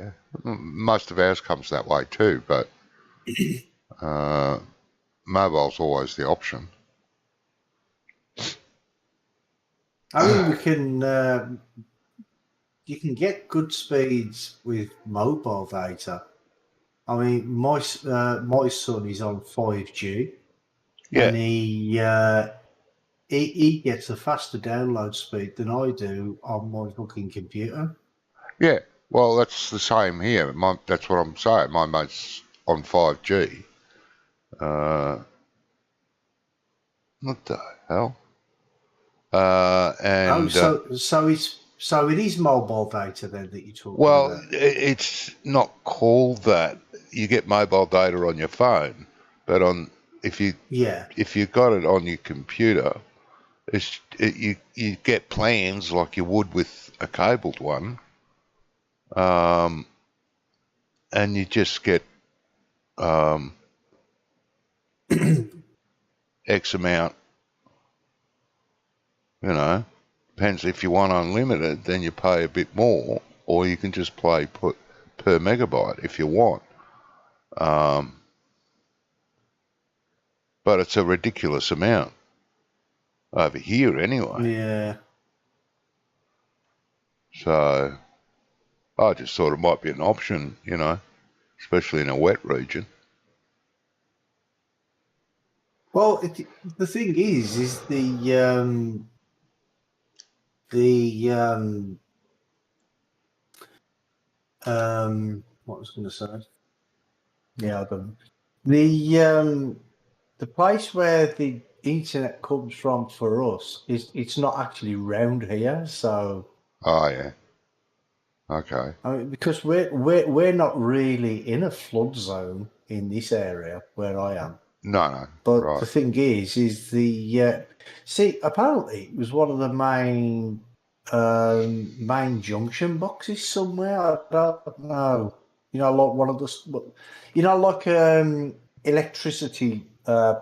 Yeah, most of ours comes that way too, but mobile's always the option. I mean, we can. You can get good speeds with mobile data. I mean, my son is on 5G, Yeah, and he gets a faster download speed than I do on my fucking computer. yeah. Well, that's the same here. That's what I'm saying. My mate's on 5G. What the hell? Oh, And so it is mobile data then that you're talking well, about. it's not called that. You get mobile data on your phone, but if you Yeah. if you got it on your computer, you get plans like you would with a cabled one, and you just get X amount. You know, depends if you want unlimited, then you pay a bit more, or you can just pay per megabyte if you want. But it's a ridiculous amount over here anyway. Yeah. So I just thought it might be an option, you know, especially in a wet region. Well, the thing is the what was I going to say? Yeah, I don't. The place where the internet comes from for us is it's not actually round here, so Oh yeah, okay. I mean, because we're not really in a flood zone in this area where I am. No, But right. the thing is the see apparently it was one of the main junction boxes somewhere. I don't know. You know, like one of the, you know, like electricity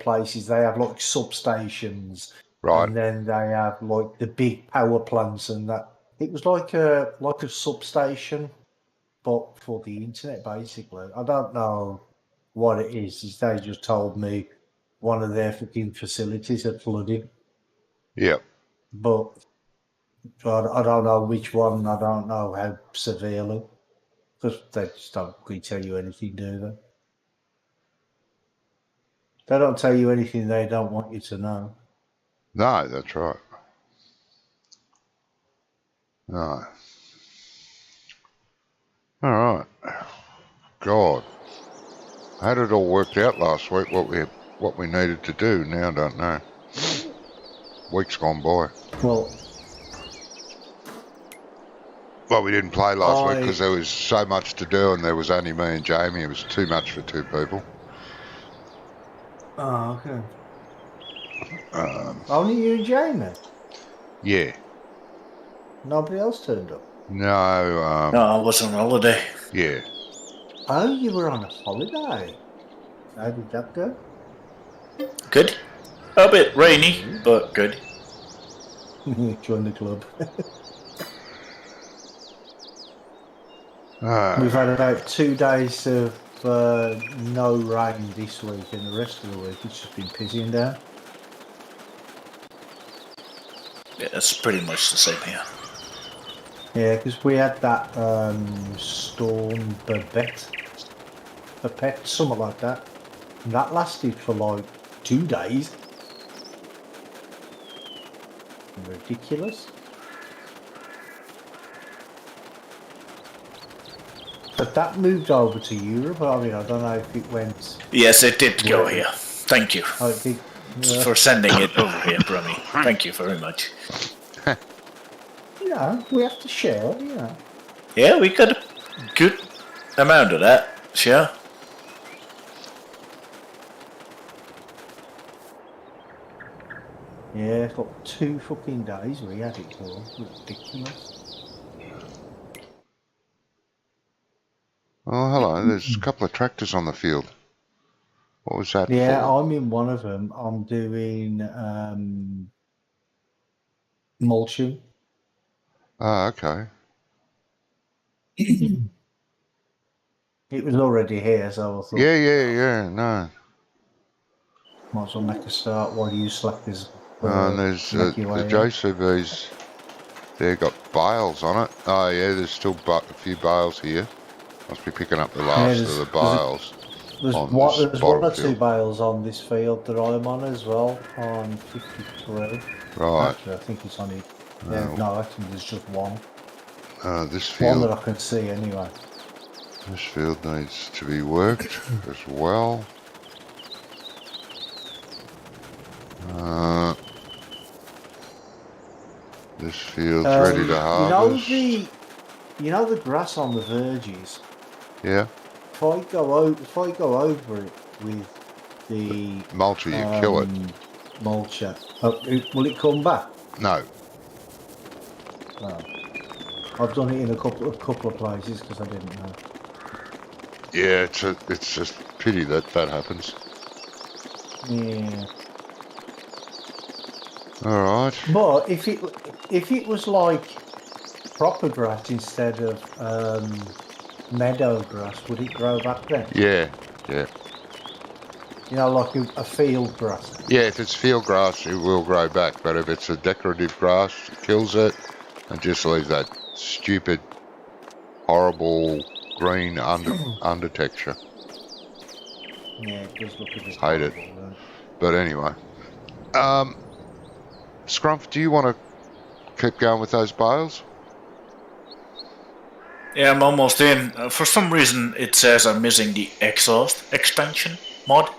places. They have like substations, Right. and then they have like the big power plants and that. It was like a substation, but for the internet basically. I don't know what it is. They just told me one of their fucking facilities had flooded, Yep. but I don't know which one. I don't know how severely, because they just don't really tell you anything, do they? They don't tell you anything they don't want you to know. No, that's right. No. All right. God, how did it all worked out last week? What we needed to do? Now I don't know. Weeks gone by. Well, Well, we didn't play last week because I there was so much to do, and there was only me and Jamie. It was too much for two people. okay. Um, Only you and Jamie. yeah. Nobody else turned up. No. No, I was on holiday. Yeah. Oh, you were on a holiday. How did that go? Good. A bit rainy, but good. Join the club. Ah. We've had about 2 days of no rain this week, and the rest of the week it's just been pissing down. Yeah, it's pretty much the same here. Yeah, because we had that storm Babette, something like that. And that lasted for like 2 days. Ridiculous. But that moved over to Europe. I mean, I don't know if it went. Yes, it did go here. Thank you Oh, it did. for sending it over here, Brummy. Thank you very much. Yeah, we have to share. Yeah. Yeah, we got a good amount of that. Sure. Yeah, it's got 2 fucking days we had it for. Ridiculous. Oh, hello. There's a couple of tractors on the field. What was that Yeah, for? I'm in one of them. I'm doing mulching. Oh, okay. It was already here, so I thought Yeah, no. might as well make a start while you slackers And there's make the your way in. JCB's, they've got bales on it. Oh yeah, there's still a few bales here. Must be picking up the last of the bales. There's on one, this there's one or bottom two field. bales on this field that I'm on as well, on 53. Right. Actually, I think it's on it. Yeah, no, actually, there's just one. This One field, that I can see anyway. this field needs to be worked as well. This field's ready to harvest. You know the grass on the verges. Yeah. If I go over it with the Mulcher, you kill it. mulcher, will it come back? No. No. I've done it in a couple of places because I didn't know. Yeah, it's just pity that happens. Yeah. All right. But if it was like proper grass instead of meadow grass, would it grow back then? Yeah. You know, like a field grass. Yeah, if it's field grass, it will grow back. But if it's a decorative grass, it kills it and just leaves that stupid, horrible green under texture. Yeah, it does look a bit Hate it. horrible, But anyway, Scrumph, do you want to keep going with those bales? Yeah, I'm almost in. For some reason, it says I'm missing the exhaust expansion mod,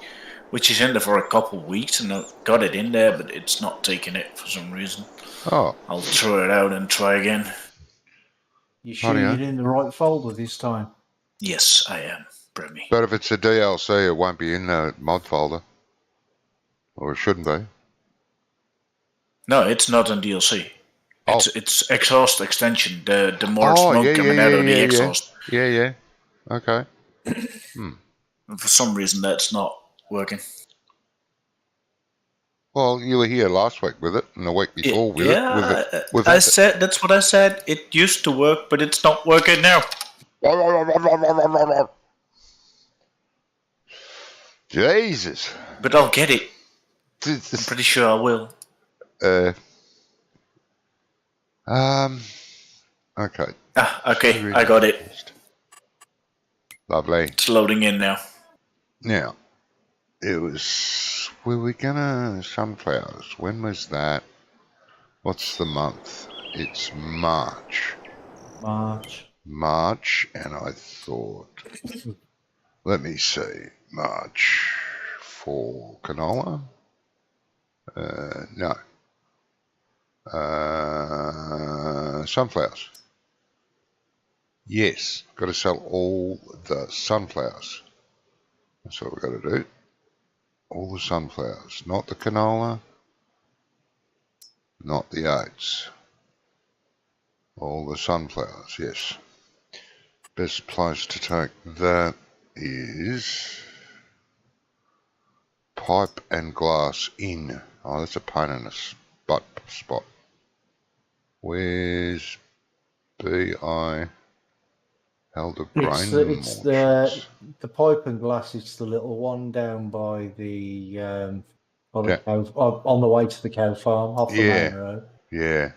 which is in there for a couple of weeks, and I got it in there, but it's not taking it for some reason. Oh. I'll throw it out and try again. You sure you're in the right folder this time? Yes, I am, Bremy. But if it's a DLC, it won't be in the mod folder. Or it shouldn't be. No, it's not on DLC. It's exhaust extension. The more smoke coming out of the exhaust. Yeah. Okay. For some reason, that's not working. Well, you were here last week with it, and the week before with it. Said that's what I said. It used to work, but it's not working now. Jesus. But I'll get it. I'm pretty sure I will. Okay. Okay, I got it. Lovely. It's loading in now. Now, were we gonna sunflowers? When was that? What's the month? It's March. March, and I thought, let me see, March for canola? No. Sunflowers. Yes, got to sell all the sunflowers. That's what we've got to do. All the sunflowers, not the canola, not the oats. All the sunflowers, yes. Best place to take that is Pipe and Glass Inn. Oh, that's a pain in the spot. Where's B.I. Helder Grain? It's the Pipe and Glass. It's the little one down by the on the way to the cow farm off the main road. Yeah.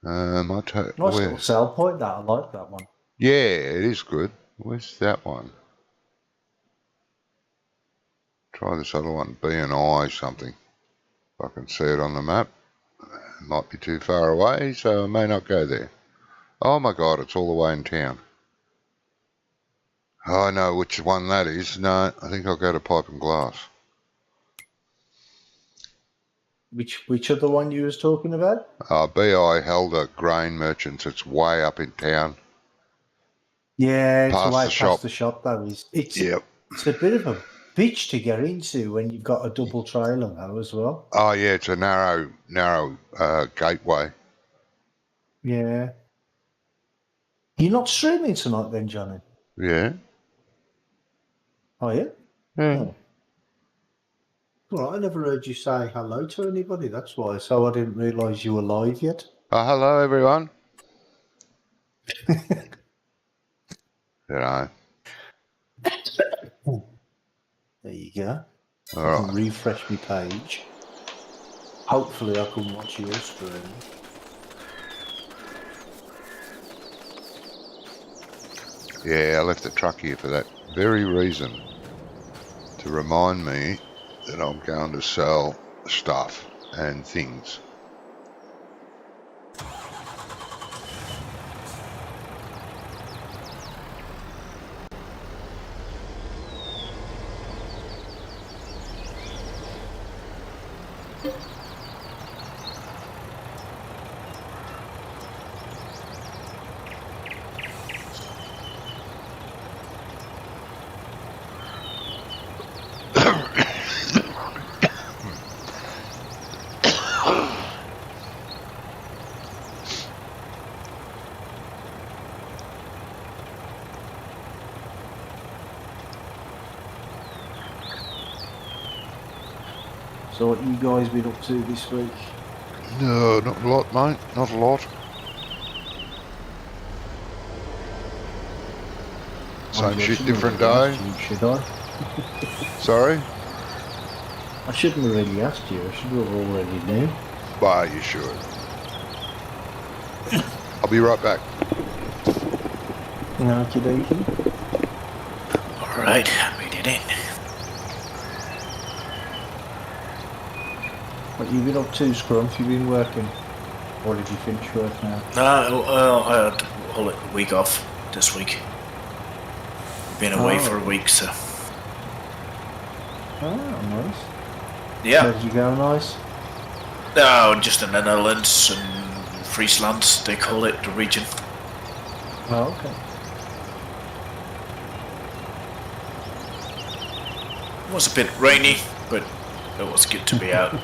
Nice little sell point. That I like that one. Yeah, it is good. Where's that one? Try this other one, B&I something. If I can see it on the map. It might be too far away, so I may not go there. Oh my God, it's all the way in town. Oh, I know which one that is. No, I think I'll go to Pipe and Glass. Which other one you was talking about? B.I. Helder Grain Merchants. It's way up in town. Yeah, it's past way the shop. past the shop. That is. It's a bit of a bitch to get into when you've got a double trailer though as well. Oh yeah, it's a narrow gateway. Yeah. You're not streaming tonight then, Johnny? Yeah. Oh yeah. Yeah. Oh. Well, I never heard you say hello to anybody. That's why. So I didn't realise you were live yet. Hello, everyone. You know, There you go. I All can right. refresh my page. Hopefully I can watch your screen. Yeah, I left the truck here for that very reason. To remind me that I'm going to sell stuff and things. So what you guys been up to this week? No, not a lot, mate. Not a lot. Same shit, different day. Should I? Sorry? I shouldn't have really asked you. I should have already knew. Bah, you should. I'll be right back. Okie dokie. Alright, made it in. What you been up to, Scrumph? You been working? Or did you finish work now? No, I had a week off this week. Been away for a week, so. Oh, nice. Yeah. Where did you go, nice? No, just in the Netherlands and Friesland, they call it, the region. Oh, okay. It was a bit rainy, but it was good to be out. Yeah.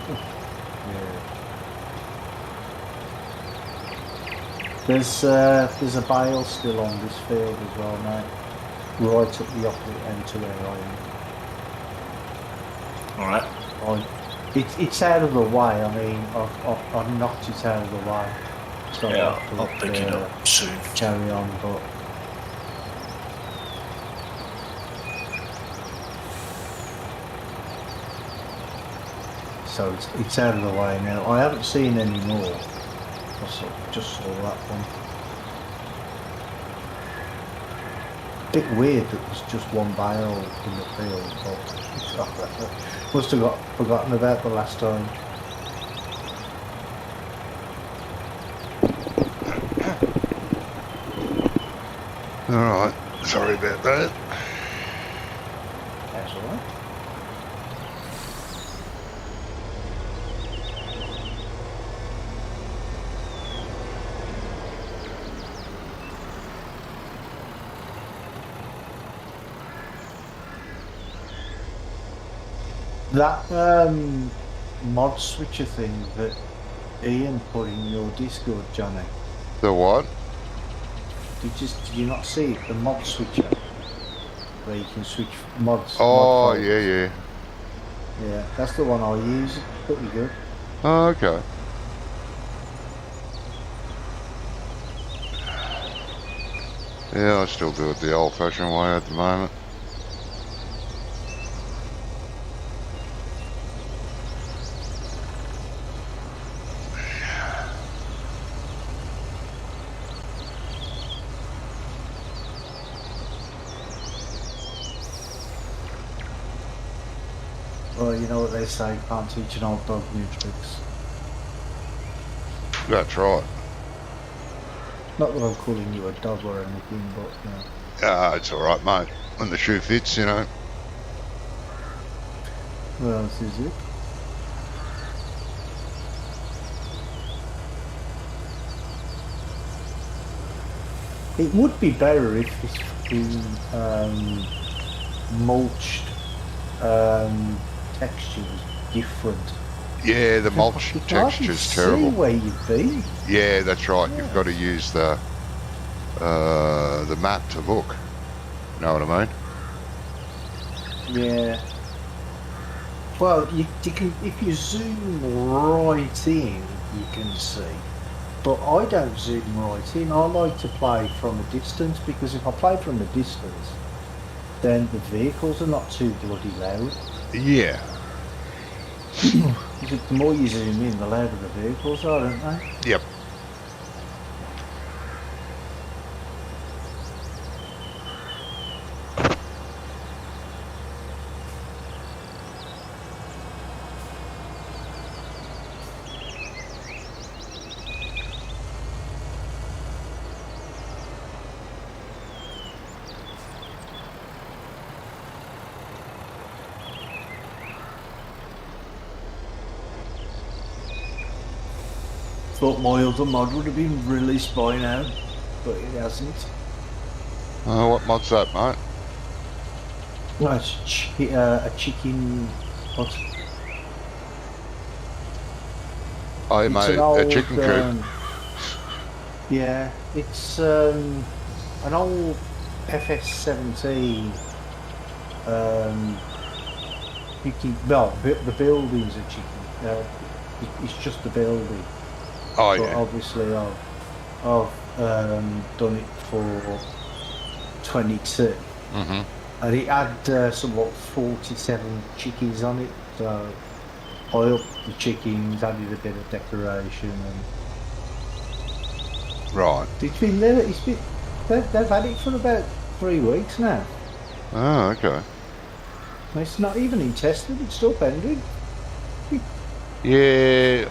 There's a bale still on this field as well, mate. Right at the opposite end to where Alright. I am. It's out of the way. I mean, I've knocked it out of the way. So Yeah, I'll pick it up soon. Carry on, but so it's out of the way now. I haven't seen any more. Just saw that one. Bit weird that there's just one bale in the field, but must have got forgotten about the last time. Alright, sorry about that. That's alright. That mod switcher thing that Ian put in your Discord, Johnny. The what? Did you not see it? The mod switcher, where you can switch mods. Oh, mod yeah, yeah. Yeah, that's the one I use. It's pretty good. Oh, okay. Yeah, I still do it the old-fashioned way at the moment. Well, you know what they say, can't teach an old dog new tricks. That's right. Not that I'm calling you a dog or anything, but you know. Ah, it's alright, mate. When the shoe fits, you know. What else is it? It would be better if this fucking mulched texture was different. Yeah, the mulch You can't texture's see terrible. where you've been. Yeah, that's right. You've got to use the map to look. Know what I mean? Yeah. Well, you can, if you zoom right in, you can see. But I don't zoom right in. I like to play from a distance, because if I play from a distance, then the vehicles are not too bloody loud. Yeah. The more you zoom in, the louder the vehicles are, aren't they? Yep. Thought my other mod would have been released by now, but it hasn't. What mod's that, mate? No, it's a chicken. What? Oh, It's mate, an a old, chicken coop. Yeah, it's an old FS17. Chicken. Well, the building's a chicken. It's just the building. Oh, But yeah. obviously, I've done it for 22, Mm-hmm. and it had somewhat 47 chickens on it. So I upped the chickens, added a bit of decoration, and Right. it's been there. They've had it for about 3 weeks now. Oh, okay. It's not even in tested. It's still pending. Yeah,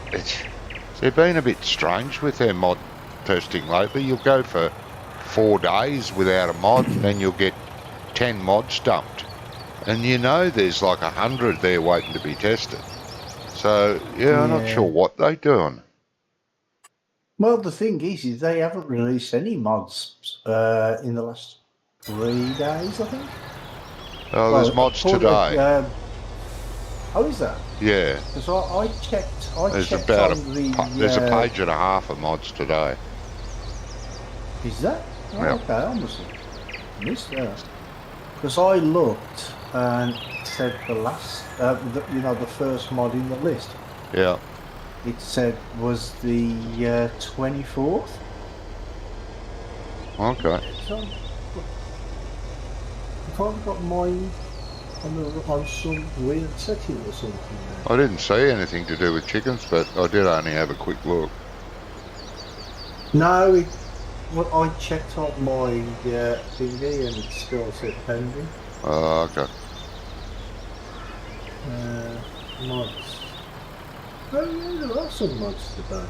they've been a bit strange with their mod testing lately. You'll go for 4 days without a mod, and then you'll get 10 mods dumped. And you know there's like 100 there waiting to be tested. So, yeah, I'm not Yeah. sure what they're doing. Well, the thing is they haven't released any mods in the last 3 days, I think. Oh, there's mods for the, today. oh, is that? Yeah, Because I checked. there's checked about on the. there's a page and a half of mods today. Is that? Oh, Yeah. okay, I must have missed that. Because I looked and it said the last, the first mod in the list. Yeah. It said was the 24th. Okay. So, if I've got mine on some weird setting or something. I didn't see anything to do with chickens, but I did only have a quick look. No, well, I checked on my thingy and it still said pending. Oh, okay. Mods. Oh yeah, there are some mods today.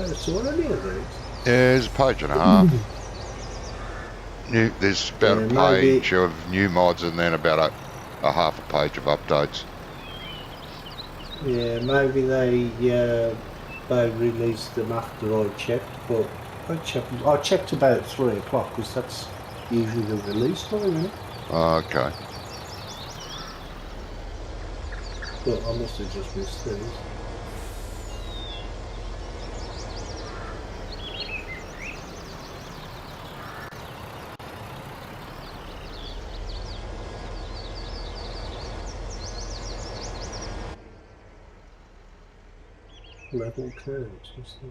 I saw any of these. Yeah, there's a page and a half. There's about a Yeah, maybe- page of new mods and then about a half a page of updates. Yeah, maybe they released them after I checked, but I checked about 3 o'clock because that's usually the release time, isn't it? Oh, okay. But I must have just missed these. Level curves, what's that?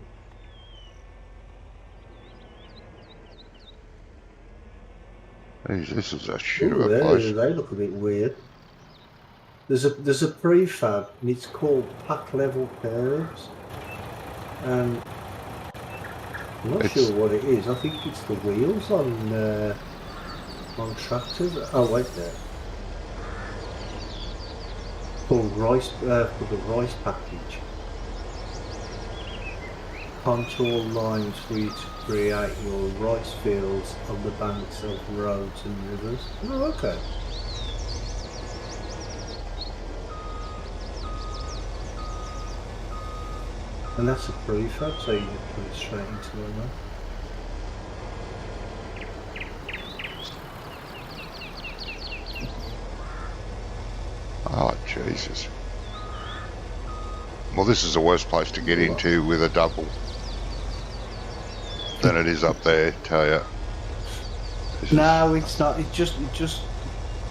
Jeez, this is a shit of Ooh, a place. they look a bit weird. There's a prefab and it's called Pack Level Curves. And I'm not sure what it is. I think it's the wheels on tractors. Oh wait there. Called rice for the rice package. Contour lines for you to create your rice fields on the banks of roads and rivers. Oh, okay. And that's a prefab, so you can put it straight into the map. Oh, Jesus. Well, this is the worst place to get into with a double than it is up there, tell you. No, it's not. It just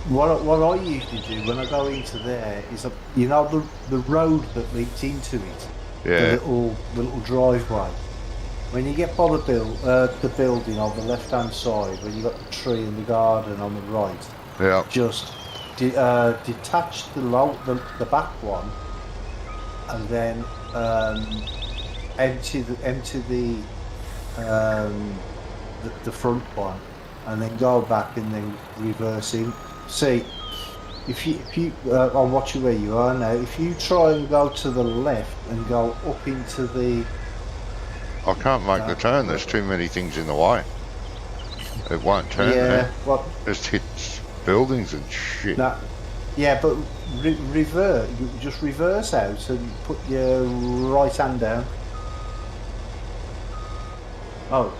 what I usually do when I go into there is the road that leads into it, Yeah. the little driveway. when you get by the building on the left-hand side, when you got the tree and the garden on the right, Yeah. just detach the back one, and then empty the front one, and then go back and then reverse in. See, if you I'll watch you where you are now. If you try and go to the left and go up into the I can't make the turn. There's too many things in the way. It won't turn there. well, Just hits buildings and shit. no, yeah, but reverse. You just reverse out and put your right hand down. Oh,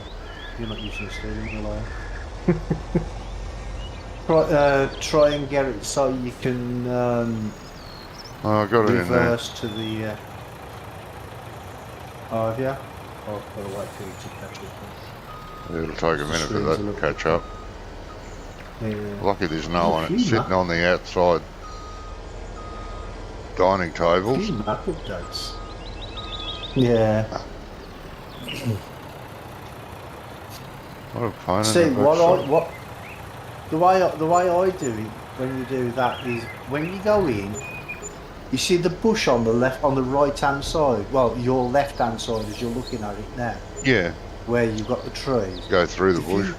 you're not using the steering wheel. Try and get it so you can Oh, I got it in there. reverse to the. Oh, have you? Oh, I've got to wait for you to catch up. It'll take a minute for Screen's a that to little catch up. Yeah. Lucky there's no one. Few It's sitting on the outside dining tables. Few map updates. Yeah. What a pain in See the backside. what the way I do it when you do that is when you go in, you see the bush on the right hand side. Well, your left hand side as you're looking at it now, Yeah, where you've got the trees. go through the bush.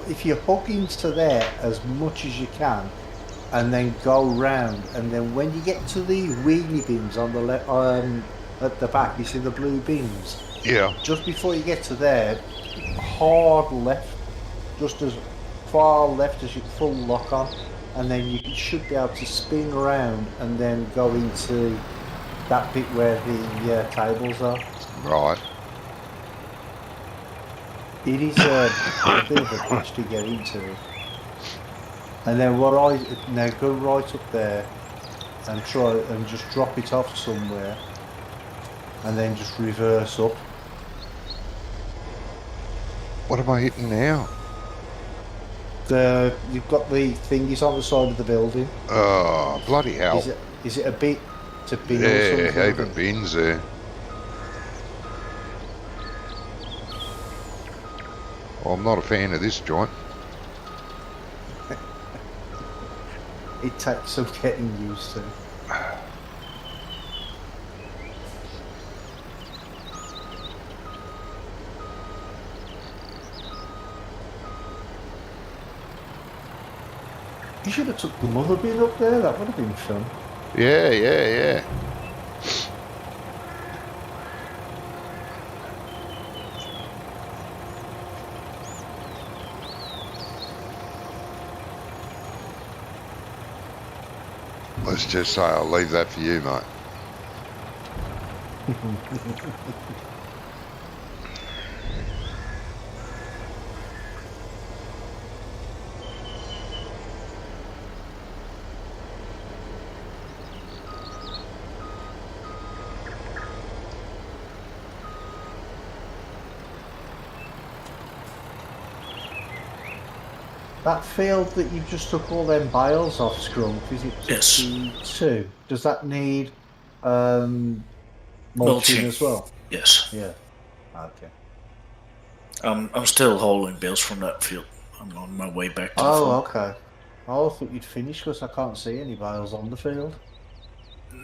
If you hug into there as much as you can, and then go round, and then when you get to the wheelie bins on the left, at the back, you see the blue bins. Yeah, Just before you get to there, hard left, just as far left as you can full lock on, and then you should be able to spin around and then go into that bit where the tables are. right. It is a bit of a bitch to get into. And then now go right up there and try and just drop it off somewhere, and then just reverse up. What am I hitting now? You've got the thingies on the side of the building. Oh, bloody hell. Is it a bit to bin or Yeah, something? heap of bins there. Well, I'm not a fan of this joint. It takes some getting used to. You should have took the mother bin up there. That would have been fun. Yeah, yeah, yeah. Let's just say I'll leave that for you, mate. That field that you just took all them bales off, Scrum, is it Yes. 62? Does that need mulching Mulching. as well? Yes. Yeah. Okay. I'm still hauling bales from that field. I'm on my way back to the Oh, farm. okay. I thought you'd finished because I can't see any bales on the field.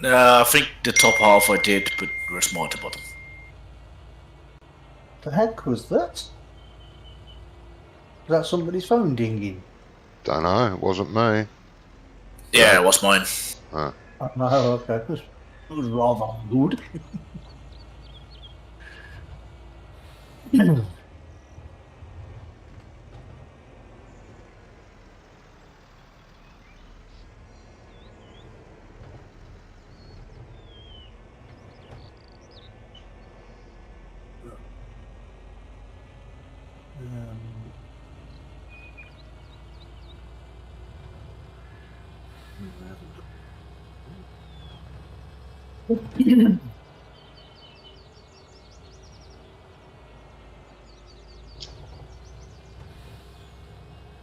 I think the top half I did, but there's more at the bottom. The heck was that? Was that somebody's phone dinging? Don't know, it wasn't me. Yeah, it was mine. Oh, no, okay. It was rather good.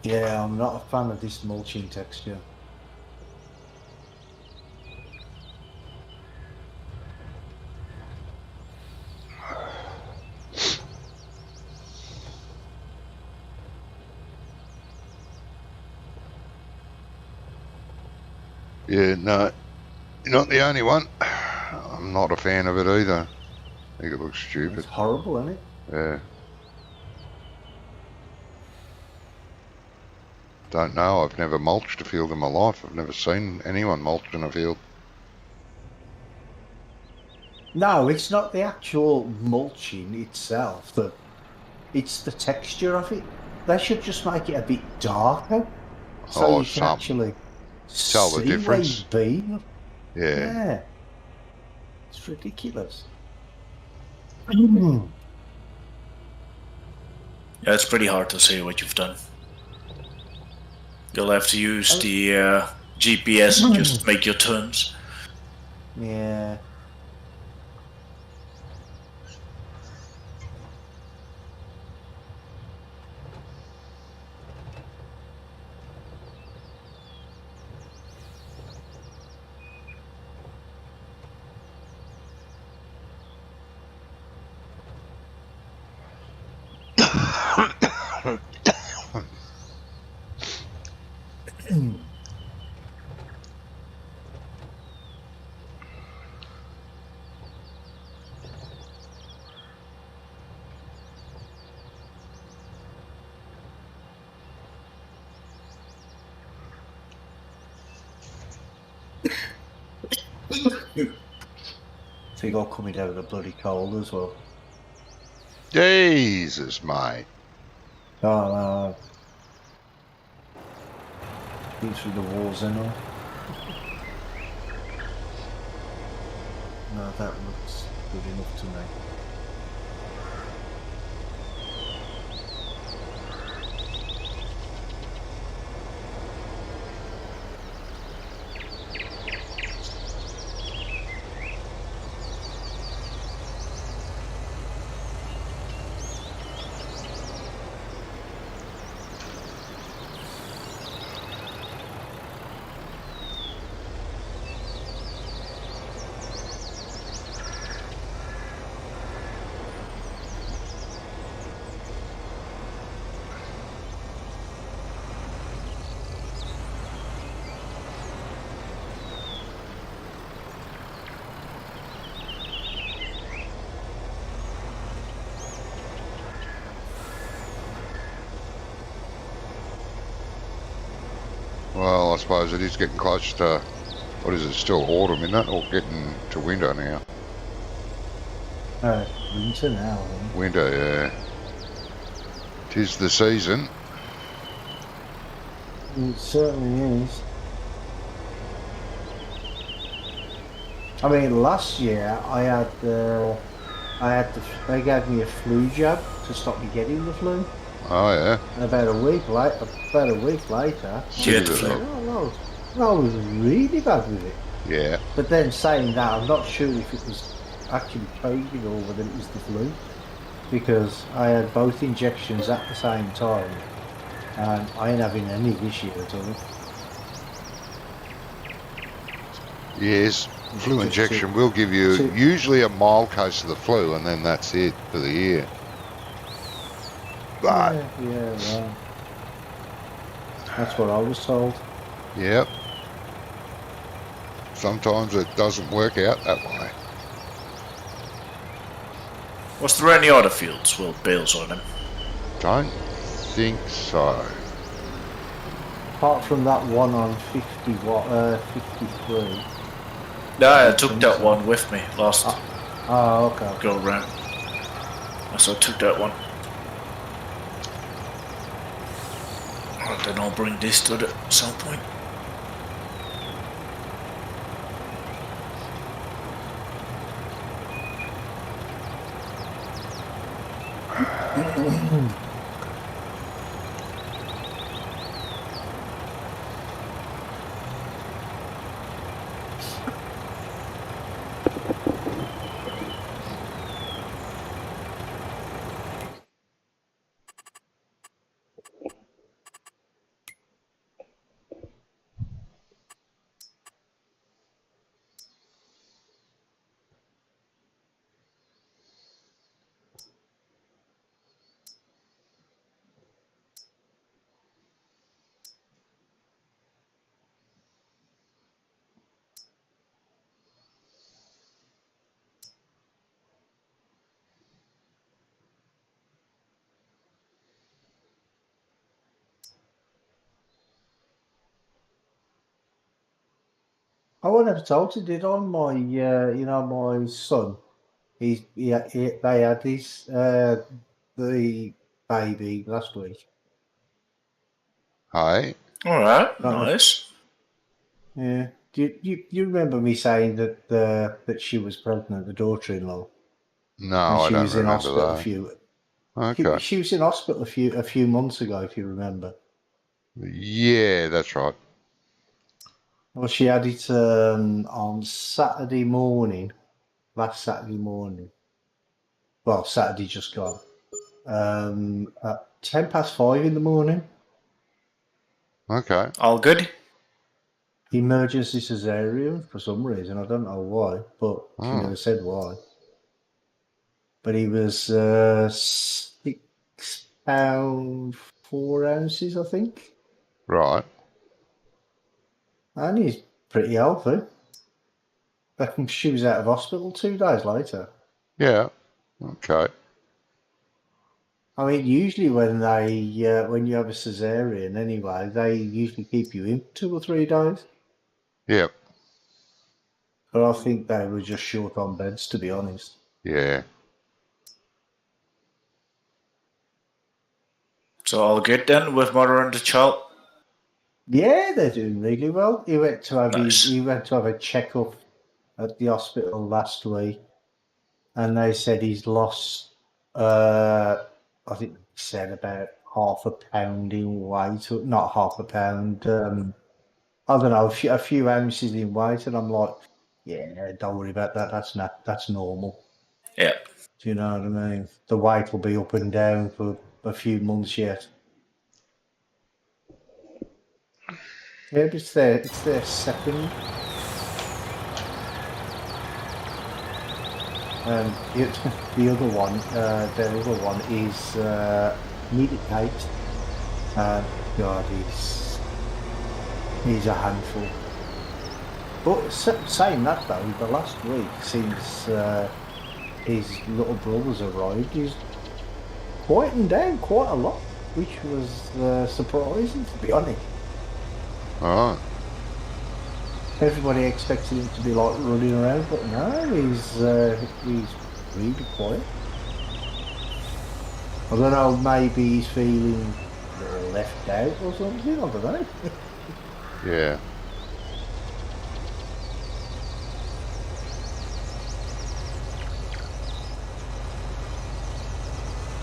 Yeah, I'm not a fan of this mulching texture. Yeah, no, you're not the only one. I'm not a fan of it either. I think it looks stupid. It's horrible, isn't it? Yeah. Don't know. I've never mulched a field in my life. I've never seen anyone mulch in a field. No, it's not the actual mulching itself. It's the texture of it. They should just make it a bit darker so Oh, you can something. actually Tell the see where difference. you've been. Yeah. Yeah, it's ridiculous. Yeah, it's pretty hard to say what you've done. You'll have to use the GPS and just make your turns. Yeah. So you got coming down with the bloody cold as well. Jesus, mate. Oh no. Been through the walls anyway. No, that looks good enough to me. Well, I suppose it is getting close to, what is it, still autumn, isn't it? Or getting to winter now. Winter now, I think. Winter, yeah. 'Tis the season. It certainly is. I mean, last year they gave me a flu jab to stop me getting the flu. Oh, yeah. And about a week later, You had the flu. I was really bad with it. Yeah. But then saying that, I'm not sure if it was actually COVID or whether it was the flu, because I had both injections at the same time, and I ain't having any this year at all. Yes. Flu Just injection will give you to- usually a mild case of the flu, and then that's it for the year. But, yeah, well, that's what I was told. yep. Sometimes it doesn't work out that way. Was there any other fields with bales on them? Don't think so. Apart from that one on 53. Yeah, I took that one with me last Oh, okay. go round. So I took that one. And then I'll bring this to the some point. Oh, I never told you, did I? My, my son. They had his the baby last week. Hey? All right, Don't know. nice. Yeah. Do you remember me saying that she was pregnant, the daughter-in-law, No, and I she don't was in remember hospital that. She, Okay. she was in hospital a few months ago, if you remember. Yeah, that's right. Well, she had it on Saturday morning, last Saturday morning. Well, Saturday just gone. At 5:10 in the morning. Okay. All good. Emergency cesarean for some reason. I don't know why, but she Oh, never said why. But he was 6 pound 4 ounces, I think, right. and he's pretty healthy. She was out of hospital 2 days later. Yeah. Okay. I mean, usually when you have a cesarean anyway, they usually keep you in 2 or 3 days. Yep. But I think they were just short on beds, to be honest. Yeah. So all good then with mother and the child. Yeah, they're doing really well. Nice. He went to have a checkup at the hospital last week, and they said he's lost. I think they said about half a pound in weight, or not half a pound. I don't know, a few ounces in weight, and I'm like, yeah, don't worry about that. That's normal. Yeah. Do you know what I mean? The weight will be up and down for a few months yet. Yeah, but it's their second. It, the other one is Needed Kate. God, he's a handful. But saying that though, the last week since his little brother's arrived, he's quieting down quite a lot, which was surprising, to be honest. All right. Everybody expected him to be like running around, but no, he's really quiet. I don't know, maybe he's feeling left out or something. I don't know. Yeah.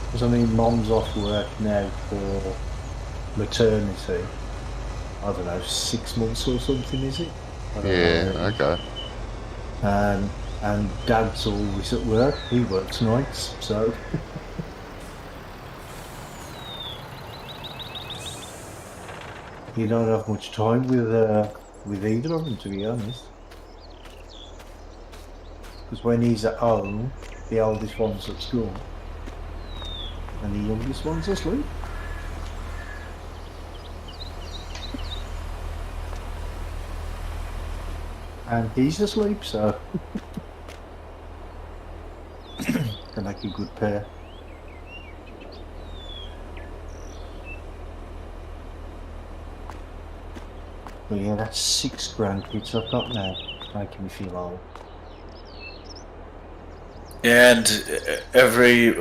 Because I mean, Mom's off work now for maternity. I don't know, 6 months or something, is it? I don't know. Yeah. Okay. And Dad's always at work. He works nights, so you don't have much time with either of them, to be honest. Because when he's at home, the oldest one's at school, and the youngest one's asleep. And he's asleep, so they're like a good pair. But yeah, that's 6 grandkids I've got now, making me feel old. And every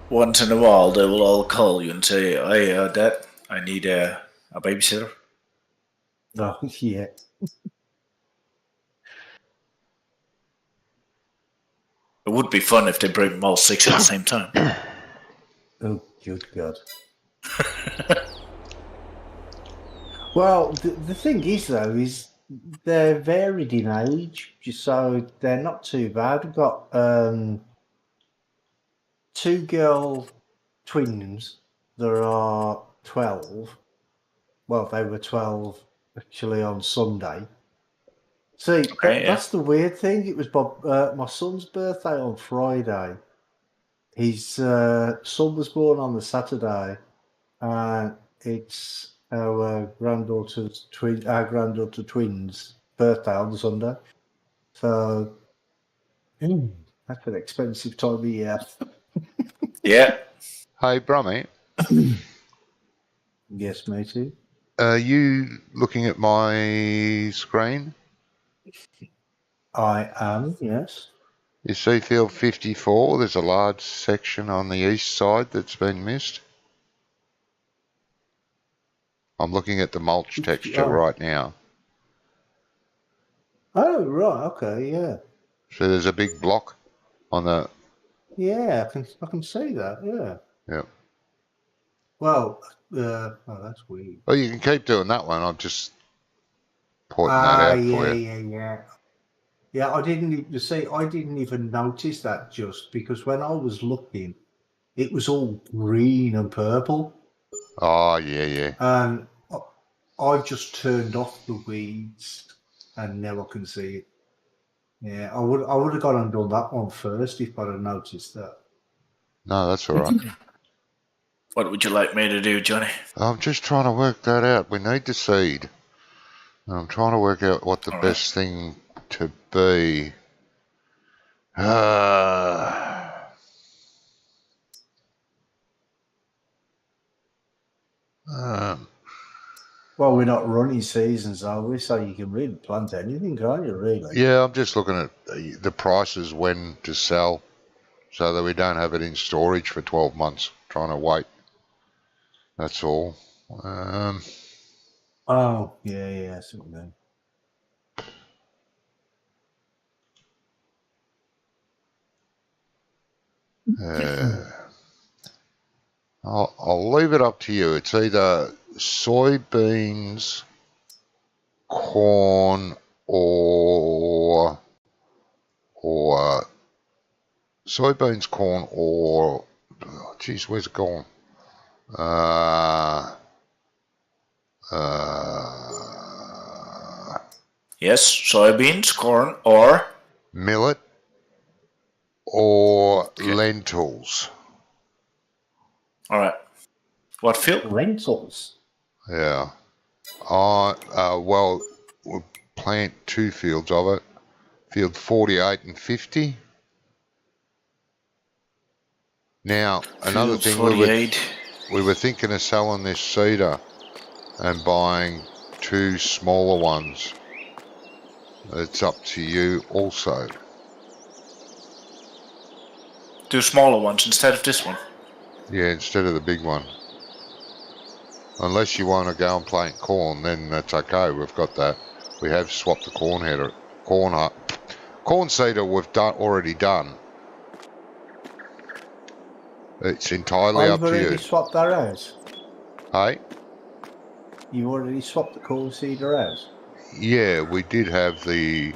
once in a while they will all call you and say, "Hey, Dad, I need a babysitter." Oh, yeah. It would be fun if they bring them all six at the same time. Oh, good God. Well, the thing is, though, is they're varied in age, so they're not too bad. We've got 2 girl twins that are 12. Well, they were 12 actually on Sunday. See, Okay, yeah. that's the weird thing. It was my son's birthday on Friday. His son was born on the Saturday, and it's our granddaughter twins' birthday on the Sunday. So that's an expensive time of year. Yeah. Hey, Brummy, Yes, matey. are you looking at my screen? I am, yes. You see field 54, there's a large section on the east side that's been missed. I'm looking at the mulch texture Oh. right now. Oh, right, okay, yeah. So there's a big block on the... Yeah, I can see that, yeah. Yeah. Well, oh, that's weird. Well, you can keep doing that one. I'm just pointing that out for you. Yeah. Yeah, I didn't even notice that just because when I was looking, it was all green and purple. Oh, yeah. And I just turned off the weeds and now I can see it. Yeah, I would have gone and done that one first if I'd have noticed that. No, that's all right. What would you like me to do, Johnny? I'm just trying to work that out. We need the seed. And I'm trying to work out what the All best thing to be. Well, we're not running seasons, are we? So you can really plant anything, can't you, really? Yeah, I'm just looking at the prices when to sell so that we don't have it in storage for 12 months trying to wait. That's all. Oh, yeah, I see what you mean. I'll leave it up to you. It's either soybeans, corn, or soybeans, corn, or geez, where's it gone? Yes, soybeans, corn, or Millet or lentils. all right. What field? Lentils. Yeah. Well, we'll plant two fields of it. Field 48 and 50. Now, another Field thing 48. we were thinking of selling this cedar and buying two smaller ones. It's up to you also. Two smaller ones instead of this one. Yeah, instead of the big one. Unless you want to go and plant corn, then that's okay. We've got that. We have swapped the corn cedar we've already done. It's entirely up I've to you. already swapped that out. Hey? You already swapped the corn cedar out? Yeah, we did have the,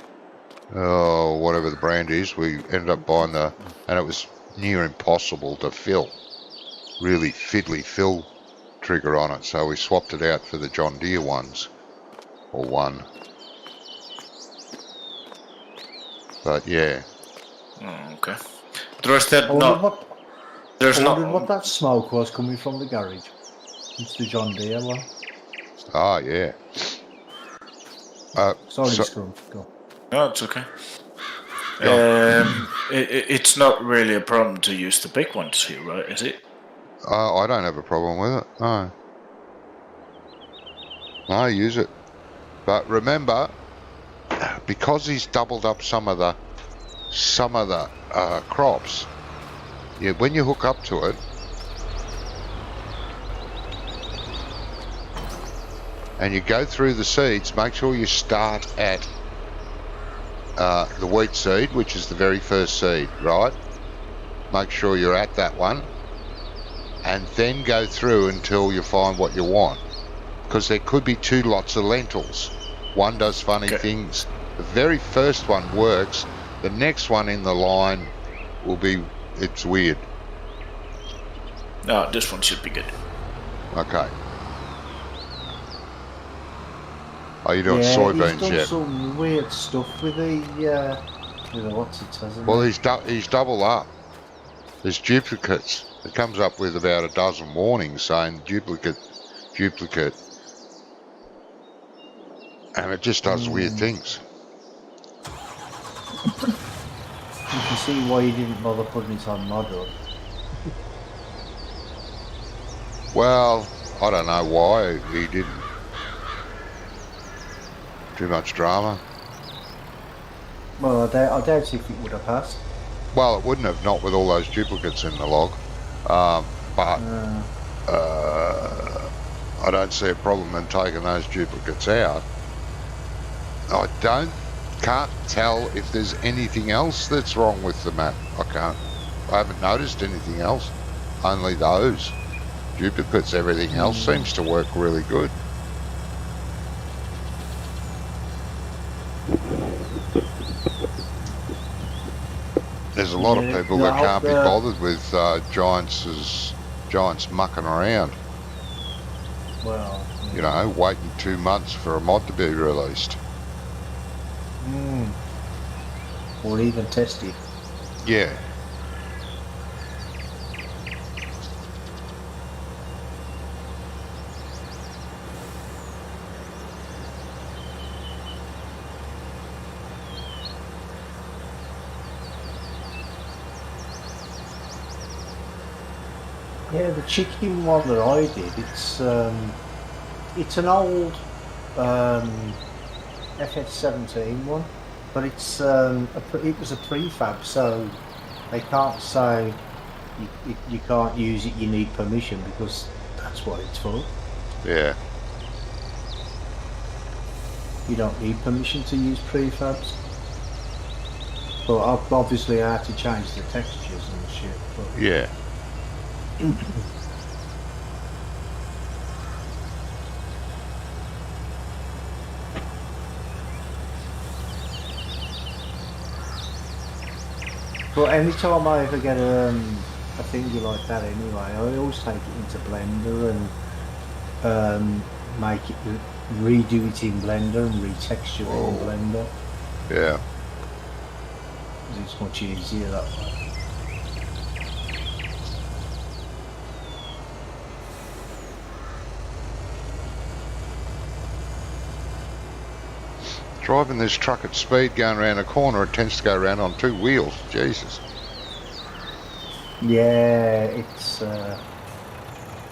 whatever the brand is. We ended up buying and it was near impossible to fill. Really fiddly fill trigger on it. So we swapped it out for the John Deere ones. Or one. But yeah. Oh, okay. There's that I wondered not. what that smoke was coming from the garage. It's the John Deere one. Ah, yeah. Sorry, Scrum. Go. No, it's okay. Yeah. It's not really a problem to use the big ones here, right? Is it? I don't have a problem with it. No. No, use it. But remember, because he's doubled up some of the crops, yeah, when you hook up to it, and you go through the seeds, make sure you start at the wheat seed, which is the very first seed, right? Make sure you're at that one, and then go through until you find what you want. Because there could be two lots of lentils. One does funny things. The very first one works. The next one in the line will be, it's weird. No, this one should be good. Okay. Are you doing he's soybeans done yet? some weird stuff with the what's it, hasn't Well, he? he's double up. There's duplicates. It comes up with about a dozen warnings saying duplicate, and it just does weird things. You can see why he didn't bother putting it on model. Well, I don't know why he didn't. Too much drama. Well, I doubt if it would have passed. Well, it wouldn't have, not with all those duplicates in the log. But I don't see a problem in taking those duplicates out. Can't tell if there's anything else that's wrong with the map. I haven't noticed anything else. Only those duplicates. Everything else seems to work really good. There's a lot of people that can't be bothered with Giants mucking around. Well, You know, waiting 2 months for a mod to be released. or even test it. Yeah. Yeah, the chicken one that I did, it's an old FS17 one, but it was a prefab, so they can't say you can't use it, you need permission, because that's what it's for. Yeah. You don't need permission to use prefabs. But obviously I had to change the textures and shit. But Yeah. But any time I ever get a thingy like that anyway, I always take it into Blender and make it, redo it in Blender and retexture it in Blender. Yeah. 'Cause it's much easier that way. Driving this truck at speed going around a corner, it tends to go around on 2 wheels. Jesus. Yeah, it's a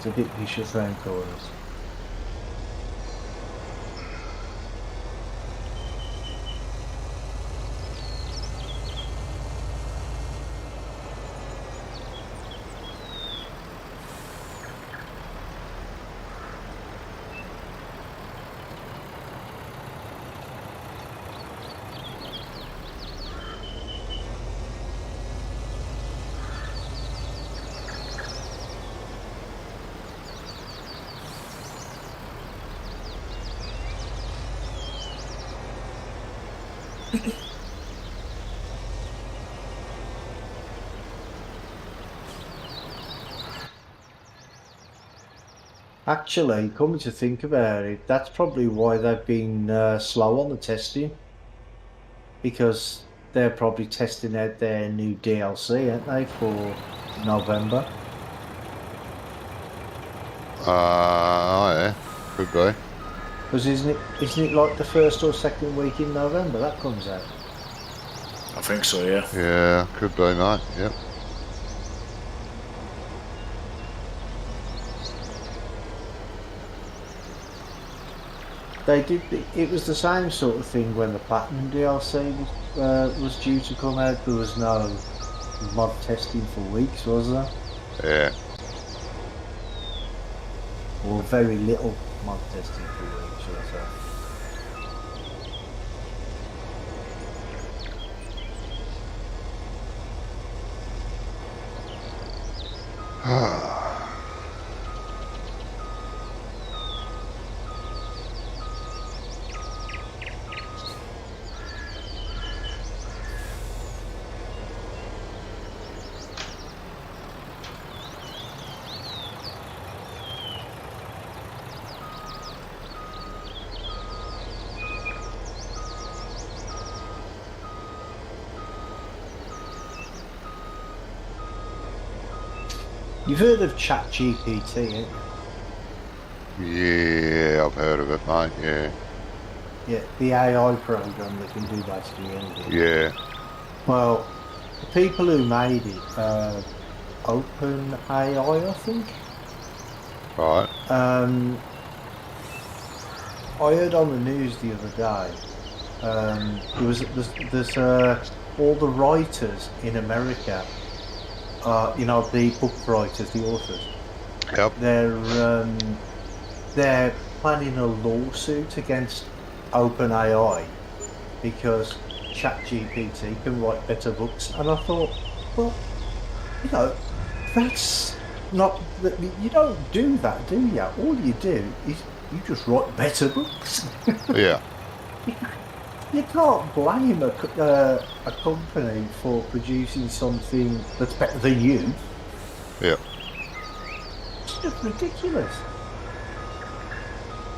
bit vicious round corners. Actually, coming to think about it, that's probably why they've been slow on the testing. Because they're probably testing out their new DLC, aren't they, for November? Yeah. Could be. Because isn't it like the first or second week in November that comes out? I think so, yeah. Yeah, could be, mate. Yep. They did. It was the same sort of thing when the Platinum DLC was due to come out. There was no mod testing for weeks, was there? Yeah. Or very little mod testing for weeks, should I say? You've heard of ChatGPT, haven't you? Yeah, I've heard of it, mate. Yeah. Yeah, the AI program that can do basically anything. Yeah. Well, the people who made it, OpenAI, I think. Right. I heard on the news the other day There's all the writers in America. The book writers, the authors. Yep. They're planning a lawsuit against OpenAI because ChatGPT can write better books. And I thought, well, that's not. You don't do that, do you? All you do is you just write better books. Yeah. You can't blame a company for producing something that's better than you. Yeah. It's just ridiculous.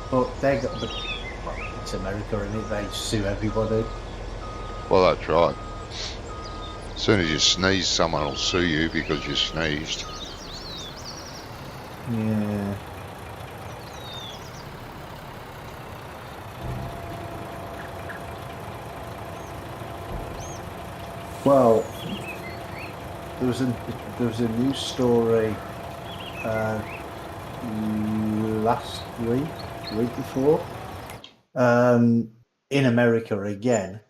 But it's America, isn't it? They sue everybody. Well, that's right. As soon as you sneeze, someone will sue you because you sneezed. Yeah. Well, there was a news story last week before, in America again.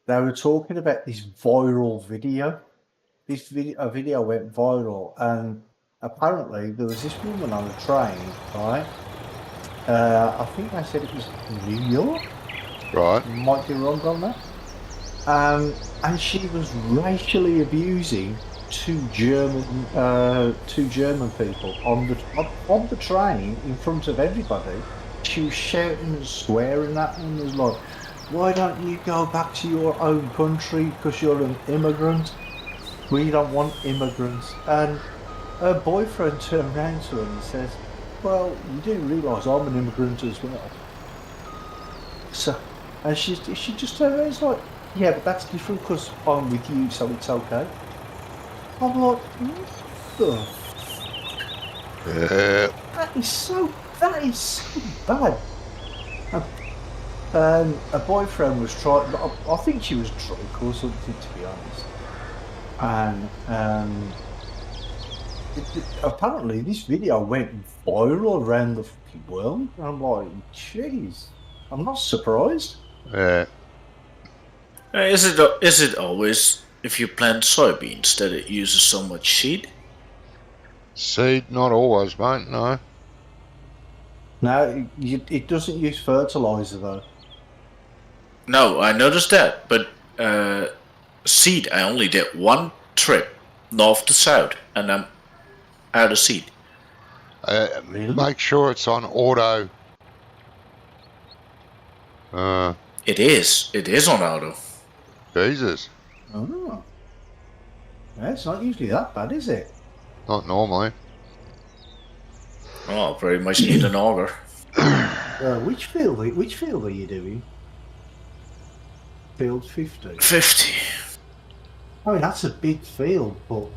They were talking about this viral video. A video went viral, and apparently there was this woman on a train, right? I think they said it was New York. Right. Might be wrong on that. And she was racially abusing two German people on the train in front of everybody. She was shouting and swearing at them. It was like, "Why don't you go back to your own country because you're an immigrant? We don't want immigrants." And her boyfriend turned around to her and says, "Well, you do realise I'm an immigrant as well." So, and she just turned around and was like, "Yeah, but that's different because I'm with you, so it's okay." I'm like, what the? Yeah. That is so bad. A boyfriend was trying. I think she was drunk or something, to be honest. And apparently, this video went viral around the fucking world. And I'm like, jeez, I'm not surprised. Yeah. Is it always if you plant soybeans that it uses so much seed? Seed, not always, mate, no. No, it doesn't use fertilizer though. No, I noticed that, but seed, I only did one trip north to south, and I'm out of seed. Really? Make sure it's on auto. It is on auto. Jesus. Oh. Yeah, it's not usually that bad, is it? Not normally. Oh, pretty much need an auger. Which field are you doing? Field 50. 50. I mean, that's a big field, but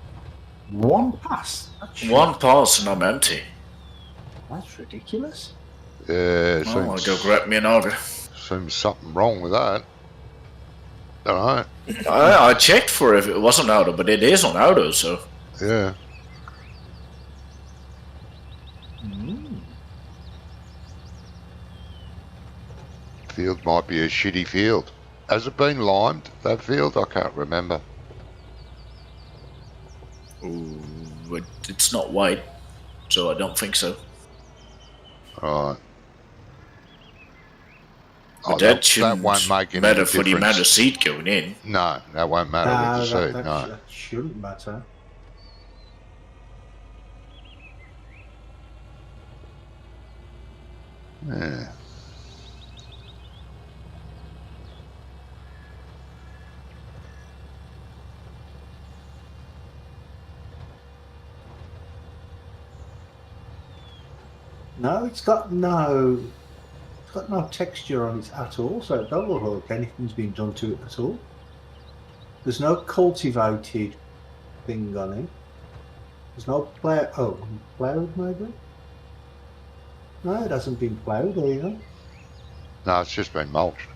one pass. One pass and I'm empty. That's ridiculous. Yeah, Oh, I'll go grab me an auger. Seems something wrong with that. Alright. I checked for if it wasn't auto, but it is on auto, so. Yeah. Field might be a shitty field. Has it been limed, that field? I can't remember. Ooh, but it's not white, so I don't think so. Right. But that shouldn't won't make any matter for difference. the amount of seed going in. No, that won't matter with the seed, no. That shouldn't matter. Yeah. No, it's got no texture on it at all, so it don't look like anything's been done to it at all. There's no cultivated thing on it. There's no ploughed maybe? No, it hasn't been ploughed either. No, it's just been mulched.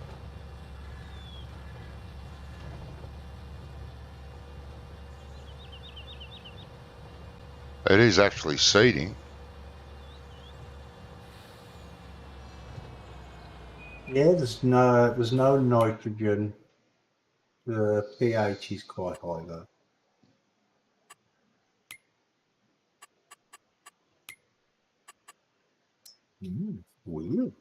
It is actually seeding. Yeah, there's no nitrogen. The pH is quite high though. Weird.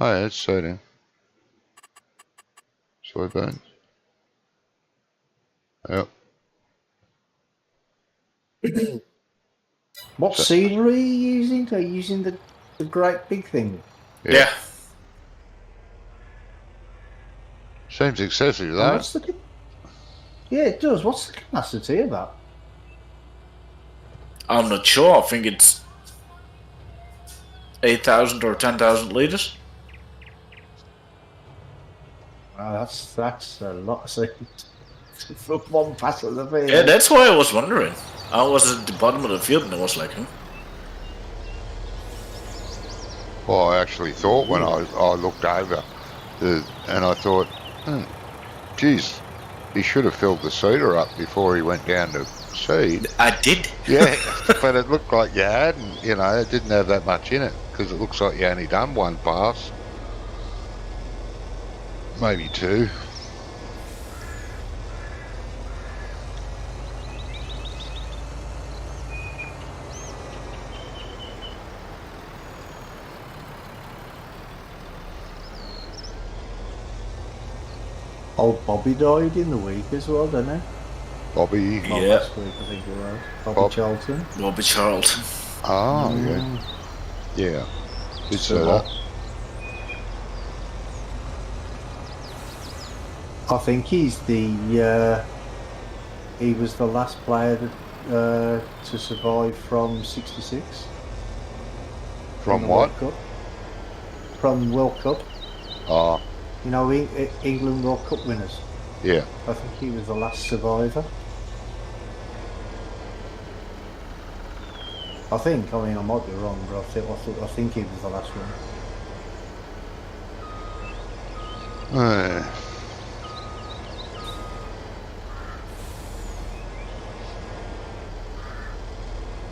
Oh, yeah, it's sodium. Soybeans. Yep. What So- seed are you using? Are you using the great big thing? Yeah. Seems excessive, And though. what's the? Yeah, it does. What's the capacity of that? I'm not sure. I think it's 8,000 or 10,000 liters. Wow, that's a lot of seeds for one pass of the field. Yeah, that's why I was wondering. I was at the bottom of the field and I was like, Well, I actually thought when I looked over, and I thought, geez, he should have filled the seeder up before he went down to seed. I did. Yeah, but it looked like you hadn't, it didn't have that much in it, because it looks like you only done one pass. Maybe two. Old Bobby died in the week as well, didn't he? Bobby. Oh, Yeah. last week, I think it was. Bobby Bob. Charlton. Bobby Charlton. Oh, yeah. Did say that. I think he's he was the last player to survive from '66. From the what? World Cup. From World Cup. Oh, You know, England World Cup winners. yeah. I think he was the last survivor. I might be wrong, but I think he was the last one.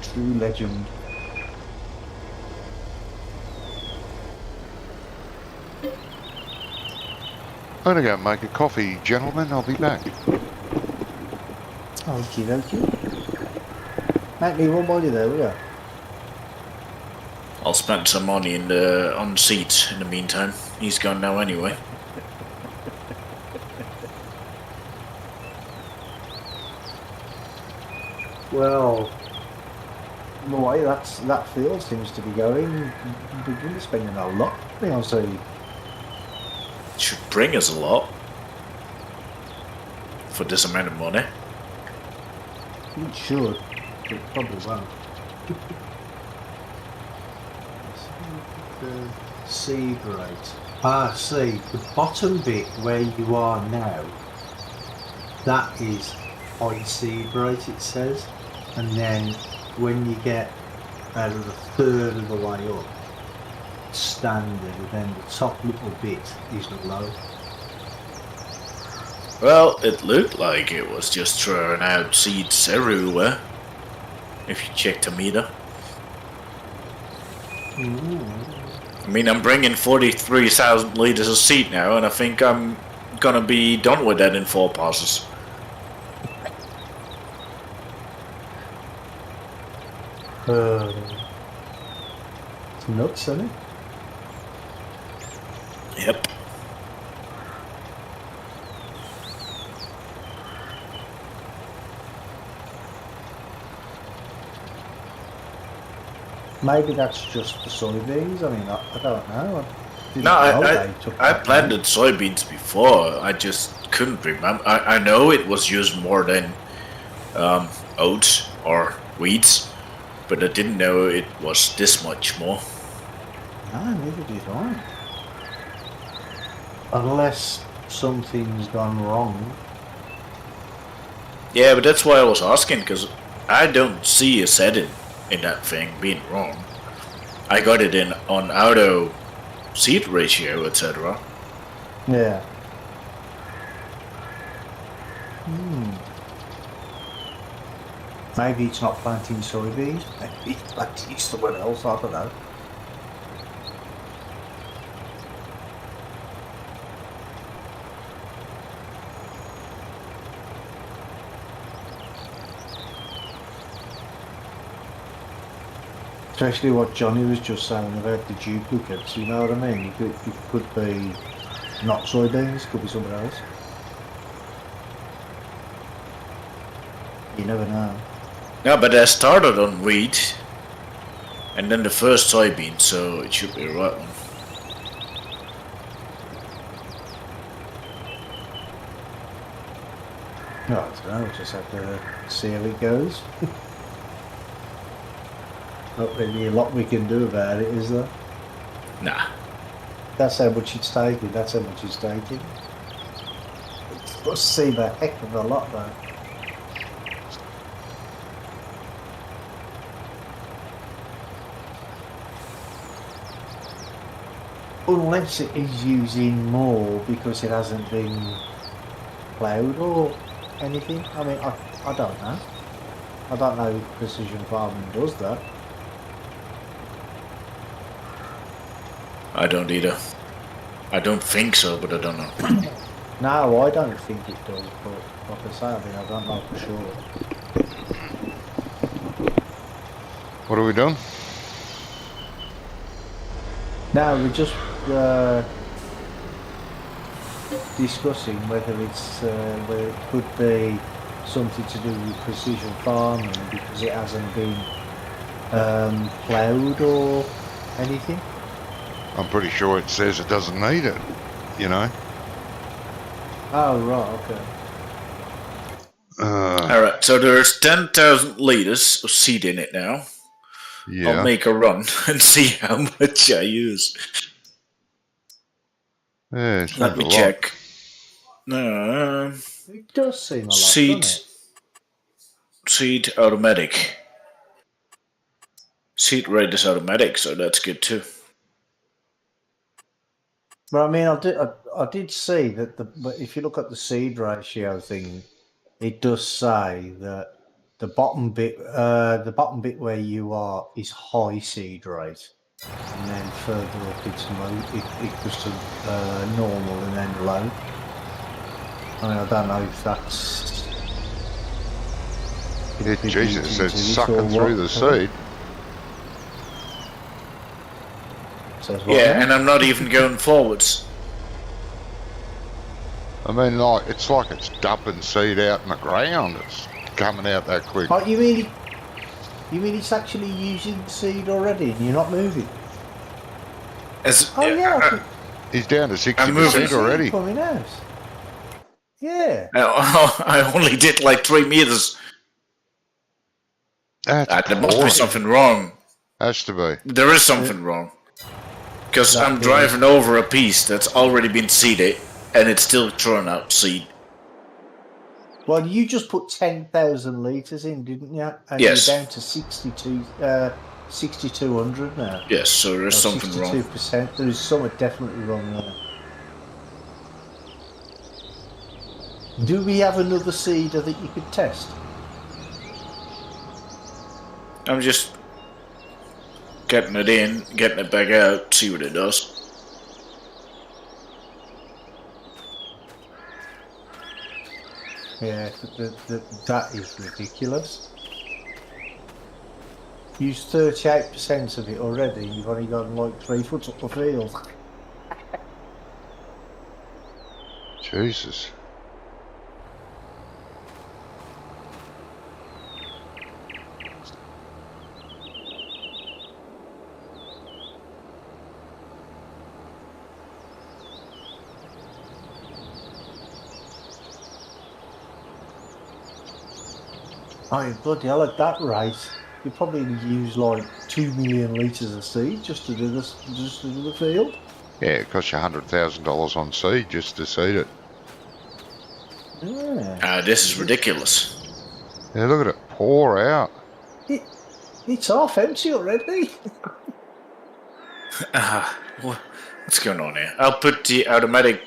True legend. I'm going to go and make a coffee, gentlemen. I'll be back. Okie dokie. Make me one body there, will ya? I'll spend some money on seeds in the meantime. He's gone now anyway. Well, the way that field seems to be going, we're going to be spending a lot on seed. Should bring us a lot for this amount of money. It should, but it probably won't. The seed rate. See, the bottom bit where you are now, that is high seed rate, it says. And then when you get out of the third of the way up, standard, and then the top little bit is low. Well, it looked like it was just throwing out seeds everywhere. If you check the meter. I mean, I'm bringing 43,000 liters of seed now, and I think I'm gonna be done with that in 4 passes. It's nuts, isn't it? Yep. Maybe that's just the soybeans. I mean, I don't know. No, I planted soybeans before. I just couldn't remember. I know it was used more than oats or wheats, but I didn't know it was this much more. No, neither did I. Unless something's gone wrong. Yeah, but that's why I was asking, because I don't see a setting in that thing being wrong. I got it in on auto seed ratio, etc. Yeah. Maybe it's not planting soybeans. Maybe it's planting somewhere else. I don't know. Especially what Johnny was just saying about the duplicates. You know what I mean? It could be not soybeans. Could be somewhere else. You never know. Yeah, but I started on wheat, and then the first soybean, so it should be the right one. No, I don't know. We'll just have to see how it goes. Not really a lot we can do about it, is there? Nah. That's how much it's taking. That's how much it's taking. It must seem a heck of a lot, though. Unless it is using more because it hasn't been ploughed or anything. I mean, I don't know. I don't know if precision farming does that. I don't either. I don't think so, but I don't know. No, I don't think it does, but like I say, I mean, I don't know for sure. What are we doing? No, we're just discussing whether whether it could be something to do with precision farming because it hasn't been ploughed or anything. I'm pretty sure it says it doesn't need it, you know. Oh, right, okay. Alright, so there's 10,000 litres of seed in it now. Yeah. I'll make a run and see how much I use. Yeah, it's Let not me a lot. check. It does seem a lot, Seed. doesn't it? Seed automatic. Seed rate is automatic, so that's good too. But I mean, I did see that but if you look at the seed ratio thing, it does say that the bottom bit where you are is high seed rate, and then further up it's low. It goes to normal and then low. I mean, I don't know if that's. Jesus, it's sucking through the seed. Says what Yeah, now? and I'm not even going forwards. I mean, like it's dumping seed out in the ground. It's coming out that quick. Oh, you mean it's actually using the seed already, and you're not moving? As, Oh yeah, I can, He's down to I'm moving. 60% already. coming out. Yeah. I only did like 3 meters. That's There must be poor. something wrong. Has to be. There is something wrong. Because That I'm is- driving over a piece that's already been seeded, and it's still throwing out seed. Well, you just put 10,000 litres in, didn't you? And Yes. you're down to 6,200 now. Yes, so there's Or something wrong. 62%. There is something definitely wrong there. Do we have another seeder that you could test? I'm just getting it in, getting it back out, see what it does. Yeah, that is ridiculous. Used 38% of it already, you've only gone like 3 foot up the field. Jesus. Oh, bloody hell, at that rate, you probably use like 2 million litres of seed just to do this, just to do the field. Yeah, it costs you $100,000 on seed just to seed it. Yeah. This is ridiculous. Yeah, look at it pour out. It's half empty already. What's going on here? I'll put the automatic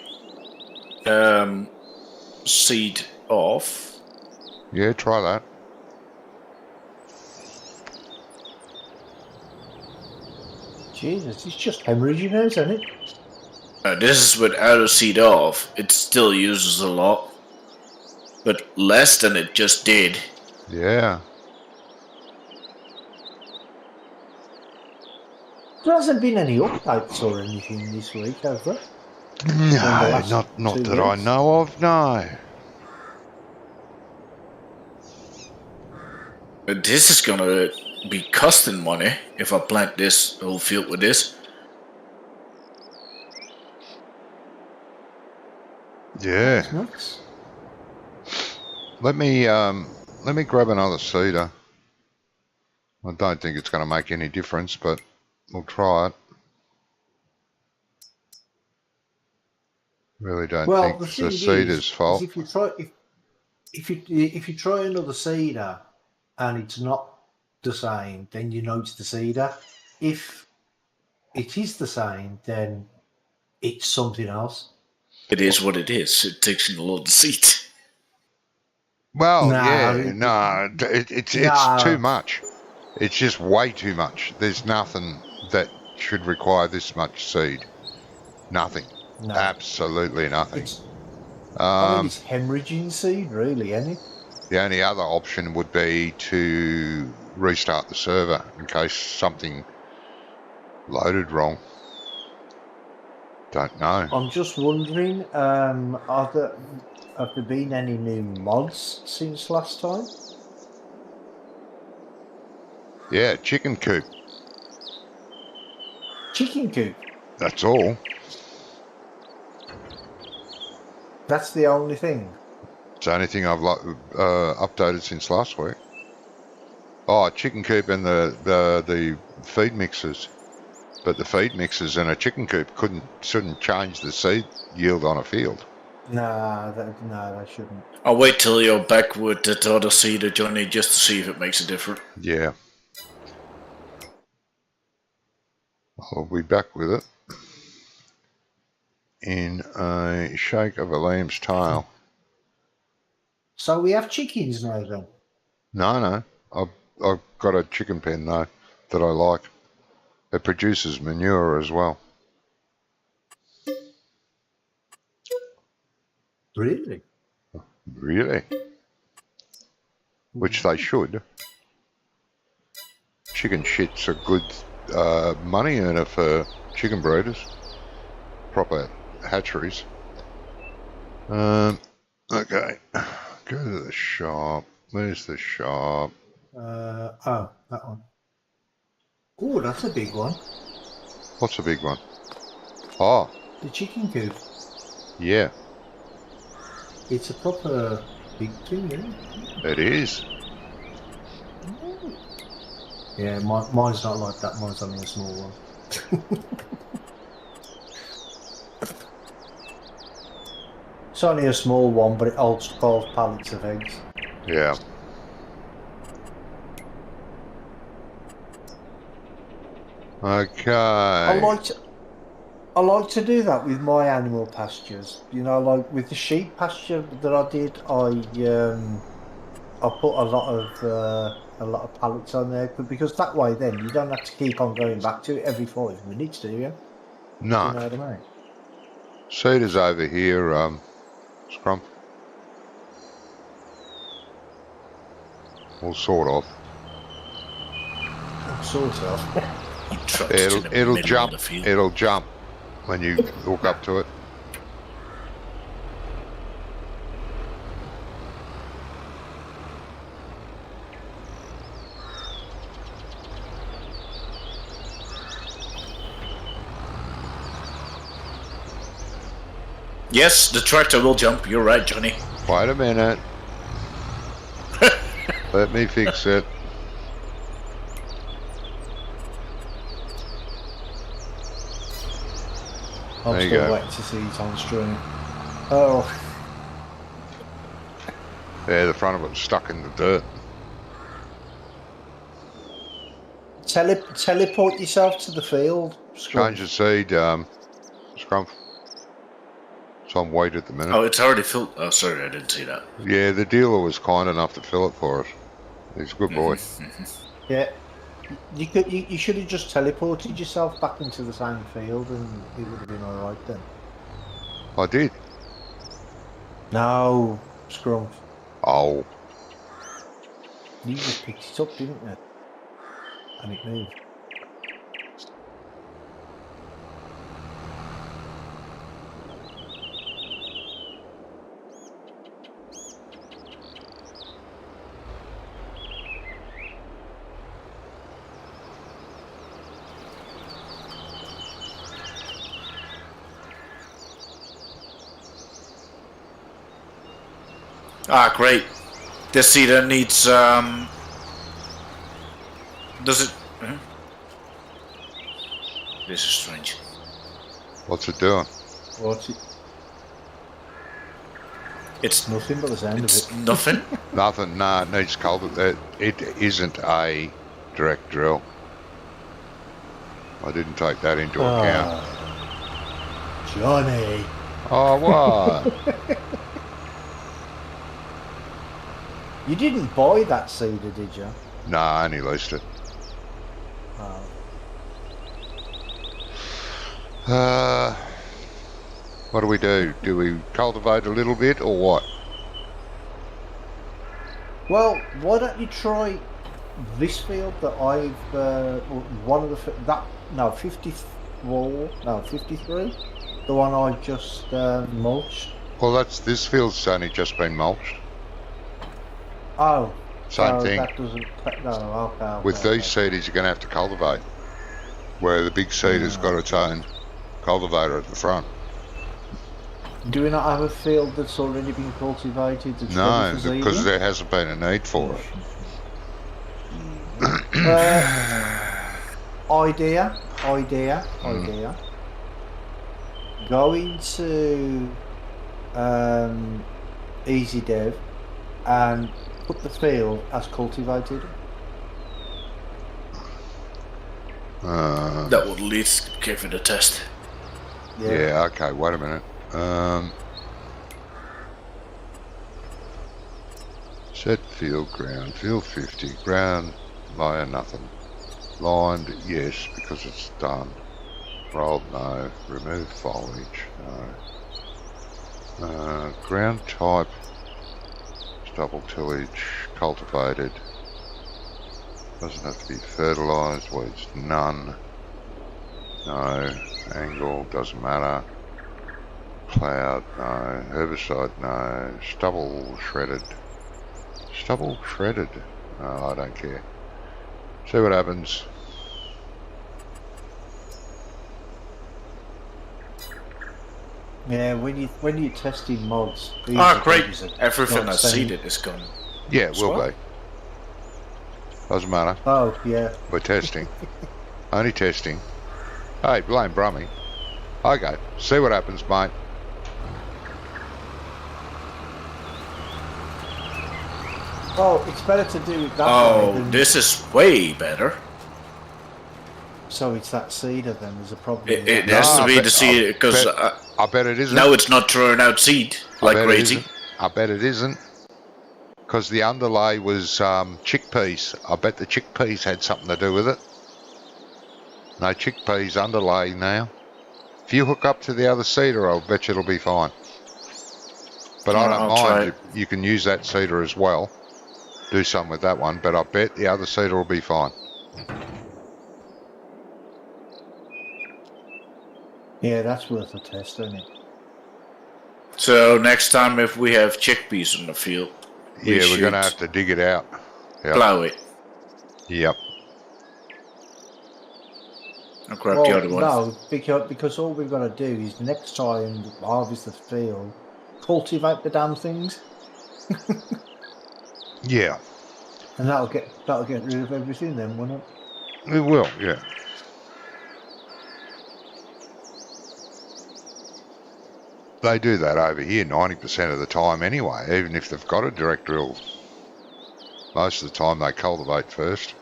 seed off. Yeah, try that. Jesus, it's just hemorrhaging out, isn't it? This is without a seed off. It still uses a lot, but less than it just did. Yeah. There hasn't been any updates or anything this week, have there? No, not 2 that I weeks? know of, no. But this is gonna be costing money if I plant this whole field with this. Yeah. It's nuts. Let me grab another seeder. I don't think it's going to make any difference, but we'll try it. Really don't Well, think the it's thing the seeder's is fault. if you try another seeder and it's not the same, then you know it's the seeder. If it is the same, then it's something else. It is what it is. It takes in a lot of seed. Well, Nah, it's Nah. too much. It's just way too much. There's nothing that should require this much seed. Nothing. No. Absolutely nothing. It's hemorrhaging seed, really, isn't it? The only other option would be to restart the server in case something loaded wrong. Don't know. I'm just wondering, have there been any new mods since last time? Yeah, chicken coop. Chicken coop. That's all. That's the only thing. It's the only thing I've updated since last week. Oh, chicken coop and the feed mixers. But the feed mixers and a chicken coop shouldn't change the seed yield on a field. No, they shouldn't. I'll wait till you're back with that other seeder, Johnny, just to see if it makes a difference. Yeah. I'll be back with it in a shake of a lamb's tail. So we have chickens now then? No. I've got a chicken pen though that I like. It produces manure as well. Really? Really? Which they should. Chicken shit's a good money earner for chicken breeders. Proper hatcheries. Okay. Go to the shop. Where's the shop? That one. Oh, that's a big one. What's a big one? Oh, The chicken coop. yeah, It's a proper big thing, isn't it? it is. Yeah, mine's not like that. Mine's only a small one. It's only a small one, but it holds 12 pallets of eggs. Yeah. Okay. I like to do that with my animal pastures. You know, like with the sheep pasture that I did, I put a lot of pallets on there because that way then you don't have to keep on going back to it every 5 minutes, do you? No. You know what I mean? Cedar's over here, Scrump. Well, sort of. Sort of. It'll jump. It'll jump when you hook up to it. Yes, the tractor will jump. You're right, Johnny. Wait a minute. Let me fix it. I'm There you still go. waiting to see it on stream. Oh, Yeah, the front of it's stuck in the dirt. teleport yourself to the field. Scrub. Change the seed, Scrump. It's on wait at the minute. Oh, it's already filled. Oh, sorry, I didn't see that. Yeah, the dealer was kind enough to fill it for us. He's a good boy. Yeah. You should have just teleported yourself back into the same field, and it would have been all right then. I did. No, Scrumph. Oh, You just picked it up, didn't you? And it moved. Ah, great. This seeder needs, does it... huh? This is strange. what's it doing? What's it? It's Nothing but the sound of It's it. nothing? Nothing. Nah, it needs cultivate. It isn't a direct drill. I didn't take that into account. Johnny. Oh, what? You didn't buy that cedar, did you? Nah, I only leased it. Oh. What do we do? Do we cultivate a little bit or what? Well, why don't you try this field that I've one of the 53, the one I just mulched. Well, this field's only just been mulched. Oh, Same so thing. That doesn't. No, okay. With these seeders, you're going to have to cultivate. Where the big seeder's got its own cultivator at the front. Do we not have a field that's already been cultivated? That's No, ready for because seeding? there hasn't been a need for it. Idea. Go into Easy Dev and put the field as cultivated. That would at least give it a test. Yeah, okay, wait a minute. Set field ground, field 50, ground layer nothing. Lined, yes, because it's done. Rolled, no. Remove foliage, no. Ground type, stubble tillage, cultivated. Doesn't have to be fertilised, weeds, none. No. Angle, doesn't matter. Cloud, no. Herbicide, no. Stubble shredded. Stubble shredded. No, I don't care. See what happens. Yeah, when you're testing mods. Ah, great. Everything I seeded is gone. Yeah, will Swell. be. Doesn't matter. Oh yeah. We're testing. Only testing. Hey, blame Brummy. Okay, see what happens, mate. Oh, it's better to do it that way. Oh, Than, this is way better. So it's that cedar then. There's a problem. It with has No, to I be bet- the seed, because I bet it isn't. now it's not throwing out seed like I bet it crazy. isn't. I bet it isn't. Because the underlay was chickpeas. I bet the chickpeas had something to do with it. No chickpeas underlay now. If you hook up to the other cedar, I'll bet you it'll be fine. But I don't I'll try mind. it. You can use that cedar as well. Do something with that one. But I bet the other cedar will be fine. Yeah, that's worth a test, isn't it? So next time if we have chickpeas in the field, Yeah, we're going to should have to dig it out. Yep. plow it. Yep. I'll grab the other one. No, because all we've got to do is next time harvest the field, cultivate the damn things, Yeah. and that'll get rid of everything then, won't it? It will, yeah. They do that over here 90% of the time anyway, even if they've got a direct drill. Most of the time they cultivate first.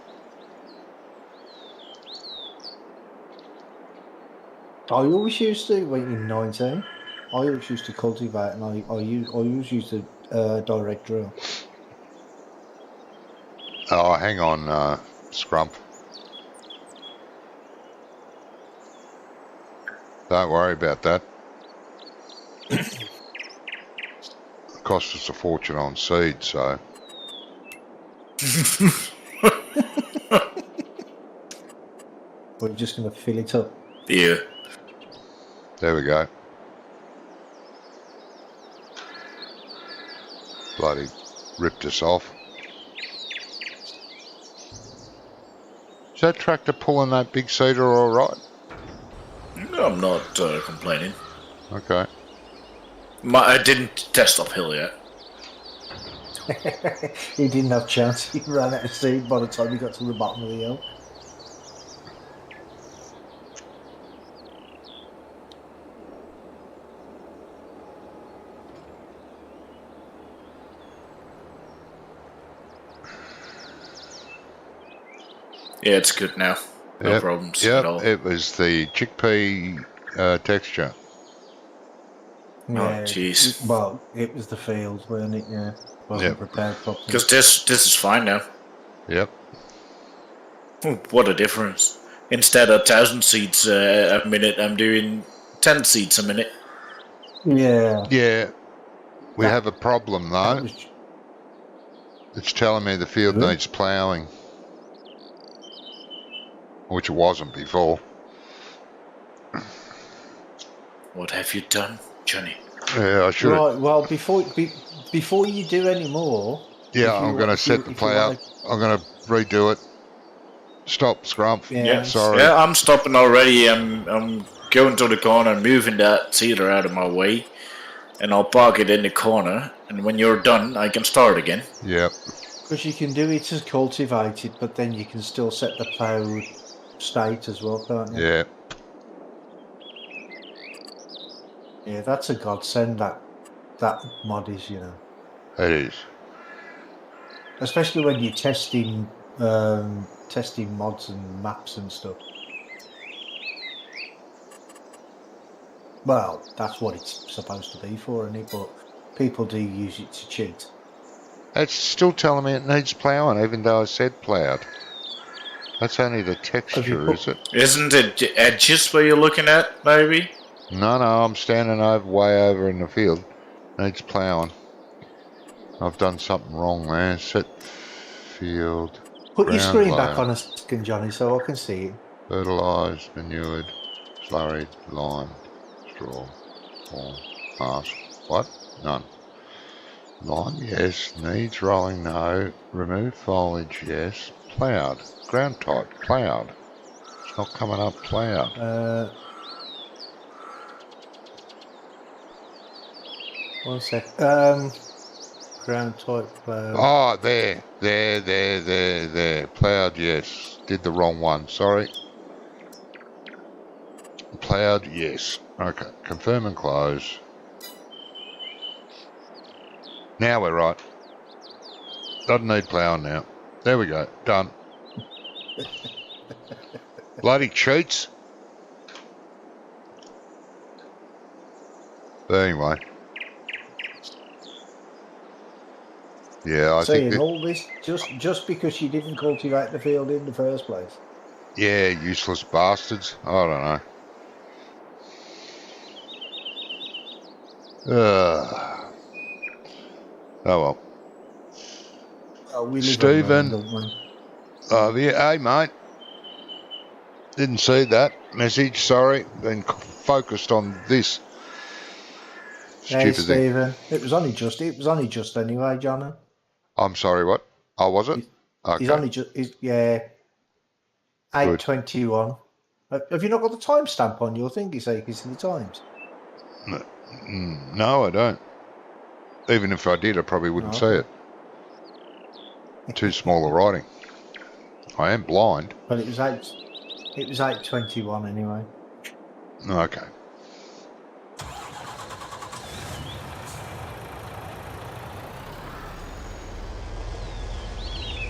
I always used to, when in 19, I always used to cultivate, and I always used to direct drill. Oh, hang on, Scrump. Don't worry about that. It cost us a fortune on seed, so We're just going to fill it up. Yeah. there we go. Bloody ripped us off. Is that tractor pulling that big cedar all right? I'm not complaining. Okay. I didn't test uphill yet. He didn't have a chance. He ran out of seed by the time he got to the bottom of the hill. Yeah, it's good now. No problems at all. It was the chickpea texture. Yeah, jeez. Well, it was the field, weren't it? Yeah. Wasn't prepared properly. Because this is fine now. Yep. What a difference. Instead of 1,000 seeds a minute, I'm doing 10 seeds a minute. Yeah. Yeah. We have a problem though. It's telling me the field needs ploughing. Which it wasn't before. What have you done, Johnny? Yeah, I should. Right. Well, before you do any more. Yeah, I'm going to set the plough. I'm going to redo it. Stop, Scrump. Yeah. Sorry. Yeah, I'm stopping already. I'm going to the corner, moving that cedar out of my way, and I'll park it in the corner. And when you're done, I can start again. Yep. Because you can do it as cultivated, but then you can still set the ploughed state as well, can't you? Yeah. Yeah, that's a godsend, that mod is, you know. It is. Especially when you're testing mods and maps and stuff. Well, that's what it's supposed to be for, isn't it? But people do use it to cheat. It's still telling me it needs ploughing, even though I said ploughed. That's only the texture, is it? Isn't it edges where you're looking at, maybe? No, I'm standing way over in the field. Needs ploughing. I've done something wrong there. Set field. Put your screen layer, back on a second, Johnny, so I can see it. Fertilised, manured, slurried, limed, straw, corn, mask. What? None. Lime, yes. Needs rolling, no. Remove foliage, yes. Ploughed. Ground type, ploughed. It's not coming up ploughed. One sec. Ground type plough. Oh, there. Ploughed, yes. Did the wrong one, sorry. Ploughed, yes. Okay, confirm and close. Now we're right. Doesn't need ploughing now. There we go, done. Bloody cheats. But anyway. Yeah, I think Saying all this just because you didn't cultivate the field in the first place. Yeah, useless bastards. I don't know. Oh well. We live Stephen. on land, Hey mate. Didn't see that message, sorry. Been focused on this. Hey, Stupid thing. Stephen. It was only just anyway, Johnny. I'm sorry, what? Oh, was it? Okay. He's only just, yeah. 8:21. Have you not got the timestamp on your thingy so you can see the times? No, I don't. Even if I did, I probably wouldn't see it. Too small a writing. I am blind. But it was 8:21 anyway. Okay.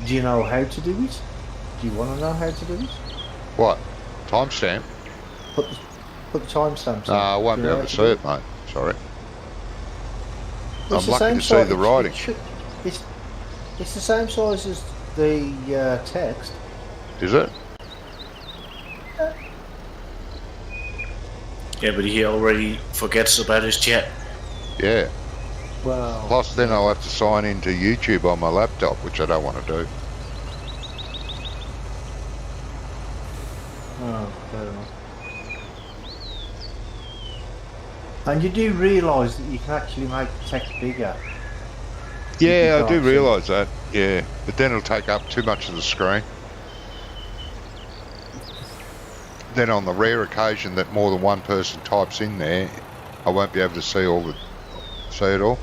Do you know how to do it? Do you want to know how to do it? What? Timestamp? Put the timestamps. No, I won't be able to see it, mate. Sorry. It's I'm lucky to see the writing. It's the same size as the text. Is it? Yeah, but he already forgets about his chat. Yeah. Well, Plus, then I'll have to sign into YouTube on my laptop, which I don't want to do. oh, fair enough. And you do realise that you can actually make the text bigger. Yeah, I do can't see. realise that. Yeah, but then it'll take up too much of the screen. Then on the rare occasion that more than one person types in there, I won't be able to see it all.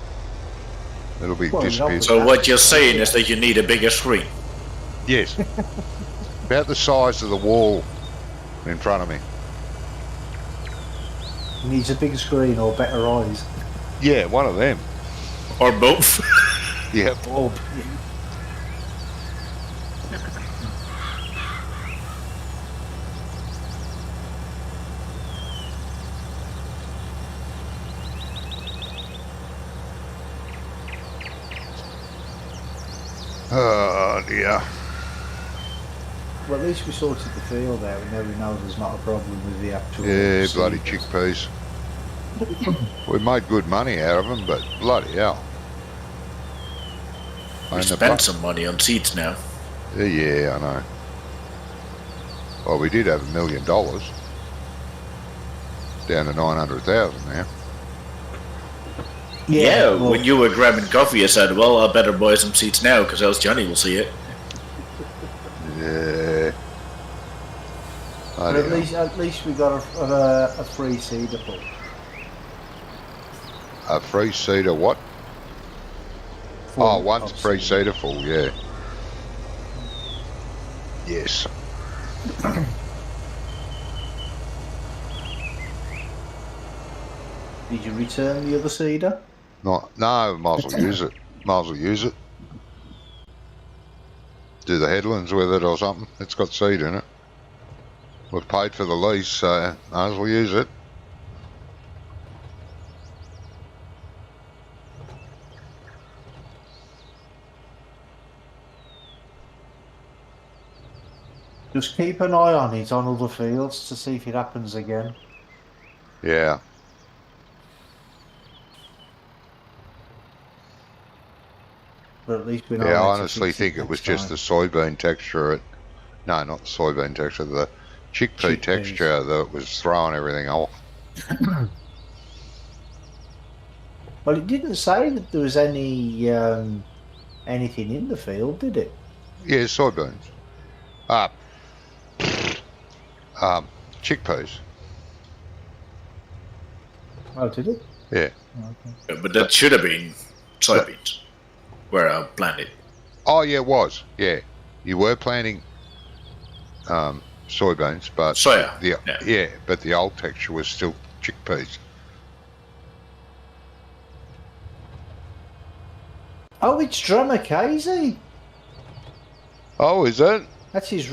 It'll be Well, disappeared. So what you're saying is that you need a bigger screen. Yes. About the size of the wall in front of me. Needs a bigger screen or better eyes. Yeah, one of them. Or both. Yep. Oh, Oh dear. well, at least we sorted the field out. We know there's not a problem with the actual. Yeah, bloody seed. chickpeas. We made good money out of them, but bloody hell. We And the spent some money on seeds now. Yeah, I know. Well, we did have $1 million. Down to 900,000 now. Yeah, well, when you were grabbing coffee, I said, well, I better buy some seeds now, because else Johnny will see it. Yeah. I but don't know. at least we got a free seeder pool. A free seeder what? Oh, one's of free seed. seeder full, yeah. Yes. Did you return the other seeder? No, might as well use it. Might as well use it. Do the headlands with it or something. It's got seed in it. We've paid for the lease, so might as well use it. Just keep an eye on it on other fields to see if it happens again. Yeah. But at least we know. Yeah, how I to honestly fix think it next was just the time. soybean texture. No, not the soybean texture. The chickpea Chickpeas. texture that was throwing everything off. Well, it didn't say that there was any anything in the field, did it? Yeah, soybeans. Chickpeas. Oh, did it? Yeah. Okay. But that should have been soybeans, where I planted. Oh, yeah, it was. Yeah. You were planting soybeans, but Soya, yeah, but the old texture was still chickpeas. Oh, it's Drummer Casey. Oh, is it? That's his.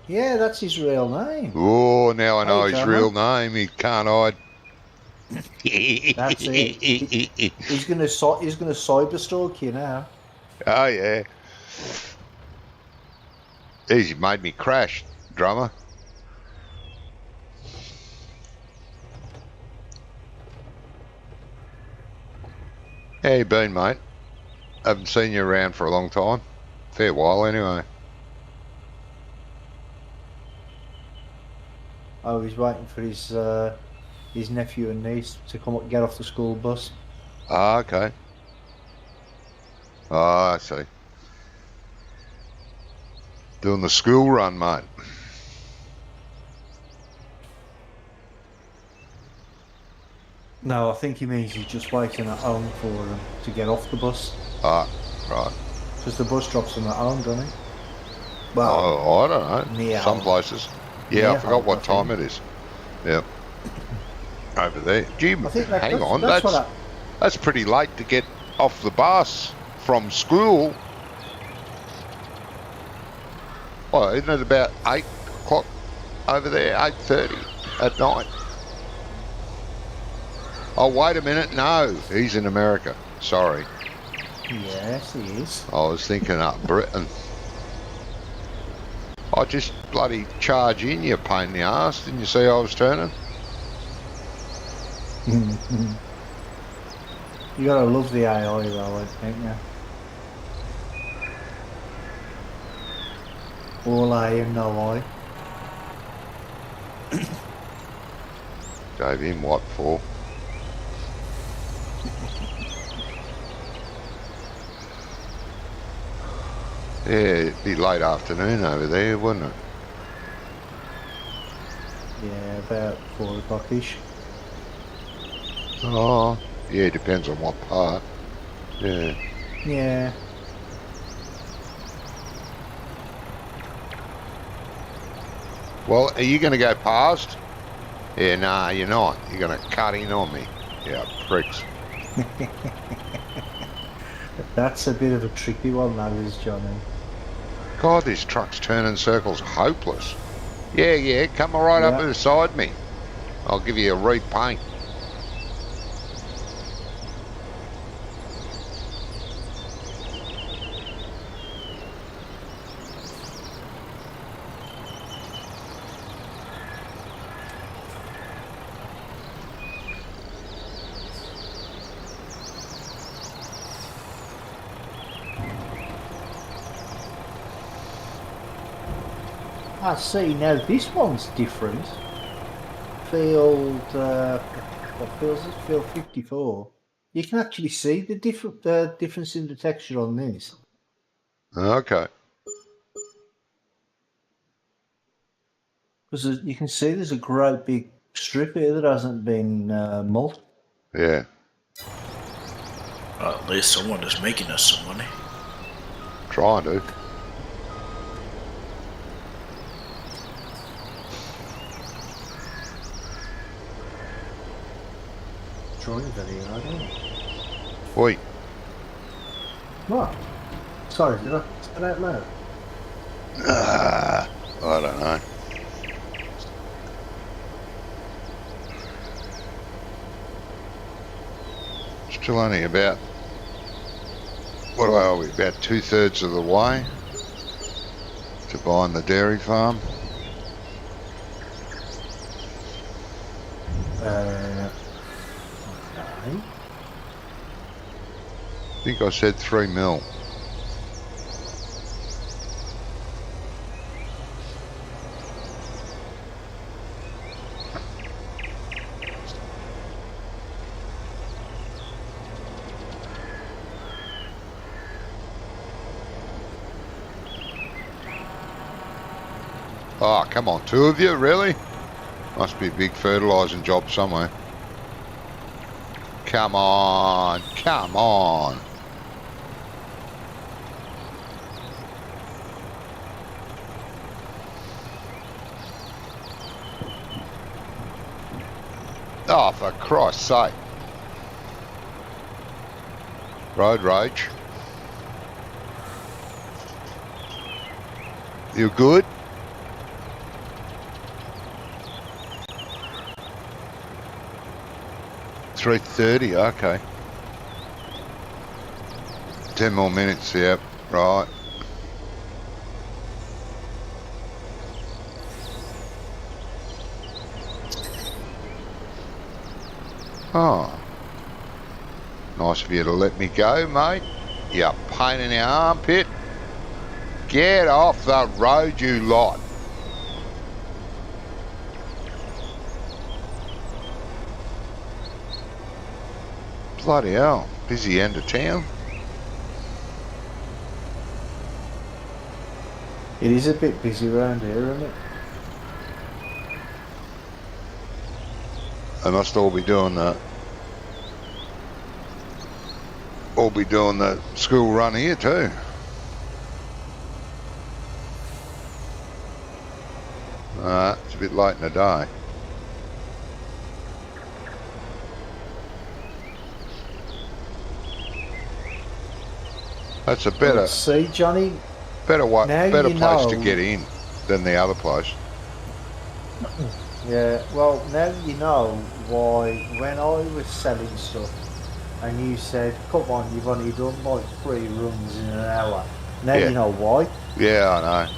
Yeah, that's his real name. Oh, now I know Hey, his Drummer. real name. He can't hide. That's it. He's gonna cyber stalk you now. Oh, yeah. Easy, made me crash, drummer. How you been, mate? Haven't seen you around for a long time. Fair while, anyway. Oh, he's waiting for his nephew and niece to come up, get off the school bus. Ah, okay. Ah, I see. Doing the school run, mate. No, I think he means he's just waiting at home for them to get off the bus. Ah, right. Because the bus drops them at home, doesn't it? Well, Oh, I don't know. near Some home. places. Yeah, I Near forgot home, what I time think. it is. Yep. Over there. Jim, I think hang on. that's what That's pretty late to get off the bus from school. Well, isn't it about 8 o'clock over there? 8:30 at night? Oh, wait a minute. No, he's in America. Sorry. Yes, he is. I was thinking up Britain. I just bloody charge in, you pain in the arse. Didn't you see I was turning? You gotta love the AI though, don't you? All I and no I. Gave him what for? Yeah, it'd be late afternoon over there, wouldn't it? Yeah, about 4 o'clock-ish. Oh, yeah, depends on what part. Yeah. Yeah. Well, are you going to go past? Yeah, nah, you're not. You're going to cut in on me. Yeah, pricks. That's a bit of a tricky one, that is, Johnny. God, this truck's turning circles hopeless. Yeah, come right up Yeah. beside me. I'll give you a repaint. I see, now this one's different. Field, what field is it? Field 54. You can actually see the difference in the texture on this. Okay. Because you can see there's a great big strip here that hasn't been mulched. Yeah. At least someone is making us some money. Trying to. Drawing video, I don't know. Wait. What? Sorry, did I say that out loud? I don't know. Still only about, what are we, about 2/3 of the way to buying the dairy farm. Okay. I think I said 3 mil. Oh, come on, 2 of you, really? Must be a big fertilising job somewhere. Come on, come on. Oh, for Christ's sake. Road rage. You good? $3:30, okay. 10 more minutes, yep, right. Oh. Nice of you to let me go, mate. You pain in the armpit. Get off the road, you lot. Bloody hell, busy end of town. It is a bit busy around here, isn't it? They must all be doing the school run here too. It's a bit late in the day. That's a better See, Johnny, better now place you to know. get in than the other place. Yeah, well, now you know why when I was selling stuff and you said, come on, you've only done like 3 runs in an hour. Now Yeah. you know why. Yeah, I know.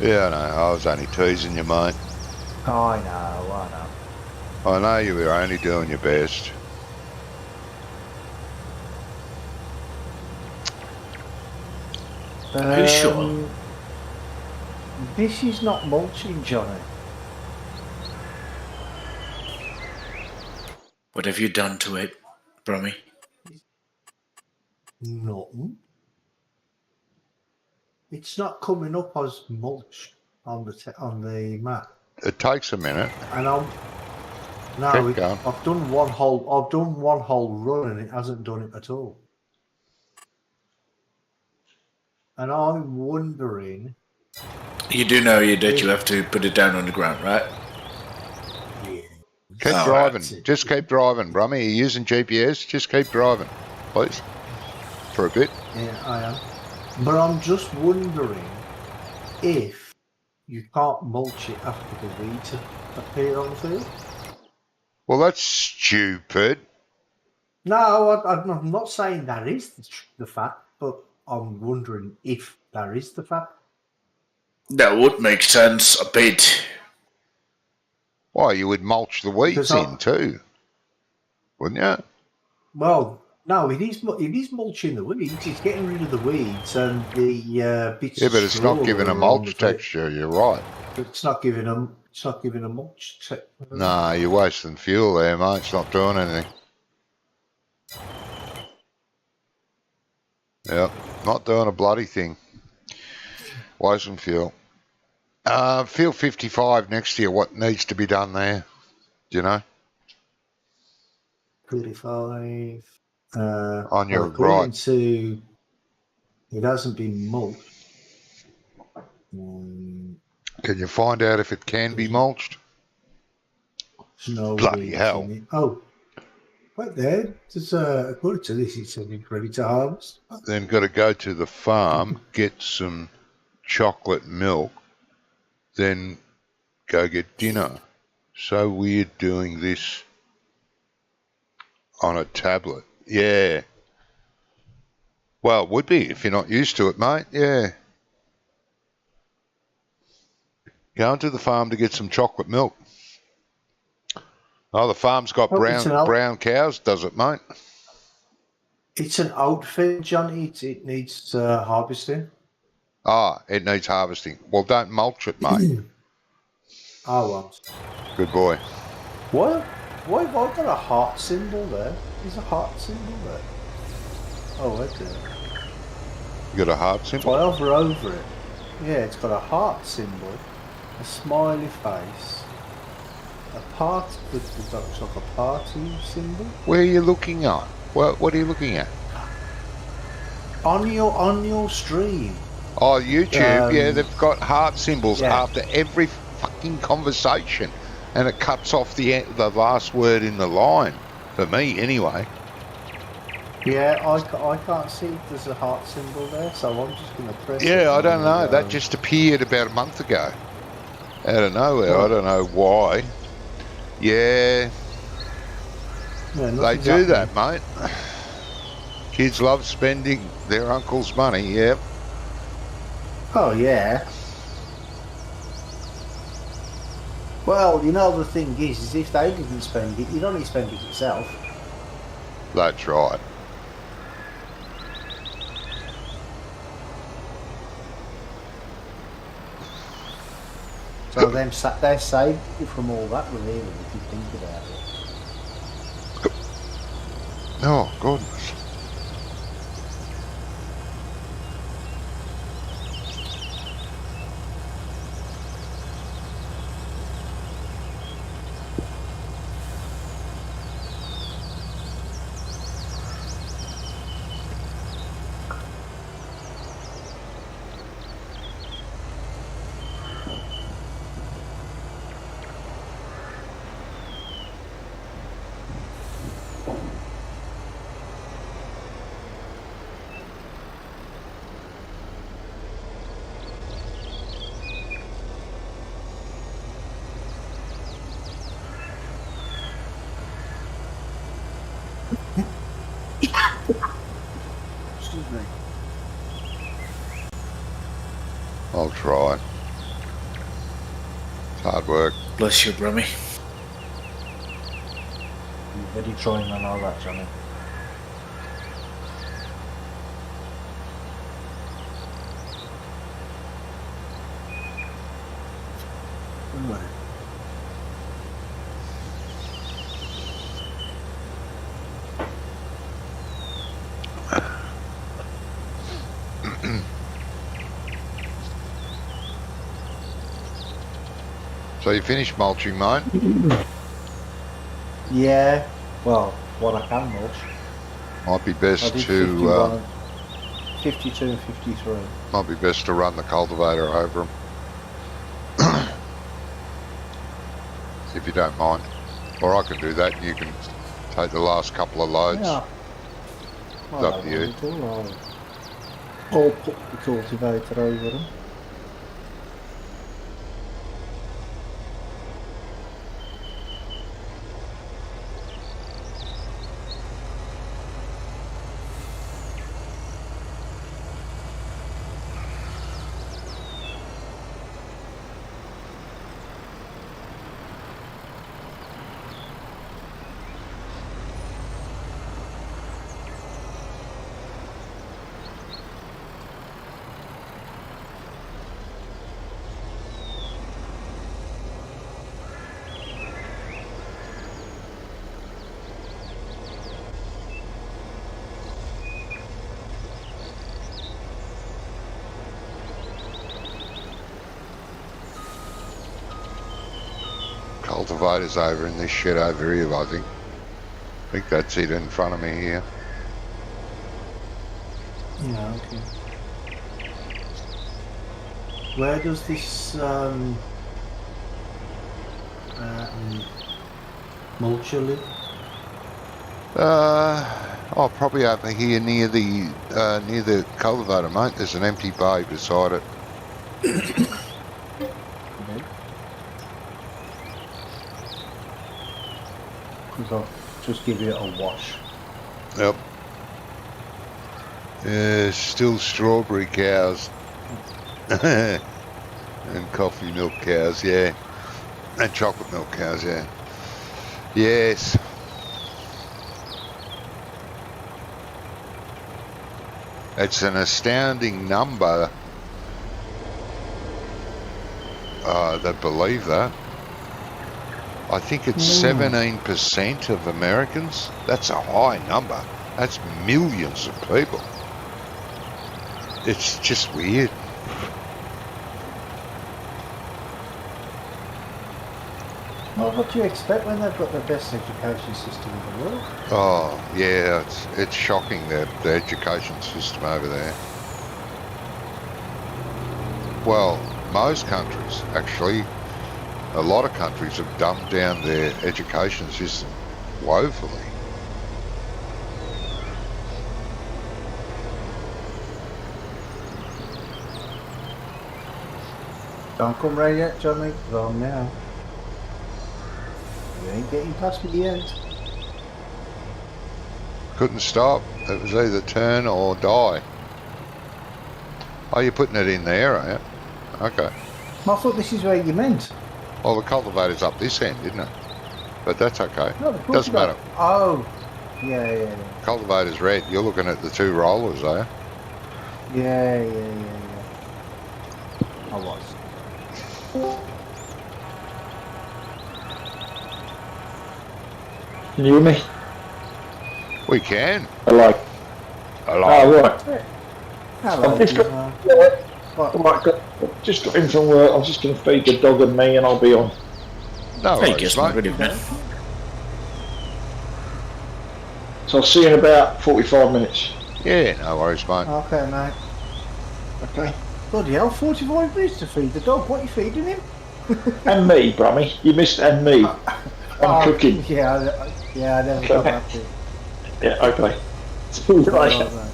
I was only teasing you, mate. I know. I know you were only doing your best. Are you sure? This is not mulching, Johnny. What have you done to it, Brummy? Nothing. It's not coming up as mulch on the map. It takes a minute. And Keep going. I've done one whole run and it hasn't done it at all. And I'm wondering. You do know that you have to put it down on the ground, right? Yeah. Keep driving. Just keep driving, Brummy. You're using GPS. Just keep driving, please. For a bit. Yeah, I am. But I'm just wondering if you can't mulch it after the weeds appear on the field. Well, that's stupid. No, I'm not saying that is the fact, but I'm wondering if that is the fact. That would make sense a bit. Why, you would mulch the weeds in too, wouldn't you? Well, no, it is mulching the weeds. It's getting rid of the weeds and the bits. Yeah, but it's not giving a mulch texture. You're right. It's not giving them. It's not giving a mulch texture. No, you're wasting fuel there, mate. It's not doing anything. Yep, not doing a bloody thing. Wasting fuel. Field 55 next year. What needs to be done there? Do you know? 35. On your according right. To, it hasn't been mulched. Can you find out if it can be mulched? No Bloody hell. Oh, right there. There's, according to this, it said it's ready to harvest. Then got to go to the farm, get some chocolate milk, then go get dinner. So weird doing this on a tablet. Yeah. Well, it would be if you're not used to it, mate. Yeah. Going to the farm to get some chocolate milk. Oh, the farm's got brown cows, does it, mate? It's an old field, Johnny. It needs harvesting. Ah, it needs harvesting. Well, don't mulch it, mate. I won't. Good boy. What? Why have I got a heart symbol there? There's a heart symbol there. Oh, right there. You got a heart symbol? I hover over it. Yeah, it's got a heart symbol, a smiley face, a part with the looks like a party symbol. Where are you looking at? What are you looking at? On your stream. Oh, YouTube. Yeah, they've got heart symbols after every fucking conversation, and it cuts off the last word in the line. For me, anyway. Yeah, I can't see if there's a heart symbol there, so I'm just going to press it. Yeah, I don't know. That just appeared about a month ago. Out of nowhere. I don't know why. Yeah. They do that, mate. Kids love spending their uncle's money, yeah. Oh, yeah. Well, you know, the thing is if they didn't spend it, you'd only spend it yourself. That's right. So they saved you from all that, really, if you think about it. Oh, goodness. Excuse me. I'll try. It's hard work. Bless you, Brummy. Very trying and all that, Johnny. Right. So you finished mulching, mate? Yeah, well, what I can mulch. Might be I best did to 52 and 53. might be best to run the cultivator over them, if you don't mind. Or I can do that. And you can take the last couple of loads. Yeah. It's up to you. I'll put the cultivator over them. Cultivator's over in this shed over here, I think. I think that's it in front of me here. Yeah, okay. Where does this mulcher live? Oh, probably over here near the cultivator, mate. There's an empty bay beside it. Because I'll just give it a wash. Yep. Still strawberry cows. And coffee milk cows, yeah. And chocolate milk cows, yeah. Yes. It's an astounding number that believe that. I think it's 17% of Americans. That's a high number. That's millions of people. It's just weird. Well, what do you expect when they've got the best education system in the world? Oh, yeah, it's shocking, the education system over there. Well, most countries, actually, a lot of countries have dumbed down their education system woefully. Don't come round yet, Johnny. Wrong now. You ain't getting past me yet. Couldn't stop. It was either turn or die. Oh, you're putting it in there, are you? Okay. I thought this is where you meant. Well, the cultivator's up this end, isn't it? But that's okay. No, of course Doesn't you don't. matter. Oh. Yeah. Cultivator's red. You're looking at the two rollers, are you? Yeah. I was. Can you hear me? We can. Hello. Hello. Oh, right. Hello, I've just just got in from work. I'm just going to feed the dog and me, and I'll be on. No Hey, worries, guess mate. what? Good evening. So I'll see you in about 45 minutes. Yeah, no worries, mate. Okay, mate. Okay. Bloody hell, 45 minutes to feed the dog. What are you feeding him? And me, Brummy. You missed and me. I'm cooking. Yeah, I never got that bit. Yeah, okay. See you later. Right, right.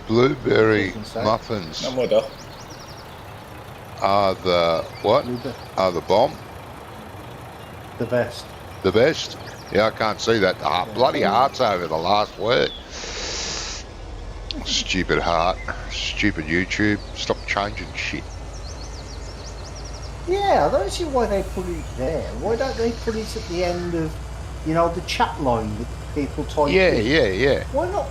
Blueberry Chicken steak. muffins. No more though. Are the what? Blueberry. Are the bomb The best. the best? Yeah, I can't see that. The heart, bloody heart's over the last word. Stupid heart. Stupid YouTube. Stop changing shit. Yeah, I don't see why they put it there. Why don't they put it at the end of, the chat line that people type Yeah, in? yeah. Why not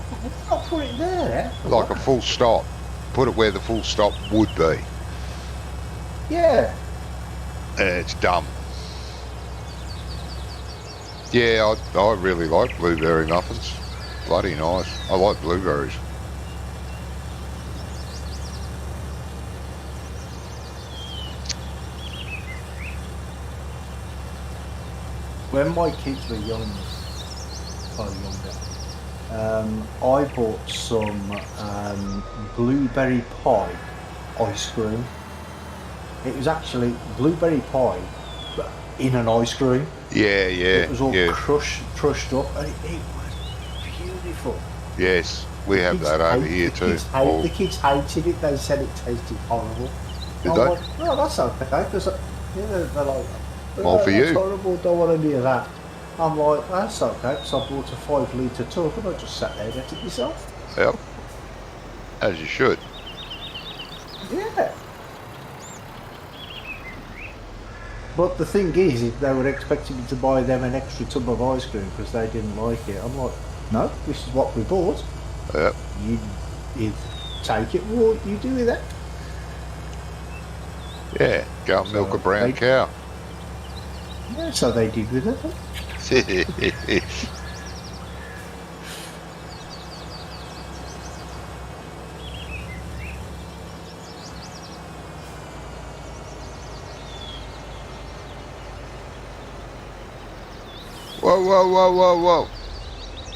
put it there? Like a full stop. Put it where the full stop would be. Yeah. It's dumb. Yeah, I really like blueberry muffins. Bloody nice. I like blueberries. When my kids were younger, I bought some blueberry pie ice cream. It was actually blueberry pie but in an ice cream. Yeah, It was all yeah. crushed up, and it was beautiful. Yes, we have that over here too. The kids hated it. They said it tasted horrible. Did I'm they? like, no, that's okay. Because they're like, Well, for that's you. horrible. Don't want any of that. I'm like, that's okay. Because I bought a 5 litre tub and I just sat there and ate it myself. Yep. As you should. Yeah. But the thing is, if they were expecting me to buy them an extra tub of ice cream because they didn't like it, I'm like, no, this is what we bought. Yep. You take it, what you do with it? Yeah. Go and milk a brown they- cow. Yeah, so they did with it. Whoa.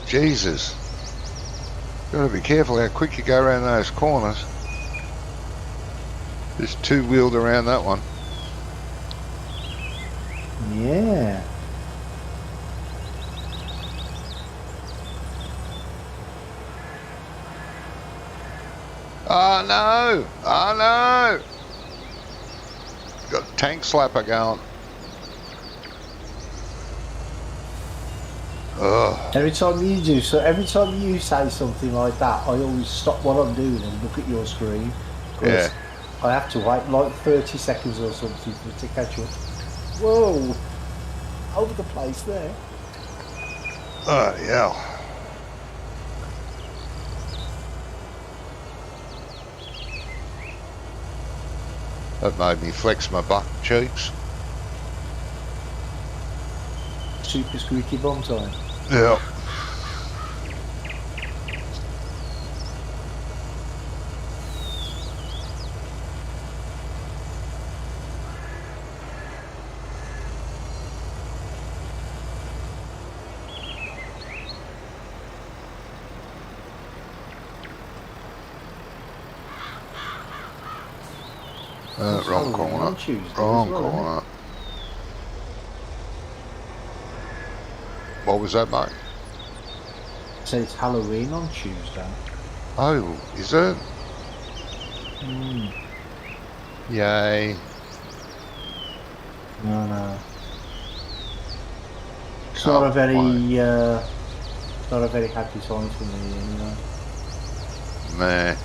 Jesus. Gotta be careful how quick you go around those corners. Just two-wheeled around that one. Yeah. Oh no! Got a tank slapper going. Ugh. Every time you say something like that, I always stop what I'm doing and look at your screen. 'Cause Yeah. I have to wait like 30 seconds or something for it to catch up. Whoa! Over the place there. Oh, yeah. That made me flex my butt cheeks. Super squeaky bomb time. Yeah. It's Wrong Halloween corner. on Tuesday as Wrong well, isn't it? corner. What was that, mate? So it's Halloween on Tuesday. Oh, is it? Yay. No. It's Can't not a very wait. it's not a very happy time for me anyway. Meh.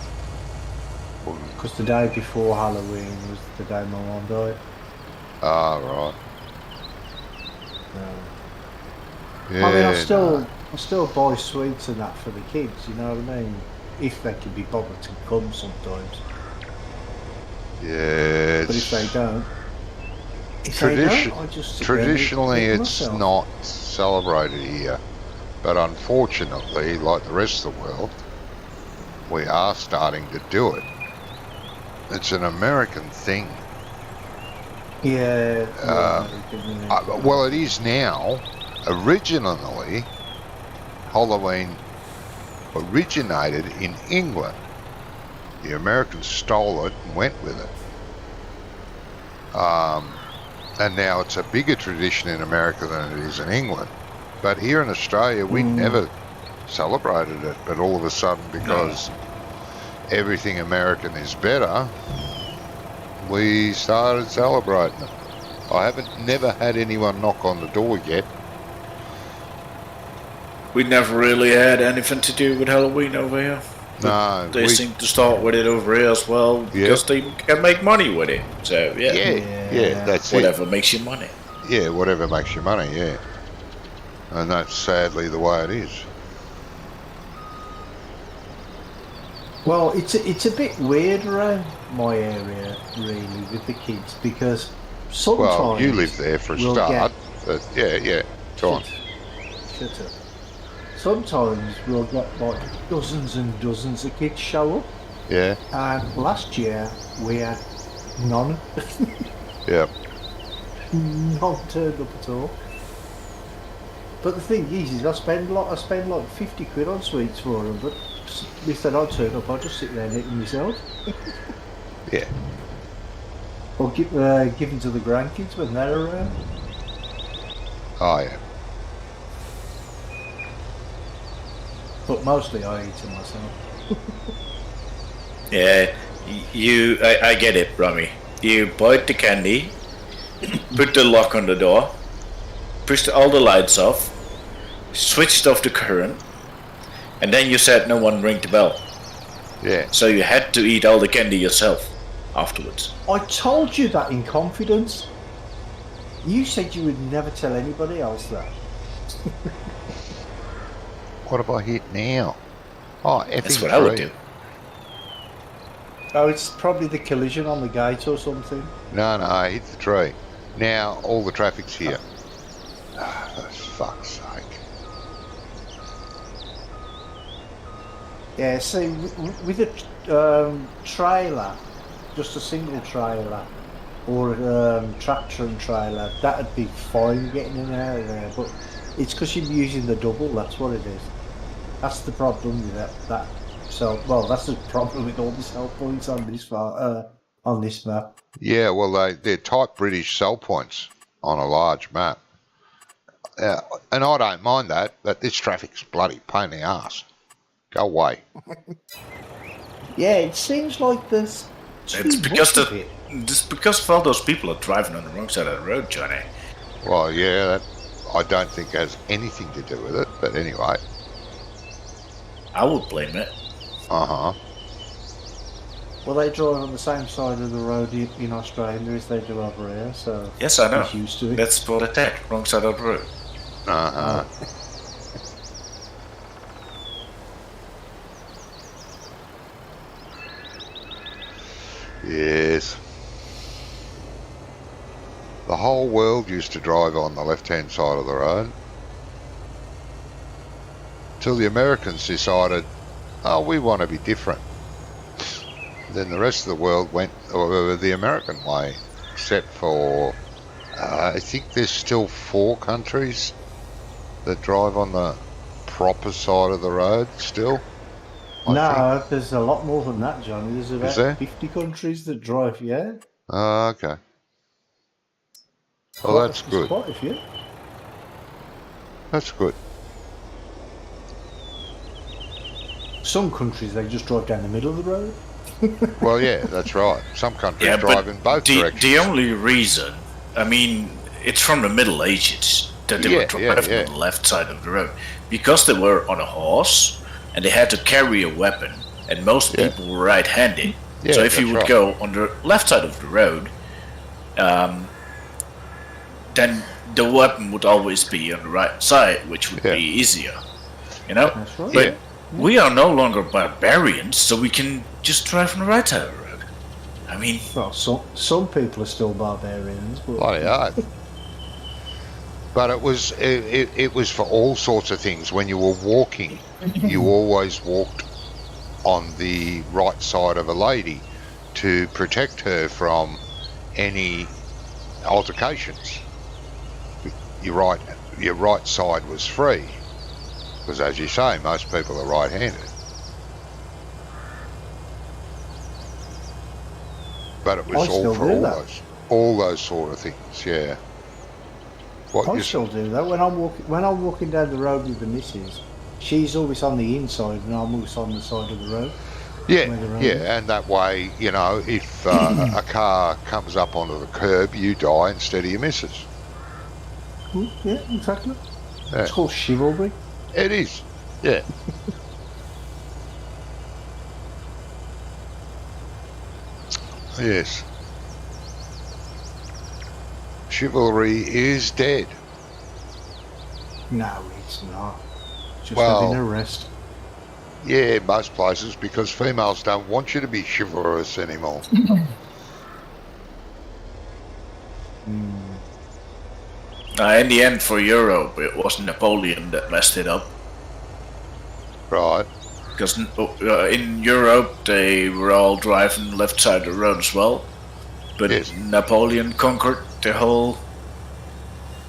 Because the day before Halloween was the day my mum died. Ah, right. So. Yeah, I mean, I no. still buy sweets and that for the kids. You know what I mean? If they can be bothered to come sometimes. Yeah, But if they it's don't, I just sit there and traditionally eat it's myself. not celebrated here, but unfortunately, like the rest of the world, we are starting to do it. It's an American thing. Yeah. Well, it is now. Originally, Halloween originated in England. The Americans stole it and went with it. And now it's a bigger tradition in America than it is in England. But here in Australia, we never celebrated it. But all of a sudden, because everything American is better, we started celebrating it. I haven't never had anyone knock on the door yet. We never really had anything to do with Halloween over here. No, They seem to start with it over here as well because they can make money with it. So yeah, that's whatever makes you money. Yeah, whatever makes you money, yeah. And that's sadly the way it is. Well, it's a bit weird around my area, really, with the kids, because sometimes... Well, you live there for a start, but yeah, go on. Shut up. Sometimes we'll get like dozens and dozens of kids show up. Yeah. And last year we had none. Yeah. None turned up at all. But the thing is I spend like 50 quid on sweets for them, but if they don't turn up, I'll just sit there and eat them myself. Yeah. Or give them to the grandkids when they're around. Oh, yeah. But mostly I eat them myself. Yeah, I get it, Rummy. You bite the candy, put the lock on the door, pushed all the lights off, switched off the current, and then you said no one ring the bell. Yeah. So you had to eat all the candy yourself afterwards. I told you that in confidence. You said you would never tell anybody else that. What have I hit now? Oh, effing That's what I would tree. do. Oh, it's probably the collision on the gate or something. No, I hit the tree. Now all the traffic's here. Ah, for fuck's sake. Yeah, see, with a trailer, just a single trailer, or a tractor and trailer, that'd be fine getting in and out of there, but it's because you're using the double, that's what it is. That's the problem with that. So, well, that's the problem with all the sell points on this on this map. Yeah, well, they're type British sell points on a large map. And I don't mind that, but this traffic's bloody pain in the arse. Go away. Yeah, it seems like there's It's because all those people are driving on the wrong side of the road, Johnny. Well, yeah, that I don't think has anything to do with it, but anyway. I would blame it. Uh-huh. Well, they drive on the same side of the road in Australia as they do over here, so... Yes, I know. he's used to it. That's what attack, wrong side of the road. Uh-huh. Yes. The whole world used to drive on the left-hand side of the road. Till the Americans decided, oh, we want to be different. Then the rest of the world went the American way, except for, I think there's still 4 countries that drive on the proper side of the road still. No, there's a lot more than that, Johnny. There's about there? 50 countries that drive, yeah? Oh, okay. Well, that's There's good. quite a few. That's good. Some countries, they just drive down the middle of the road. Well, yeah, that's right. Some countries drive in both directions. The only reason, I mean, it's from the Middle Ages that they were driving on the left side of the road. Because they were on a horse and they had to carry a weapon, and most people were right-handed. Yeah, so if you would go on the left side of the road, then the weapon would always be on the right side, which would be easier. You know? That's right. But we are no longer barbarians, so we can just drive on the right side of the road. I mean... Well, some people are still barbarians, but... Bloody hard. But it was for all sorts of things. When you were walking, you always walked on the right side of a lady to protect her from any altercations. Your right side was free, because as you say, most people are right-handed. But it was all for all those sort of things, yeah. I still do that when I'm walking down the road with the missus. She's always on the inside, and I'm always on the side of the road. Yeah, where the road is. yeah, and that way, you know, if a car comes up onto the curb, you die instead of your missus. Yeah, exactly. Yeah. It's called chivalry. It is, yeah. Yes. Chivalry is dead. No, it's not. Just Well- having a rest. Yeah, most places, because females don't want you to be chivalrous anymore. In the end, for Europe, it was Napoleon that messed it up. Right. Because in Europe, they were all driving left side of the road as well. But Yes. Napoleon conquered the whole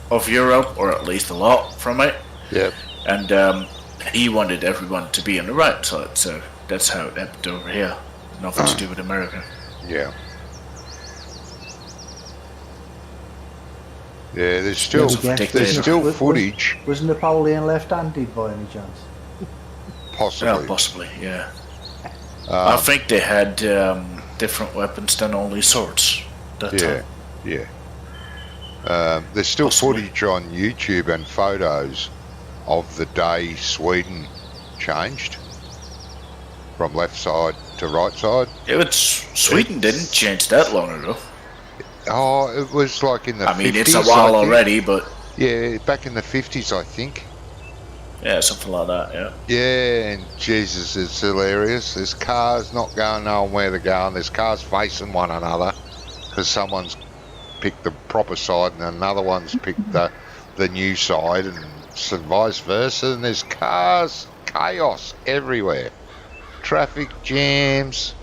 of Europe, or at least a lot from it. Yep. And he wanted everyone to be on the right side, so that's how it happened over here. Nothing to do with America. Yeah. Yeah, there's still Yeah, there's still footage, Was Napoleon left-handed by any chance? possibly. Yeah, possibly, yeah. I think they had different weapons than only swords that Yeah, time. yeah. There's still Possibly. footage on YouTube and photos of the day Sweden changed from left side to right side. Yeah, but Sweden didn't change that long ago. Oh, it was like in the 50s. I mean, it's a while I think. already, but Yeah, back in the 50s, I think. yeah, something like that, yeah. Yeah, and Jesus, it's hilarious. There's cars not going knowing where they're going. There's cars facing one another because someone's picked the proper side and another one's picked the new side, and so vice versa. And there's cars, chaos everywhere, traffic jams.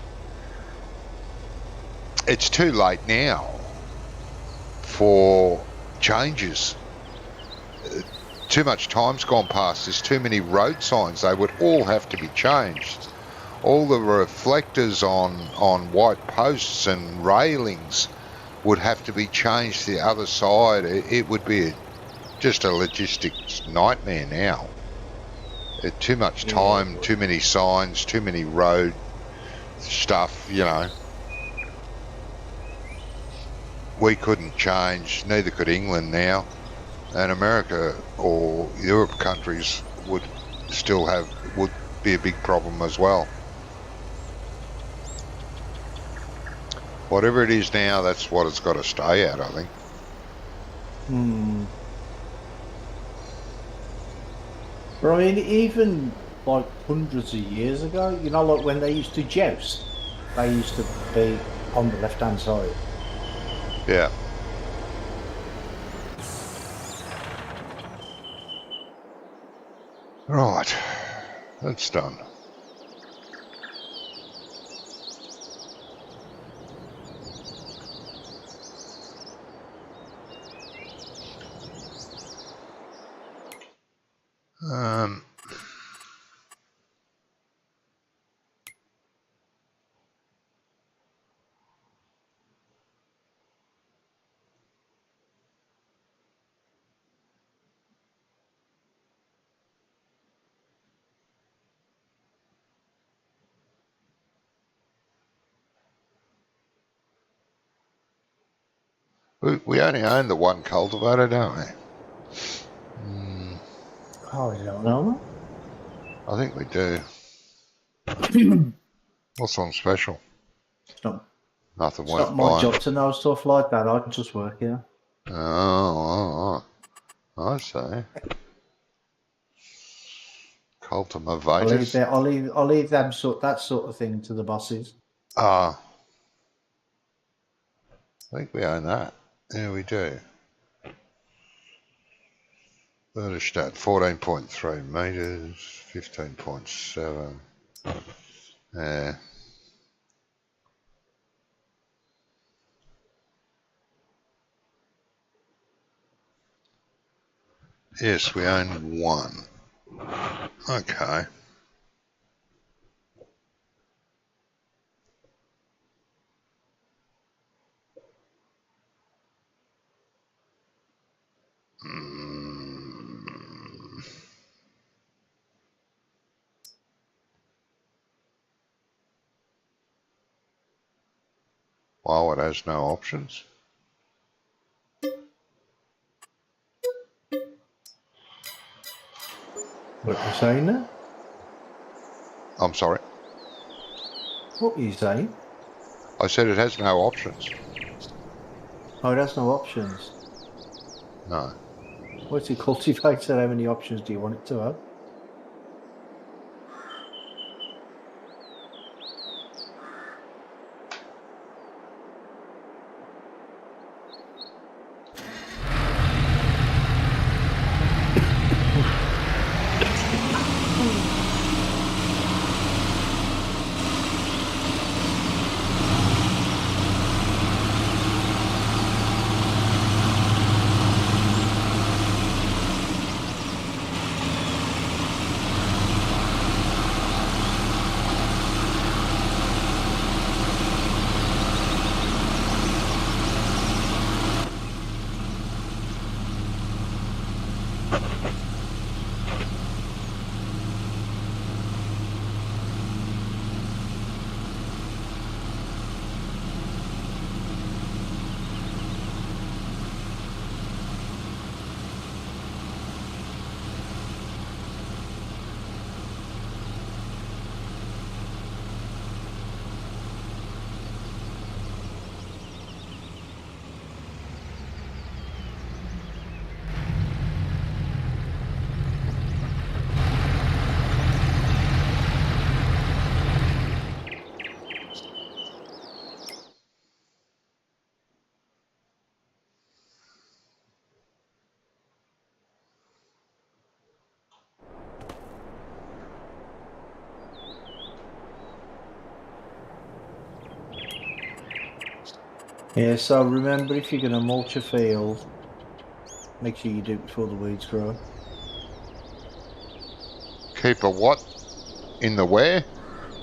It's too late now for changes. Too much time's gone past. There's too many road signs. They would all have to be changed. All the reflectors on white posts and railings would have to be changed to the other side. It would be just a logistics nightmare now. Too much time, too many signs, too many road stuff, you know. We couldn't change, neither could England now. And America or Europe countries would be a big problem as well. Whatever it is now, that's what it's got to stay at, I think. But I mean, even like hundreds of years ago, you know, like when they used to joust, they used to be on the left-hand side. Yeah. Right, that's done. We only own the one cultivator, don't we? Oh, I don't know. I think we do. What's on special? It's not, Nothing it's worth not my buying. job to know stuff like that. I can just work here. Oh, I see. Cultivators. I'll leave them that sort of thing to the bosses. I think we own that. Yeah, we do. Bernstadt, 14.3 metres, 15.7. Yeah. Yes, we own one. Okay. Wow, it has no options. What you saying there? I'm sorry. What are you saying? I said it has no options. Oh, it has no options. No. What's it cultivator? How many options do you want it to have? Yeah, so remember, if you're going to mulch a field, make sure you do it before the weeds grow. Keep a what? In the where?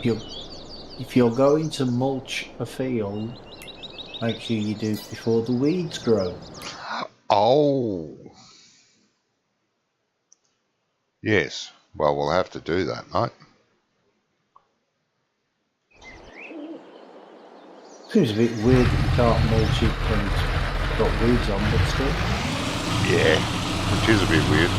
If you're going to mulch a field, make sure you do it before the weeds grow. Oh. Yes. Well, we'll have to do that, mate. Seems a bit weird that you can't mulch it when it's got weeds on, but still. Yeah. Which is a bit weird.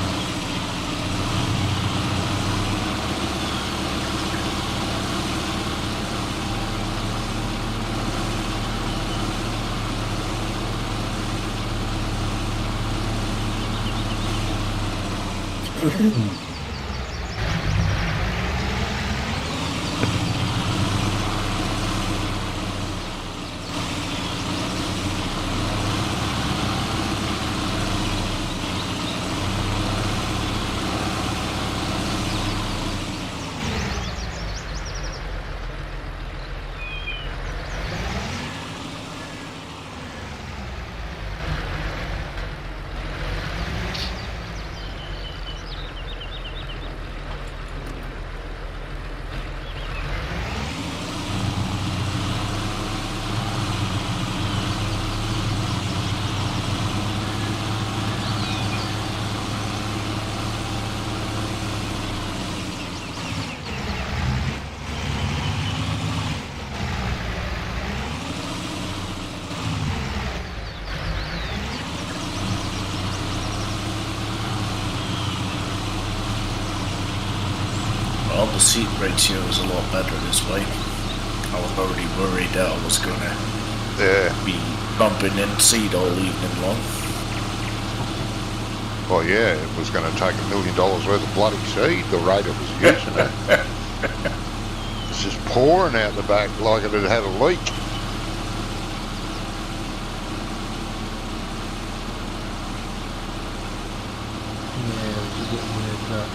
Well, the seat ratio is a lot better this way. I was already worried that I was gonna be bumping in seat all evening long. Well, yeah, it was going to take $1 million worth of bloody seed, the rate it was using it. It's just pouring out the back like it had a leak. Yeah, it's a bit weird that.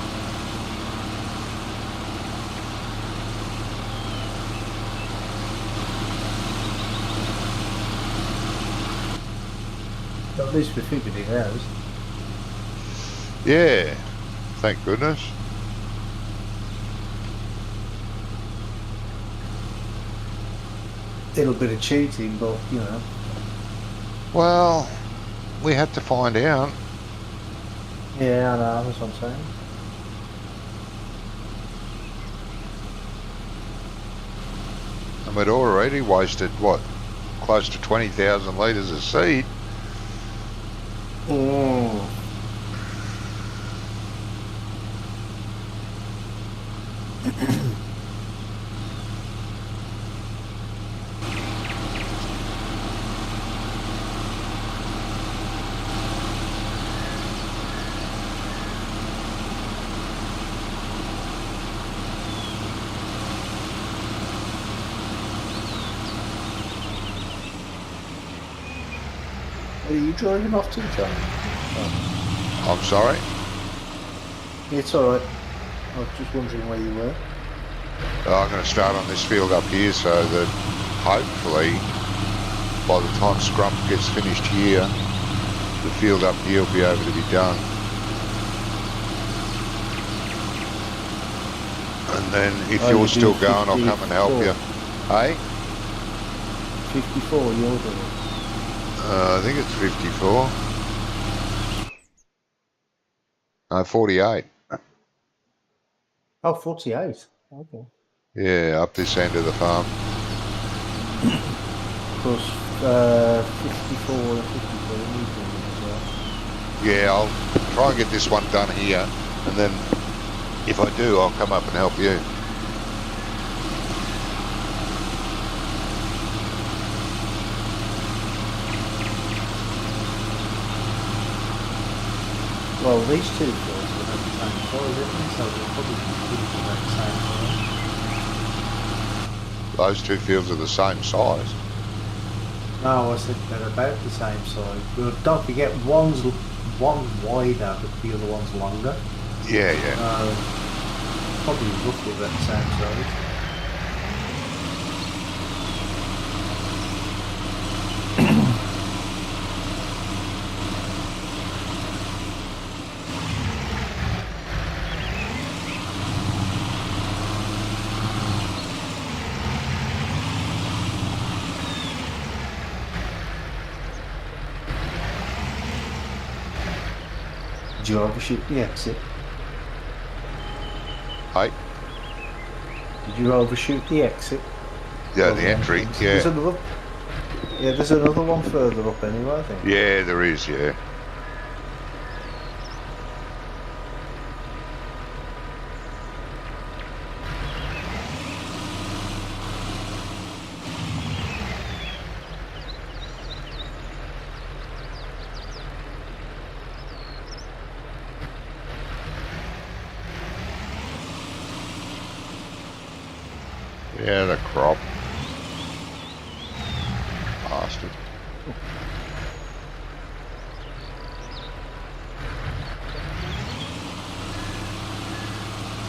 At least we figured it out. Yeah, thank goodness. Little bit of cheating, but you know. Well, we had to find out. Yeah, I know, that's what I'm saying. And we'd already wasted, what, close to 20,000 litres of seed. Oh. Where are you driving off to, John? Oh. I'm sorry? It's alright. I was just wondering where you were. I'm going to start on this field up here so that hopefully by the time Scrump gets finished here, the field up here will be able to be done. And then if you're still going, I'll come and help you. Hey? 54, you're doing. I think it's 54. No, 48. Oh, 48. Okay. Yeah, up this end of the farm. Because 54 and 54 as well. Yeah, I'll try and get this one done here, and then if I do, I'll come up and help you. Well, these two fields will have the same size, isn't they? So they'll probably be finished about the same size. Those two fields are the same size. No, I said they're about the same size. But don't forget, one's wider, but the other one's longer. Yeah, yeah. Probably roughly about the same size. Did you overshoot the exit? Hey? Did you overshoot the exit? Yeah, the entry, yeah. There's another one further up anyway, I think. Yeah, there is, yeah. Yeah, the crop. Bastard.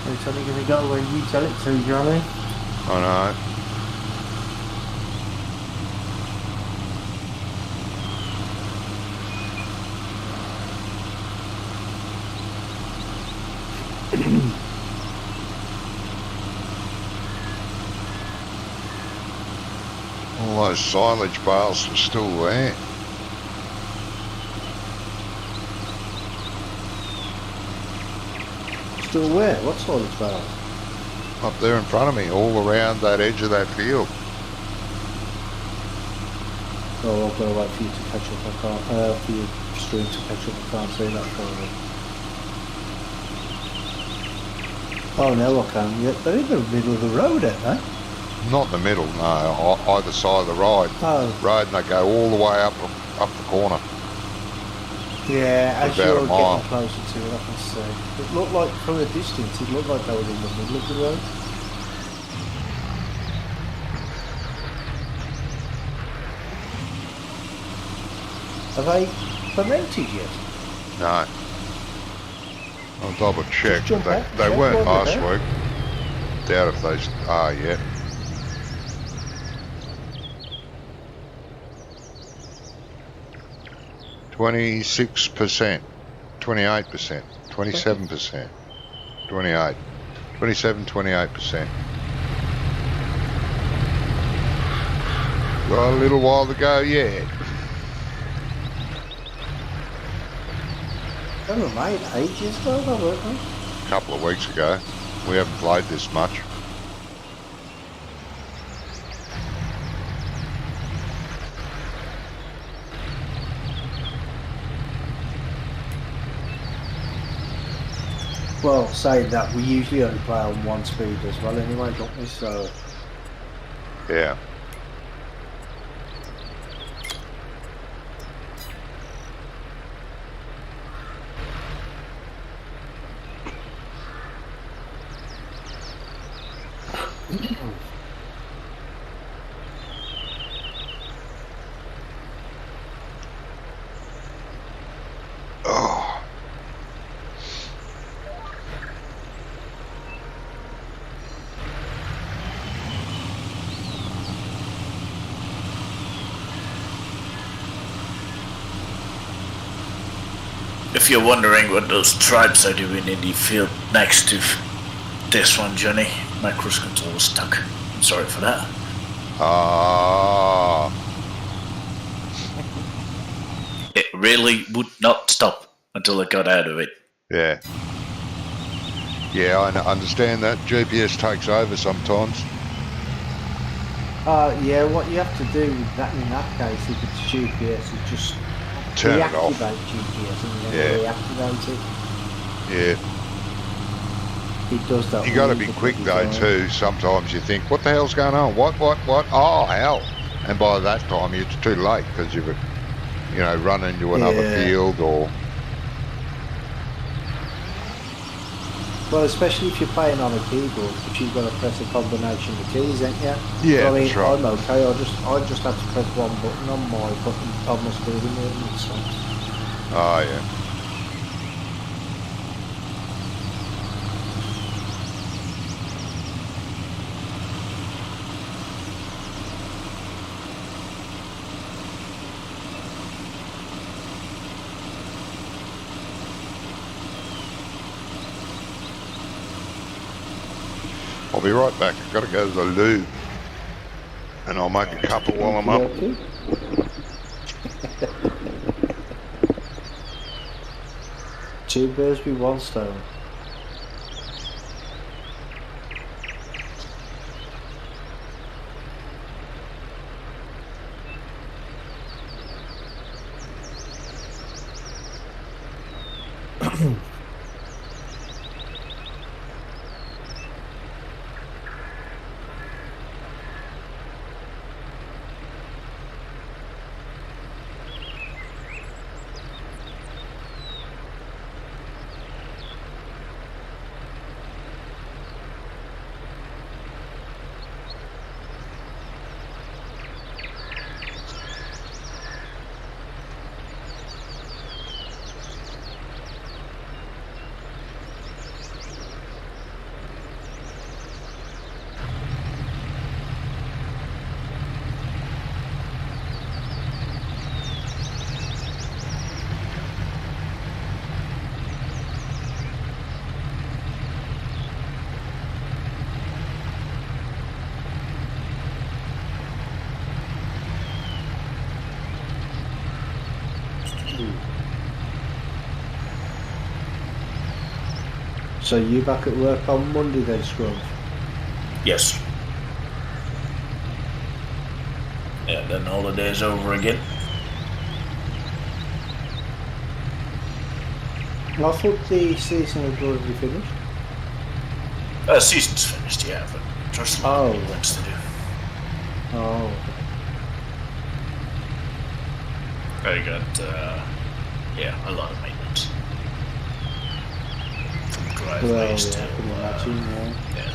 It's only going to go where you tell it to, Johnny. I know. All those silage bales are still there. Still where? What silage bales? Up there in front of me, all around that edge of that field. Oh, I've got to wait for you to catch up. I can't. For your stream to catch up. I can't see that far. Oh, now I can. Yeah, they're in the middle of the road, aren't they? Not in the middle, no. Either side of the road. Oh. Road, and they go all the way up the corner. Yeah, as About you're a mile. getting closer to it, I can see. It looked like, from a distance, it looked like they were in the middle of the road. Have they fermented yet? No. I'll double check. jump They, out, they jump weren't over last there. week. Doubt if they are yet. %, 28%, 27%, 28, 27, 28%. Got a little while to go yet. They were made ages ago, though, weren't they? A couple of weeks ago. We haven't played this much. Well, saying that, we usually only play on 1 speed as well anyway, don't we? So, Yeah. Oh. If you're wondering what those tribes are doing in the field next to this one, Johnny, my cruise control was stuck. I'm sorry for that. Ah. It really would not stop until I got out of it. Yeah. Yeah, I understand that. GPS takes over sometimes. yeah, what you have to do with that in that case, if it's GPS, is just Turn it off. deactivate GPS and then Yeah. reactivate it. Yeah. It does that. You got to really be quick quickly, though too. Sometimes you think, what the hell's going on? What? Oh, hell. And by that time, it's too late because you've, run into another Yeah. field or... Well, especially if you're playing on a keyboard, if you've got to press a combination of keys, ain't you? Yeah, I mean, that's right. I'm okay. I just have to press one button on my steering wheel and stuff. Oh, yeah. I'll be right back. I've got to go to the loo. And I'll make a couple while I'm up. Okay. Two birds with one stone. So you back at work on Monday then, Scrub? Yes. Yeah, then holiday's over again. I thought the season had already finished. Season's finished, yeah, but there's a lot of things to do. Oh. I got, a lot of maintenance. From driveways to, I can imagine, yeah.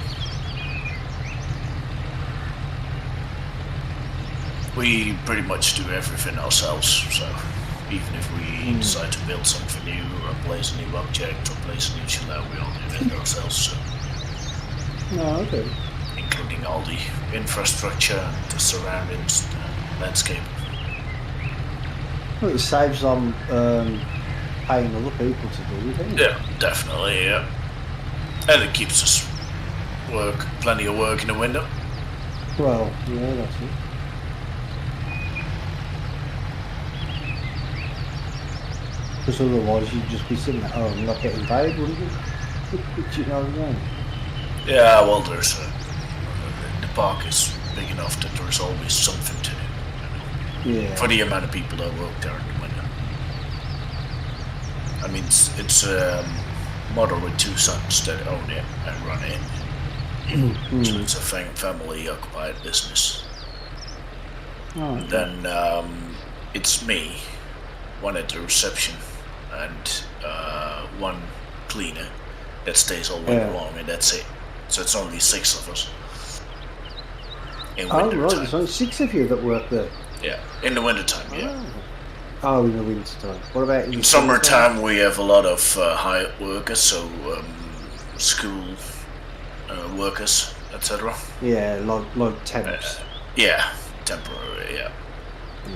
We pretty much do everything ourselves, so even if we decide to build something new, or replace a new object, or replace a new chiller, we all do it ourselves, so. Oh, okay. Including all the infrastructure, the surroundings, the landscape. Well, it saves on paying other people to do it, doesn't it? Yeah, definitely, yeah. And it keeps us plenty of work in the window. Well, yeah, that's it. Because otherwise you'd just be sitting at home not getting paid, wouldn't you? Do you know what I mean? Yeah, well, there's the park is big enough that there's always something to do. Yeah. For the amount of people that work there in the winter. I mean, it's mother with 2 sons that own it and run it. So it's a family-occupied business. Oh, Then it's me, one at the reception, and one cleaner that stays all winter long, and that's it. So it's only 6 of us. In oh winter right, time. there's only 6 of you that work there. Yeah, in the wintertime, yeah. Oh, in the winter time. What about in In the summertime, we have a lot of hired workers, so school workers, etc. Yeah, like temps. Yeah, temporary, yeah.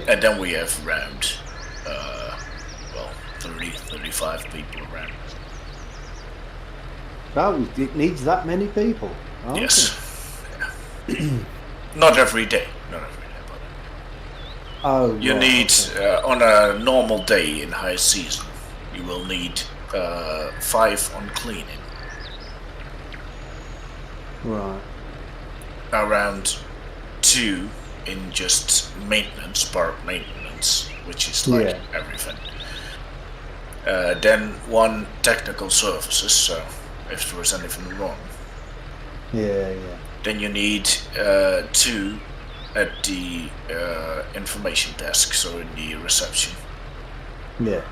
And then we have around, 30, 35 people around. It needs that many people. Oh, Yes. Yeah. Not every day, but Oh, you right, need, okay. on a normal day in high season, you will need 5 on cleaning. Right. Around 2 in just maintenance, park maintenance, which is like everything. Then 1 technical services, so if there was anything wrong. Yeah. Then you need 2 at the information desk, so in the reception. Yeah.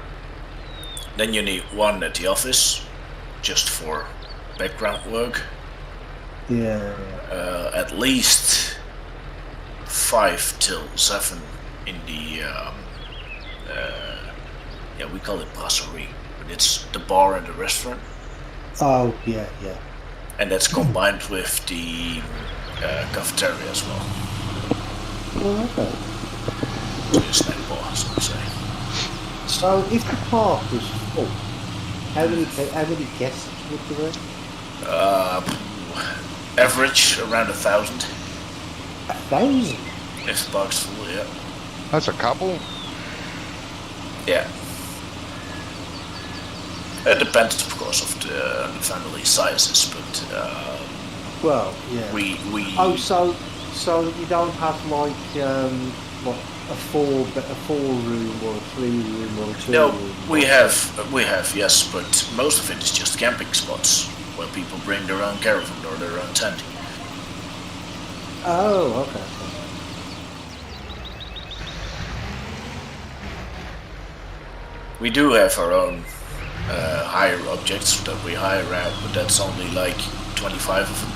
Then you need 1 at the office, just for background work. Yeah. At least 5 till 7 in the we call it brasserie, but it's the bar and the restaurant, Oh, yeah. and that's combined with the cafeteria as well. Oh, okay. So a snack bar, so to say. So, if the park was full, how many guests would there be? Average around 1,000 1,000. if the park's full. Yeah. That's a couple. Yeah. It depends, of course, of the family sizes, but Well, yeah. we Oh, so you don't have like what a 4-room or a 3-room or a 2-room? no, we have yes, but most of it is just camping spots where people bring their own caravan or their own tent. Oh, okay. We do have our own hire objects that we hire out, but that's only like 25 of them.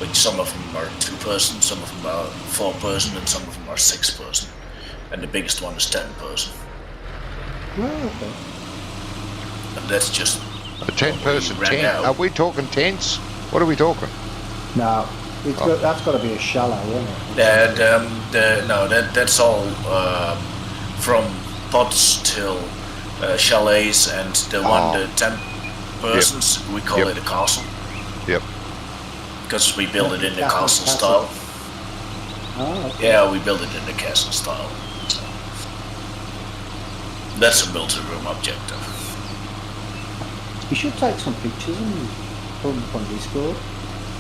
Which some of them are 2-person, some of them are 4-person, and some of them are 6-person. And the biggest one is 10-person. Oh, okay. And that's just A 10-person ran tent. out. Are we talking tents? What are we talking? No, that's got to be a chalet, isn't it? That's all from pods till chalets, and the 10-persons, we call it a castle. Yep. Because we build it in the Castle. castle style. Oh, okay. Yeah, we build it in the castle style. So that's a multi-room objective. You should take some pictures and put them on Discord.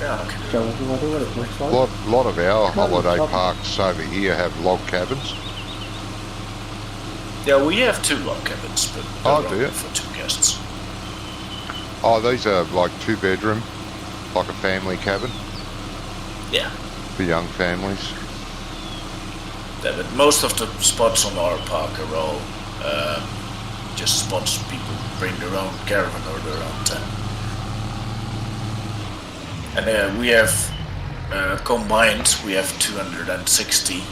Yeah, okay. Show everybody what it looks like. A lot of our holiday top. parks over here have log cabins. Yeah, we have 2 log cabins, but Oh, they're do you? only for 2 guests. Oh, these are like 2-bedroom, like a family cabin Yeah. for young families. Yeah, but most of the spots on our park are all just spots people bring their own caravan or their own tent. And we have combined, we have 260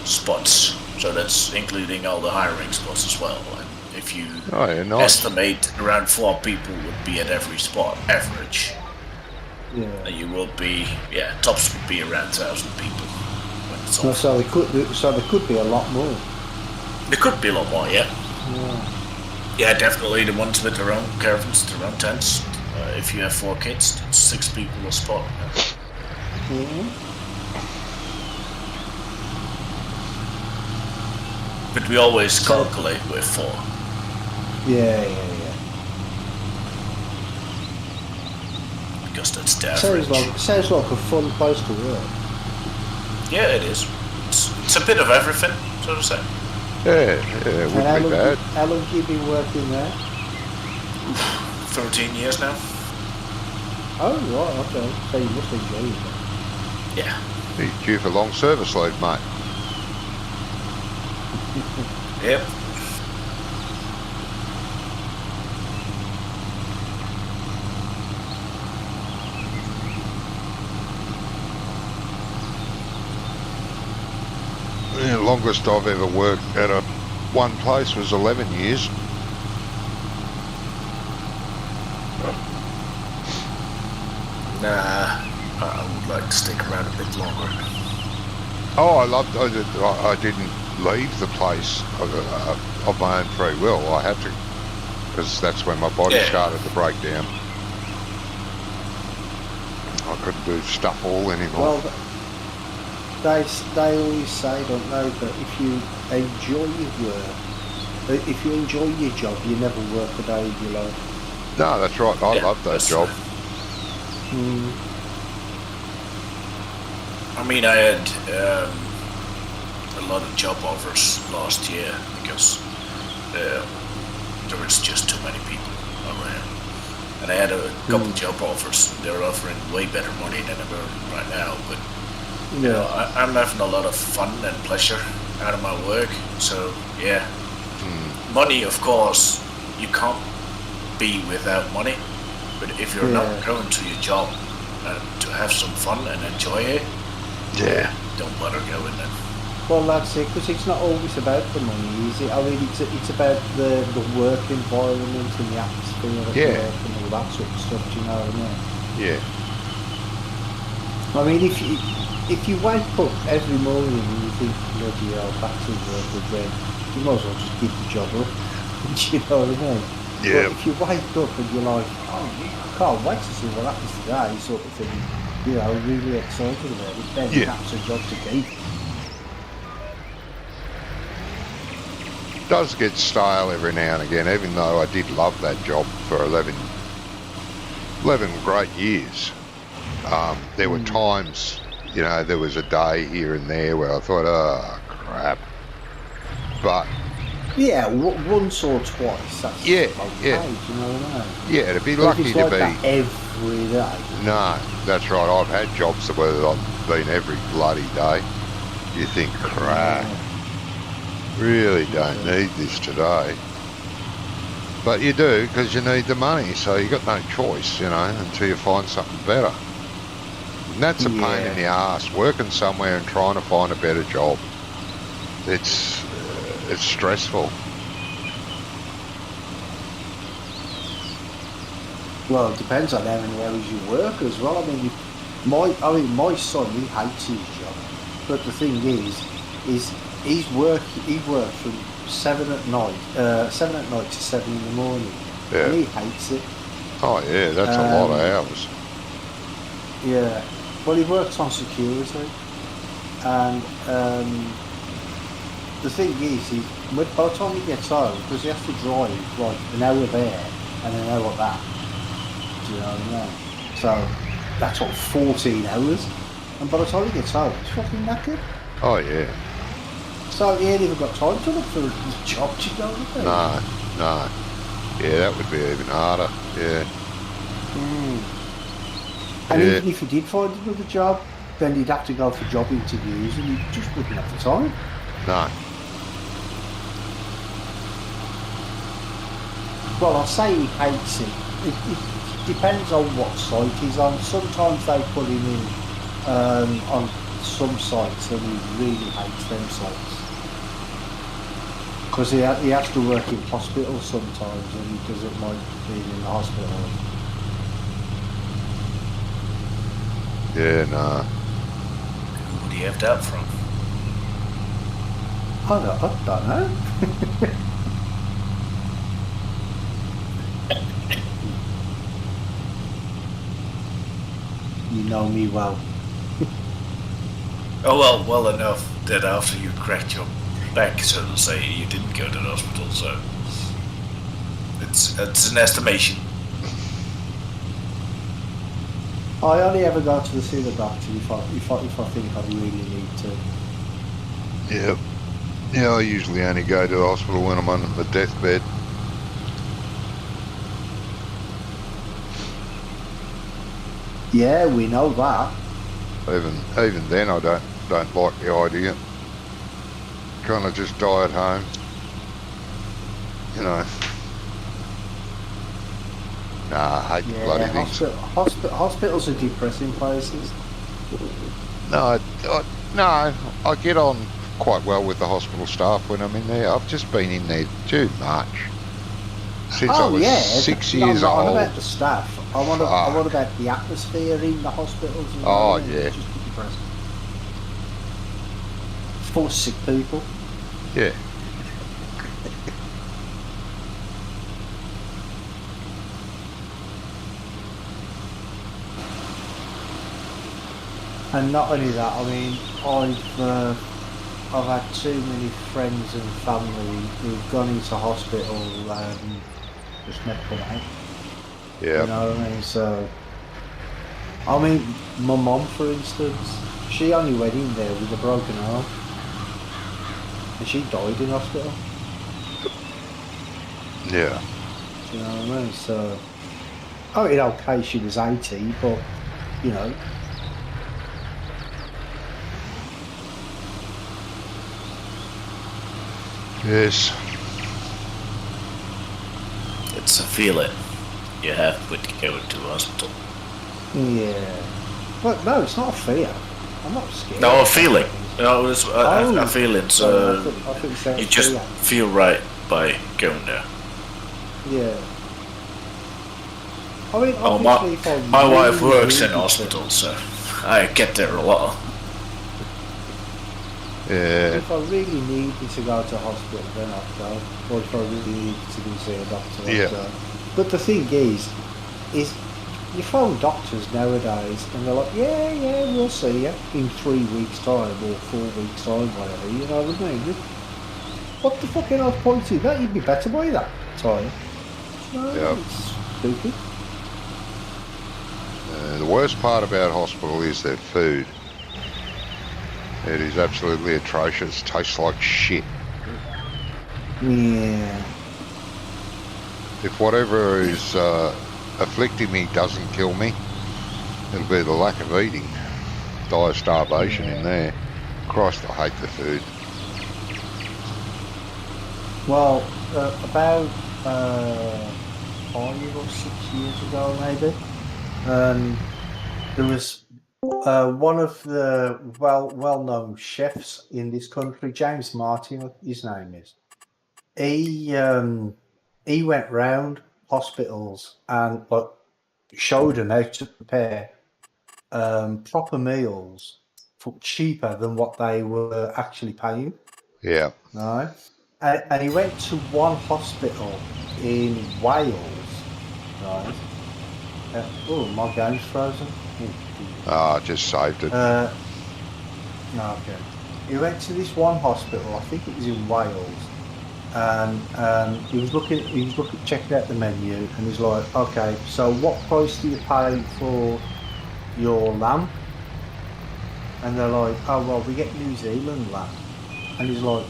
spots, so that's including all the hiring spots as well. And if you Oh, yeah, nice. estimate around 4 people would be at every spot, average, Yeah. then you will be, tops would be around 1,000 people. When it's all No, so there could be a lot more. There could be a lot more, yeah. Yeah, definitely the ones with their own caravans, their own tents. If you have 4 kids, it's 6 people a spot. But we always calculate with 4. Yeah. Because that's the average. Sounds like a fun place to work. Yeah, it is. It's a bit of everything, so to say. Yeah, it wouldn't be bad. How long have you been working there? 13 years now. Oh, right, okay. So you must enjoy it. Yeah. He's due for long service leave, mate. Yep. The longest I've ever worked at one place was 11 years. Nah, I would like to stick around a bit longer. Oh, I didn't leave the place of my own free will. I had to, because that's when my body started to break down. I couldn't do stuff all anymore. Well, they always say, don't they, that if you enjoy your work, if you enjoy your job, you never work a day of your life. No, that's right. I love that job. I mean, I had a lot of job offers last year because there was just too many people around. And I had a couple job offers. They were offering way better money than I'm earning right now. But you know, I'm having a lot of fun and pleasure out of my work. So yeah, money, of course, you can't be without money. But if you're not going to your job to have some fun and enjoy it, don't bother going then. Well, that's it, because it's not always about the money, is it? I mean, it's about the work environment and the atmosphere of work and all that sort of stuff, do you know what I mean? Yeah. I mean, if you wake up every morning and you think, bloody hell, back to work again, you might as well just give the job up, do you know what I mean? Yeah. But if you wake up and you're like, oh, I can't wait to see what happens today, sort of thing, you know, really excited about it, then that's a job to keep. Does get stale every now and again, even though I did love that job for 11 great years. There were times, you know, there was a day here and there where I thought, oh, crap. But... yeah, once or twice, that's okay, do you know what I mean? Yeah, to be but lucky if it's to like be... that every day. No, that's right. I've had jobs where I've been every bloody day. You think, crap. Really don't need this today. But you do, because you need the money, so you got no choice, you know, until you find something better. And that's a pain in the arse, working somewhere and trying to find a better job. It's stressful. Well, it depends on how many hours you work as well. I mean, my son, he hates his job, but the thing is he works from 7 at night to 7 in the morning, and he hates it. Oh yeah, that's a lot of hours. Yeah, well, he works on security, and the thing is, by the time he gets home, because he has to drive like an hour there and an hour back, do you know what I mean? So that's what, 14 hours, and by the time he gets home, he's fucking knackered. Oh yeah. So he ain't even got time to look for a job, do you know what I mean? No. Yeah, that would be even harder, yeah. And even if he did find another job, then he'd have to go for job interviews and he just wouldn't have the time. No. Well, I'll say he hates it. It depends on what site he's on. Sometimes they put him in on some sites and he really hates them sites. Because he has to work in hospital sometimes and he doesn't like being in the hospital. Yeah, nah. Who would he have that from? I don't know. You know me well. Oh well enough that after you cracked your back, so to say, you didn't go to the hospital. So it's an estimation. I only ever go to see the doctor if I think I really need to. Yeah. Yeah, I usually only go to the hospital when I'm on the deathbed. Yeah, we know that. Even then, I don't like the idea. Kind of just die at home. You know. Nah, I hate the bloody things. Hospitals are depressing places. No, I get on quite well with the hospital staff when I'm in there. I've just been in there too much. Since I was 6 years I'm old. not about the staff. I'm on about the atmosphere in the hospitals. And Oh, yeah. It's just depressing. It's full of sick people. Yeah. And not only that, I mean, I've had too many friends and family who've gone into hospital and just never come out. Yeah. You know what I mean? So, I mean, my mum, for instance, she only went in there with a broken arm, and she died in hospital. Yeah. You know what I mean? So, I mean, okay, she was 80, but you know. Yes. It's a feeling you have with going to hospital. Yeah. But no, it's not a fear. I'm not scared. No, a feeling. No, it's a feeling. So I think you just feel right by going there. Yeah. I mean, Oh, obviously, my wife works in hospital, so I get there a lot. Yeah. If I really needed to go to hospital, then I'd go. Or if I really needed to go see a doctor, I'd go. But the thing is you phone doctors nowadays and they're like, yeah, we'll see you in 3 weeks' time or 4 weeks' time, whatever, you know what I mean? What the fucking hell point is that? You'd be better by that time. No, Yeah. it's stupid. The worst part about hospital is their food. It is absolutely atrocious. Tastes like shit. Yeah. If whatever is afflicting me doesn't kill me, it'll be the lack of eating. Die of starvation in there. Christ, I hate the food. Well, about 5 or 6 years ago, maybe, there was one of the well-known chefs in this country, James Martin, his name is. He went round hospitals and showed them how to prepare proper meals for cheaper than what they were actually paying. Yeah. Right. And he went to one hospital in Wales, right? Oh, my game's frozen. I just saved it. Okay. He went to this one hospital, I think it was in Wales, and he was checking out the menu, and he's like, okay, so what price do you pay for your lamb? And they're like, oh, well, we get New Zealand lamb. And he's like,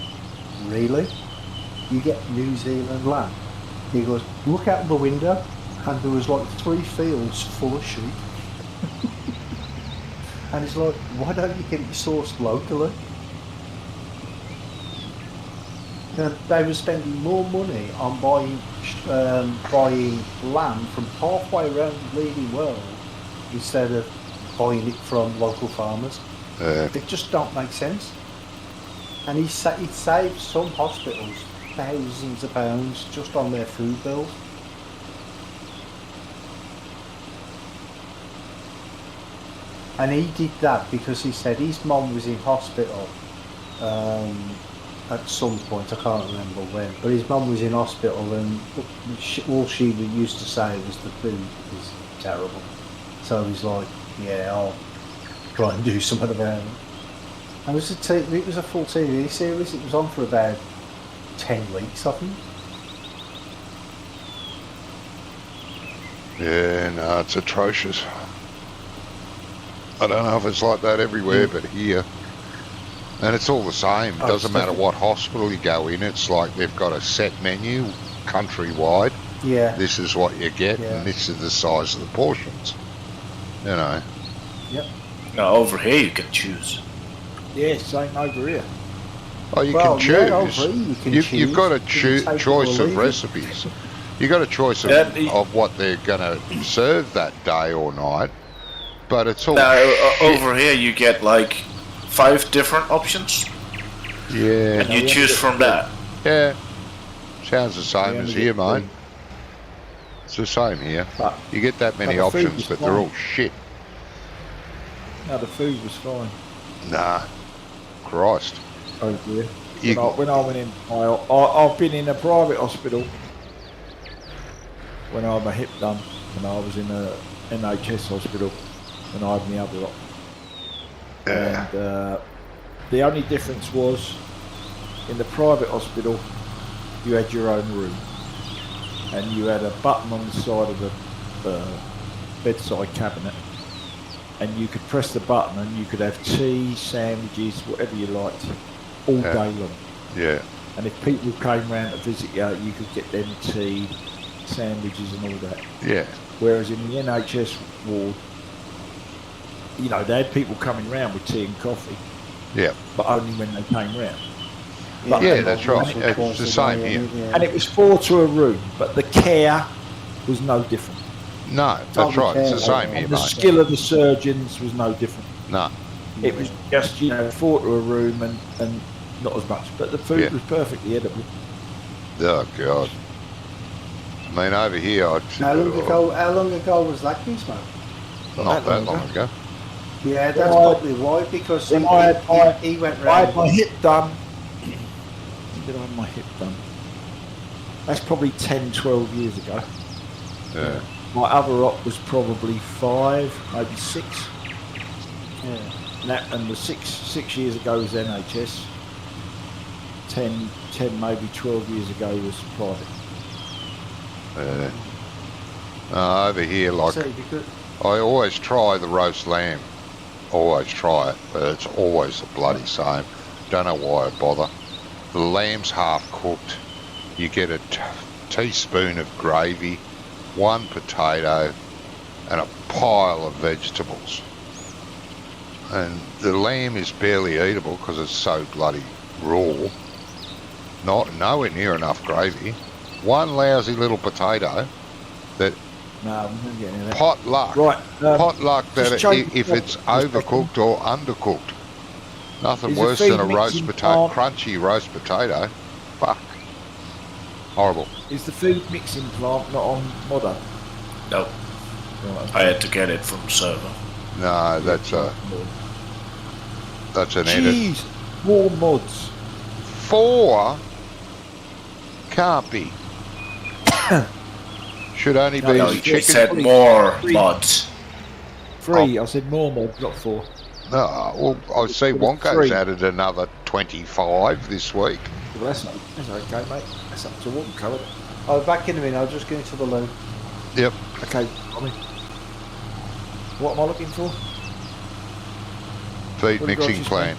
really? You get New Zealand lamb? He goes, look out the window, and there was like 3 fields full of sheep. And he's like, why don't you get it sourced locally? And they were spending more money on buying lamb from halfway around the bleeding world instead of buying it from local farmers. It just don't make sense. And it saved some hospitals thousands of pounds just on their food bills. And he did that because he said his mum was in hospital at some point, I can't remember when, but his mum was in hospital and all she used to say was the food is terrible. So he's like, yeah, I'll try and do something about it. And it was a full TV series. It was on for about 10 weeks, I think. Yeah, no, it's atrocious. I don't know if it's like that everywhere, but here. And it's all the same. It doesn't matter what hospital you go in. It's like they've got a set menu countrywide. Yeah. This is what you get, and this is the size of the portions. You know. No, over here you can choose. Yeah, same over here. Oh, you Well, can choose. yeah, over here you can choose. You've got a You can take it choice or of leave it. recipes. You got a choice of, Yeah, of what they're going to serve that day or night, but it's all Now, shit. over here you get like 5 different options, Yeah, and you choose from that. yeah. Sounds the same We as only here, get mate. three. It's the same here. But, You get that many but the food options, was but they're fine. all shit. No, the food was fine. Nah, Christ. Over here. You- When I went in, I've been in a private hospital when I had my hip done, and I was in a NHS hospital when I had my other op. Yeah. And the only difference was in the private hospital, you had your own room, and you had a button on the side of the bedside cabinet, and you could press the button and you could have tea, sandwiches, whatever you liked, all Yeah. day long. Yeah, And if people came round to visit you, you could get them tea, sandwiches and all that. yeah, Whereas in the NHS ward, you know, they had people coming round with tea and coffee, yeah. but only when they came round. Yeah, that's right. Once or It's twice the a same day, here. yeah. And it was 4 to a room, but the care was no different. No, that's right. It's the same here, And the mate. skill of the surgeons was no different. No, It was just, 4 to a room and not as much. But the food Yeah. was perfectly edible. oh God. I mean, over here, How long ago was that, Kingsman? not that long ago. Yeah, that's Well, probably why, because when I had he went I had round. my hip done. When did I have my hip done? That's probably 10, 12 years ago. Yeah, My other op was probably 5, maybe 6. Yeah. And the 6 years ago was NHS. 10, maybe 12 years ago was private. yeah. Over here, like, So because I always try the roast lamb. Always try it, but it's always the bloody same. Don't know why I bother. The lamb's half cooked. You get a teaspoon of gravy, 1 potato, and a pile of vegetables. And the lamb is barely eatable because it's so bloody raw. Nowhere near enough gravy. 1 lousy little potato that No, we didn't get any of that. pot luck. Right. Pot luck that just change if the it's topic for a overcooked or undercooked. Nothing Is the worse feed than a roast mixing potato, plant- crunchy roast potato. Fuck. Horrible. Is the food mixing plant not on Modder? No, Right. I had to get it from the server. No, that's an edit. Jeez, more mods. 4 can't be. Should only be No, the you chicken. said more mods. 3, I said more mods, not 4. No, well, I see Wonko's 3. added another 25 this week. Well, that's okay, mate. That's up to one colour. I'll be back in a minute. I'll just go into the loo. Yep. Okay, Tommy. What am I looking for? Feed What have you got mixing just plant.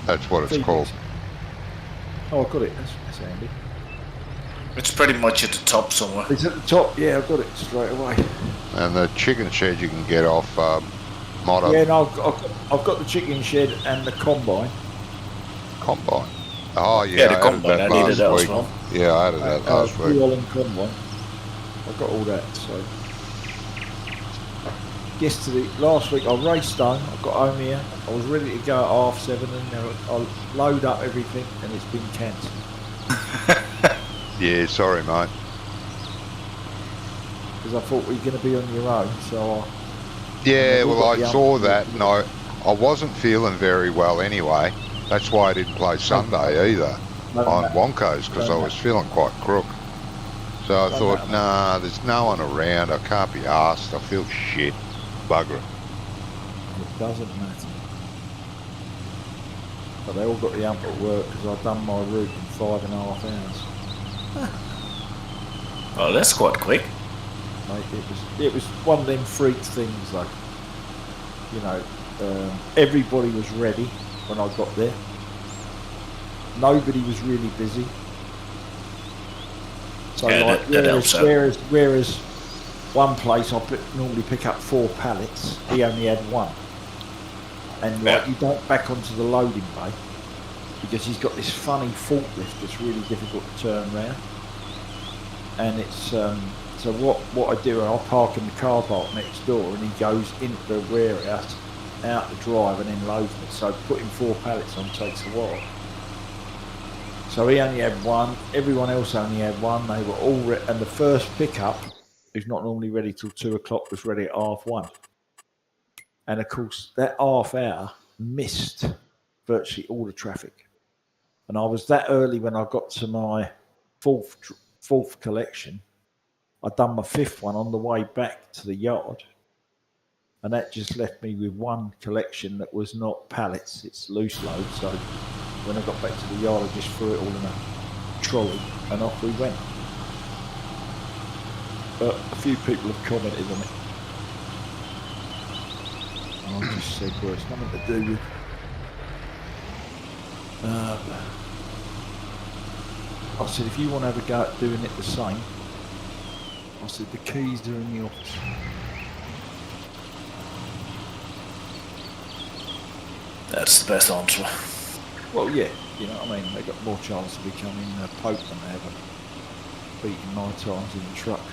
That's what it's Feed called. mixing. Oh, I got it. That's handy. It's pretty much at the top somewhere. It's at the top. Yeah, I got it straight away. And the chicken shed you can get off Motto Yeah, no, I've got the chicken shed and the combine. Combine. Oh, yeah, Yeah, the I added combine, that I needed last that as week. well. Yeah, I added that last week. Fuel and combine. I've got all that. So last week I raced home. I got home here. I was ready to go at 7:30, and now I load up everything, and it's been cancelled. Yeah, sorry, mate. Because I thought we were going to be on your own, so Yeah, we've well, got I the saw other- that, and I wasn't feeling very well anyway. That's why I didn't play Sunday either on Wonko's, because I was feeling quite crook. So I thought, nah, there's no one around. I can't be arsed. I feel shit. Bugger it. it doesn't matter. But they all got the hump at work because I've done my route in 5.5 hours. Oh, that's quite quick. Mate, it was one of them freak things though. You know, everybody was ready when I got there. Nobody was really busy. So Yeah, like, that helps out. whereas one place normally pick up 4 pallets. He only had 1. And like you don't back onto the loading bay because he's got this funny forklift that's really difficult to turn around. And it's so what I do, I'll park in the car park next door, and he goes into the warehouse, out the drive, and then loads it. So putting 4 pallets on takes a while. So he only had 1. Everyone else only had 1. They were all and the first pickup, who's not normally ready till 2 o'clock, was ready at 1:30. And of course, that half hour missed virtually all the traffic. And I was that early when I got to my fourth collection. I'd done my 5th one on the way back to the yard. And that just left me with 1 collection that was not pallets, it's loose load. So when I got back to the yard, I just threw it all in a trolley and off we went. But a few people have commented on it. And I just said, well, it's nothing to do with... I said, if you want to have a go at doing it the same, I said, the keys are in the office. That's the best answer. Well, yeah, you know what I mean? They got more chance of becoming Pope than they have of beating my times in the truck.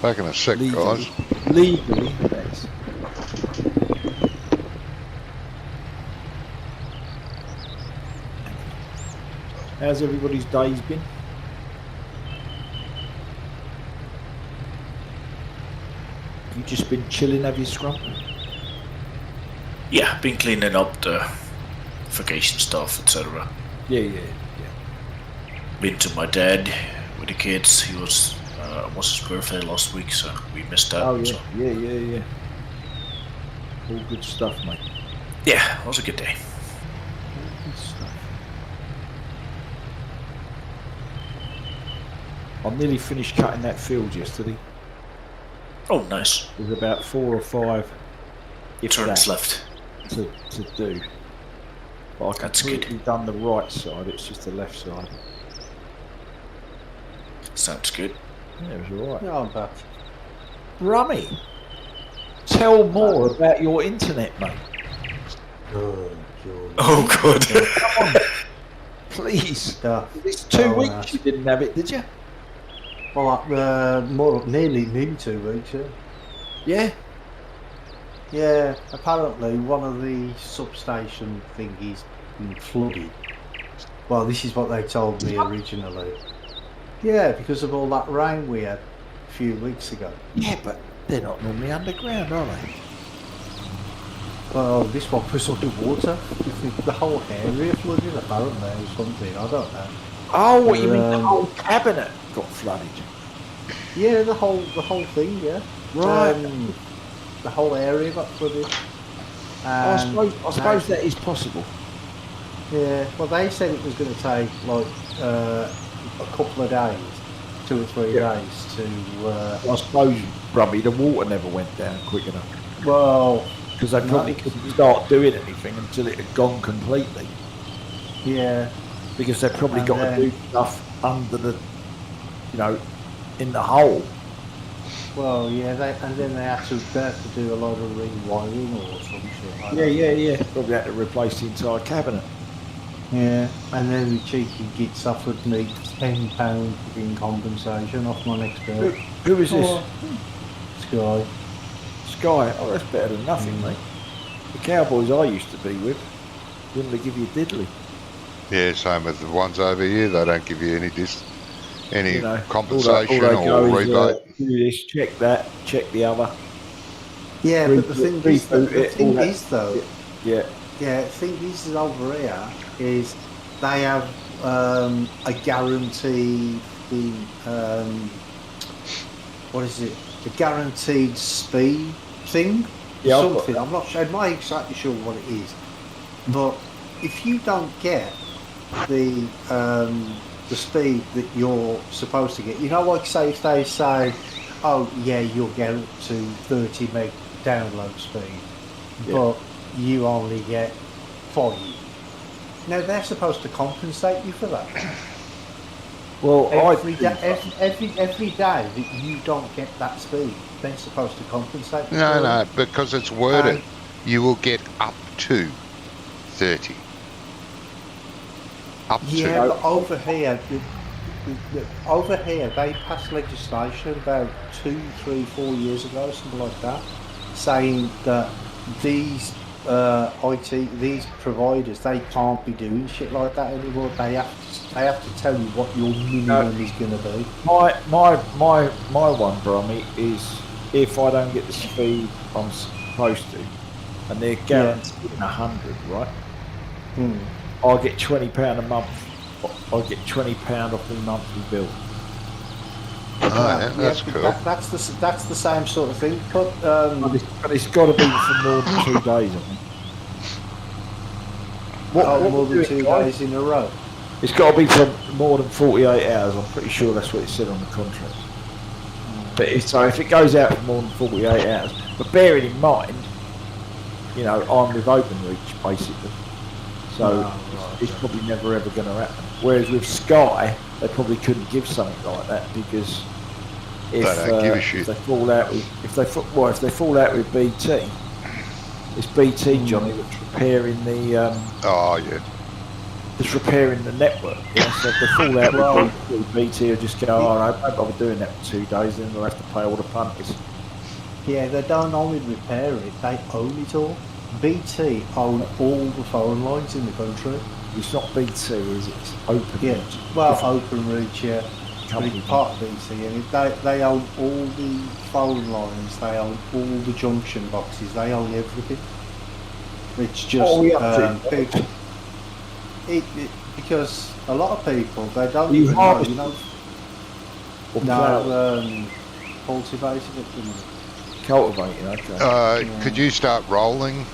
Back in a sec, guys. Legally, that's... How's everybody's days been? You just been chilling, have you, Scrum? Yeah, been cleaning up the vacation stuff, etc. Yeah. Been to my dad with the kids. He was his birthday last week, so we missed that. Oh, yeah, so. yeah. All good stuff, mate. Yeah, it was a good day. All good stuff. I nearly finished cutting that field yesterday. Oh, nice. There's about 4 or 5 Turns left. to do. But I That's completely good. done the right side, it's just the left side. Sounds good. Yeah, it was alright. No, but Rummy, tell more about your internet, mate. good, George. Oh, good. Come on, please. Stuff. It's 2 Oh, weeks you didn't have it, did you? Well, nearly 2 weeks. Yeah. Yeah. Yeah. Apparently, one of the substation thingies been flooded. Well, this is what they told me originally. Yeah, because of all that rain we had a few weeks ago. Yeah, but they're not normally underground, are they? Well, this one was underwater. The whole area flooded, apparently, or something. I don't know. Oh, what you mean the whole cabinet got flooded? Yeah, the whole thing. Yeah. Right. The whole area got flooded. I suppose that is possible. Yeah. Well, they said it was going to take like a couple of days, 2 or 3 days to. I suppose, Brummy, the water never went down quick enough. Well. Because they probably couldn't start doing anything until it had gone completely. Yeah. Because they probably And got then- to do stuff under the, in the hole. Well, yeah. And then they had to do a lot of rewiring or some shit like that. Yeah. Probably had to replace the entire cabinet. Yeah, and then the cheeky gits offered me £10 in compensation off my next bill. Who is this? Sky. Sky. Oh, that's better than nothing, mate. The Cowboys I used to be with, wouldn't they give you diddly? Yeah, same with the ones over here. They don't give you any compensation all they go or is, rebate. do this, check that, check the other. Yeah, but the thing is, reboot the it, thing all that. is though, Yeah. the thing is over here is they have a guaranteed what is it? A guaranteed speed thing. Yeah, I've got something. I'm not sure. I'm not exactly sure what it is, but if you don't get the speed that you're supposed to get, like say if they say, oh yeah, you'll get up to 30 meg download speed, but you only get 5. Now they're supposed to compensate you for that. Well, every day that you don't get that speed, they're supposed to compensate. No, because it's worded. Um, You will get up to 30. Up Yeah, to. but over here, they passed legislation about 2, 3, 4 years ago, something like that, saying that these these providers, they can't be doing shit like that anymore. They have to tell you what your minimum is going to be. My one, Brummy, is if I don't get the speed I'm supposed to, and they're guaranteeing 100, right? I get £20 a month. I get £20 off my monthly bill. That's cool. That's the same sort of thing. But it's got to be for more than 2 days, I think. What more than 2 days in a row. It's got to be for more than 48 hours. I'm pretty sure that's what it said on the contract. But if it goes out for more than 48 hours, but bearing in mind, you know, I'm with OpenReach basically, so it's probably never ever going to happen. Whereas with Sky, they probably couldn't give something like that because if they fall out with BT, it's BT, Johnny, that's repairing the it's repairing the network. Yeah? So if they fall out with BT, will just go, I don't bother doing that for 2 days, then they'll have to pay all the punters. Yeah, they don't only repair it, they own it all. BT own all the phone lines in the country. It's not BT, is it? It's OpenReach. Yeah, well, OpenReach, yeah. But it's part of BT, and they own all the phone lines, they own all the junction boxes, they own everything. It's just because a lot of people, they don't even know, you know. Cultivating it, you know. Cultivating, okay. Could you start rolling,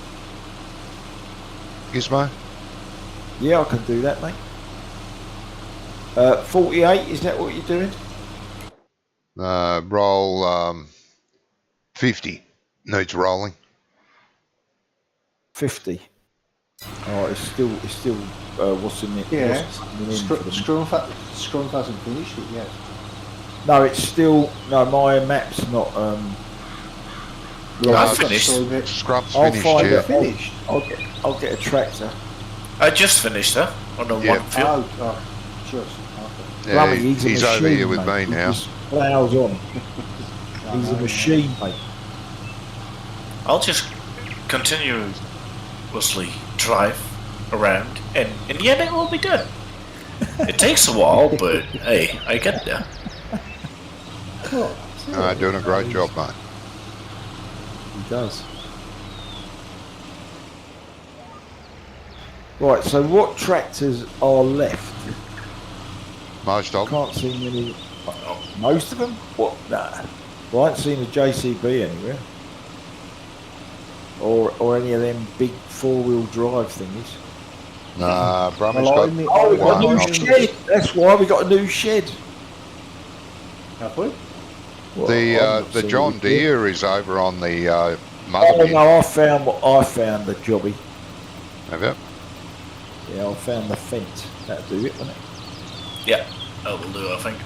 Gizmo? Yeah, I can do that, mate. 48, is that what you're doing? Roll 50. Needs rolling. 50. Oh, it's still what's in it? Yeah, Scrum hasn't finished it yet. No, it's still my map's not. I've finished. Scrub's I'll finished. find Yeah. it. Finished. I'll get a tractor. I just finished that on the one field. Yeah, Rummy, he's over machine, here with mate. me now. He just plows on. He's a machine, mate. I'll just continuously drive around, and in the end, it will be done. It takes a while, but hey, I get there. Doing a great job, mate. He does. Right, so what tractors are left? Most of them. Can't see many. Most of them? What? Nah. Well, I haven't seen a JCB anywhere. Or any of them big 4-wheel drive thingies. Nah, Brummy's we got a new shed. That's why we got a new shed. Have we? Well, the John Deere is over on the mother Oh bin. no, I found the jobby. Have you? Yeah, I found the fence. That'll do it, won't it? Yeah, that will do, I think.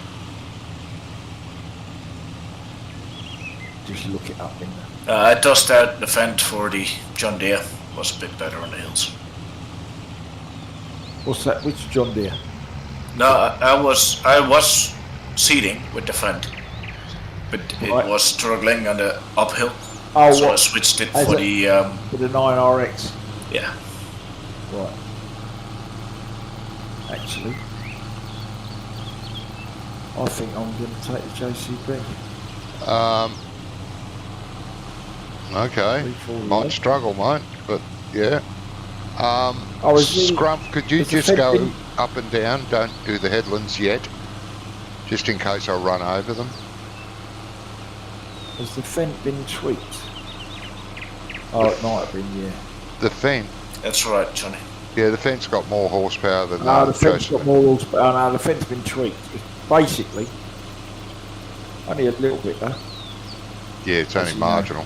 Just look it up in there. I dust out the fence for the John Deere. Was a bit better on the hills. What's that? Which John Deere? No, I was seeding with the fence, but it was struggling on the uphill. Oh, so what? I switched it As for a- the For the 9RX. yeah. Right. Actually, I think I'm going to take the JCB. Okay. 348. Might struggle, mate, but yeah. Is the- Scrump, could you is the just fence go been- up and down? Don't do the headlands yet, just in case I run over them. Has the fence been tweaked? Oh, it might have been, yeah. The fence, That's right, Johnny. yeah, the fence got more horsepower than No, the fence Joseph. got more rules, but no, the fence been tweaked. It's basically, only a little bit though. Yeah, it's only Yes, marginal.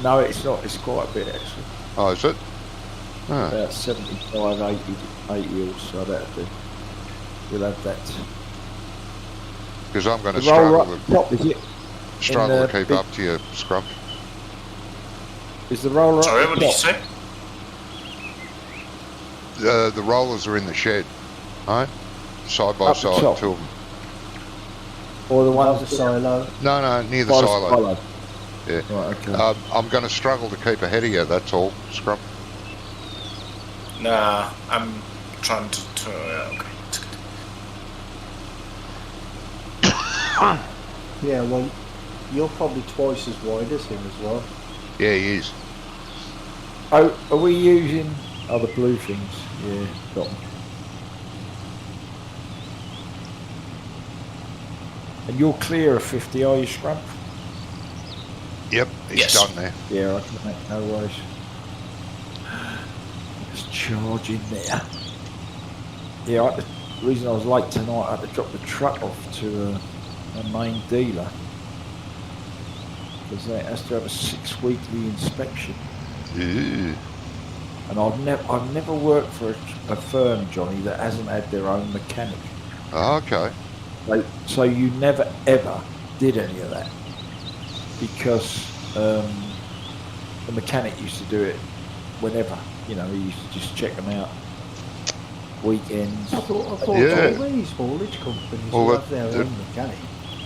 No, it's not. It's quite a bit actually. Oh, is it? Oh. About 75, 80 or so that'll do. We'll have that. Because I'm going to The roller struggle, up the top, is it? struggle the to keep big- up to you, Scrump. Is the roller Sorry, up what the did you top? say? The rollers are in the shed, right? Side by Up the side, top. two of them. Or the Above ones the silo. No, near the by silo. Yeah. Right, okay. I'm going to struggle to keep ahead of you, that's all, Scrump. Nah, I'm trying to. Okay. It's good. Yeah, well, you're probably twice as wide as him as well. Yeah, he is. Oh, are we using the blue things? Yeah, got them. And you're clear of 50, are you, Scrump? Yep, he's Yes. done there. Yeah, I can make no worries. Just charging there. Yeah, the reason I was late tonight, I had to drop the truck off to a main dealer. Because it has to have a 6-weekly inspection. Ooh. And I've never worked for a firm, Johnny, that hasn't had their own mechanic. Okay. So you never ever did any of that because the mechanic used to do it whenever. You know, he used to just check them out weekends. I thought Yeah. all these haulage companies Well, will have their the- own mechanic.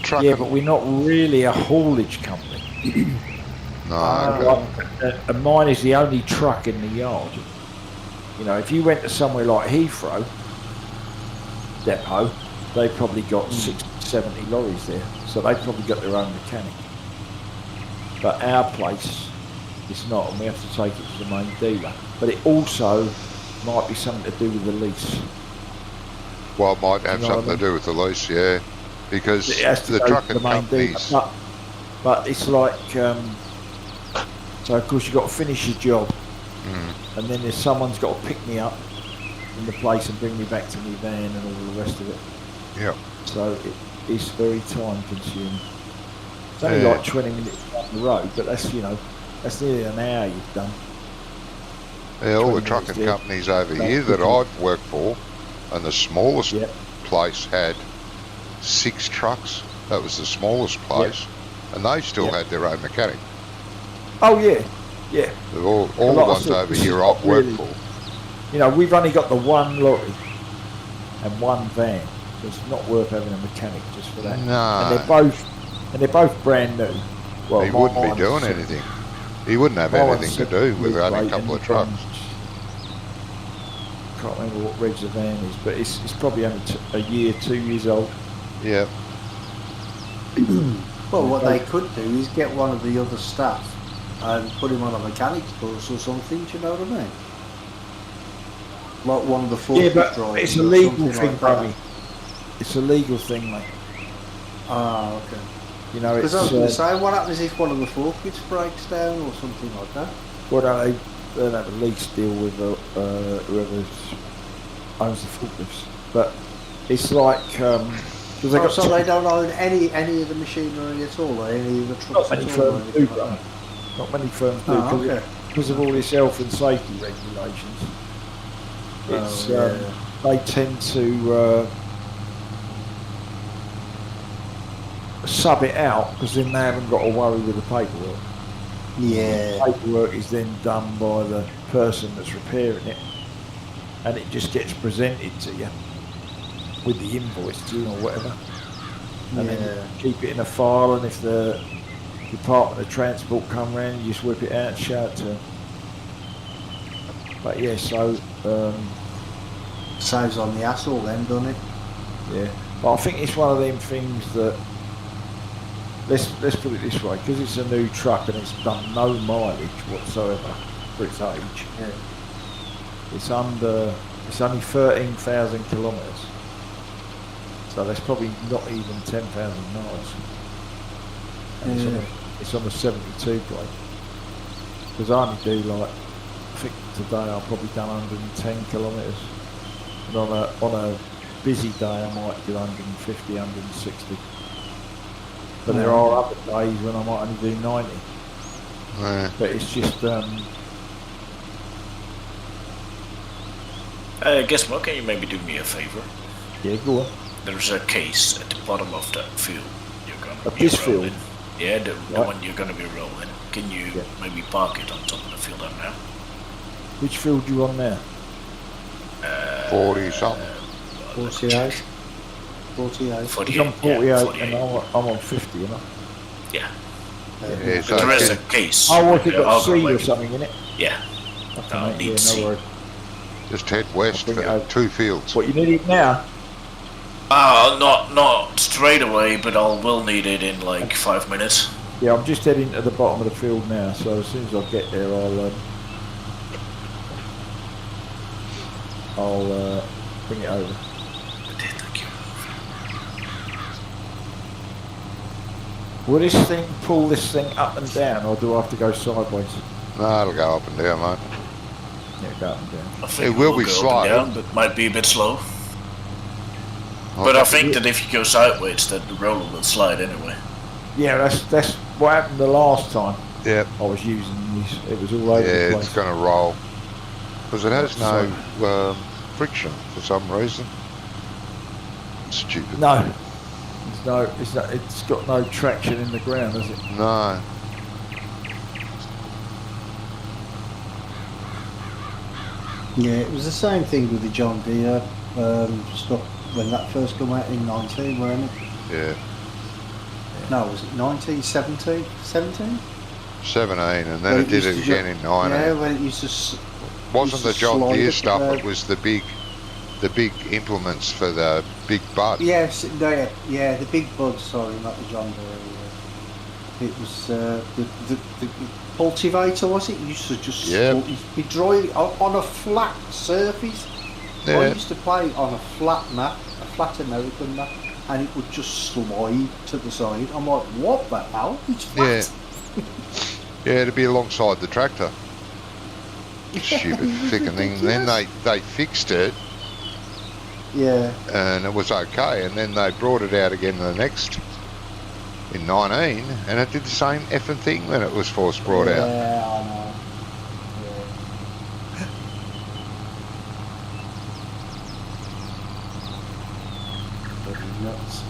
Truck Yeah, and- but we're not really a haulage company. No, Ah, okay. And mine is the only truck in the yard. You know, if you went to somewhere like Heathrow depot, they probably got 60, 70 lorries there, so they probably got their own mechanic. But our place, it's not, and we have to take it to the main dealer. But it also might be something to do with the lease. Well, it might have You know what something I to do with the lease, yeah. Because It has to the go trucking to the main dealer. companies... But it's like, so of course you've got to finish your job, and then there's someone's got to pick me up from the place and bring me back to my van and all the rest of it. Yeah. So it's very time consuming. It's only Yeah. like 20 minutes down the road, but that's, you know, that's nearly an hour you've done. Yeah, all the 20 trucking minutes, yeah. companies over That's here that good. I've worked for, and the smallest Yep. place had 6 trucks. That was the smallest place, and they still Yep. had their own mechanic. Oh yeah, yeah. They're all Like the I ones said, over this is here not I've worked really- for. You know, we've only got the one lorry and one van, so it's not worth having a mechanic just for that. No. And they're both brand new. Well, He wouldn't be mine's doing six- anything. He wouldn't have mine's anything to 6 do with weeks only a late couple and of trucks. Can't remember what reg the van is, but it's probably only a year, 2 years old. Yeah. Well, what they could do is get one of the other staff and put him on a mechanics course or something. Do you know what I mean? Like one of the Yeah, forklift but drivers. it's a or legal something thing, like that. Bobby. It's a legal thing, mate. Ah, okay. You know, it's Because I was going to say, what happens if one of the forklifts breaks down or something like that? well, they don't have a lease deal with whoever owns the forklifts, but it's like because they Oh, got so they don't own any of the machinery at all, or any of the trucks not many at all? or firms do, anything like bro. that? Not many firms do Oh, okay. because of all this health and safety regulations. It's Oh, they tend to sub it out because then they haven't got to worry with the paperwork. yeah. The paperwork is then done by the person that's repairing it, and it just gets presented to you with the invoice to or whatever, and then Yeah. you keep it in a file. And if the Department of Transport come round, you just whip it out and show it to them. But yeah, so Saves on the hassle then, doesn't it? yeah, but I think it's one of them things that let's put it this way, because it's a new truck and it's done no mileage whatsoever for its age. Yeah. It's only 13,000 kilometres, so that's probably not even 10,000 miles. And it's on a 72 plate. Because I only do like, I think today I've probably done 110 kilometres, and on a busy day I might do 150, 160. But there are other days when I might only do 90. Yeah. But it's just Guess what? Can you maybe do me a favor? yeah, go on. there's a case at the bottom of that field. You're gonna Of be this field? rolling. Yeah, the Right. one you're gonna be rolling. Can you Yeah. maybe park it on top of the field up now? Which field you on now? 40 something. 48. 48. 48. He's on 48, yeah, and 48. I'm on 50, you know? Yeah. Yeah, But so there is a just, case. Oh, what, it got I'll go seed or like- something in it? Yeah. Okay, I'll mate, need yeah, no seed. worries. just head west I'll bring it for over. 2 fields. What, you need it now? Not straight away, but will need it in like 5 minutes. Yeah, I'm just heading to the bottom of the field now, so as soon as I get there, I'll bring it over. Thank you. Will this thing pull this thing up and down, or do I have to go sideways? No, it'll go up and down, mate. Yeah, go up and down. I think It will be go up and slow. down, but might be a bit slow. But I think that if you go sideways, that the roller will slide anyway. Yeah, that's what happened the last time Yeah, I was using these. It was all over the yeah, place. it's going to roll. Because it has no friction for some reason. Stupid. No, it's got no traction in the ground, has it? No. Yeah, it was the same thing with the John Deere stuff when that first came out in 19, weren't it? Yeah. No, was it 1917? 17? 17, and then When it did used it to again in 19. Yeah, when it used to... Wasn't the used to John slide Deere up stuff, the- it was the big implements for the big butt. Yes, no, yeah, the big bud, sorry, not the John Deere. Yeah. It was the cultivator, was it? It used to just Yeah. be drawing on a flat surface. I Yeah. used to play on a flat map, a flat American map, and it would just slide to the side. I'm like, what the hell? It's flat. Yeah, it'd be alongside the tractor. Stupid thicking thing. Then they fixed it, Yeah. and it was okay. And then they brought it out again the next in 19, and it did the same effing thing when it was first brought out. Yeah, I know. Yeah. Bloody nuts.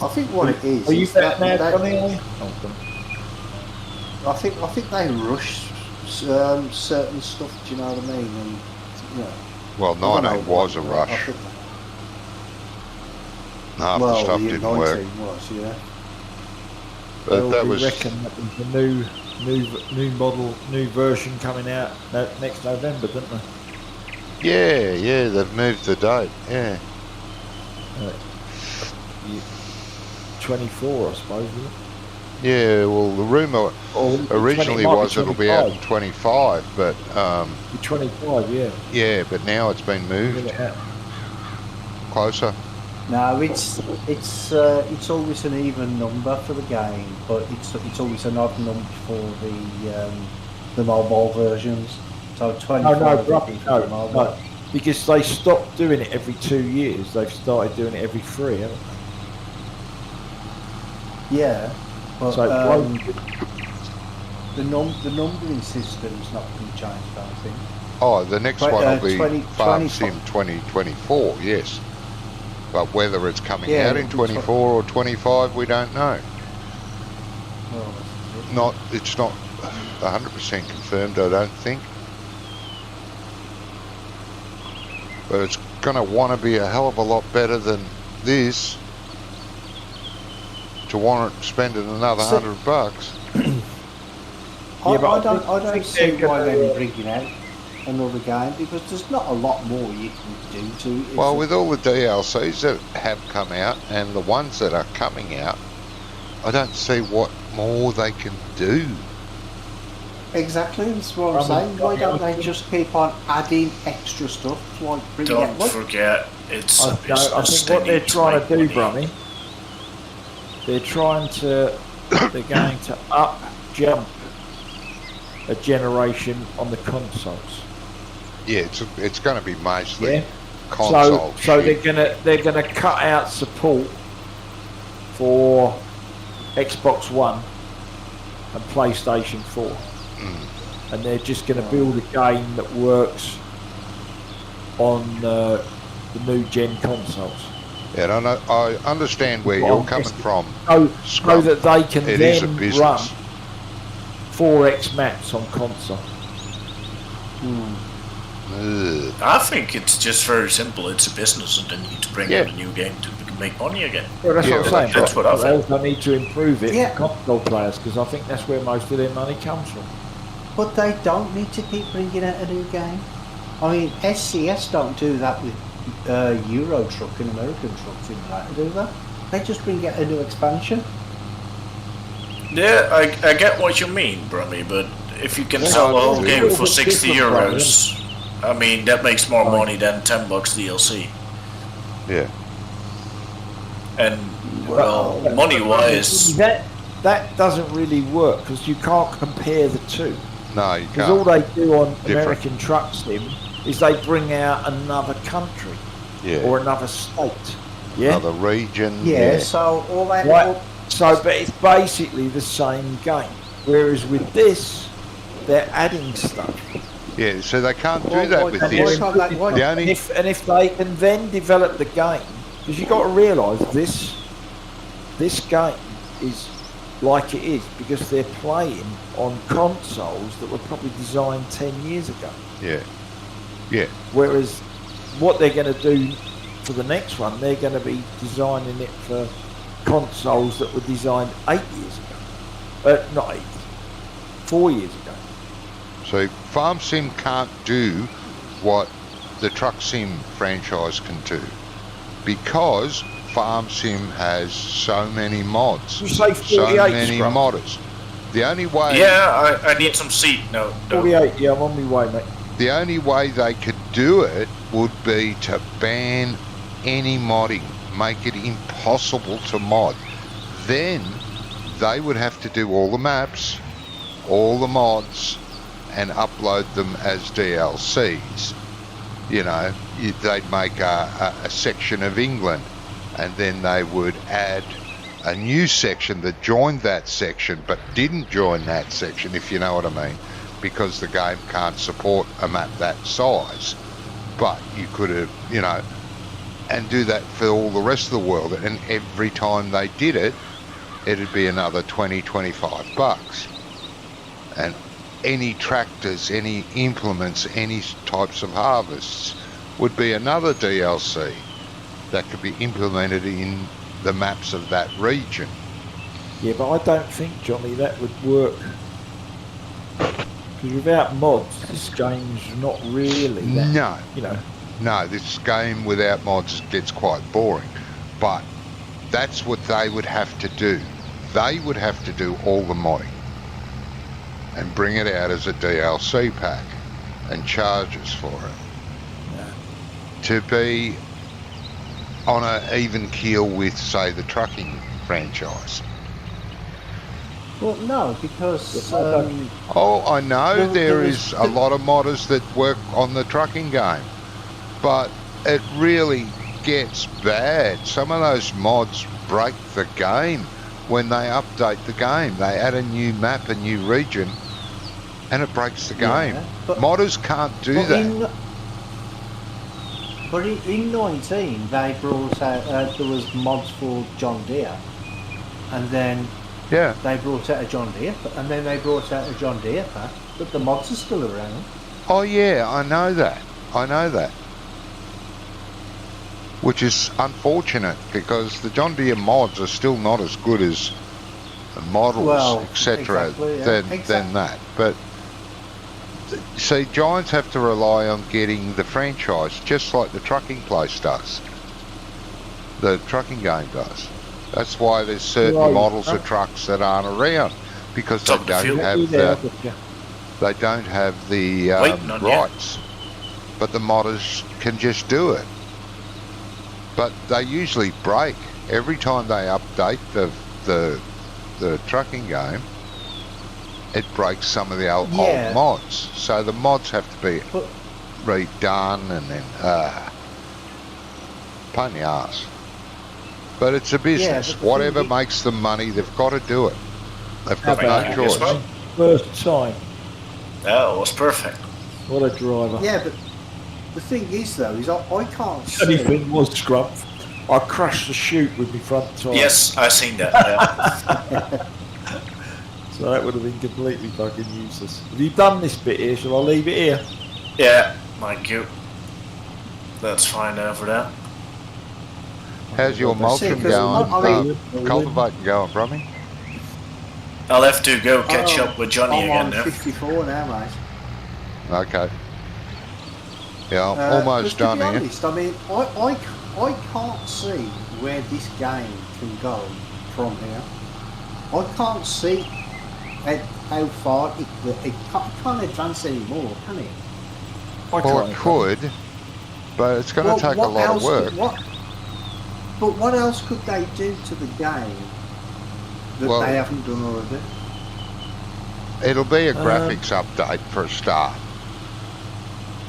I think what it is. Are you is that back now, they- Johnny? I think they rush certain stuff. Do you know what I mean? And you know, Well, I don't 19 know was a what- I rush. think- Half the stuff yeah, didn't work. 19 was, yeah. But that we was reckon that there's a new model, new version coming out next November, don't they? yeah, they've moved the date. Yeah. 24, I suppose, isn't it? Yeah, well, the rumour Or originally 20 was it'll be out in 25. 25, but 25, yeah. yeah, but now it's been Get moved it out. closer. No, it's always an even number for the game, but it's always an odd number for the mobile versions. So 25 No, would be for the mobile. no, because they stopped doing it every 2 years. They've started doing it every 3, haven't Yeah, but they? So it won't. the numbering system's not going to change, I don't think. Oh, the next Twen- one will be 20 Farm 20 Sim 2024, yes. But whether it's coming Yeah, out in 24 or 25, we don't know. Well, It's not 100% confirmed, I don't think. But it's going to want to be a hell of a lot better than this to warrant spending another So- $100. Yeah, but I I don't think see they're why gonna- they're bringing out another game because there's not a lot more you can do to it. is Well, there? with all the DLCs that have come out and the ones that are coming out, I don't see what more they can do. Exactly, that's what I'm saying. Why don't they just keep on adding extra stuff like bring Don't out? Like, forget, it's a I business. think what They they're need trying make to do, money. Brummy, they're going to jump a generation on the consoles. Yeah, it's going to be mostly Yeah. console So shit. they're gonna cut out support for Xbox One and PlayStation 4. And they're just going to build a game that works on the new gen consoles. Yeah, and I understand where you're coming from. So that they can It is a then business. run 4X maps on console. Ugh. I think it's just very simple. It's a business, and they need to bring out a new game to make money again. Well, that's Yeah, what I'm saying. that's what I think. They need to improve it Yeah. for console players, because I think that's where most of their money comes from. But they don't need to keep bringing out a new game. I mean, SCS don't do that with Euro Truck and American Truck Simulator, do they? They just bring out a new expansion. Yeah, I get what you mean, Brummy, but if you can sell the whole game for 60 euros, I mean, that makes more money than $10 DLC. Yeah. And, well, money-wise, That doesn't really work, because you can't compare the two. No, you Because all can't. they do on Different. American Truck Sim is they bring out another country Yeah. or another state. Yeah. Another region. Yeah, so all that. Right. So, but it's basically the same game. Whereas with this, they're adding stuff. Yeah, so they can't do Why- that why with can't- this. why can't they- why- The And only if they can then develop the game, because you've got to realise this game is like it is because they're playing on consoles that were probably designed 10 years ago. yeah. Whereas what they're going to do for the next one, they're going to be designing it for consoles that were designed 8 years ago. Not 8, 4 years ago. So Farm Sim can't do what the Truck Sim franchise can do because Farm Sim has so many mods, You say so 48, many Scrum. modders. The only way, yeah, I need some seat. No. 48, yeah, I'm on my way, mate. the only way they could do it would be to ban any modding, make it impossible to mod. Then they would have to do all the maps, all the mods, and upload them as DLCs. You know, they'd make a section of England, and then they would add a new section that joined that section but didn't join that section, if you know what I mean, because the game can't support a map that size. But you could have, you know, and do that for all the rest of the world, and every time they did it, it'd be another $20-25. And any tractors, any implements, any types of harvests would be another DLC that could be implemented in the maps of that region. Yeah, but I don't think, Johnny, that would work. Because without mods, this game's not really that, No, you know. no, this game without mods gets quite boring. But that's what they would have to do. They would have to do all the modding and bring it out as a DLC pack and charge us for it. To be on an even keel with, say, the trucking franchise. Well, no, because Oh, I know Well, there there is is- a lot of modders that work on the trucking game, but it really gets bad. Some of those mods break the game when they update the game. They add a new map, a new region, and it breaks the Yeah, game. but- Modders can't do but that. in 19, they brought out there was mods for John Deere, and then Yeah. they brought out a John Deere, and then they brought out a John Deere pack, but the mods are still around. Oh yeah, I know that. I know that. Which is unfortunate because the John Deere mods are still not as good as the models, Well, etc. exactly, yeah. than that. But see, Giants have to rely on getting the franchise, just like the trucking place does. The trucking game does. That's why there's certain Right. models of trucks that aren't around because they Top of the don't field. have the Waiting on you. rights. But the modders can just do it. But they usually break every time they update the trucking game. It breaks some of the old Yeah. mods, so the mods have to be But redone and then pain in the arse. But it's a business. but the Whatever thing makes them money, they've got to do it. They've How got about no you, choice. Gizmo? First time. That was perfect. What a driver. Yeah, but the thing is, though, is I can't The only see. thing was Scrumph. I crashed the chute with my front tyre. Yes, I seen that. Yeah. So that would have been completely fucking useless. Have you done this bit here? Shall I leave it here? Yeah, thank you. That's fine now for that. How's your mulching 'cause going? I mean- Cultivating going, Brummy? I'll have to go catch Oh, up with Johnny I'm again on now. 54 now, mate. Okay. Yeah, I'm Because almost to done be here. honest, I mean, I can't see where this game can go from here. I can't see how far it can't advance anymore, can it? I Well, can't. it could, but it's going to take a what lot of else work. But what else could they do to the game that Well- they haven't done already? It'll be a graphics update for a start.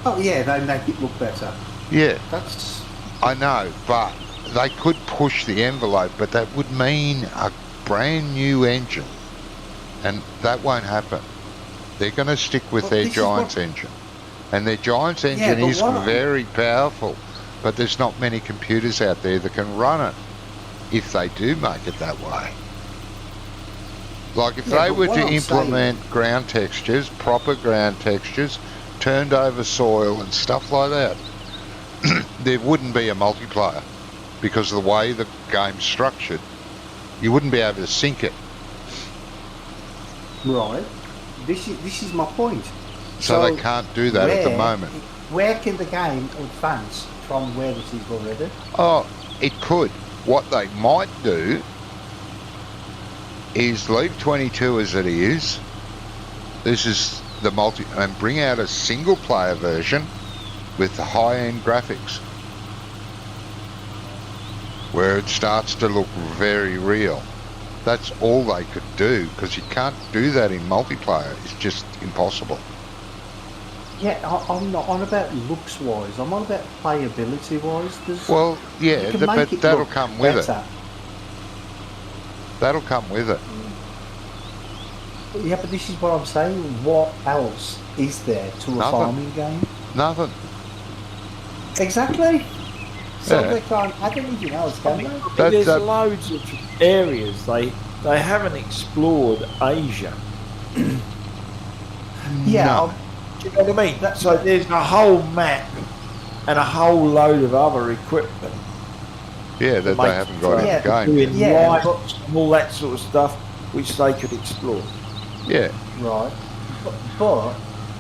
Oh yeah, they make it look better. Yeah, That's I know, but they could push the envelope, but that would mean a brand new engine, and that won't happen. They're going to stick with Well, their this is Giants what- engine, and their Giants engine but is what- very powerful, but there's not many computers out there that can run it if they do make it that way. Like if Yeah, they but were what to I'm implement ground textures, proper ground textures, turned over soil and stuff like that, there wouldn't be a multiplayer because of the way the game's structured. You wouldn't be able to sync it. right. This is my point. So they can't do that at the moment. Where can the game advance from where it is already? Oh, it could. What they might do is leave 22 as it is. This is the multi, and bring out a single player version with the high-end graphics, where it starts to look very real. That's all they could do, because you can't do that in multiplayer. It's just impossible. Yeah, I'm not on about looks wise. I'm on about playability wise. Well, yeah, but that'll come with it. That'll come with it. Yeah, but this is what I'm saying. What else is there to a Nothing. farming game? Nothing. Exactly. So Yeah. they can't add anything else, can they? There's that- loads of areas they haven't explored Asia. Yeah, No. Do you know what I mean? So there's a whole map and a whole load of other equipment. Yeah, that they haven't got in Yeah. the game. Doing Yeah, lights and all that sort of stuff, which they could explore. Yeah. right. But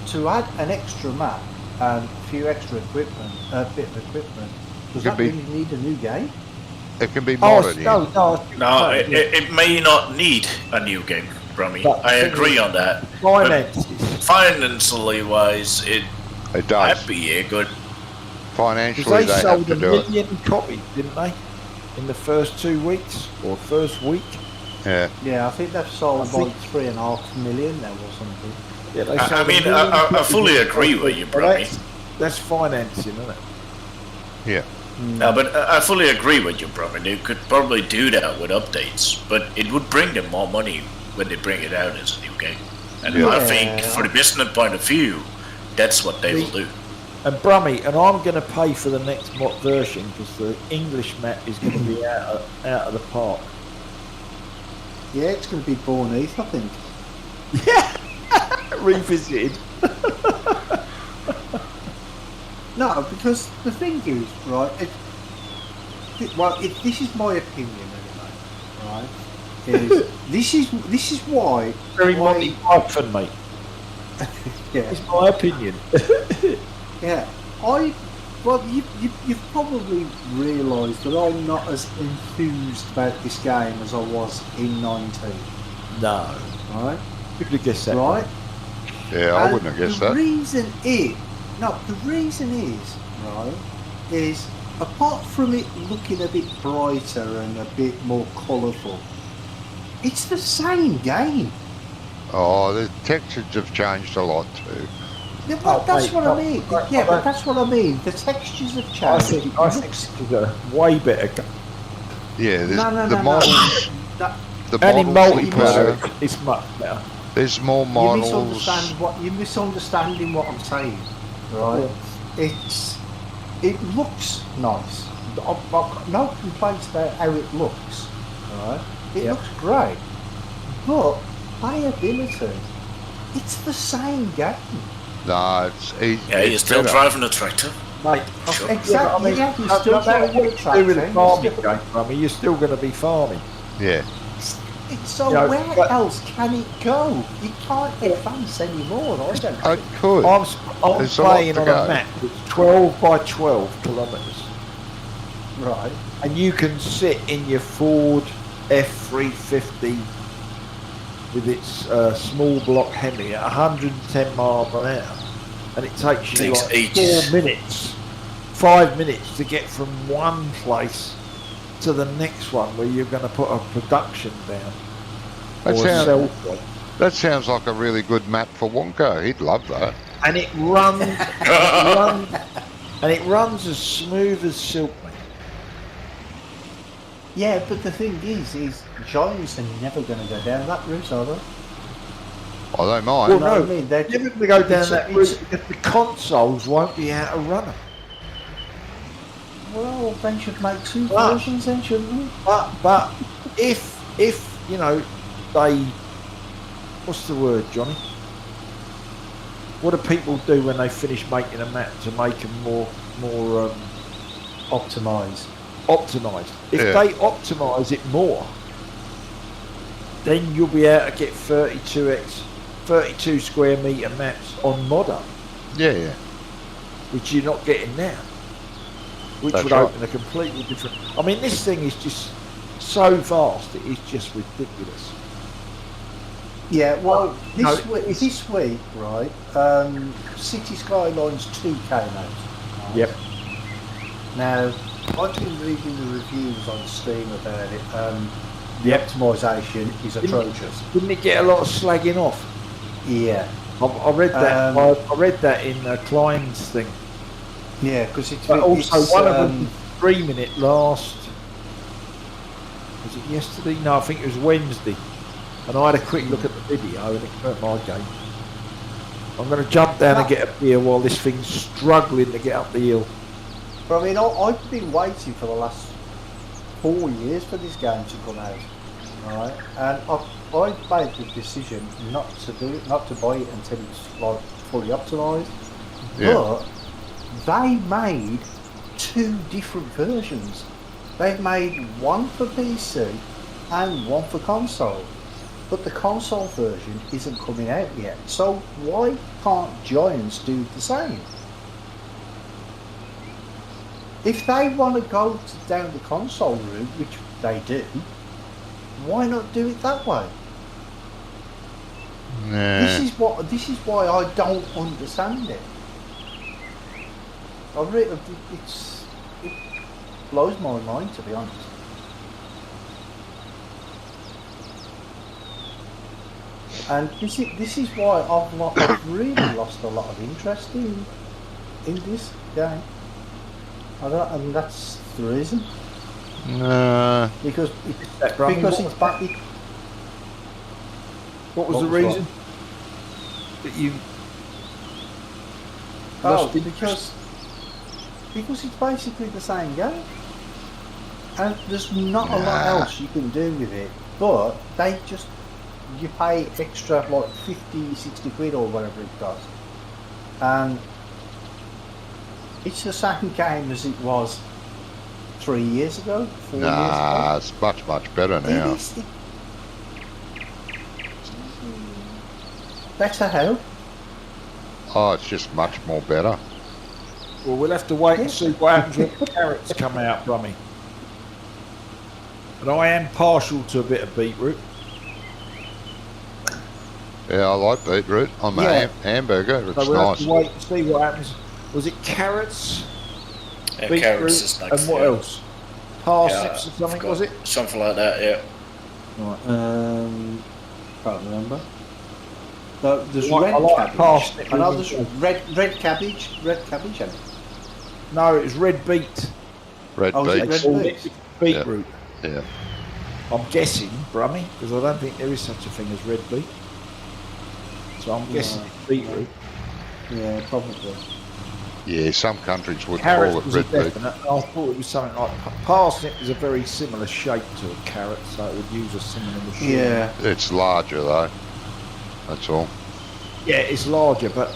to add an extra map and a few extra equipment, a bit of equipment, does Could that be- really need a new game? It can be Oh, modded in. no. No, it may not need a new game, Brummy. But I the thing agree is- on that. Finances. Financially wise, it It does. might be a good. Financially, Because they they have sold to a do it. million copies, didn't they? In the first 2 weeks or first week. Yeah. Yeah, I think they've sold I think- like 3.5 million now or something. Yeah, they I sold a mean, million I copies fully in agree first with week. you, But Brummy. that's financing, isn't it? Yeah. No, but I fully agree with you, Brummy. They could probably do that with updates, but it would bring them more money when they bring it out as a new game. And I think, Yeah. for the business point of view, that's what they will do. And Brummy, and I'm going to pay for the next mod version because the English map is going to be out of the park. Yeah, it's going to be Bournemouth, I think. Revisited. No, because the thing is, right, this is my opinion anyway, right, is this is why... Very why- Monty Python, mate. Yeah, It's my opinion. yeah. You've probably realised that I'm not as enthused about this game as I was in 19, No. right? Who'd have guessed that? Right? Yeah, I And wouldn't have guessed the that. reason is, right, is apart from it looking a bit brighter and a bit more colourful, it's the same game. Oh, the textures have changed a lot too. Yeah, but Oh, that's mate, what I mean. I- Yeah, I- but that's what I mean. The textures have I changed. think it's a way better game. Yeah, there's No, the model. the And in models you put multiplayer, out, it's much better. there's more models. You're misunderstanding what I'm saying, right? It looks nice. I've got no complaints about how it looks, right? It Yep. looks great, but playability, it's the same game. No, Yeah, you're still better. driving a tractor. Mate, Sure. Exactly. Yeah, you're no still matter trying to what get you do with a traction. farming game, I mean, you're still going to be farming. Yeah. So Yeah, where but- else can it go? You can't advance anymore. I don't I think. could. I'm There's a lot playing to on go. a map that's 12 by 12 kilometres. Right. And you can sit in your Ford F350 with its small block Hemi at 110 miles per hour. And it takes you Takes like ages. 4 minutes, 5 minutes to get from one place to the next one where you're going to put a production down. That Or a sounds- cell phone. That sounds like a really good map for Wonko. He'd love that. And it runs, and it runs as smooth as silk, mate. Yeah, but the thing is Giants are never going to go down that route, are they? Oh, they might. Well, know what no, I mean? They're never going to go down it's- that it's- route because the consoles won't be able to run them. Well, they should make two But- versions then, shouldn't they? But if you know they, what's the word, Johnny? What do people do when they finish making a map to make them more Optimise. optimised? If Yeah. they optimise it more, then you'll be able to get 32 square metre maps on Modder, Yeah, yeah. which you're not getting now. Which That's would right. open a completely different. I mean, this thing is just so vast; it is just ridiculous. Yeah, well, no, this week, right, City Skylines 2 came out. Right? Yep. Now, I've been reading the reviews on Steam about it. The Yep. optimisation is atrocious. Didn't it get a lot of slagging off? Yeah. I read that. I read that in Klein's thing. Yeah, because it's... But also, it's, one of them was streaming it last. Was it yesterday? No, I think it was Wednesday. And I had a quick look at the video, and it hurt my game. I'm going to jump down and get a beer while this thing's struggling to get up the hill. But I mean, I've been waiting for the last 4 years for this game to come out, right? And I've made the decision not to do it, not to buy it until it's like fully optimised. Yeah. But they made 2 different versions. They've made one for PC and one for console. But the console version isn't coming out yet. So why can't Giants do the same? If they want to go down the console route, which they do, why not do it that way? Nah. This is why I don't understand it. It blows my mind, to be honest. And this is why I've really lost a lot of interest in this game. And that's the reason. Nah. Because Because it's back. What was What the was reason that you lost interest? Because it's basically the same game, and there's not a lot else you can do with it. But you pay extra like 50, 60 quid or whatever it costs, and it's the same game as it was 3 years ago, 4 years Nah, ago. it's much better now. It is. Better how? Oh, it's just much more better. Well, we'll have to wait and see what happens when the carrots come out, Brummy. And I am partial to a bit of beetroot. Yeah, I like beetroot on my Yeah. hamburger. So It's we'll have nice. to wait and see what happens. Was it carrots, Yeah, beetroot, carrots is next. and what yeah. else? Parsnips Yeah, or something, forgot. was it? Something like that, yeah. Can't remember. No, there's Like- red I like cabbage. parsnip I know with there's red cabbage. Red cabbage. And No, it was red beet. Red Oh, is it beets. red Or beets? beetroot. Yeah. I'm guessing Brummy, because I don't think there is such a thing as red beet. So I'm guessing it's beetroot. Yeah, probably. Yeah, some countries would Carrot call it was a red beet. definite. I thought it was something like parsnip is a very similar shape to a carrot, so it would use a similar machine. Yeah. It's larger though. That's all. Yeah, it's larger, but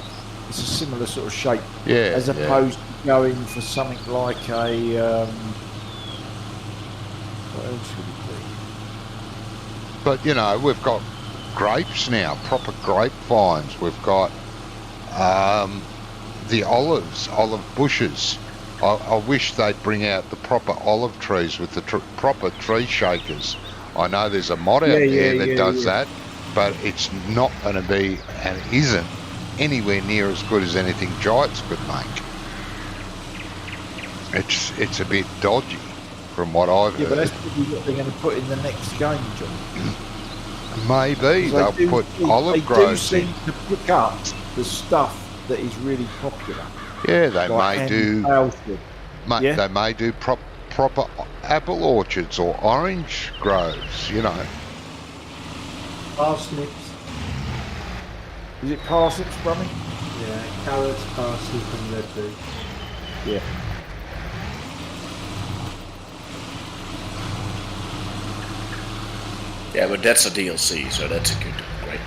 it's a similar sort of shape. Yeah. As opposed to going for something like a what else would it be? But you know, we've got grapes now, proper grapevines. We've got the olive bushes. I wish they'd bring out the proper olive trees with the proper tree shakers. I know there's a mod out there that does that, but it's not going to be, and isn't, anywhere near as good as anything Giants could make. It's a bit dodgy from what I've Yeah, heard. but that's probably what they're going to put in the next game, John. Maybe they'll put olive groves They in. do seem to pick up the stuff that is really popular. Yeah, they like may Andy do. Aylesford. Yeah. They may do proper apple orchards or orange groves. You know. Parsnips. Is it parsnips, Brummy? Yeah, carrots, parsnip, and red beet. Yeah. Yeah, but that's a DLC, so that's a good, right?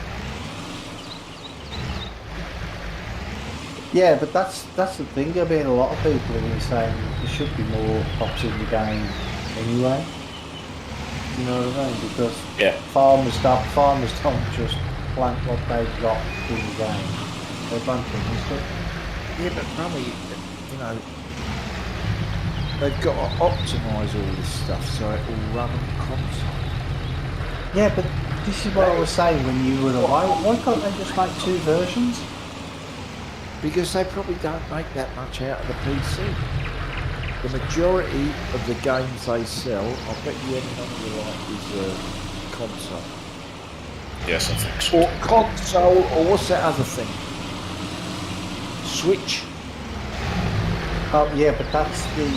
Yeah, but that's the thing. I mean, a lot of people are saying there should be more crops in the game anyway. You know what I mean? Because Yeah. farmers don't just plant what they've got in the game. They plant things, but Yeah, but Brummy, you know, they've got to optimise all this stuff so it will run on the console. yeah, but this is what I was saying when you were away. Why can't they just make two versions? Because they probably don't make that much out of the PC. The majority of the games they sell, I bet you any number you like, is console. Yes, I think so. Or console, or what's that other thing? Switch. Oh, yeah, but that's the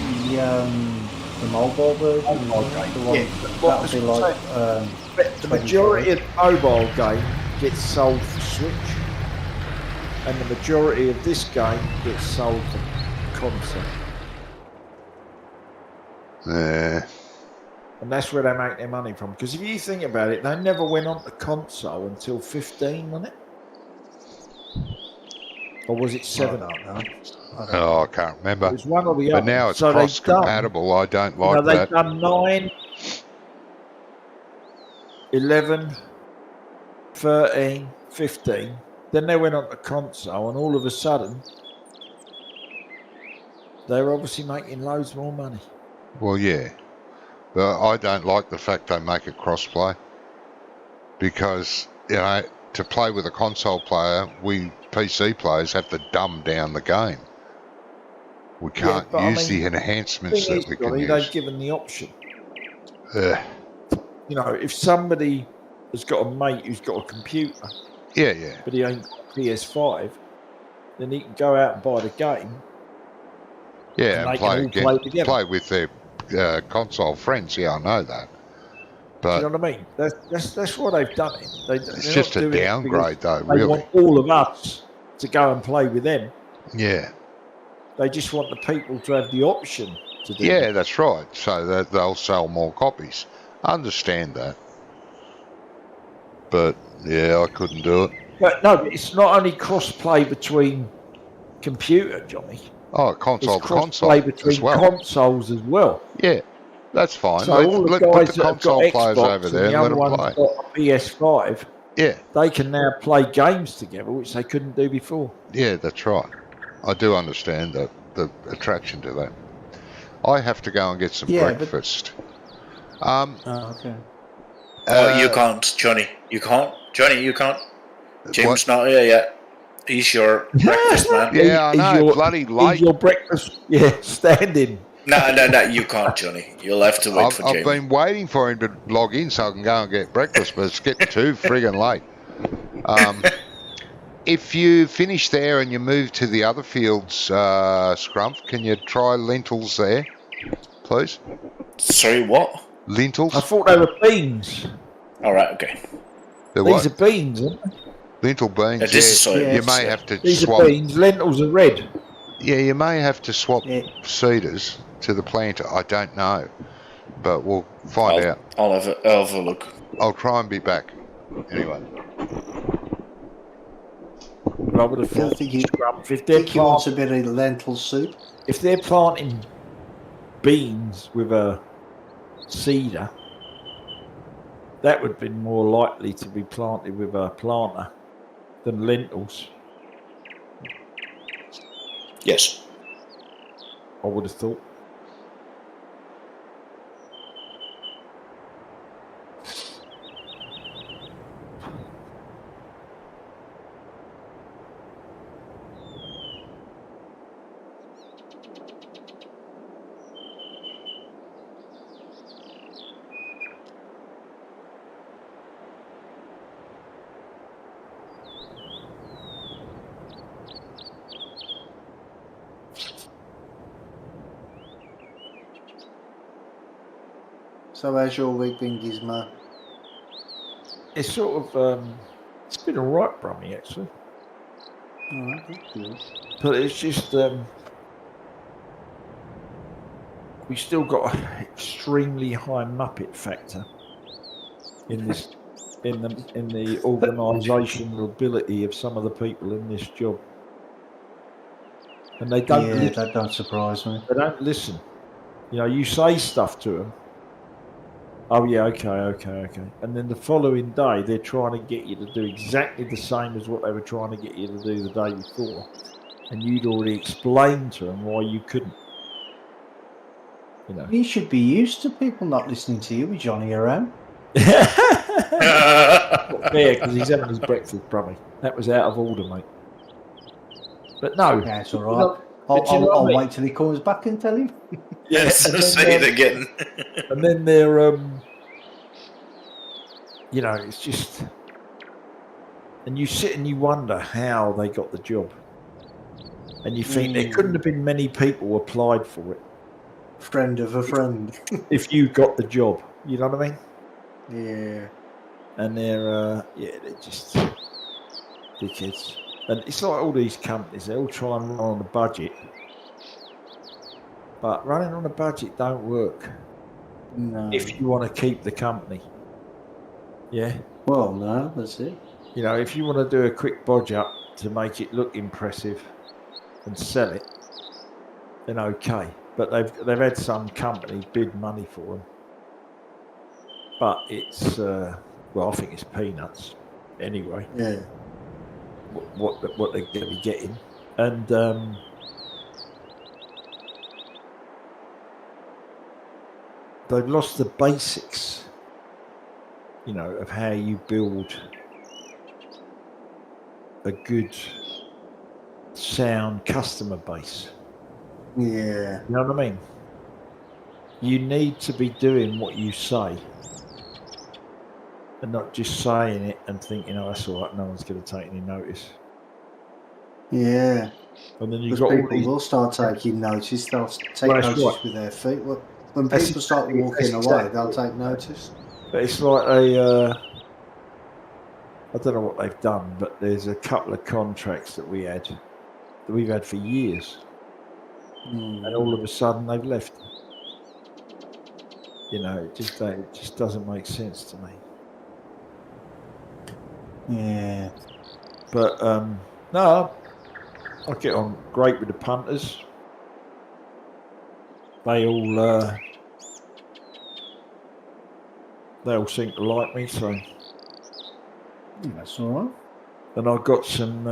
mobile version. Mobile isn't it? game, The one yeah, but what that'll be was like. But the majority of the mobile game gets sold for Switch, and the majority of this game gets sold for console. Yeah. And that's where they make their money from. Because if you think about it, they never went on to console until 15, wasn't it? Or was it 7? I don't know. Oh, I can't remember. It was one or the But other. now it's So they've cross-compatible. I don't like done, they've that. done 9, 11, 13, 15. Then they went on to console, and all of a sudden, they were obviously making loads more money. Well, yeah. But I don't like the fact they make it cross-play. Because, you know, to play with a console player, we PC players have to dumb down the game. We can't but I use mean, the enhancements Thing that is, we can Johnny, use. they've given the option. Ugh. You know, if somebody has got a mate who's got a computer, Yeah, yeah. but he ain't got a PS5, then he can go out and buy the game. Yeah, And and they play, can all again, play together. play with their console friends. Yeah, I know that. Do you But know what I mean? That's why they've done it. it's just a downgrade, though, They really. want all of us to go and play with them. Yeah. They just want the people to have the option to do Yeah, it. that's right. So that they'll sell more copies. I understand that. But, yeah, I couldn't do it. But no, it's not only cross-play between computer, Johnny. Oh, It's console to cross-play console between as well. consoles as well. Yeah, that's fine. So all the Let guys put the that have got console players Xbox over there and and let the them other play. ones got a PS5, Yeah, they can now play games together, which they couldn't do before. yeah, that's right. I do understand the attraction to that. I have to go and get some Yeah, but- breakfast. Oh, okay. You can't, Johnny. You can't. Johnny, you can't. Jim's what? not here yet. He's your breakfast man. Yeah, I Is know, your- bloody Eat late. your breakfast, standing. No, you can't, Johnny. You'll have to wait for I've Jamie. been waiting for him to log in so I can go and get breakfast, but it's getting too friggin' late. If you finish there and you move to the other fields, Scrumph, can you try lentils there, please? Sorry, what? Lintels? I thought they were beans. All right, okay. They're These what? are beans, aren't they? Lentil beans. This is soybeans. You may have to These swap. are beans. Lentils are red. Yeah, you may have to swap Yeah. seeders to the planter. I don't know, but we'll find out. I'll have a look. I'll try and be back. Anyway, But I would have I thought think you, if they're think you want a planting, bit of lentil soup. if they're planting beans with a seeder, that would be more likely to be planted with a planter than lentils. Yes. I would have thought. So how's your week been, Gizmo? It's sort of it's been alright, Brummy, actually. Alright, good. But it's just we still got an extremely high Muppet factor in this in the organisational ability of some of the people in this job. And they don't Yeah, listen. that don't surprise me. They don't listen. You know, you say stuff to them. Oh yeah, okay. And then the following day, they're trying to get you to do exactly the same as what they were trying to get you to do the day before, and you'd already explained to them why you couldn't. You know. You should be used to people not listening to you with Johnny around. Not fair, because he's having his breakfast, Brummy. That was out of order, mate. But no, Yeah, it's all you right. know, but you know I'll what I mean? wait till he comes back and tell him. Yes, And then, say it again. And then they're, you know, it's just, and you sit and you wonder how they got the job, and you think there couldn't have been many people applied for it Friend of a friend. if you got the job. You know what I mean? Yeah. And they're, they're just dickheads. And it's like all these companies, they all try and run on a budget. But running on a budget don't work No. if you want to keep the company. Yeah? Well, no, that's it. You know, if you want to do a quick bodge up to make it look impressive and sell it, then okay. But they've had some company bid money for them. But it's, well, I think it's peanuts anyway. Yeah. What they're going to be getting, and they've lost the basics, you know, of how you build a good, sound customer base. Yeah. You know what I mean? You need to be doing what you say. And not just saying it and thinking, oh, that's all right, no one's going to take any notice. Yeah. And then you've Because got all people these... will start taking notice. They'll take Well, that's notice right. with their feet. When That's people start exactly- walking that's away, exactly they'll it. take notice. But it's like a... I don't know what they've done, but there's a couple of contracts that we've had for years. And all of a sudden they've left. You know, it just doesn't make sense to me. Yeah. But no, I get on great with the punters. They all seem to like me. So, That's all right. and I got some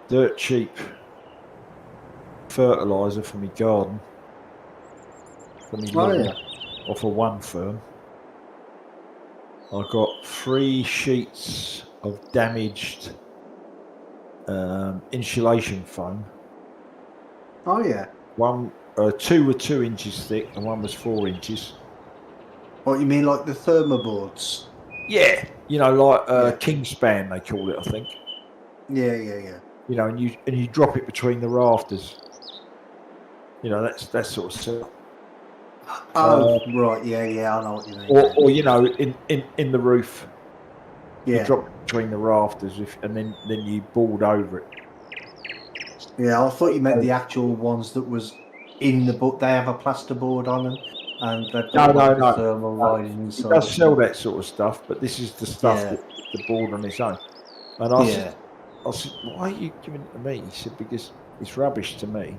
dirt cheap fertiliser for my garden. For me lawn, off of one firm. I got 3 sheets of damaged insulation foam. Oh, yeah. One, 2 were 2 inches thick, and one was 4 inches. What, you mean like the thermoboards? Yeah, you know, like Yeah. Kingspan they call it, I think. Yeah. You know, and you drop it between the rafters. You know, that's that sort of stuff. Oh, right, yeah, I know what you mean. or you know, in the roof, you yeah, drop between the rafters, and then you board over it. yeah. I thought you meant the actual ones that was in the book. They have a plasterboard on them, and they've got No, like the no. thermal lining He inside. does sell that sort of stuff, but this is the stuff Yeah. that the board on its own. And I Yeah. said, why are you giving it to me? He said, because it's rubbish to me.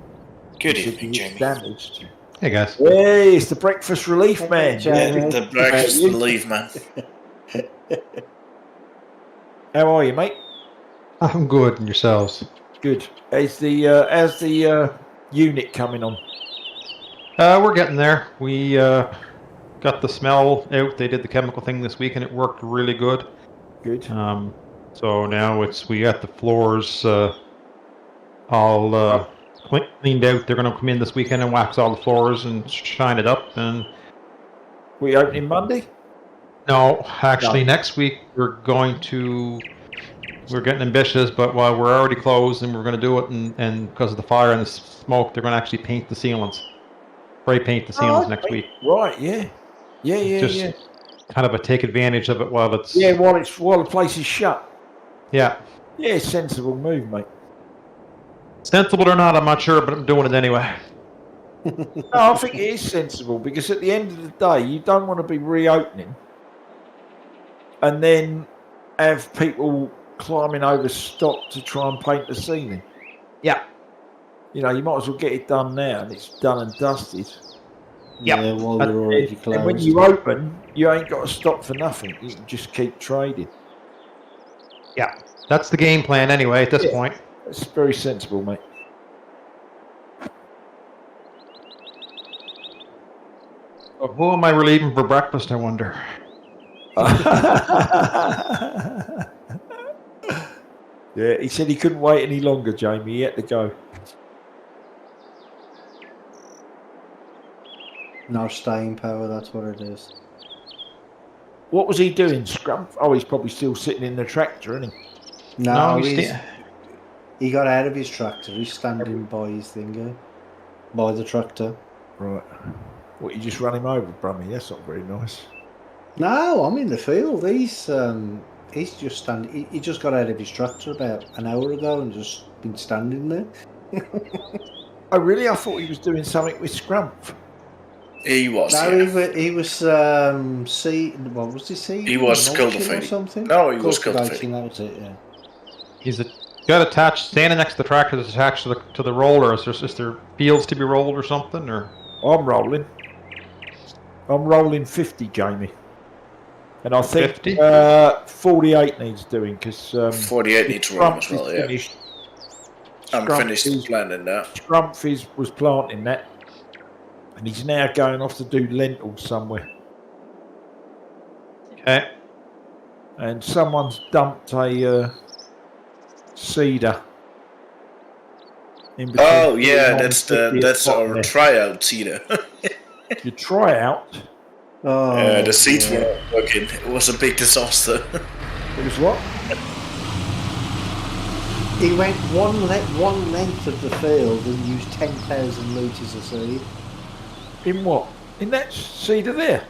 Good He said, evening, "It's Jamie. damaged." Hey guys. Hey, it's the breakfast relief man. Yeah, the breakfast relief, man. How are you, mate? I'm good, and yourselves? Good. How's the unit coming on? We're getting there. We got the smell out. They did the chemical thing this week, and it worked really good. Good. So now we got the floors all cleaned out. They're going to come in this weekend and wax all the floors and shine it up. And We opening Monday? no, actually, next week we're getting ambitious, but while we're already closed and we're going to do it, and because of the fire and the smoke, they're going to actually paint the ceilings, spray paint the ceilings next week. Right. Yeah. Just kind of take advantage of it while it's while the place is shut. yeah. Yeah, sensible move, mate. Sensible or not, I'm not sure, but I'm doing it anyway. No, I think it is sensible because at the end of the day, you don't want to be reopening and then have people climbing over stock to try and paint the ceiling. Yeah. You know, you might as well get it done now and it's done and dusted. Yeah, while they're already closed. And when you open, you ain't got to stop for nothing. You can just keep trading. Yeah. That's the game plan anyway at this point. That's very sensible, mate. Who am I relieving for breakfast, I wonder? Yeah, he said he couldn't wait any longer, Jamie. He had to go. No staying power, that's what it is. What was he doing, Scrump? Oh, he's probably still sitting in the tractor, isn't he? No, he's he got out of his tractor. He's standing by his thing, by the tractor. Right. What, you just run him over, Brummy? That's not very nice. No, I'm in the field. He's just standing. He just got out of his tractor about an hour ago and just been standing there. Oh, really? I thought he was doing something with Scrump. He was. No, Yeah. he was what was he seed? He was Mulching cultivating. or something. No, he was cultivating. That was it. Yeah. He's got attached, standing next to the tractor that's attached to the roller. Is there fields to be rolled or something? Or I'm rolling. I'm rolling 50, Jamie. And I think 50? 48 needs doing because 48 needs rolling as well, yeah. finished. I'm Scrumpf finished is- planning now. Scrumpf was planting that. And he's now going off to do lentils somewhere. okay. And someone's dumped a cedar. In between Oh yeah, 49 that's and 50 our there. tryout seeder. You try out. Oh, The seats yeah. weren't working. It was a big disaster. It was what? He went one length of the field and used 10,000 litres of seed. In what? In that cedar there?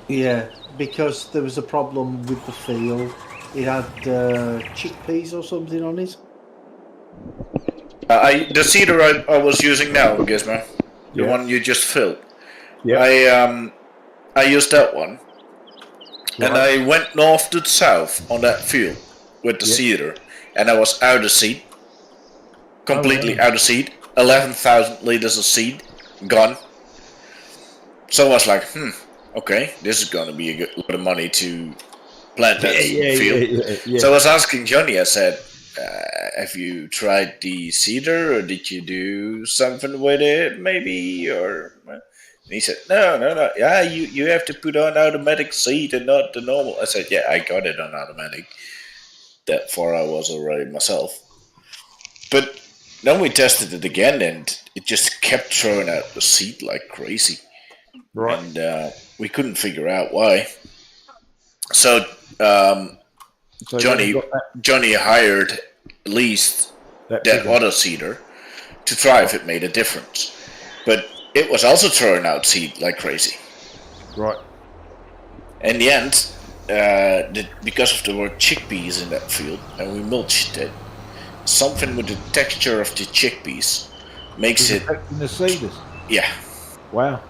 Yeah, because there was a problem with the field. It had chickpeas or something on it. The seeder I was using now, Gizmo, the Yeah. one you just filled. Yeah. I used that one, and I went north to south on that field with the seeder, and I was out of seed, completely out of seed. 11,000 liters of seed gone. So I was like, okay, this is gonna be a good lot of money to plant that field. Yeah. So I was asking Johnny, I said, have you tried the cedar, or did you do something with it, maybe? Or and he said, no. Yeah, you have to put on automatic seed and not the normal. I said, yeah, I got it on automatic. That far I was already myself. But then we tested it again, and it just kept throwing out the seed like crazy. Right. And we couldn't figure out why. So So Johnny you got Johnny hired at least that that bigger. other cedar to try if it made a difference. But it was also throwing out seed like crazy. Right. In the end, because of the word chickpeas in that field, and we mulched it, something with the texture of the chickpeas makes it. Affecting the seeders. Yeah. Wow.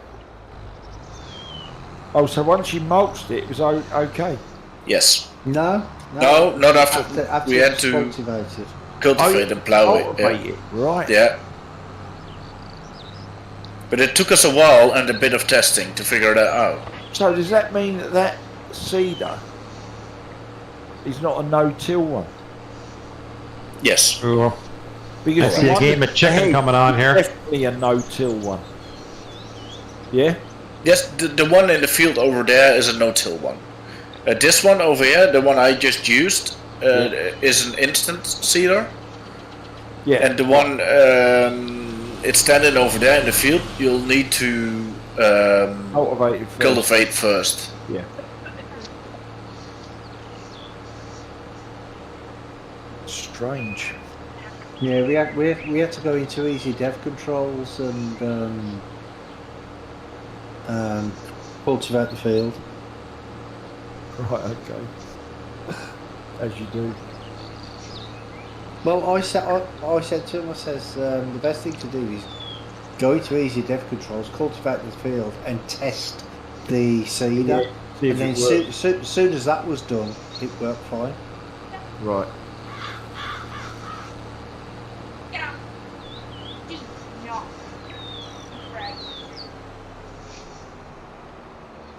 Oh, so once you mulched it, it was okay. Yes. No, No, not after. after We had it's to cultivated. cultivate and plow it. Cultivate it. Right. Yeah. But it took us a while and a bit of testing to figure that out. So does that mean that that cedar is not a no-till one? Yes. Ooh, I Because see the a one game that's of chicken ahead coming on is here. Definitely a no-till one. Yeah. Yes, the one in the field over there is a no-till one. This one over here, the one I just used, is an instant seeder. Yeah. And the one it's standing over there in the field, you'll need to Cultivated first. cultivate first. Yeah. Strange. Yeah, we had to go into easy dev controls and cultivate the field. Right. Okay. As you do. Well, I said to him, I says the best thing to do is go into easy dev controls, cultivate the field, and test the seeder. Yeah, see if And it then works. soon as that was done, it worked fine. Right.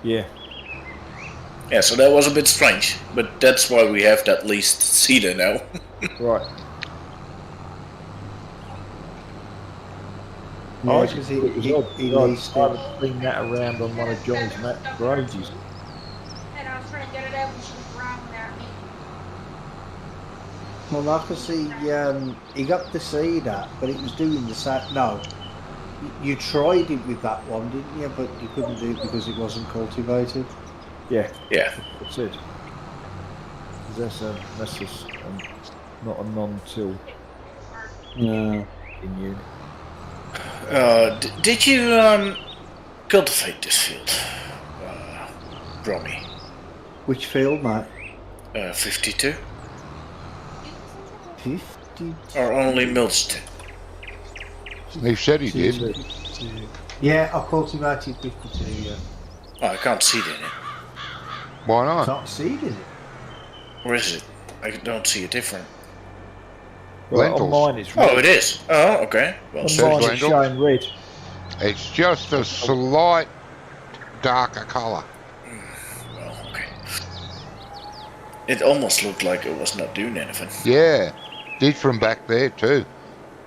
Yeah. Yeah, so that was a bit strange, but that's why we have that leased seeder now. Right. Yeah, I because just thought it was he odd. leased I it. haven't seen that around on one of Johnny's maps for ages. And I was trying to get it out and she was wrong without me. Well, I could see he got the seeder, but it was doing the same. No, you tried it with that one, didn't you? But you couldn't do it because it wasn't cultivated. Yeah. Yeah. That's it. 'Cause that's just not a non-till No. in unit. Did you cultivate this field, Romy? Which field, mate? 52? 50. Or only mulched it? He said he did. Yeah, I cultivated 52. Yeah. Oh, I can't see it in it. Why not? Not seed, is it? Where is it? I don't see it different. Well, on Lentils. mine it's red. Oh, it is. Oh, okay. Well, On says mine it's lentils. showing red. It's just a slight darker colour. well, okay. It almost looked like it was not doing anything. Yeah, did from back there too.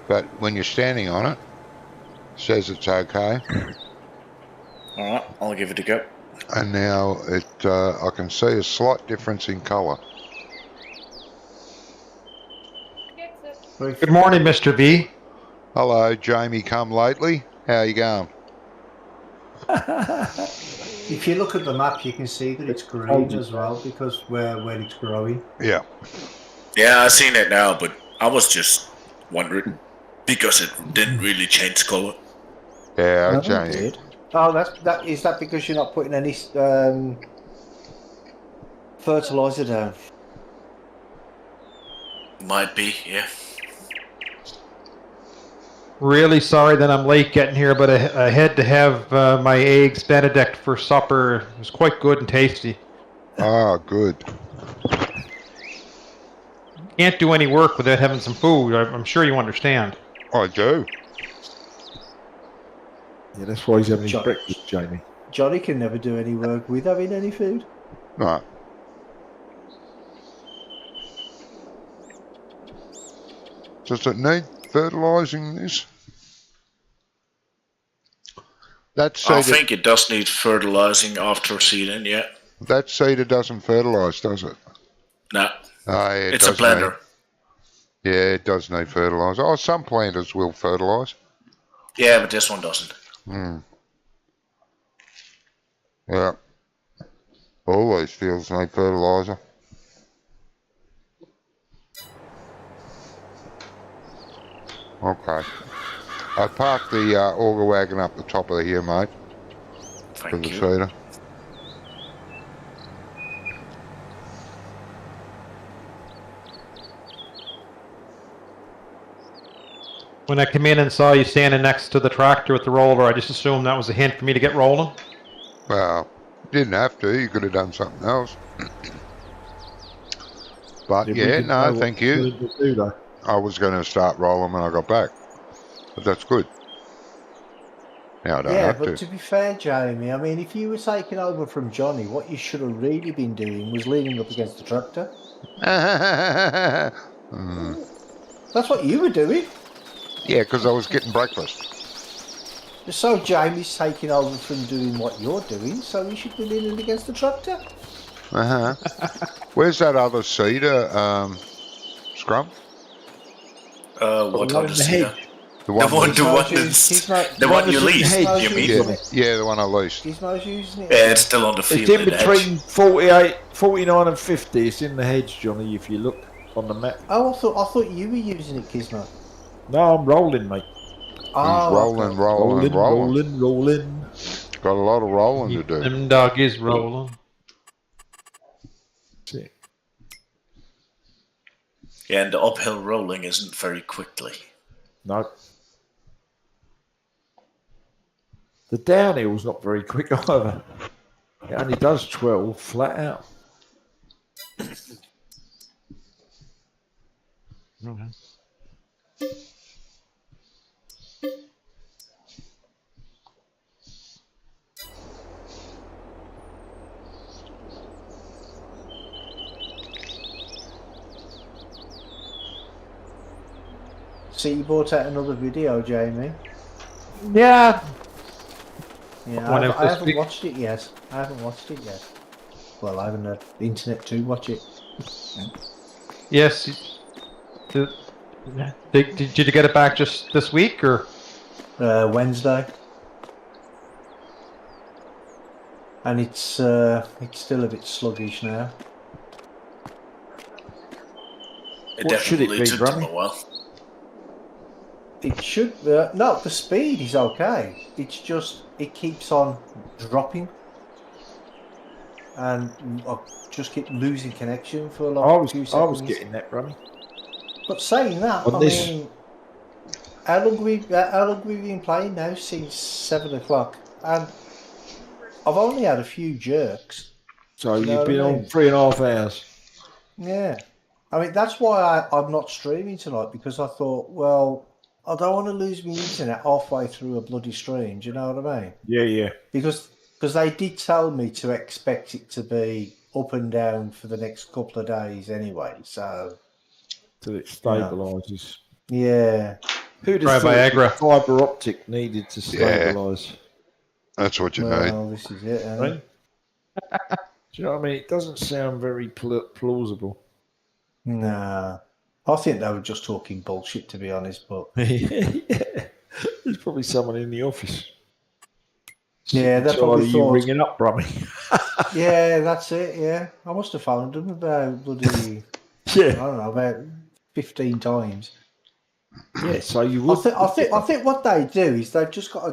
But when you're standing on it, says it's okay. Alright, I'll give it a go. And now I can see a slight difference in colour. Good morning, Mr. V. Hello, Jamie. Come lately. How you going? If you look at the map, you can see that it's green as well because where it's growing. Yeah. Yeah, I've seen it now, but I was just wondering because it didn't really change color. Yeah, No, Jamie. it did. Oh, is that because you're not putting any fertilizer down? Might be, yeah. Really sorry that I'm late getting here, but I had to have my eggs Benedict for supper. It was quite good and tasty. Ah, good. Can't do any work without having some food. I'm sure you understand. I do. Yeah, that's why he's having his John- breakfast, Jamie. Johnny can never do any work with having any food. Right. Does it need fertilising this? That I seeder, think it does need fertilizing after seeding, yeah. that seeder doesn't fertilise, does it? No, Oh, yeah, it's a does blender. need- yeah, it does need fertiliser. Oh, some planters will fertilise. Yeah, but this one doesn't. Yeah. All these fields need fertiliser. Okay. I parked the auger wagon up the top of the hill, mate, for Thank the you. seeder. When I came in and saw you standing next to the tractor with the roller, I just assumed that was a hint for me to get rolling. Well, you didn't have to. You could have done something else. But We yeah, didn't know no, what thank we you. wanted to do, though. I was going to start rolling when I got back, but that's good. Now I don't Yeah, have but to. to be fair, Jamie, I mean, if you were taking over from Johnny, what you should have really been doing was leaning up against the tractor. Mm. That's what you were doing. Yeah, because I was getting breakfast. So Jamie's taking over from doing what you're doing, so he should be leaning against the tractor. Where's that other seeder, Scrum? What one other in the seeder? hedge. The one, one- with- the one Gizmo's that's- the one you that's in the leased, hedge, you mean? isn't yeah, it? yeah, the one I leased. Gizmo's using it. Yeah, it's still on the It's field. in in the between hedge. 49 and 50. It's in the hedge, Johnny, if you look on the map. Oh, I thought you were using it, Gizmo. No, I'm rolling, mate. He's Oh, rolling, okay. rolling, rolling. rolling. Got a lot of rolling to Keep do. them doggies rolling. That's it. Yeah, and the uphill rolling isn't very quickly. No. The downhill's not very quick either. It only does 12 flat out. Okay. So you brought out another video, Jamie. Yeah. Yeah, One I out this haven't week. watched it yet. I haven't watched it yet. Well, I haven't had the internet to watch it. Yes. Did you get it back just this week, or? Wednesday, and it's still a bit sluggish now. It What should it definitely be, took them Brummy? a while. It should no, the speed is okay. It's just it keeps on dropping, and I just keep losing connection for a long few seconds. I was getting that, Brummy. But saying that, On I this- mean, how long we been playing now? Since 7 o'clock, and I've only had a few jerks. So You know you've what I been on mean? 3.5 hours. Yeah, I mean that's why I'm not streaming tonight, because I thought, well, I don't want to lose my internet halfway through a bloody stream. Do you know what I mean? Yeah. Because they did tell me to expect it to be up and down for the next couple of days anyway. So Till it stabilises. yeah. Who'd Try have thought Viagra. fibre optic needed to Yeah. stabilise? That's what you need. Well, this is it. Right? Do you know what I mean? It doesn't sound very plausible. Nah, I think they were just talking bullshit, to be honest. But Yeah. There's probably someone in the office. yeah, they So are probably you thought. ringing up, Brummy? Yeah, that's it. Yeah, I must have phoned them about bloody. I Yeah. don't know, about 15 times. Yeah, so you I would. think what they do is they've just got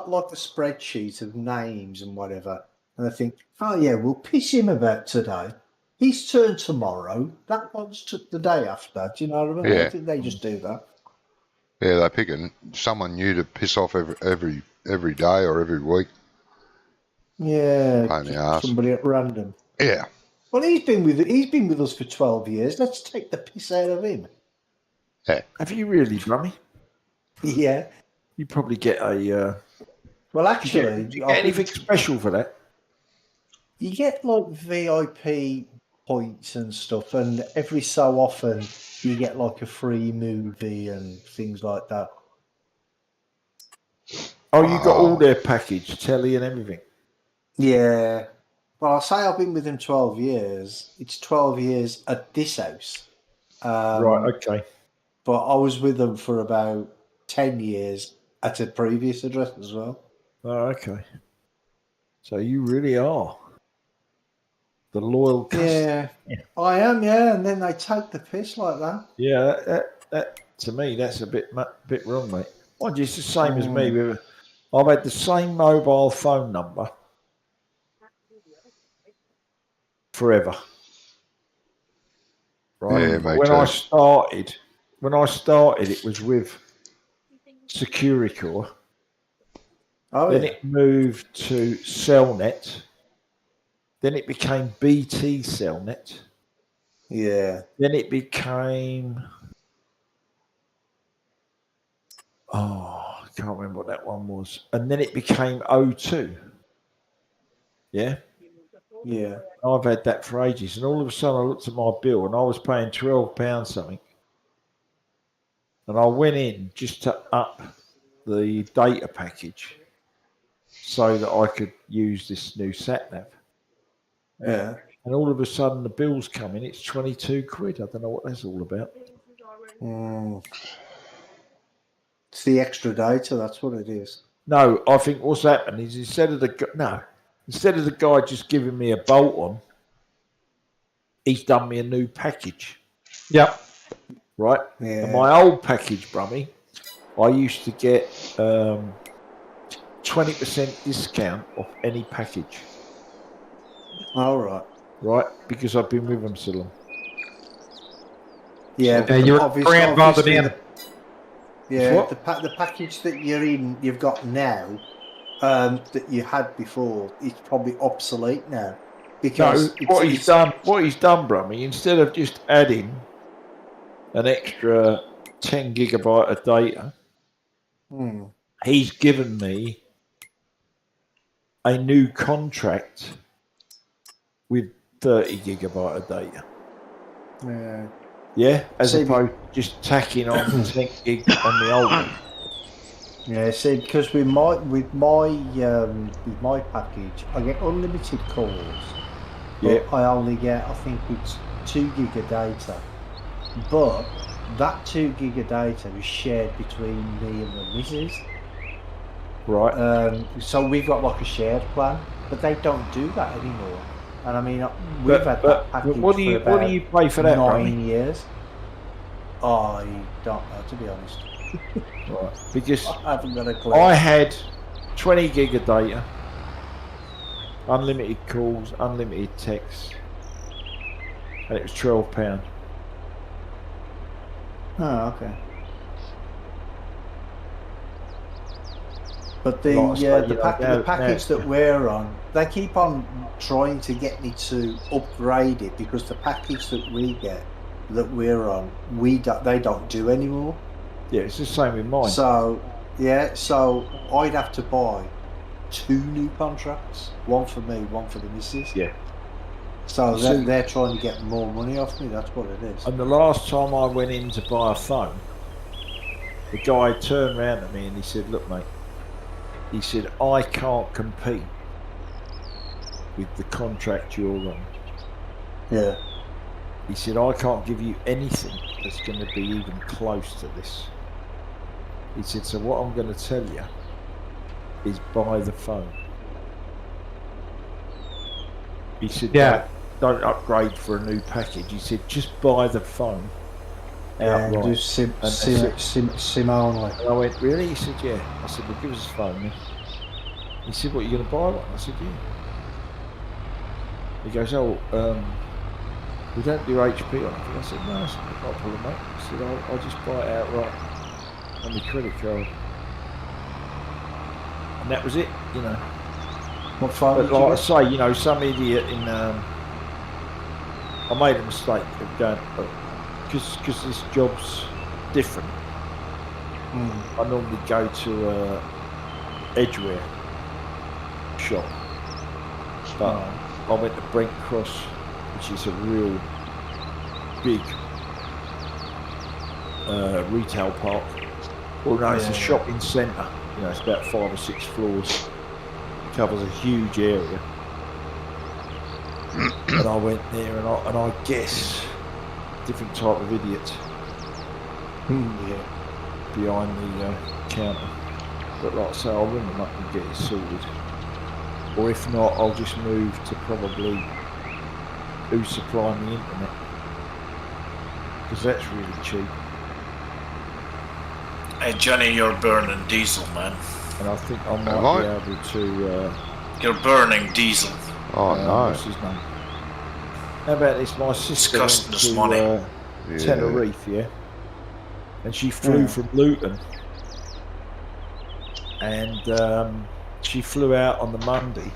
like a spreadsheet of names and whatever, and they think, oh yeah, we'll piss him about today. His turn tomorrow. That one's the day after. Do you know what I mean? Yeah. I think they just do that. Yeah, they're picking someone new to piss off every day or every week. Yeah, Pain in the just arse. somebody at random. Yeah. Well, he's been with us for 12 years. Let's take the piss out of him. Have you really, Brummy? Yeah. You probably get a. Well, Do actually, you get anything special for that? you get like VIP points and stuff, and every so often you get like a free movie and things like that. Oh, you got all their package, telly and everything. Yeah. Well, I say I've been with him 12 years. It's 12 years at this house. Right, okay. But I was with them for about 10 years at a previous address as well. Oh, okay. So you really are the loyal customer. Yeah, I am, yeah. And then they take the piss like that. Yeah, that to me, that's a bit wrong, mate. Well, it's the same as me. I've had the same mobile phone number forever. Right. Yeah, me when too. I started, it was with Securicor. Then it moved to Cellnet. Then it became BT Cellnet. Yeah. Then it became... I can't remember what that one was. And then it became O2. Yeah? Yeah. I've had that for ages. And all of a sudden I looked at my bill and I was paying £12 something. And I went in just to up the data package so that I could use this new sat-nav. Yeah. And all of a sudden the bill's coming. It's 22 quid. I don't know what that's all about. It's the extra data. That's what it is. No, I think what's happened is instead of the guy just giving me a bolt on, he's done me a new package. Yep. Right? Yeah. And my old package, Brummy, I used to get 20% discount off any package. All right. Right? Because I've been with them so long. Yeah. Yeah, you're grandfathered in. Yeah, the package that you're in, you've got now, that you had before, it's probably obsolete now. Because what he's done, Brummy, instead of just adding an extra 10 gigabyte of data, he's given me a new contract with 30 gigabyte of data. Yeah. Yeah, as opposed to just tacking on 10 gig on the old one. Yeah, see, because with my package, I get unlimited calls. Yeah. I only get, I think it's 2 gig of data. But that 2 gig of data is shared between me and the missus. Right. So we've got like a shared plan, but they don't do that anymore. And I mean, we've had that package what do you pay for that? 9 years. I don't know, to be honest. Right. Because I haven't got a clue. I had 20 gig of data, unlimited calls, unlimited texts, and it was £12. Oh, okay. But the package that we're on, they keep on trying to get me to upgrade it because the package that we're on, they don't do anymore. Yeah, it's the same with mine. So I'd have to buy 2 new contracts, one for me, one for the missus. Yeah. So they're trying to get more money off me. That's what it is. And the last time I went in to buy a phone, the guy turned around at me and he said, "Look, mate," he said, "I can't compete with the contract you're on." Yeah. He said, "I can't give you anything that's going to be even close to this." He said, "So what I'm going to tell you is buy the phone." He said, "Yeah, don't upgrade for a new package." He said, "Just buy the phone outright." And do SIM only. And I went, "Really?" He said, "Yeah." I said, "Well, give us a phone then." He said, "What, you going to buy one?" I said, "Yeah." He goes, "Oh, we don't do HP on it." I said, "No, it's not a problem, mate." I said, I'll just buy it outright on my credit card. And that was it, you know. What phone But did you like I get? say, you know, some idiot in... I made a mistake of going... Because this job's different. I normally go to a Edgeware shop. But I went to Brent Cross, which is a real big retail park. Well, no, it's a shopping centre. You know, it's about 5 or 6 floors. Covers a huge area. And I went there and I guess different type of idiot behind the counter. But like I say, I'll ring them up and get it sorted. Or if not, I'll just move to probably who's supplying the internet. Because that's really cheap. Hey Johnny, you're burning diesel, man. And I think I Am might I? be able to. You're burning diesel. Oh What's his name? How about this? My sister went costing us to money. Yeah. Tenerife, yeah, and she flew from Luton, and she flew out on the Monday.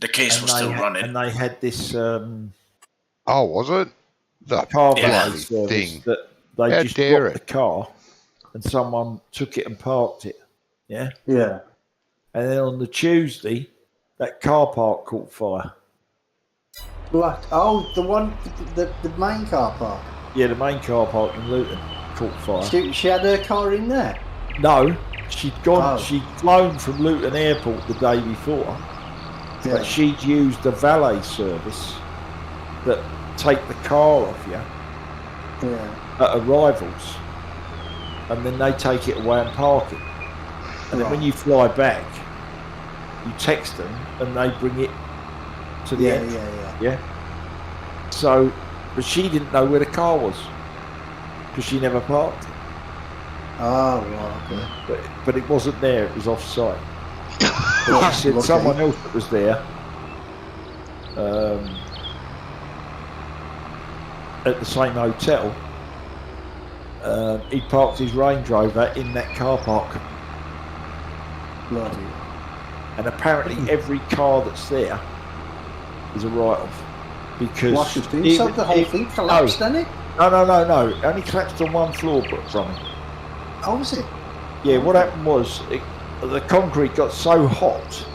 The case And was still running. and they had this Oh, was it? The car Yeah. valet bloody service thing. that they How just dare dropped the car, and someone took it and parked it. Yeah, Yeah. and then on the Tuesday, that car park caught fire. What? Oh, the one, the main car park. Yeah, the main car park in Luton caught fire. She had her car in there. No, she'd gone. Oh. She'd flown from Luton Airport the day before, Yeah. but she'd used the valet service that take the car off you Yeah. at arrivals, and then they take it away and park it. And then when Right. you fly back, you text them and they bring it to the Yeah, end. yeah. Yeah. So, but she didn't know where the car was because she never parked it. Oh, right. Okay. But it wasn't there. It was off site. But she said Lucky. someone else that was there at the same hotel. He parked his Range Rover in that car park, Bloody. and apparently every car that's there is a write-off because What should do? So the whole thing collapsed, didn't it? No. It only collapsed on one floor, from it. Oh, was it? Yeah, what happened was the concrete got so hot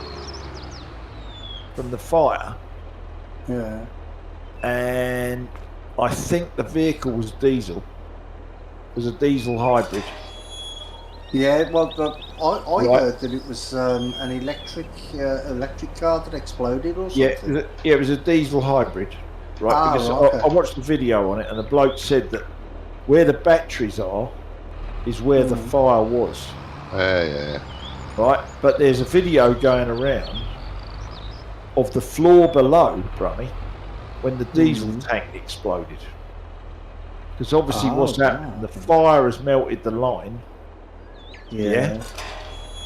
from the fire, Yeah. and I think the vehicle was diesel. It was a diesel hybrid. Yeah, well, I Right. heard that it was an electric car that exploded or Yeah, something. it was a diesel hybrid, right? Ah, because right, okay. I watched the video on it, and the bloke said that where the batteries are is where the fire was, Yeah. right? But there's a video going around of the floor below, Brummy, when the diesel tank exploded. Because obviously what's happened, the fire has melted the line, Yeah.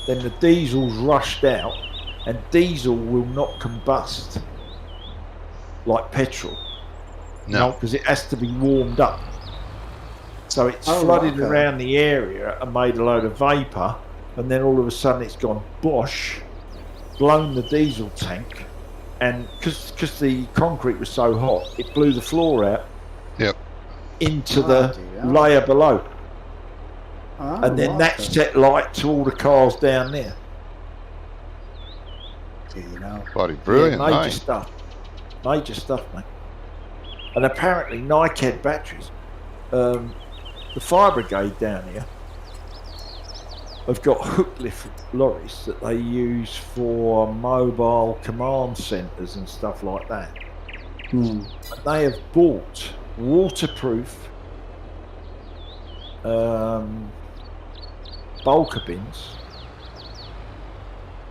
then the diesel's rushed out, and diesel will not combust like petrol. No. Because it has to be warmed up. So it's Oh, flooded okay. around the area and made a load of vapour, and then all of a sudden it's gone bosh, blown the diesel tank, and because the concrete was so hot, it blew the floor out Yep. into Oh, the dear. layer below. Oh, And then right, that okay. set light to all the cars down there. You know. Bloody brilliant, Yeah, mate. Major stuff, mate. And apparently Nike had batteries. The fire brigade down here have got hook lift lorries that they use for mobile command centres and stuff like that. Hmm. And they have bought waterproof bulker bins.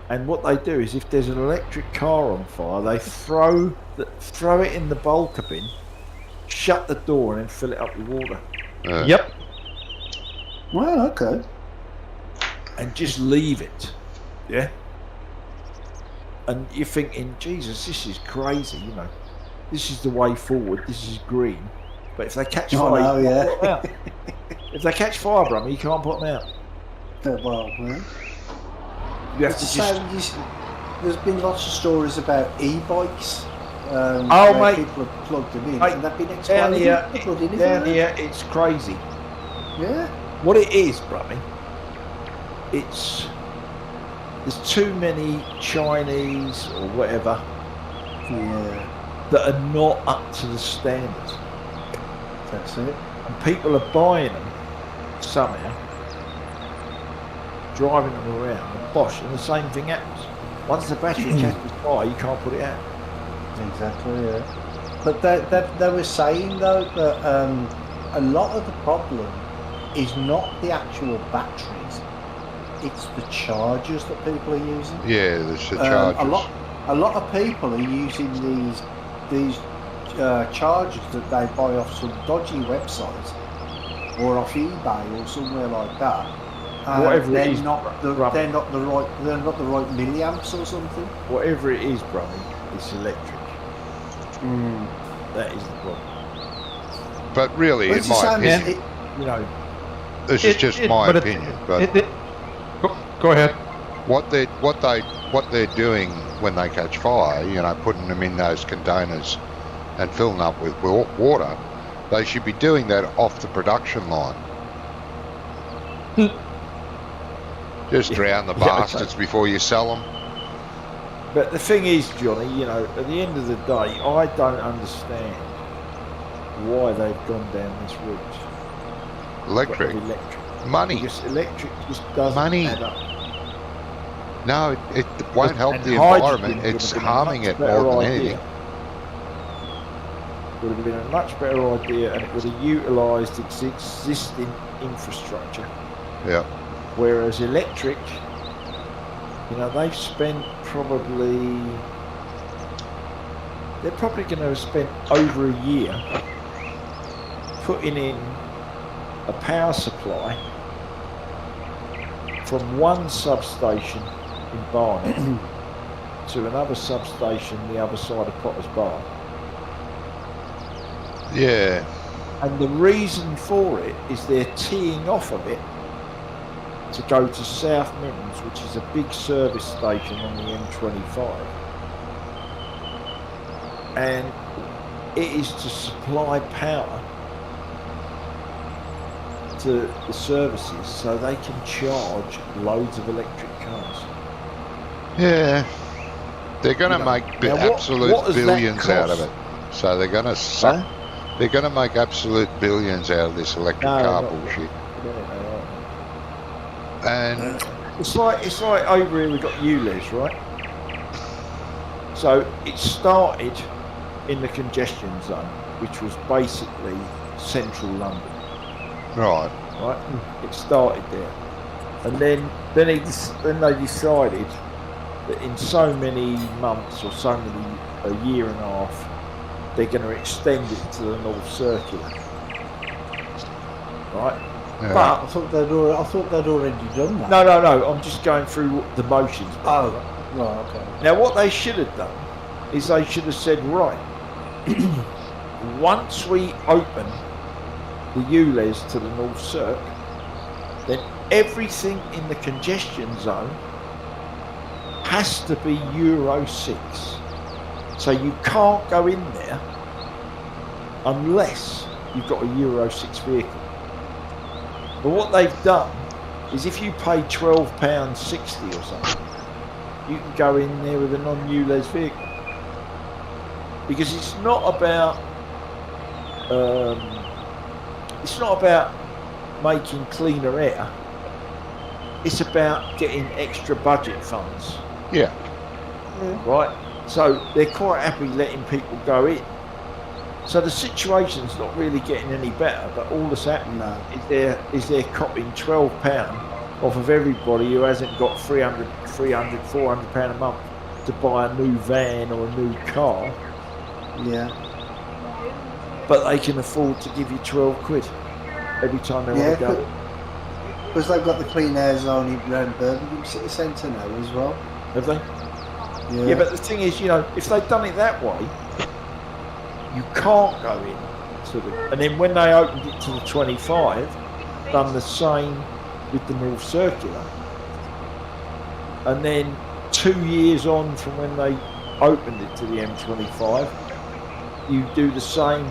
And what they do is, if there's an electric car on fire, they throw it in the bulker bin, shut the door, and then fill it up with water, Yep. Well, okay. and just leave it. Yeah. And you're thinking, Jesus, this is crazy. You know, this is the way forward. This is green. But if they catch Oh, fire, no, you yeah. can't put 'em out. If they catch fire, Brummy, you can't put them out. Well, yeah. You have to It's just. the same, there's been lots of stories about e-bikes. Oh, where mate. people have plugged them in, Mate, and they've been Down exploding. here, flooding down everywhere. here, it's crazy. Yeah. What it is, Brummy, there's too many Chinese or whatever Yeah. that are not up to the standards, That's it. and people are buying them somehow, driving them around, and bosh, and the same thing happens. Once the battery catches fire, you can't put it out. Exactly, yeah. But they were saying, though, that a lot of the problem is not the actual batteries, it's the chargers that people are using. Yeah, there's the chargers. A lot of people are using these chargers that they buy off some dodgy websites, or off eBay or somewhere like that. Whatever it they're is, not the Brummy. they're not the right milliamps or something. Whatever it is, Brummy, it's electric. That is the problem. But really, Well, in it's the my same as opinion, You know, this is just my opinion. But Go ahead. what they're doing when they catch fire, you know, putting them in those containers and filling up with water, they should be doing that off the production line. Just drown the Yeah, okay. bastards before you sell them. but the thing is, Johnny, you know, at the end of the day, I don't understand why they've gone down this route. Electric. Of electric. Money. Because electric just doesn't Money. add up. No, it won't help And the hydrogen environment. would It's have been a harming much it more better than idea. anything. Would have been a much better idea, and it would have utilised its existing infrastructure. Yeah. Whereas electric, you know, they're probably going to have spent over a year putting in a power supply from one substation in Barnet to another substation the other side of Potter's Bar. Yeah. And the reason for it is they're teeing off of it to go to South Mittens, which is a big service station on the M25. And it is to supply power to the services so they can charge loads of electric cars. Yeah. They're going to You know, make now what absolute does that billions out of cost? it. So they're going to suck. Huh? They're going to make absolute billions out of this electric No, car not bullshit. really. And It's like over here we've got ULEZ, right? So it started in the congestion zone, which was basically central London, right. right? It started there, and then they decided that in so many months or a year and a half, they're going to extend it to the North Circular, right? Yeah. But I thought they'd already done that. no, I'm just going through the motions. Oh, right, okay. Now, what they should have done is they should have said, right, once we open the ULEZ to the North Circ, then everything in the congestion zone has to be Euro 6. So you can't go in there unless you've got a Euro 6 vehicle. But what they've done is if you pay £12.60 or something, you can go in there with a non-ULEZ vehicle. Because it's not about making cleaner air. It's about getting extra budget funds. Yeah. Right? So they're quite happy letting people go in. So the situation's not really getting any better, but all that's happening is they're copping £12 off of everybody who hasn't got £300, £400 a month to buy a new van or a new car. Yeah. But they can afford to give you 12 quid every time they want to go. Because they've got the clean air zone around Birmingham City Centre now as well. Have they? Yeah. Yeah, but the thing is, you know, if they'd done it that way, you can't go in to the... And then when they opened it to the 25, done the same with the North Circular. And then 2 years on from when they opened it to the M25, you do the same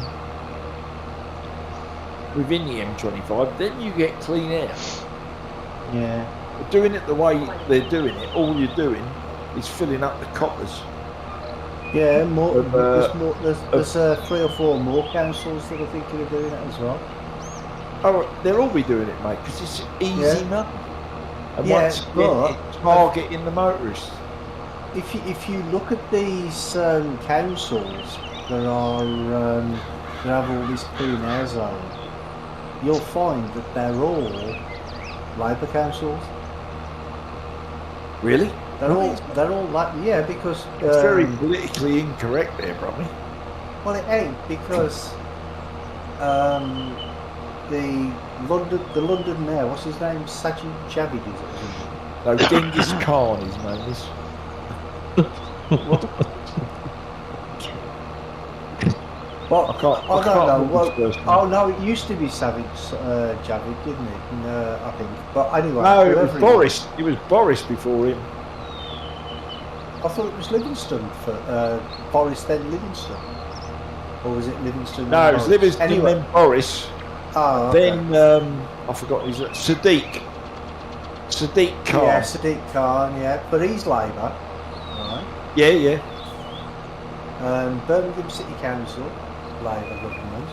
within the M25, then you get clean air. Yeah. But doing it the way they're doing it, all you're doing is filling up the coppers. Yeah, more. Of, There's 3 or 4 more councils that are thinking of doing it as well. Oh, they'll all be doing it, mate, because it's easy money. And Yeah, once but- it's targeting the motorists. If you look at these councils that have all this clean air zone, you'll find that they're all Labour councils. Really? They're all like, yeah, because It's very politically incorrect there, Bromley. well, it ain't because the London mayor, what's his name? Sajid Javid, is it? No, Genghis Khan, his name is. Well, I can't I don't know. remember his first name. Oh no, it used to be Savage Javid, didn't it? I think. But anyway, No, it whoever was Boris. It was Boris before him. I thought it was Livingston for Boris, then Livingston, or was it Livingston? No, it was Boris? Livingston, Anyway, then Boris. oh, okay. Then I forgot his Sadiq. Sadiq Khan. Yeah, Sadiq Khan. Yeah, but he's Labour, right? Yeah. Birmingham City Council, Labour government,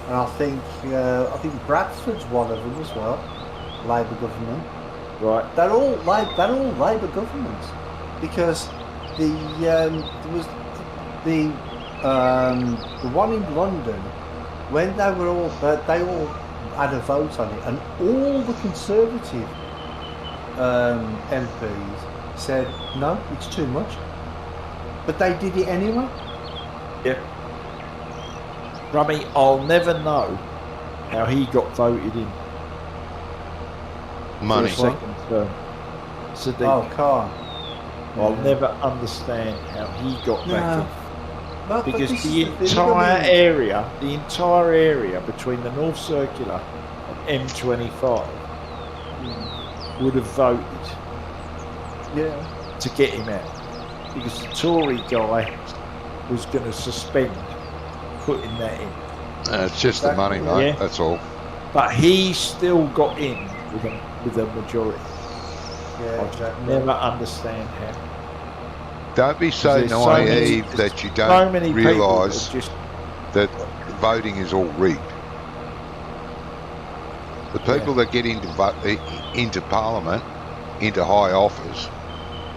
and I think Bradford's one of them as well, Labour government. Right. They're all Labour governments because there was the one in London when they all had a vote on it, and all the Conservative MPs said no, it's too much. But they did it anyway. Yeah. Rummy, I'll never know how he got voted in. Money. For a second term. Sadiq. Oh, Khan. I'll never understand how he got back in. But Because this the is thing, entire I mean, area between the North Circular and M25 would have voted yeah. to get him out. Because the Tory guy was going to suspend putting that in. It's just the money, mate. Yeah. That's all. But he still got in with a majority. Yeah, I exactly. never understand how. Don't be so There's so many- naive that you So don't many people realise that just that voting is all rigged. The people that get into Parliament, into high office,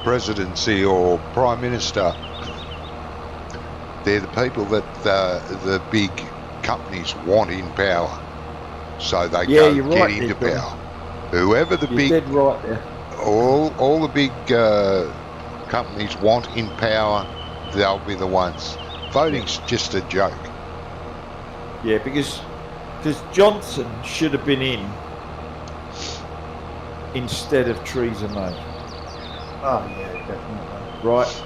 presidency or Prime Minister, they're the people that the big companies want in power. So they Yeah, go you're get right, into Nick, Bill. power. Whoever the you're big dead right there. all the big companies want in power, they'll be the ones. Voting's just a joke. Yeah, because Johnson should have been in instead of Theresa May, Oh, yeah, definitely. right?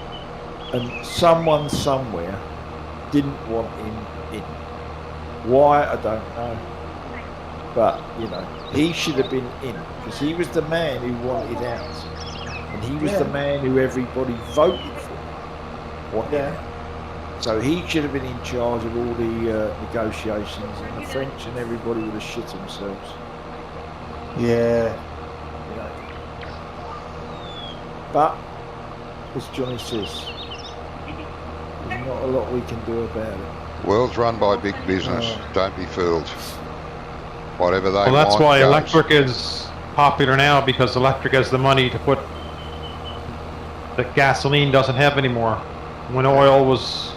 And someone somewhere didn't want him in. Why, I don't know. But, he should have been in because he was the man who wanted out. And he was the man who everybody voted for. Yeah. So he should have been in charge of all the negotiations, and the French and everybody would have shit themselves. Yeah. But, as Johnny says, there's not a lot we can do about it. World's run by big business. Don't be fooled. Whatever they Well, that's want why goes. electric is popular now, because electric has the money to put that gasoline doesn't have anymore. When oil was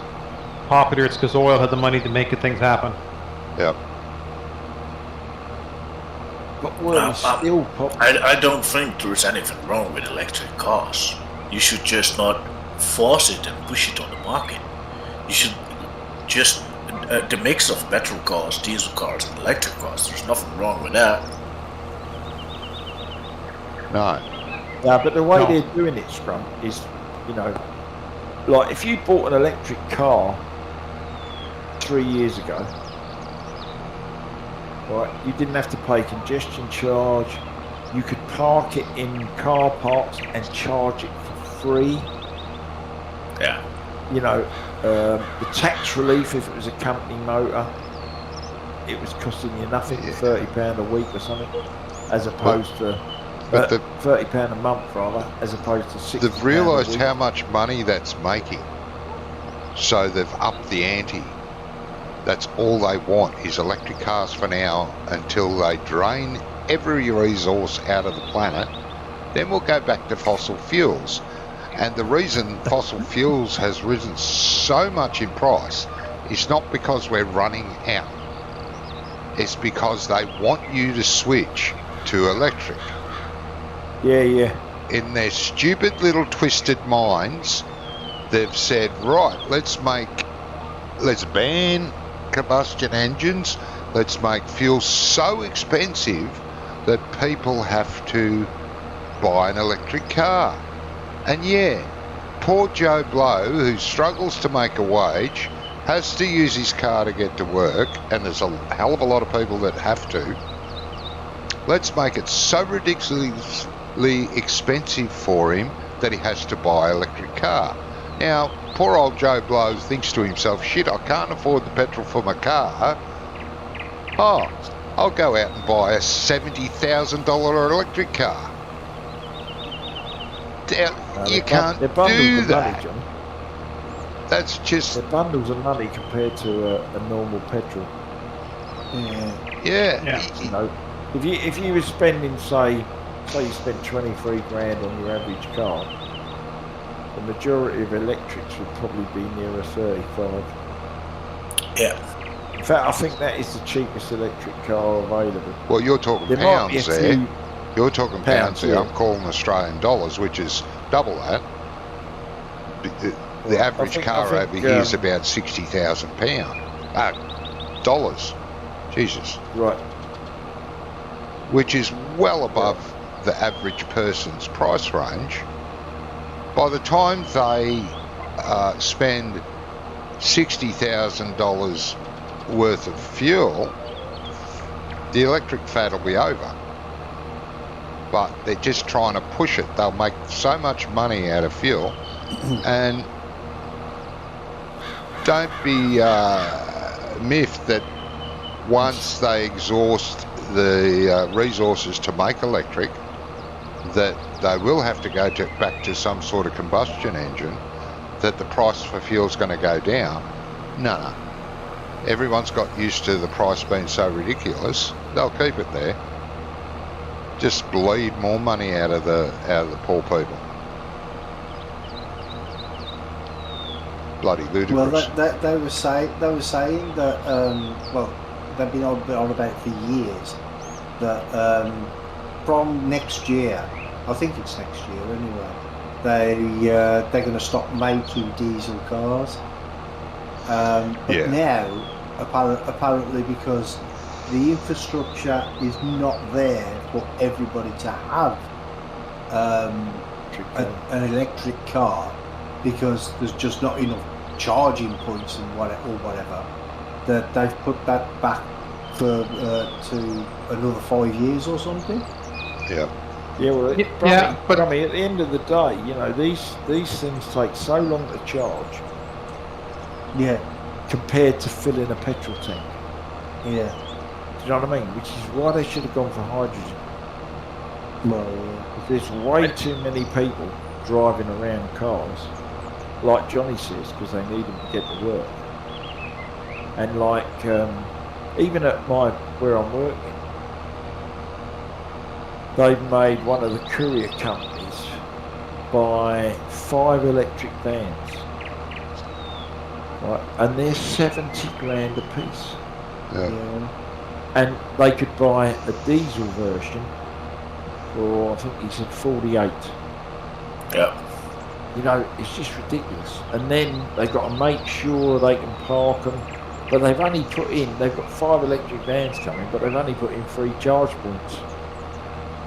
popular, it's because oil had the money to make things happen. Yep. But oil is still popular. I don't think there's anything wrong with electric cars. You should just not force it and push it on the market. You should just the mix of petrol cars, diesel cars, and electric cars. There's nothing wrong with that. No. Yeah, but the way No. they're doing it, Scrum, is, like if you bought an electric car 3 years ago, right, you didn't have to pay congestion charge. You could park it in car parks and charge it for free. Yeah. The tax relief if it was a company motor, it was costing you nothing, £30 a week or something, as opposed to But £30 a month rather, as opposed to £60. they've realised how much money that's making, so they've upped the ante. That's all they want is electric cars for now until they drain every resource out of the planet. Then we'll go back to fossil fuels. And the reason fossil fuels has risen so much in price is not because we're running out. It's because they want you to switch to electric. Yeah. In their stupid little twisted minds, they've said, right, let's ban combustion engines, Let's make fuel so expensive that people have to buy an electric car. And yeah, poor Joe Blow, who struggles to make a wage, has to use his car to get to work, and there's a hell of a lot of people that have to. Let's make it so ridiculously expensive for him that he has to buy an electric car. Now, poor old Joe Blow thinks to himself, shit, I can't afford the petrol for my car. Oh, I'll go out and buy a $70,000 electric car. You can't do that. Money, John. That's just... They're bundles of money compared to a normal petrol. Yeah. You know, if you were spending, say you spent 23 grand on your average car, the majority of electrics would probably be nearer 35. Yeah. In fact, I think that is the cheapest electric car available. Well, you're talking There might be a pounds there. few You're talking pounds there. yeah. I'm calling Australian dollars, which is double that. The average car over here is about £60,000. Dollars. Jesus. Right. Which is well above the average person's price range. By the time they spend $60,000 worth of fuel, the electric fad will be over. But they're just trying to push it. They'll make so much money out of fuel. And don't be miffed that once they exhaust the resources to make electric, that they will have to go back to some sort of combustion engine, that the price for fuel is going to go down. No. Everyone's got used to the price being so ridiculous, they'll keep it there. Just bleed more money out of the poor people. Bloody ludicrous. Well, they were saying that they've been on about for years that from next year, I think it's next year anyway, they're going to stop making diesel cars. But now, apparently, because the infrastructure is not there for everybody to have an electric car, because there's just not enough charging points and whatever, that they've put that back for to another 5 years or something. Yeah. Yeah, well, but I mean, at the end of the day, you know, these things take so long to charge. Yeah. Compared to filling a petrol tank. Yeah. Do you know what I mean? Which is why they should have gone for hydrogen. Well, there's way too many people driving around cars, like Johnny says, because they need them to get to work. And like, even at where I'm working, they've made one of the courier companies buy 5 electric vans, right? And they're 70 grand a piece. Yeah. And they could buy a diesel version for, I think he said 48. Yeah. You know, it's just ridiculous. And then they've got to make sure they can park them. But they've got 5 electric vans coming, but they've only put in 3 charge points.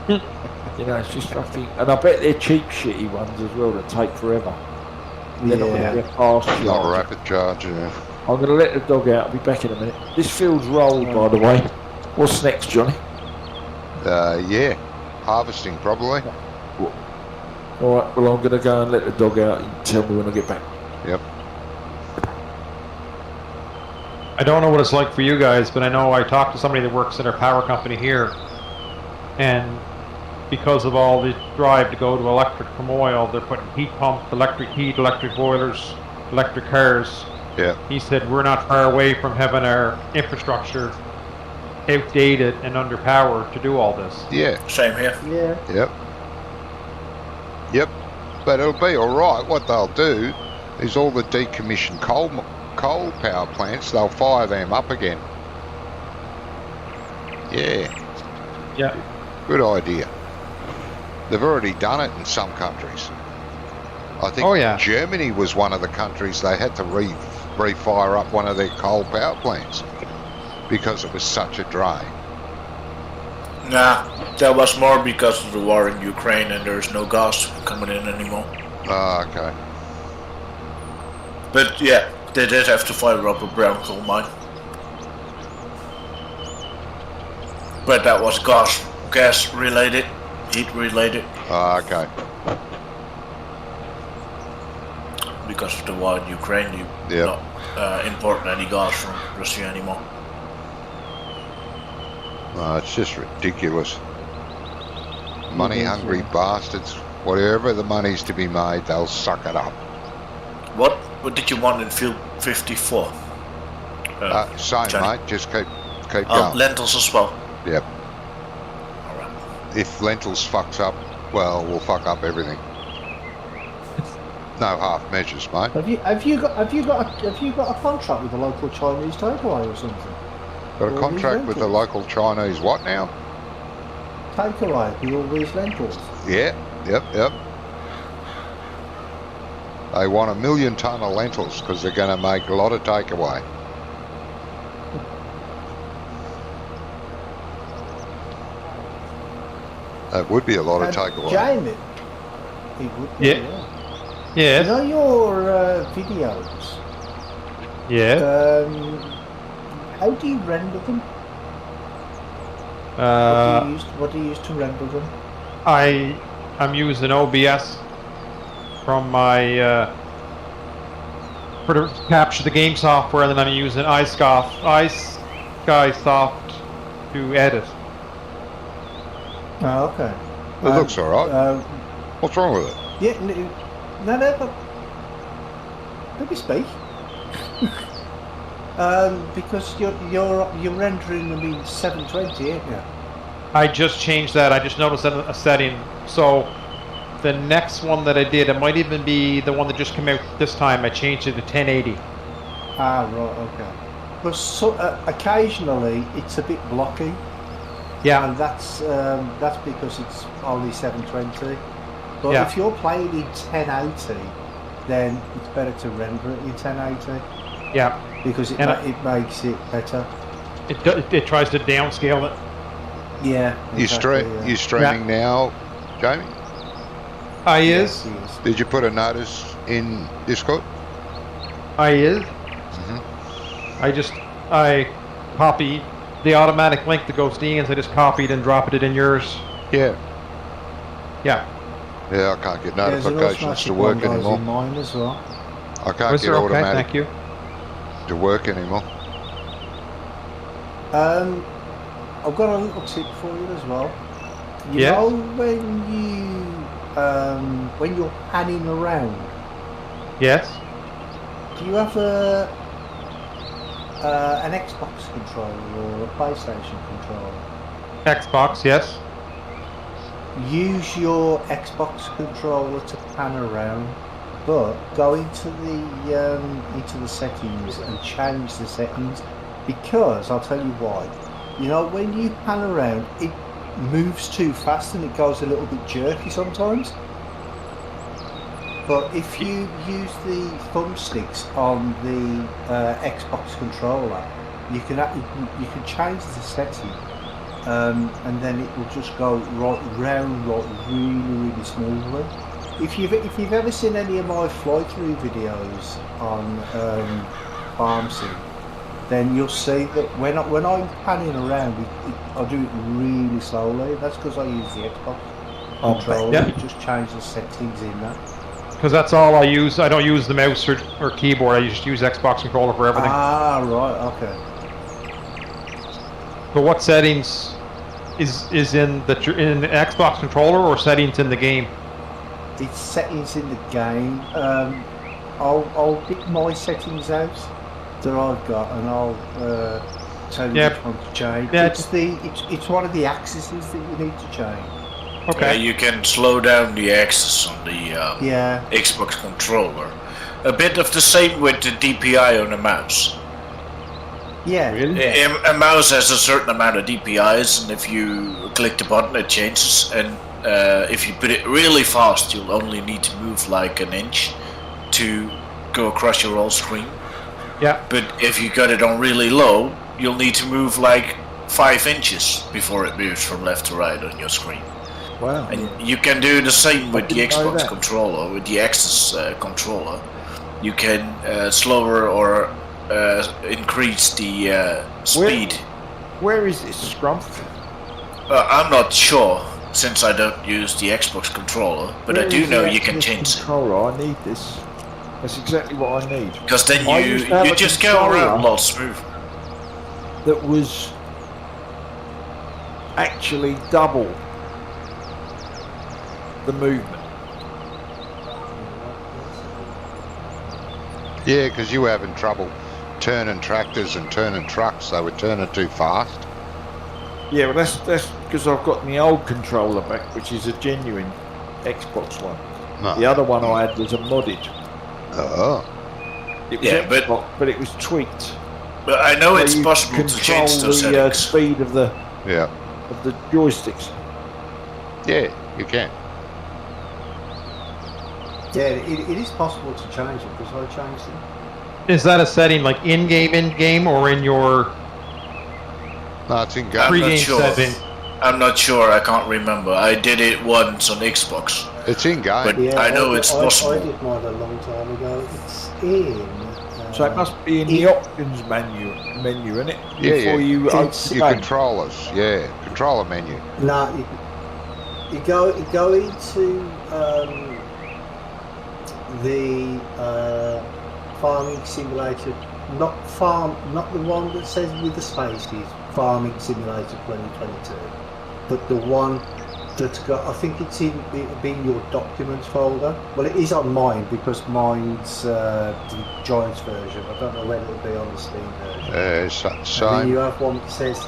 You know, it's just fucking... And I bet they're cheap, shitty ones as well that take forever. They're not going to be a fast charge. Not a rapid charge, yeah. I'm going to let the dog out. I'll be back in a minute. This field's rolled, by the way. What's next, Johnny? Yeah. Harvesting, probably. All right, well, I'm going to go and let the dog out and tell me when I get back. Yep. I don't know what it's like for you guys, but I know I talked to somebody that works at our power company here, and because of all the drive to go to electric from oil, they're putting heat pumps, electric heat, electric boilers, electric cars. Yeah. He said we're not far away from having our infrastructure outdated and underpowered to do all this. Yeah. Same here. Yeah. Yep. But it'll be all right. What they'll do is all the decommissioned coal power plants, they'll fire them up again. Yeah. Good idea. They've already done it in some countries. I think Germany was one of the countries they had to refire up one of their coal power plants. because it was such a drain? Nah, that was more because of the war in Ukraine and there's no gas coming in anymore. Oh, okay. But yeah, they did have to fire up a brown coal mine. But that was gas related, heat related, Oh, okay. because of the war in Ukraine. You Yep. not importing any gas from Russia anymore. Oh, it's just ridiculous. Money-hungry bastards. Whatever the money's to be made, they'll suck it up. What did you want in Field 54? Same, Johnny. mate. Just keep Oh, going. lentils as well. Yep. Alright. If lentils fucks up, well, we'll fuck up everything. No half measures, mate. Have you got a contract with the local Chinese takeaway or something? Got a All contract these with the lentils. local Chinese what now? Takeaway with all these lentils. Yeah, yep. They want 1 million tonne of lentils because they're going to make a lot of takeaway. That would be a lot of takeaway. Jamie, it would be, Yeah. You Yes. know your videos. Yeah. How do you render them? What do you use to render them? I'm using OBS from my to capture the game software, and then I'm using iSkysoft to edit. Oh, okay. It looks all right. What's wrong with it? Yeah, no, but let me speak. Because you're rendering them in 720, ain't you? I just changed that. I just noticed that a setting. So the next one that I did, it might even be the one that just came out this time. I changed it to 1080. Ah, right, okay. But occasionally it's a bit blocky, Yeah. and that's because it's only 720. But Yeah. if you're playing in 1080, then it's better to render it in 1080 Yeah. because it makes it better. It tries to downscale it. Yeah. You streaming now, Jamie? I Yes, is. yes. Did you put a notice in Discord? I is. Mhm. I copy the automatic link that goes to Ian's. I just copied and dropped it in yours. Yeah. Yeah. Yeah, I can't get There's an notifications automatic to work one goes anymore. in mine as well. I can't Was get there? Okay, automatic thank you. to work anymore. I've got a little tip for you as well. You Yeah. know when you're panning around, Yes. do you have an Xbox controller or a PlayStation controller? Xbox. Yes. Use your Xbox controller to pan around, but go into the settings and change the settings, because I'll tell you why. You know, when you pan around, it moves too fast and it goes a little bit jerky sometimes. But if you use the thumbsticks on the Xbox controller, you can change the setting, and then it will just go right round like really smoothly. If you've ever seen any of my fly-through videos on Farm Sim, then you'll see that when I'm panning around, I do it really slowly. That's because I use the Xbox controller. yeah. You just change the settings in that. Because that's all I use. I don't use the mouse or keyboard. I just use Xbox controller for everything. Ah, right, okay. But what settings is in the Xbox controller, or settings in the game? It's settings in the game. I'll pick my settings out that I've got, and I'll tell you Yeah. which one to change. Yeah. It's one of the axes that you need to change. Okay. You can slow down the axis on the Yeah. Xbox controller. A bit of the same with the DPI on the mouse. Yeah. Really? Yeah. A mouse has a certain amount of DPIs, and if you click the button, it changes. And if you put it really fast, you'll only need to move like an inch to go across your whole screen. Yeah. But if you got it on really low, you'll need to move like 5 inches before it moves from left to right on your screen. Wow. And you can do the same with the didn't know Xbox that. controller, with the Axis controller. You can slower or increase the speed. Where is this, Scrumph? I'm not sure, since I don't use the Xbox controller, but I Where do is know the you can Xbox change it. controller? I need this. That's exactly what I need. Because then I you used to have a just go around a controller lot smoother. that was actually double the movement. Yeah, because you were having trouble turning tractors and turning trucks. They were turning too fast. Yeah, well that's because I've got my old controller back, which is a genuine Xbox one. No. The other one I had was a modded. Oh. It was Yeah, but- Xbox, but it was tweaked. But I know So it's you possible to control change those the settings. speed of the Yeah. joysticks. Yeah, you can. Yeah, it is possible to change it because I changed it. Is that a setting like in-game, or in your No, it's in I'm game. not pre-game sure. setting? I'm not sure, I can't remember. I did it once on Xbox. It's in game. But I know it's I possible. did mine a long time ago. It's in. So it must be in the options menu, isn't it? Yeah, Before yeah. you open It's- the Your game. controllers, yeah. Controller menu. No, you go into the farming simulator, not the one that says with the spaces, Farming Simulator 2022, but the one that's got, I think it'll be in your documents folder. Well, it is on mine because mine's the Giants version. I don't know whether it'll be on the Steam version. And then you Same. have one that says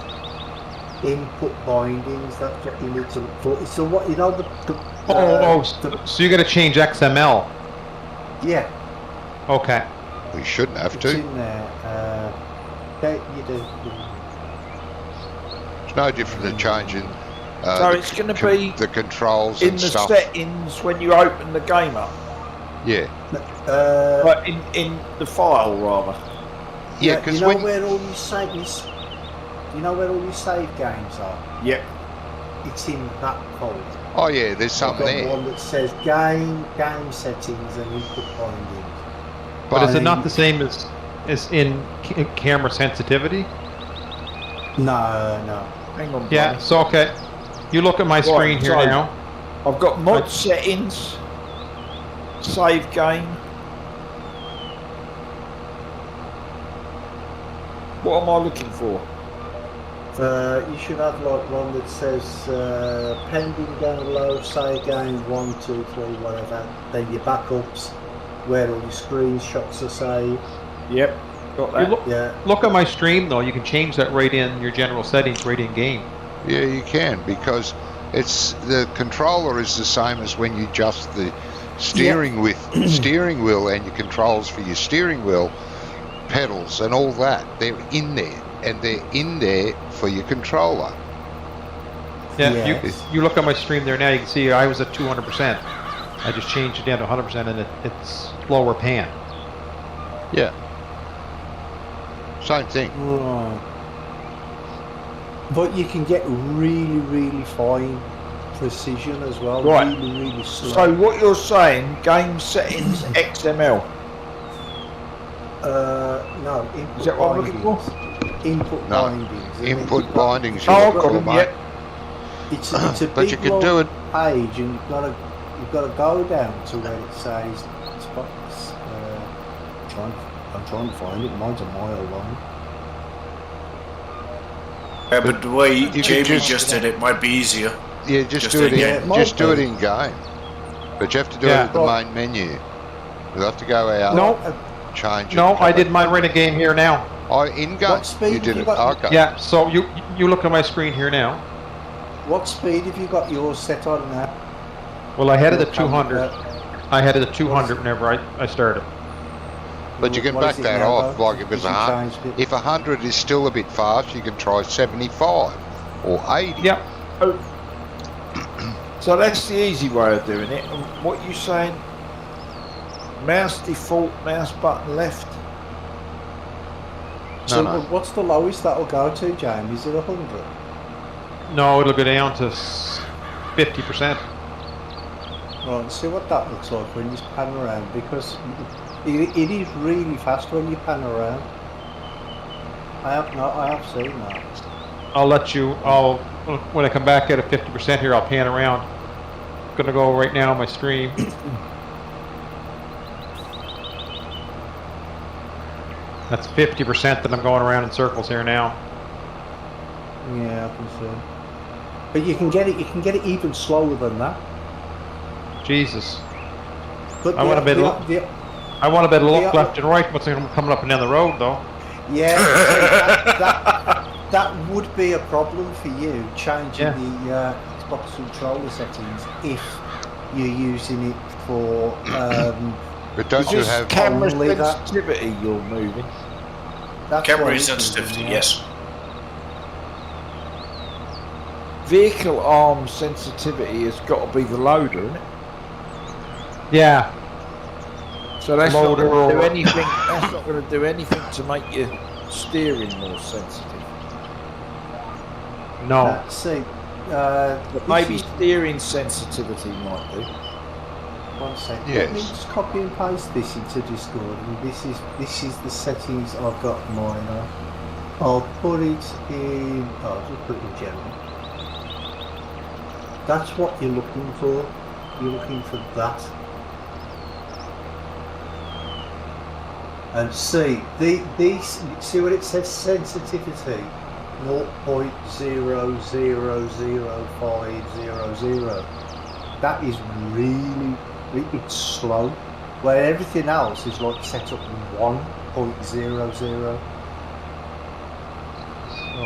input bindings. That's what you need to look for. It's the what, you know, So you got to change XML. yeah, Okay. We shouldn't have it's to. in there. Yeah, you do. It's no different than changing So it's going to be the controls in and the stuff. settings when you open the game up, Yeah. but in the file rather. Yeah, because you know when... where all your saves, you know where all your save games are. Yep. It's in that folder. Oh, yeah, there's I've something got there. one that says game settings and input bindings. But is it Um, not the same as in camera sensitivity? No. Hang on. Yeah. Barney. So okay, you look at my screen here so- now. I've got mod settings, save game. What am I looking for? You should have like one that says pending download, save game 1, 2, 3, whatever. Then your backups, where all your screenshots are saved. Yep. Got You that. look, Yeah. look at my stream though. You can change that right in your general settings, right in game. Yeah, you can, because it's the controller is the same as when you adjust the steering steering wheel and your controls for your steering wheel, pedals and all that. They're in there, and they're in there for your controller. Yeah. Yes. You look at my stream there now. You can see I was at 200%. I just changed it down to 100%, and it's lower pan. Yeah. Same thing. Right. But you can get really, really fine precision as well. Right. Really, really slow. So what you're saying, game settings XML. No, input Is that what I'm looking for? bindings. Input No. bindings. And then Input you've got- bindings. you Oh, look I've got for, them. mate. Yep. It's a But big you can long do it. page, and you've got to go down to where it says spots. I'm trying to find it. Mine's a mile long. Yeah, but the way You can Jamie just did it might be easier. Yeah, just Just do it in in. game. Just do it in game. But you have to do it Yeah. at the main menu. You'll have to go out. No. Change it. No, I did mine right in game here now. Oh, in game. What speed You have did you it. got? Okay. Yeah. So you look at my screen here now. What speed have you got yours set on now? Well, I had it Your at 200. I had it at 200 whenever I started. But you can What back is it that now, off. though? Like if it's You a changed it. if 100 is still a bit fast, you can try 75 or 80. Yep. So that's the easy way of doing it. And what you saying? Mouse default, mouse button left. So No. what's the lowest that'll go to, James? Is it 100? No, it'll go down to 50%. Right, see what that looks like when you pan around, because it is really fast when you pan around. I have seen that. I'll let you. When I come back at a 50% here, I'll pan around. I'm gonna go right now on my stream. That's 50% that I'm going around in circles here now. Yeah, I can see. But you can get it. You can get it even slower than that. Jesus. But I want a bit of look left and right. What's coming up and down the road, though? Yeah, that would be a problem for you, changing the Xbox controller settings if you're using it for. But don't you have camera only that? sensitivity you're moving? That's Camera what it is, sensitivity, yeah. yes. Vehicle arm sensitivity has got to be the loader, isn't it? Yeah. So that's not Loader going to do or- anything. That's not going to do anything to make your steering more sensitive. No. See, But maybe steering sensitivity might do. one second. Yes. Let me just copy and paste this into Discord, and this is the settings I've got mine on. I'll put it in. I'll just put it in general. That's what you're looking for. You're looking for that. And see, see what it says, sensitivity 0.000500. That is really, it's slow. Where everything else is like set up in 1.00. So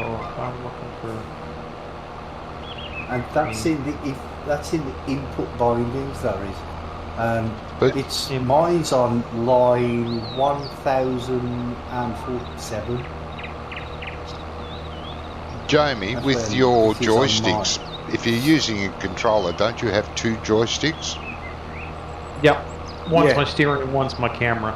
if I'm looking for. And that's in the input bindings. That is. But- It's mine's on line 1047. Jamie, That's with where your it is on joysticks, if you're using a controller, don't you have two joysticks? Yep. One's Yeah. my steering and one's my camera.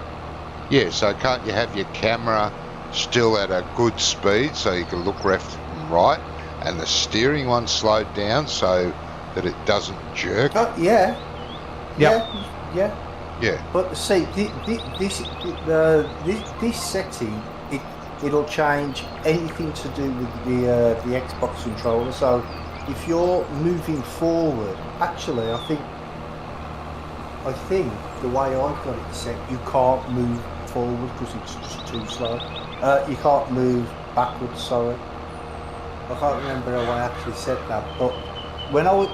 Yeah, so can't you have your camera still at a good speed so you can look left and right, and the steering one slowed down so that it doesn't jerk? Oh, yeah. Yep. Yeah. Yeah. But see, this setting, it'll change anything to do with the Xbox controller. So if you're moving forward, actually, I think the way I've got it set, you can't move forward because it's just too slow. You can't move backwards. Sorry, I can't remember how I actually said that. But when I was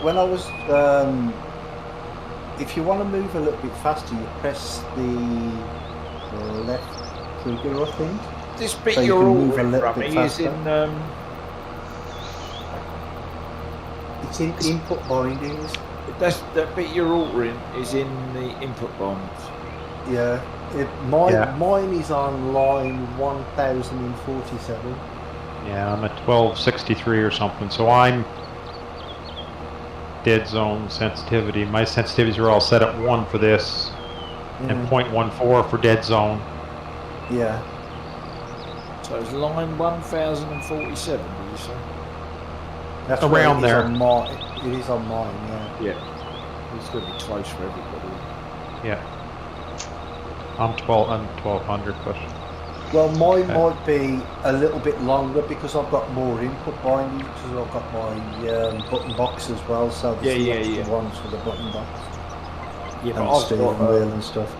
if you want to move a little bit faster, you press the left trigger, I think. This bit So you you're can move a ordering little from bit me is faster. It's in input bindings. that bit you're altering is in the input bonds. Yeah. Mine is on line 1047. Yeah, I'm at 1263 or something. So I'm dead zone sensitivity. My sensitivities are all set at 1 for this and 0.14 for dead zone. Yeah. So it's line 1047, did you say? That's Around where there. It is on mine, yeah. Yeah. It's going to be close for everybody. Yeah. I'm 1200, but Well, mine might be a little bit longer because I've got more input bindings because I've got my button box as well. So there's the extra ones for the button box Yeah, and but the I've steering got, wheel and stuff.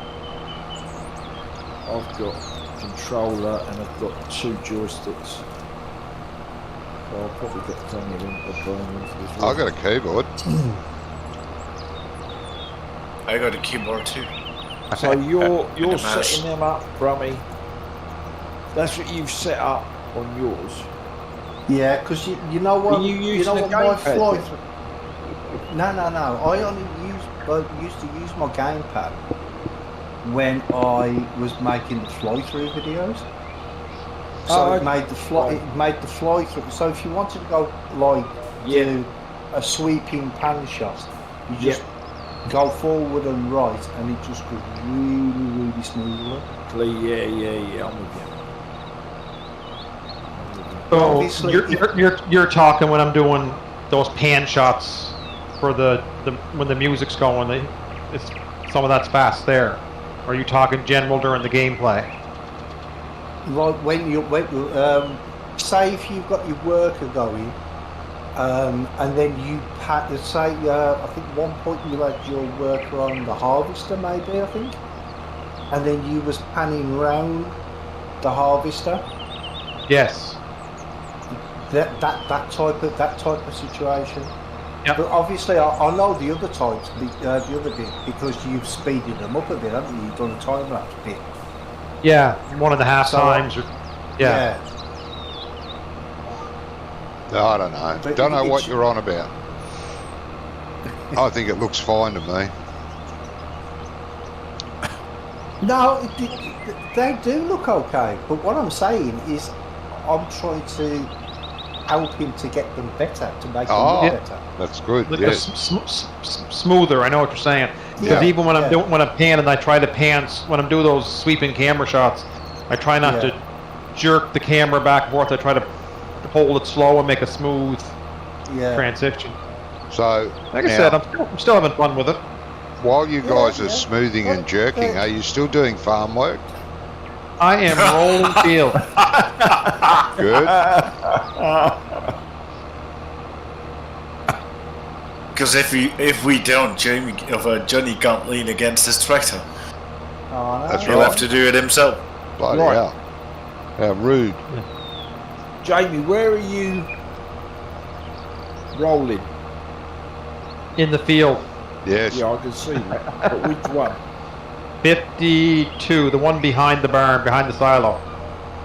I've got controller and I've got 2 joysticks. So I'll probably get plenty of input bindings for this. I've got a keyboard. I got a keyboard too. So you're And a mouse. setting them up, Brummy. That's what you've set up on yours. Yeah, because you know what? Are you you using know a what my gamepad flight. then? No. I only used to use my gamepad when I was making the fly-through videos. So it made the fly. It made the fly-through. So if you wanted to go like do a sweeping pan shot, you just go forward and right, and it just goes really, really smoothly. Yeah, I'm with you. So obviously, you're talking when I'm doing those pan shots for the when the music's going. It's some of that's fast there. Or are you talking general during the gameplay? like say if you've got your worker going, and then you say I think one point you had your worker on the harvester, maybe I think, and then you was panning round the harvester. Yes. That type of situation. Yep. But obviously, I know the other types, the other bit, because you've speeded them up a bit, haven't you? You've done a time lapse bit. Yeah, 1.5 So, times. Yeah. I don't know. But Don't know what it's- you're on about. I think it looks fine to me. No, they do look okay. But what I'm saying is, I'm trying to help him to get them better, to make them Oh. look better. That's good. Like Yes. smoother. I know what you're saying. Because Yeah, even when I'm yeah. doing when I'm panning, I try to pan when I'm doing those sweeping camera shots. I try not Yeah. to jerk the camera back and forth. I try to hold it slow and make a smooth Yeah. transition. So Like I now, said, I'm still having fun with it. while you guys Yeah, are yeah. smoothing and jerking, are you still doing farm work? I am rolling field. Good. Because if we don't, Johnny can't lean against his tractor. Oh, That's He'll right. have to do it himself. Bloody Right. hell. How rude. Jamie, where are you rolling? In the field. Yes. Yeah, I can see that. But which one? 52, the one behind the barn, behind the silo.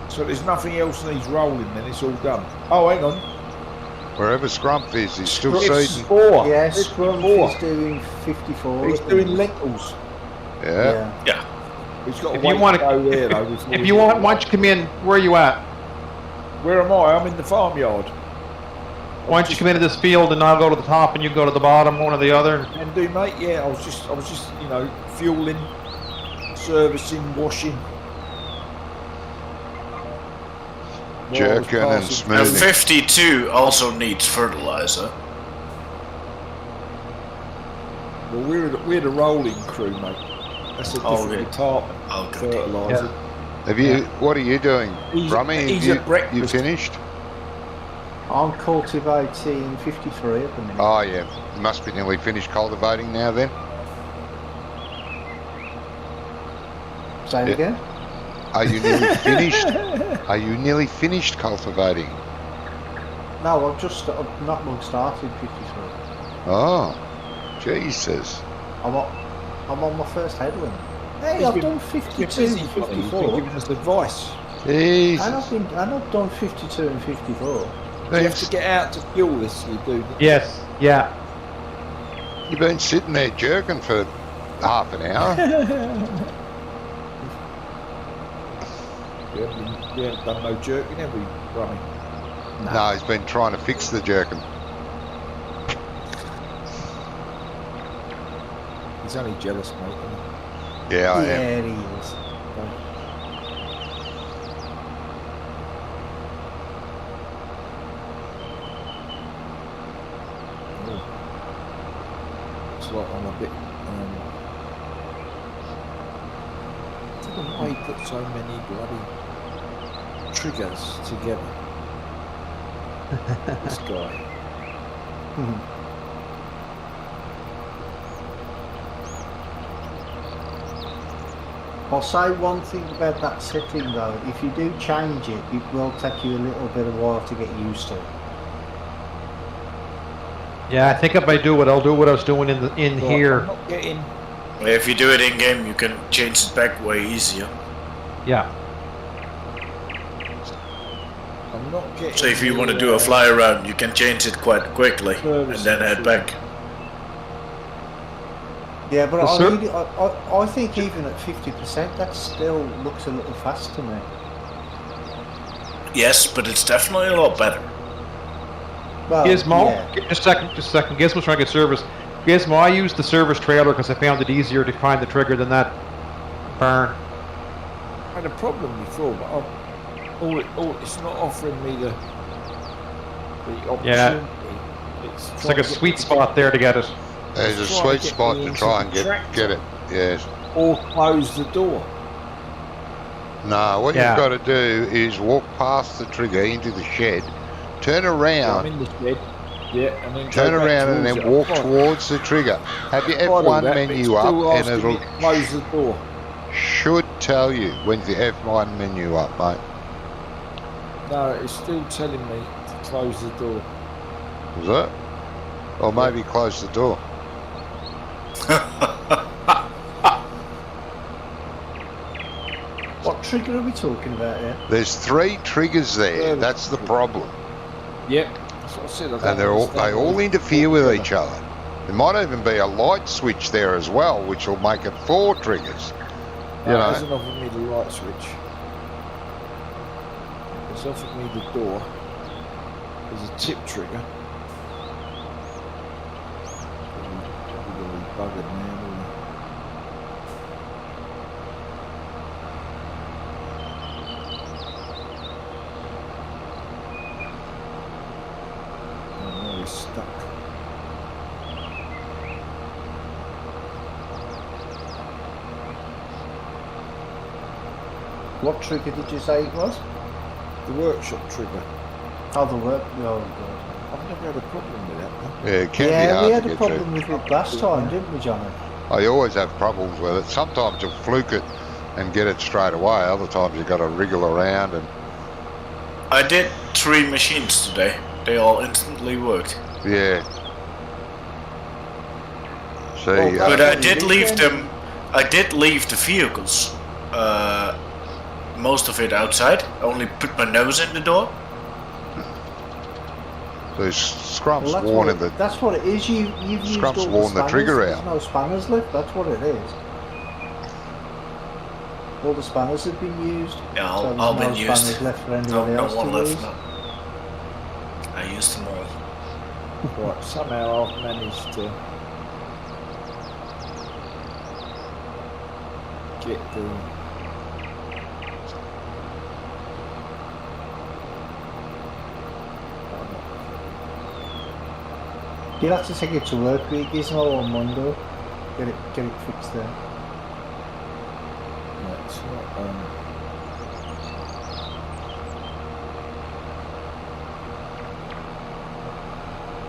So there's nothing else needs rolling then, it's all done. Oh, hang on. Wherever Scrump is, he's still It's seeding. 4. Yes, It's Scrump 4. is doing 54. He's doing lentils. Yeah. He's got to If you wait wanna- to go there though. before If he you does want, it. why don't you come in? Where are you at? Where am I? I'm in the farmyard. Why don't you come into this field and I'll go to the top and you go to the bottom, one or the other? And do, mate? Yeah, I was just, fueling, servicing, washing. While I was Jerking and passing And smoothing. 52 also needs fertilizer. Well, we're the rolling crew, mate. That's a Oh, different yeah. department. Oh, good. Fertiliser. Have you? What are you doing, He's- Brummy? he's you, at breakfast. you finished? I'm cultivating 53 at the minute. Oh yeah. You must be nearly finished cultivating now then. Say it yeah. again. Are you nearly finished? Are you nearly finished cultivating? No, I've not long started 53. Oh, Jesus. I'm on my first headland. Hey, He's I've been- done You're 52 busy, and Johnny. He's been 54. giving us advice. Jesus. And I've done 52 and 54. You have to get out to fuel this, you do. Yes, yeah. You've been sitting there jerking for half an hour. We haven't done no jerking, have we, Rummy? No, he's been trying to fix the jerking. He's only jealous, mate. Isn't Yeah, I am. Yeah, he is. he? It's like I'm a bit. I don't know why he put so many bloody triggers together. This guy. I'll say one thing about that setting though. If you do change it, it will take you a little bit of a while to get used to it. Yeah, I think if I do it, I'll do what I was doing in Right, here. I'm not getting. If you do it in game, you can change it back way easier. Yeah. I'm not getting. So if you want to do a fly around, you can change it quite quickly and Service then head back. Yeah, but Well, I, sir- really, I think even at 50%, that still looks a little fast to me. Yes, but it's definitely a lot better. Well, Gizmo, yeah. just a second. Gizmo's trying to get service. Gizmo, I used the service trailer because I found it easier to find the trigger than that barn. I had a problem before, but It's not offering me the opportunity. Yeah. It's It's like a sweet spot there to get it. There's a Try to sweet get spot me to into try the and get tractor. it. Yes. Or close the door. No, what Yeah. you've got to do is walk past the trigger into the shed, turn Yeah, I'm around, in the shed. Yeah, and then turn go back around and towards then it. walk I've tried- towards the trigger. Have your I've tried all F1 that, but menu it's up still and asking me it'll to close the door. should tell you when's the F1 menu up, mate. No, it's still telling me to close the door. Is it? Or maybe close the door. What trigger are we talking about here? There's 3 triggers there. Yeah. That's the problem. Yep, that's what I said. I don't And they understand all why interfere with together. each other. There might even be a light switch there as well, which will make it 4 triggers. You No, know. it hasn't offered me the light switch. It's offered me the door. There's a tip trigger. Probably buggered now, isn't it? Oh, no, he's stuck. What trigger did you say it was? The workshop trigger. Oh, the work. Oh, God. I've never had a problem with that. Though. Yeah, it can be Yeah, hard we had to a get problem through. with it last time, didn't we, Johnny? I always have problems with it. Sometimes you'll fluke it and get it straight away. Other times you've got to wriggle around and I did 3 machines today. They all instantly worked. yeah. See, Well, But Oh, I you did did leave then? them. I did leave the vehicles. Most of it outside. Only put my nose in the door. there's Scrump's Well, warning that that's what it is. You've used Scrump's all worn the spanners. trigger There's out. no spanners left. That's what it is. All the spanners have been used. Yeah, so there's all no been used. spanners left for No, anybody no else one to left. use. No. I used them all. Right, somehow I've managed to get the You'll have to take it to work week, Gizmo, on Monday. Get it fixed there. no, it's not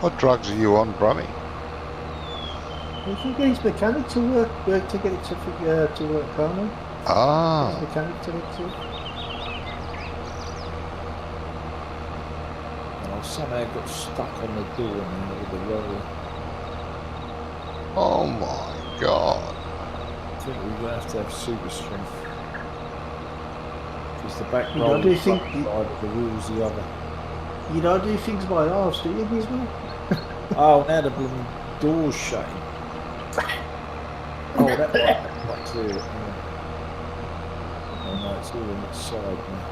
what drugs are you on, Brummy? You can get his mechanic to work to get it to work, can't you? Ah, His mechanic to get to. and I somehow got stuck on the door now with the roller. oh my God. I think we're gonna have to have super strength. Because the back You roll don't do is think one you- side, the wheel's the other. You don't do things by halves, do you, Gizmo? Oh, now the blooming door's shutting. Oh, that might clear it. Yeah. Oh no, it's all on its side now.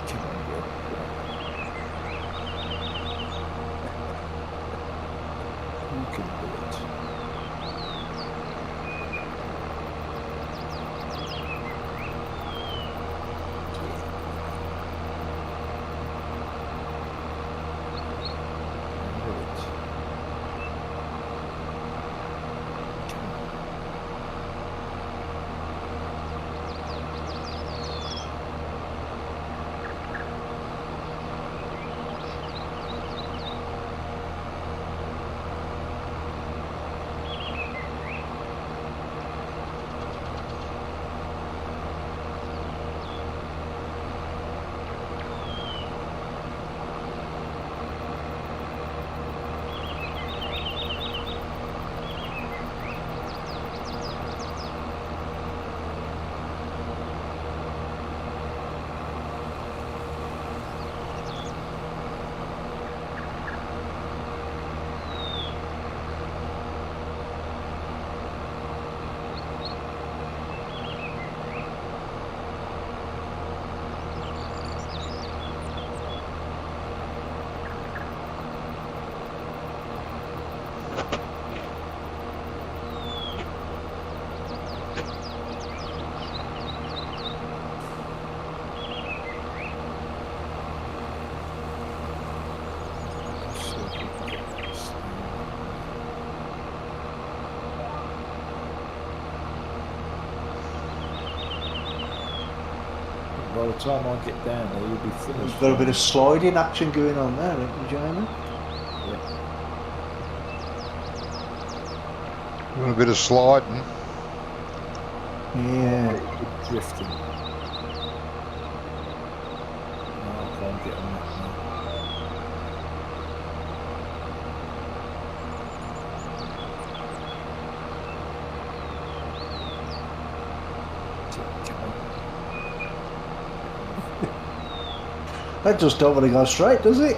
Come on, girl. You can do it. by the time I get down there, you'll be finished. You've got a bit of sliding action going on there, haven't you, Jamie? Doing a bit of sliding. Yeah. Drifting. No, I can't get on that now. That just don't want to go straight, does it?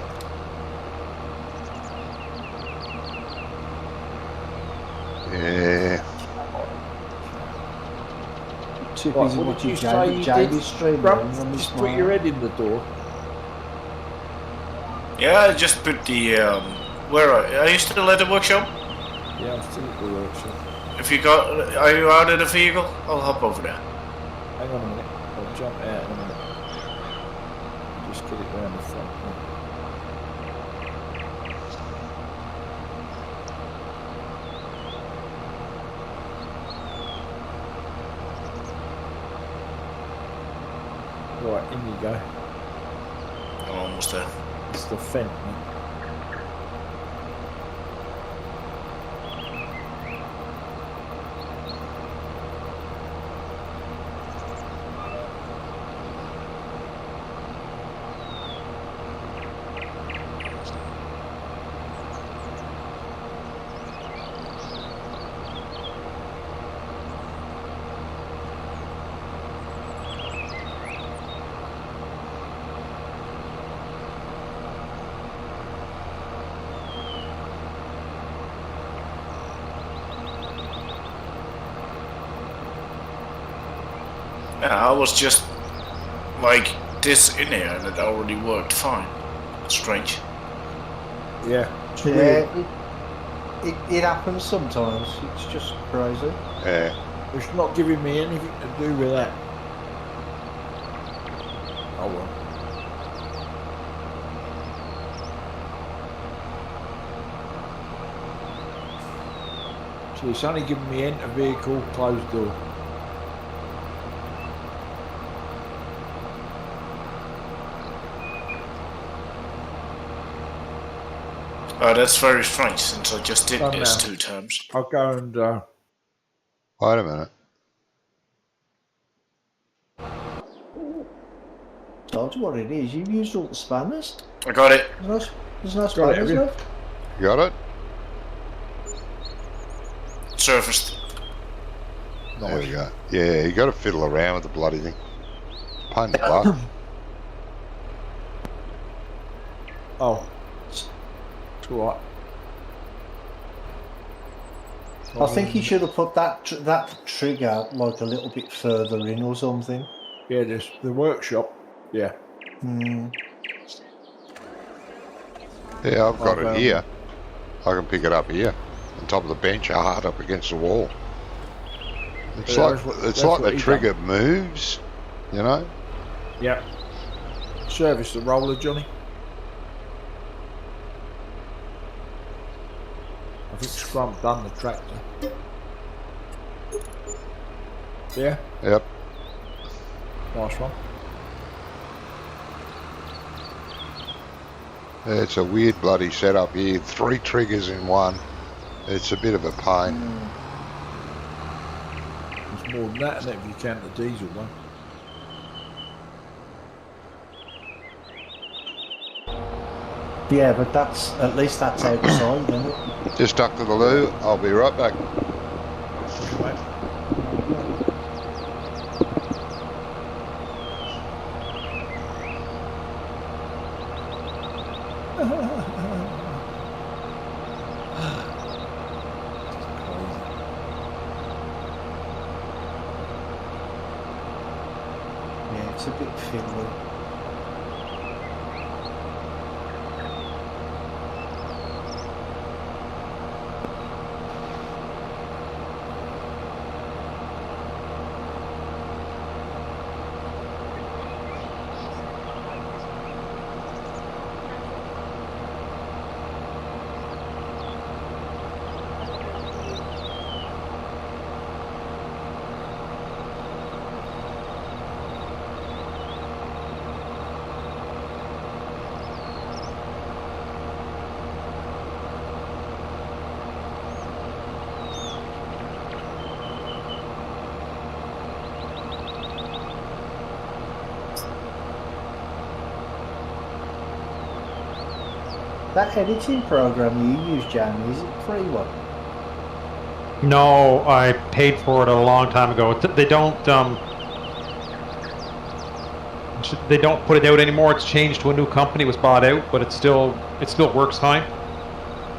Yeah. Too Right, busy what did watching you say you Jamie's did? stream. Bro, then, on this just put your head in the door. Yeah, I just put the where are you still at the workshop? Yeah, I'm still at the workshop. If you got, are you out of the vehicle? I'll hop over there. Hang on a minute. I'll jump out in a minute. Just get it round the front. Right, in you go. I'm almost there. It's the Fenton. Yeah, I was just like this in here and it already worked fine. Strange. Yeah. It's Yeah, weird. it happens sometimes. It's just crazy. Yeah. It's not giving me anything to do with that. Oh well. So it's only giving me enter vehicle, closed door. Oh, that's very strange since I just did Oh, this no. 2 times. I'll go and Wait a minute. Told you what it is. You've used all the spanners. I got it. There's no Got it, spanners have you? left. You got it? Surfaced. There we go. Yeah, you got to fiddle around with the bloody thing. Pain in the butt. oh, it's all right. I think he should have put that trigger like a little bit further in or something. Yeah, there's the workshop. Yeah. Hmm. Yeah, I've got Oh, it here. I can pick it up here, on top of the bench, hard up against the wall. It's Yeah, like that's what- it's that's like what the he trigger moves, you know. Yeah. Service the roller, Johnny. I think Scrum done the tractor. Yeah, Yep. nice one. It's a weird bloody setup here. 3 triggers in one. It's a bit of a pain. There's more than that, isn't it, if you count the diesel one. Yeah, but that's at least that's outside, isn't it? Just stuck to the loo. I'll be right back. Right. Yeah, it's a bit fiddly. That editing program you use, Jamie, is it a free one? No, I paid for it a long time ago. They don't put it out anymore. It's changed to a new company. It was bought out, but it still works fine.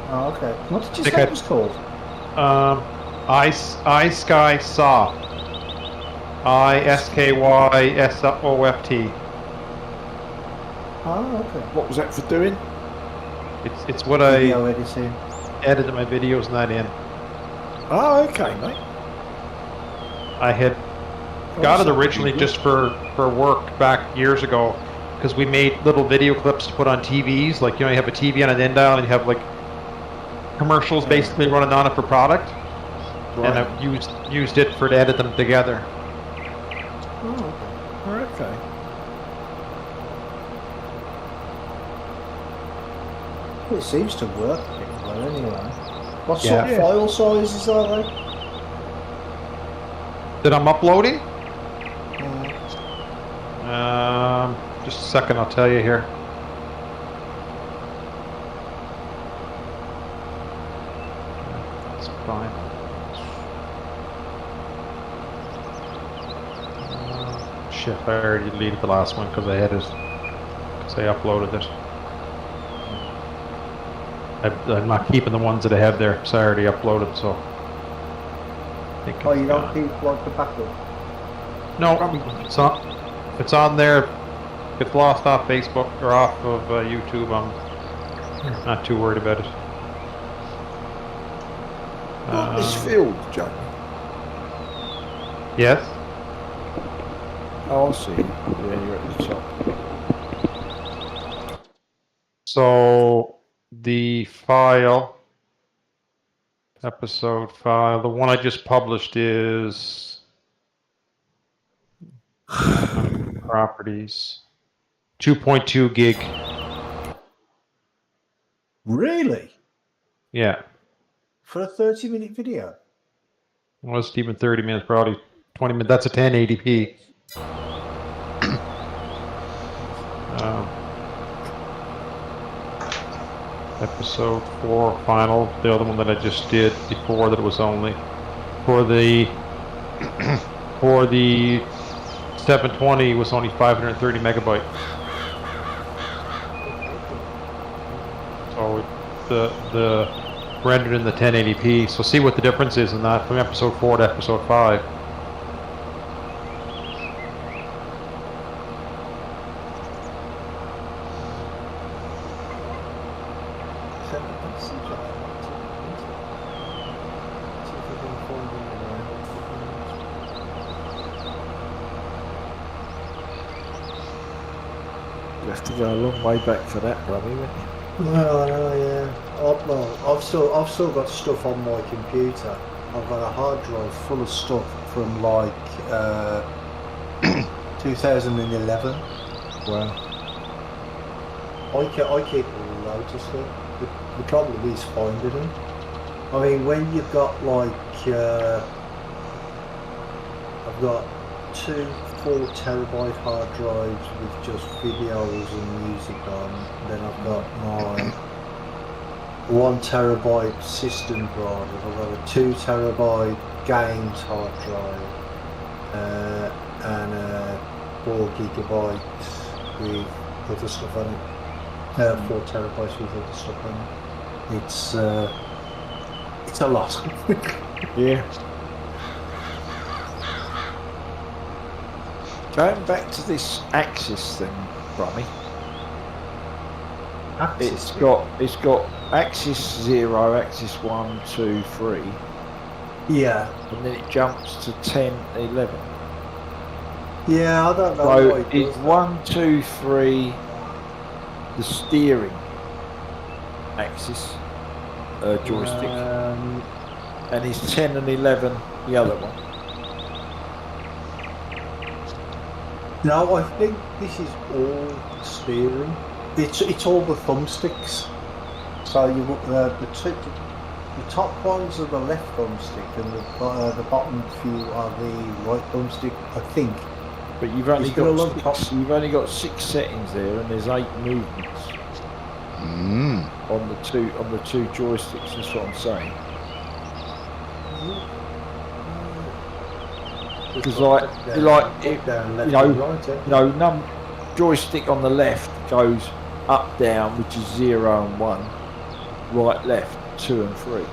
Oh, okay. What did you say it was called? iSky Soft. ISKYSOFT. Oh, okay. What was that for doing? It's what Video editing. edited my videos and that in. Oh, okay, mate. I had got it originally just for work back years ago because we made little video clips to put on TVs. Like, you know, you have a TV on an end dial and you have like commercials basically running on it for product. Right. And I've used it to edit them together. Oh, okay. Well, it seems to work pretty well anyway. What Yeah. sort of file sizes are they? That I'm uploading? Just a second, I'll tell you here. That's fine. Shit, I already deleted the last one because I uploaded it. I'm not keeping the ones that I have there, so I already uploaded, so. I think Oh, it's you don't gone. keep like the backup? No, it's on there. It's lost off Facebook or off of YouTube. I'm not too worried about it. What is filled, Joe? Yes. Oh, I see. Yeah, you're at the top. So the file, episode file, the one I just published is properties, 2.2 gig. Really? Yeah. For a 30-minute video? Well, it's even 30 minutes, probably 20 minutes. That's a 1080p. Episode 4 final, the other one that I just did before that was only for the 720 was only 530 megabyte. So the rendered in the 1080p. So see what the difference is in that from episode 4 to episode 5. You have to go a long way back for that, Brummy, wouldn't you? Well, yeah. I've still got stuff on my computer. I've got a hard drive full of stuff from like 2011. Wow. I keep loads of stuff. The problem is finding them. I mean, when you've got like I've got 2 4 terabyte hard drives with just videos and music on. Then I've got my 1 terabyte system drive. I've got a 2 terabyte games hard drive and 4 gigabytes with other stuff on it. 4 terabytes with other stuff on it. It's a lot. Yeah. Going back to this Axis thing, Brummy. It's got Axis 0, Axis 1, 2, 3. Yeah. And then it jumps to 10, 11. Yeah, I don't know. So why it does it's that. 1, 2, 3, the steering axis joystick, and it's 10 and 11 the other one. No, I think this is all steering. It's all the thumbsticks. So you the top ones are the left thumbstick, and the bottom few are the right thumbstick, I think. But you've only It's gonna got look- you've only got 6 settings there, and there's 8 movements. on the two joysticks. That's what I'm saying. Because joystick on the left goes up, down, which is 0 and 1. Right, left, 2 and 3.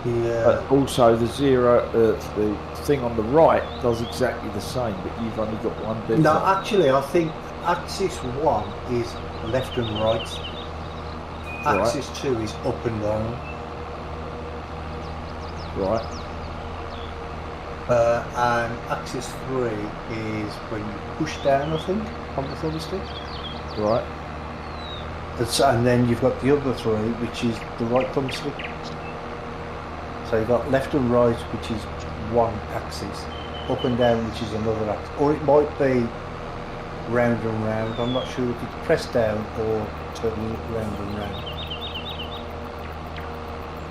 Yeah. But also the thing on the right does exactly the same, but you've only got one difference. No, actually, I think axis 1 is left and right. Axis 2 is up and down. Right. And axis 3 is when you push down, I think, on the thumbstick. Right. And then you've got the other 3, which is the right thumbstick. So you've got left and right, which is one axis, up and down, which is another axis. Or it might be round and round. I'm not sure if it's press down or turn round and round.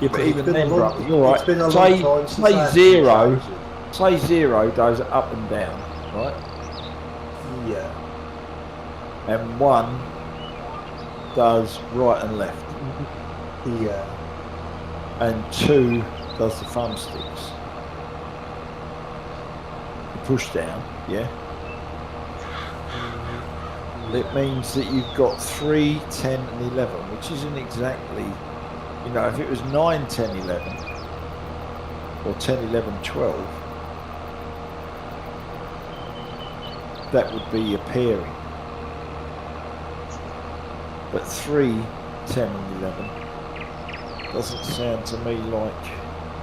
Yeah, but even then, all right. It's been a long time since I had say 0 goes up and down, right? Yeah. And 1 does right and left. Yeah. And 2 does the thumbsticks. The push down, yeah? It means that you've got 3, 10 and 11, which isn't exactly, if it was 9, 10, 11, or 10, 11, 12, that would be your pairing. But 3, 10 and 11 doesn't sound to me like...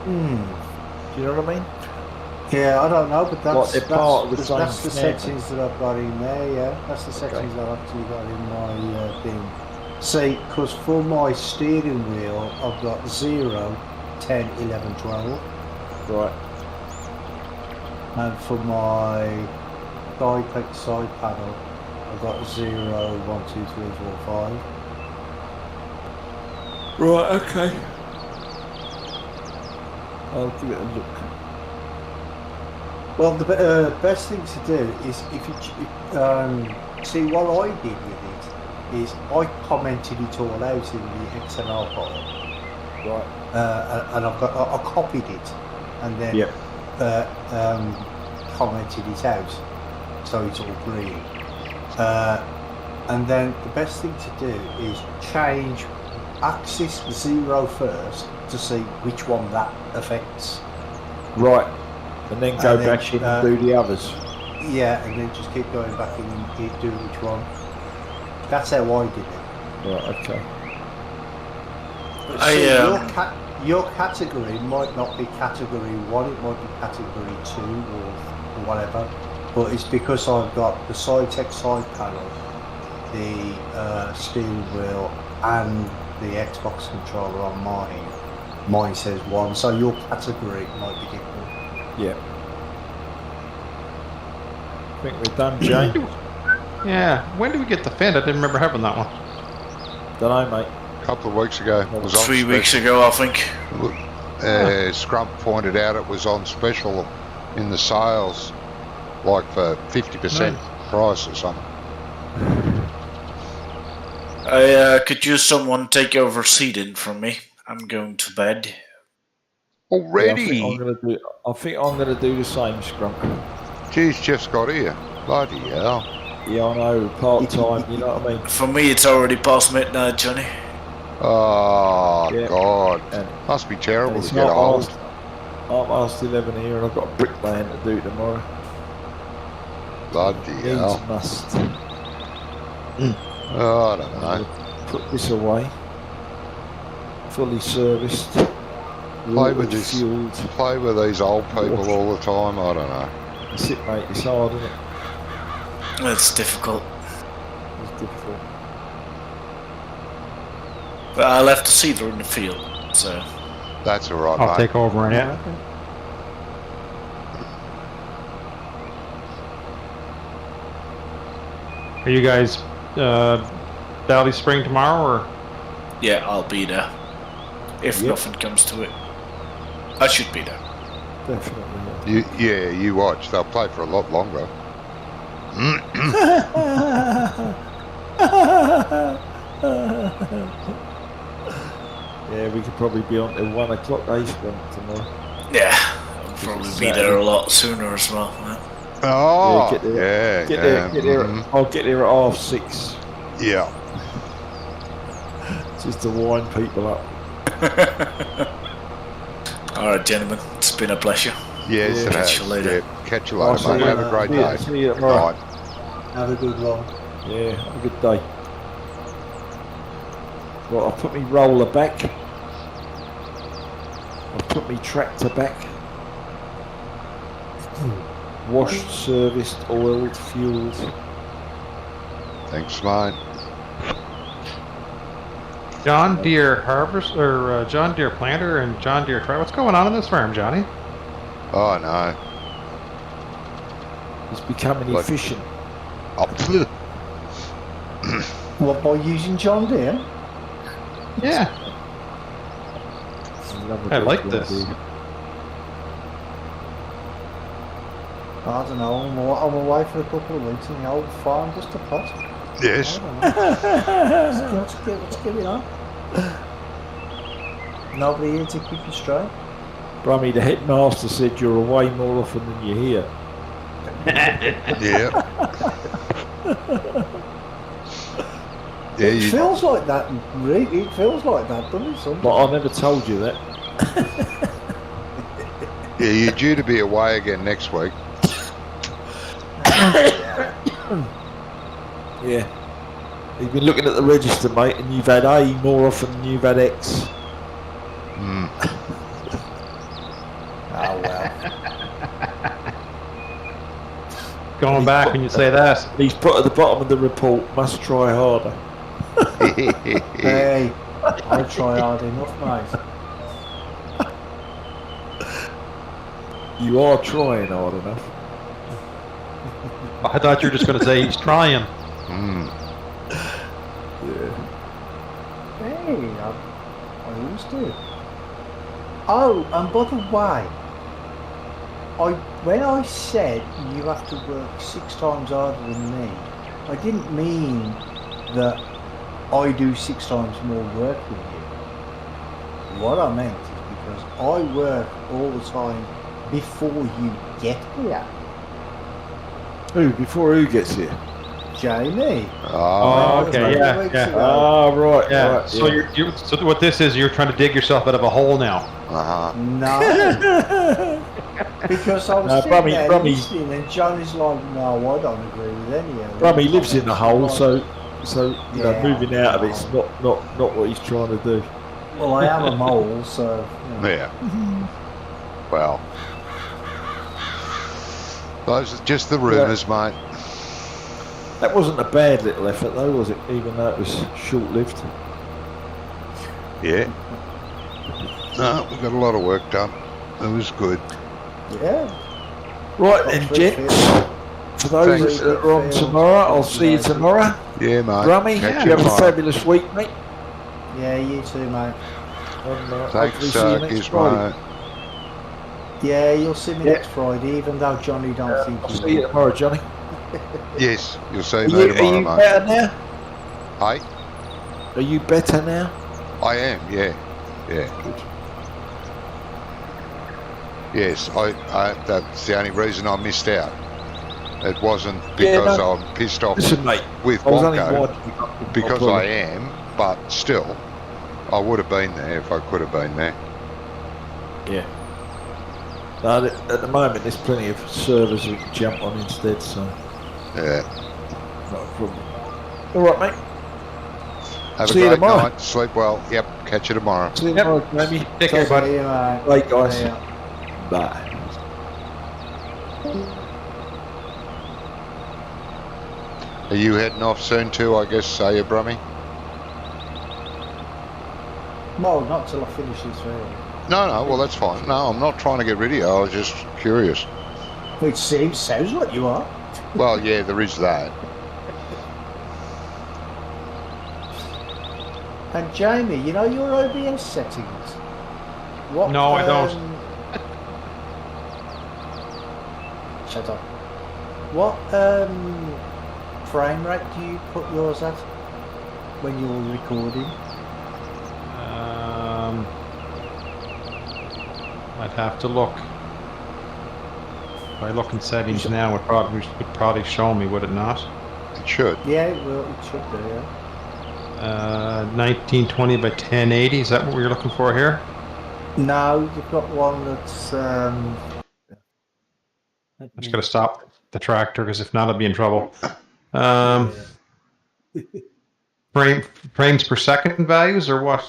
Do you know what I mean? Yeah, I don't know, but that's the settings that I've got in there, yeah. That's the settings that I've actually got in my thing. See, because for my steering wheel, I've got 0, 10, 11, 12. Right. And for my side panel, I've got 0, 1, 2, 3, 4, 5. Right, okay. I'll give it a look. Well, the best thing to do is if you see what I did with it is I commented it all out in the XML file, right? And I copied it and then commented it out, so it's all green. And then the best thing to do is change axis 0 first to see which one that affects. Right. And then go back in and do the others. Yeah, and then just keep going back in and keep doing each one. That's how I did it. Right, okay. But your category might not be category 1, it might be category 2 or whatever. But it's because I've got the Cytec side panel, the steering wheel, and the Xbox controller on mine. Mine says 1, so your category might be different. Yeah. I think we're done, Jay. Yeah. When did we get the fin? I didn't remember having that one. Don't know, mate. A couple of weeks ago. It was 3 weeks ago, I think. Scrump pointed out it was on special in the sales, like for 50% price or something. Could you someone take over seating from me? I'm going to bed. Already? Yeah, I think I'm gonna do the same, Scrump. Jeez, Jeff's got here. Bloody hell. Yeah, I know, part-time, you know what I mean? For me, it's already past midnight, Johnny. Oh, yeah. God. And must be terrible to get old. I'm past 11 here and I've got a bricklaying to do tomorrow. Bloody hell. Must. Oh, I don't know. Put this away. Fully serviced. Play with these old people all the time. I don't know. That's it, mate. It's hard, isn't it? It's difficult. It's difficult. But I left the seeder in the field, so that's all right. I'll mate. take over on it. Are you guys Valley Spring tomorrow, or? Yeah, I'll be there. If nothing comes to it, I should be there. Definitely. You watch. They'll play for a lot longer. Yeah, we could probably be on till 1 o'clock tomorrow. Yeah, I'll probably be there a lot sooner as well. Yeah. Oh, get there. yeah. Get there. mhm. I'll get there at 6:30, Yeah. just to wind people up. All right, gentlemen, it's been a pleasure. Yes, Yeah. it Catch has. you later. Yeah. Catch you I'll later, see mate. you, Have a great day. See you tomorrow. Night. Have a good one. Yeah, have a good day. Right, I'll put me roller back. I'll put me tractor back. Washed, serviced, oiled, fueled. Thanks, mate. John Deere harvest or John Deere planter and John Deere tractor. What's going on in this farm, Johnny? Oh, no. It's becoming Like- efficient. Oh, What, by using John Deere? Yeah, Love a I bit like of this. idea. I don't know. I'm away for a couple of weeks in the old farm just to pot. yes. I don't know. What's going on? Nobody here to keep you straight. Brummy, the headmaster said you're away more often than you're here. Yeah. Yeah, It you, feels like that, really. It feels like that, doesn't it? Sometimes? But I never told you that. yeah, you're due to be away again next week. Yeah. You've been looking at the register, mate, and you've had A more often than you've had X. Mm. Oh, well. going back when you say that. He's put at the bottom of the report, must try harder. Hey, I try hard enough, mate. You are trying hard enough. I thought you were just going to say he's trying. Mm. Yeah. Hey, I used to. Oh, and by the way, when I said you have to work 6 times harder than me, I didn't mean that I do 6 times more work than you. What I meant is because I work all the time before you get here. Who? Before who gets here? Jamie. Oh, okay, yeah. Ah, right. Yeah. Right, So yeah. so what this is, you're trying to dig yourself out of a hole now. uh-huh. No. Because I was No, sitting there Brummy. listening and Johnny's like, no, I don't agree with any of it. Brummy lives in the hole, so you know, Yeah. moving out of it's not what he's trying to do. Well, I am a mole, so... You know. Yeah. Well, those are just the rumours, mate. That wasn't a bad little effort, though, was it? Even though it was short-lived. Yeah. No, we got a lot of work done. It was good. Yeah. Right then, gents. For those Thanks. that are on tomorrow, I'll see you tomorrow. Yeah, mate. Brummy, Catch you have a tomorrow. fabulous week, mate. Yeah, you too, mate. And, hopefully Thanks, see you next Gizmo. Friday. Yeah, you'll see me Yeah. next Friday, even though Johnny don't think I'll he see you will. tomorrow, Johnny. Yes, you'll see Are me you tomorrow, mate. better now? Hey, Are you better now? I am, yeah. Yeah. Good. Yes, that's the only reason I missed out. It wasn't because I'm pissed off Listen, mate. with I was only Wonko, winding you up with my because brother. I am, but still, I would have been there if I could have been there. Yeah. No, at the moment, there's plenty of servers who can jump on instead, so Yeah. not a problem. All right, mate. Have See a you great tomorrow. night. Sleep well. Yep. Catch you tomorrow. See you Yep. tomorrow, Jamie. Take care, buddy. See you, mate. Bye, guys. See ya. Bye. Are you heading off soon too, I guess, are you, Brummy? No, not till I finish this video. No, well, that's fine. No, I'm not trying to get rid of you. I was just curious. Which sounds like you are. Well, yeah, there is that. And Jamie, you know your OBS settings? What, No, I don't. Shut up. What frame rate do you put yours at when you're recording? I'd have to look. If I look in settings now, it would probably show me, would it not? It should. Yeah, well, it should do, yeah. 1920 by 1080, is that what we're looking for here? No, you've got one that's... I just got to stop the tractor, because if not, I'll be in trouble. Frames per second values, or what?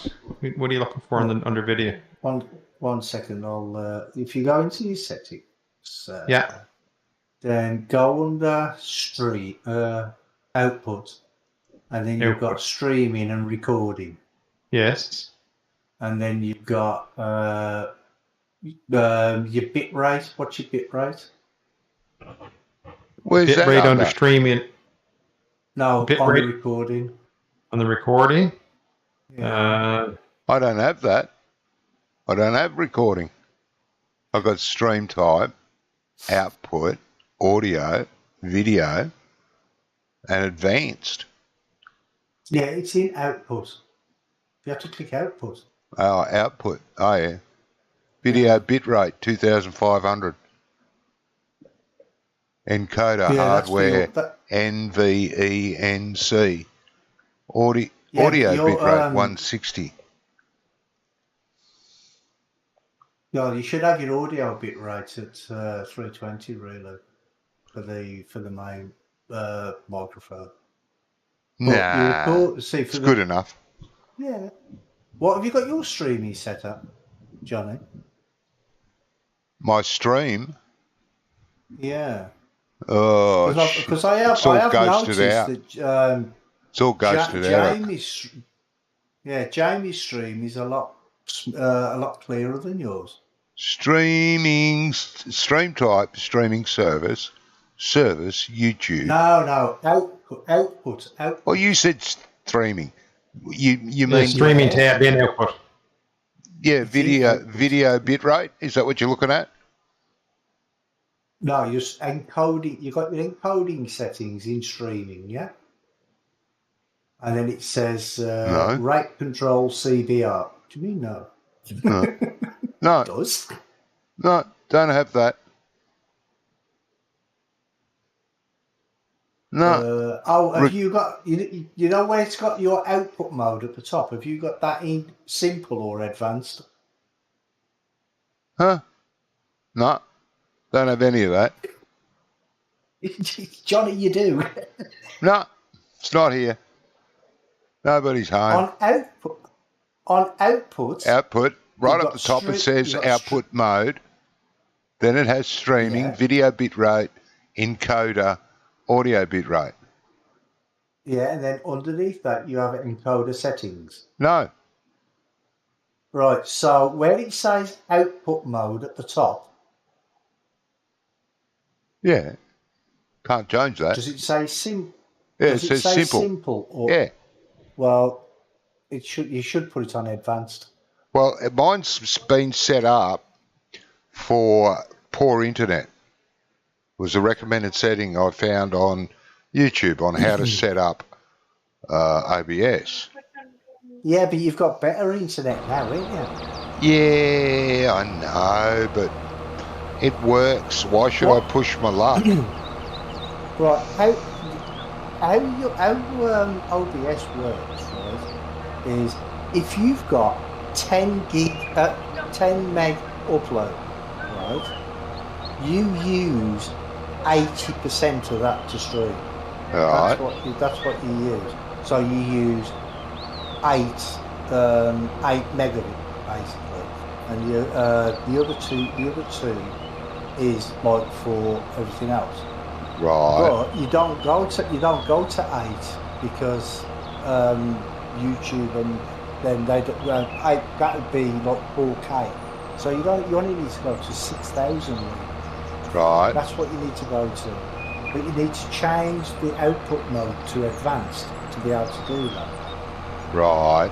What are you looking for under video? One second, I'll... if you go into your settings... Yeah. Then go under stream, output, and then you've got streaming and recording. Yes. And then you've got your bit rate. What's your bit rate? Where's Bit that rate under? under streaming. No, Bit on rate? the recording. On the recording? Yeah. I don't have that. I don't have recording. I've got stream type, output, audio, video, and advanced. Yeah, it's in output. You have to click output. Oh, output. Oh, yeah. Video bitrate 2500. Encoder hardware NVENC. Audio bitrate 160. Yeah, you should have your audio bit rate at 320 really for the main microphone. Nah, it's good enough. Yeah. What have you got your streaming set up, Johnny? My stream. Yeah. Oh, because I have noticed out. that it's all ghosted out. Jamie's stream is a lot clearer than yours. Stream type, streaming service, YouTube. No, output. Oh, you said streaming. You mean streaming tab in output? Yeah, video bitrate. Is that what you're looking at? No, you're encoding. You got your encoding settings in streaming, yeah. And then it says rate control CBR. Do you mean no? No. It does. No, don't have that. No. Have you got? You know where it's got your output mode at the top? Have you got that in simple or advanced? Huh? No. Don't have any of that. Johnny, you do. No, it's not here. Nobody's home. On output. Output. Right up the top it says output mode. Then it has streaming, video bitrate, encoder, audio bitrate. Yeah, and then underneath that you have encoder settings. No. Right, so where it says output mode at the top. Yeah. Can't change that. Does it say simple? Yeah, it says simple. Simple or, yeah. Well, you should put it on advanced. Well, mine's been set up for poor internet. It was a recommended setting I found on YouTube on how to set up OBS. Yeah, but you've got better internet now, ain't you? Yeah, I know, but it works. Why should I push my luck? Right, how OBS works, right, is if you've got 10 meg upload, right, you use 80% of that to stream. Right. That's what you use. So you use 8 megabit basically, and the other two is like for everything else. Right. But you don't go to 8 because YouTube and then that would be like 4K. So you only need to go to 6,000. Right. That's what you need to go to. But you need to change the output mode to advanced to be able to do that. Right.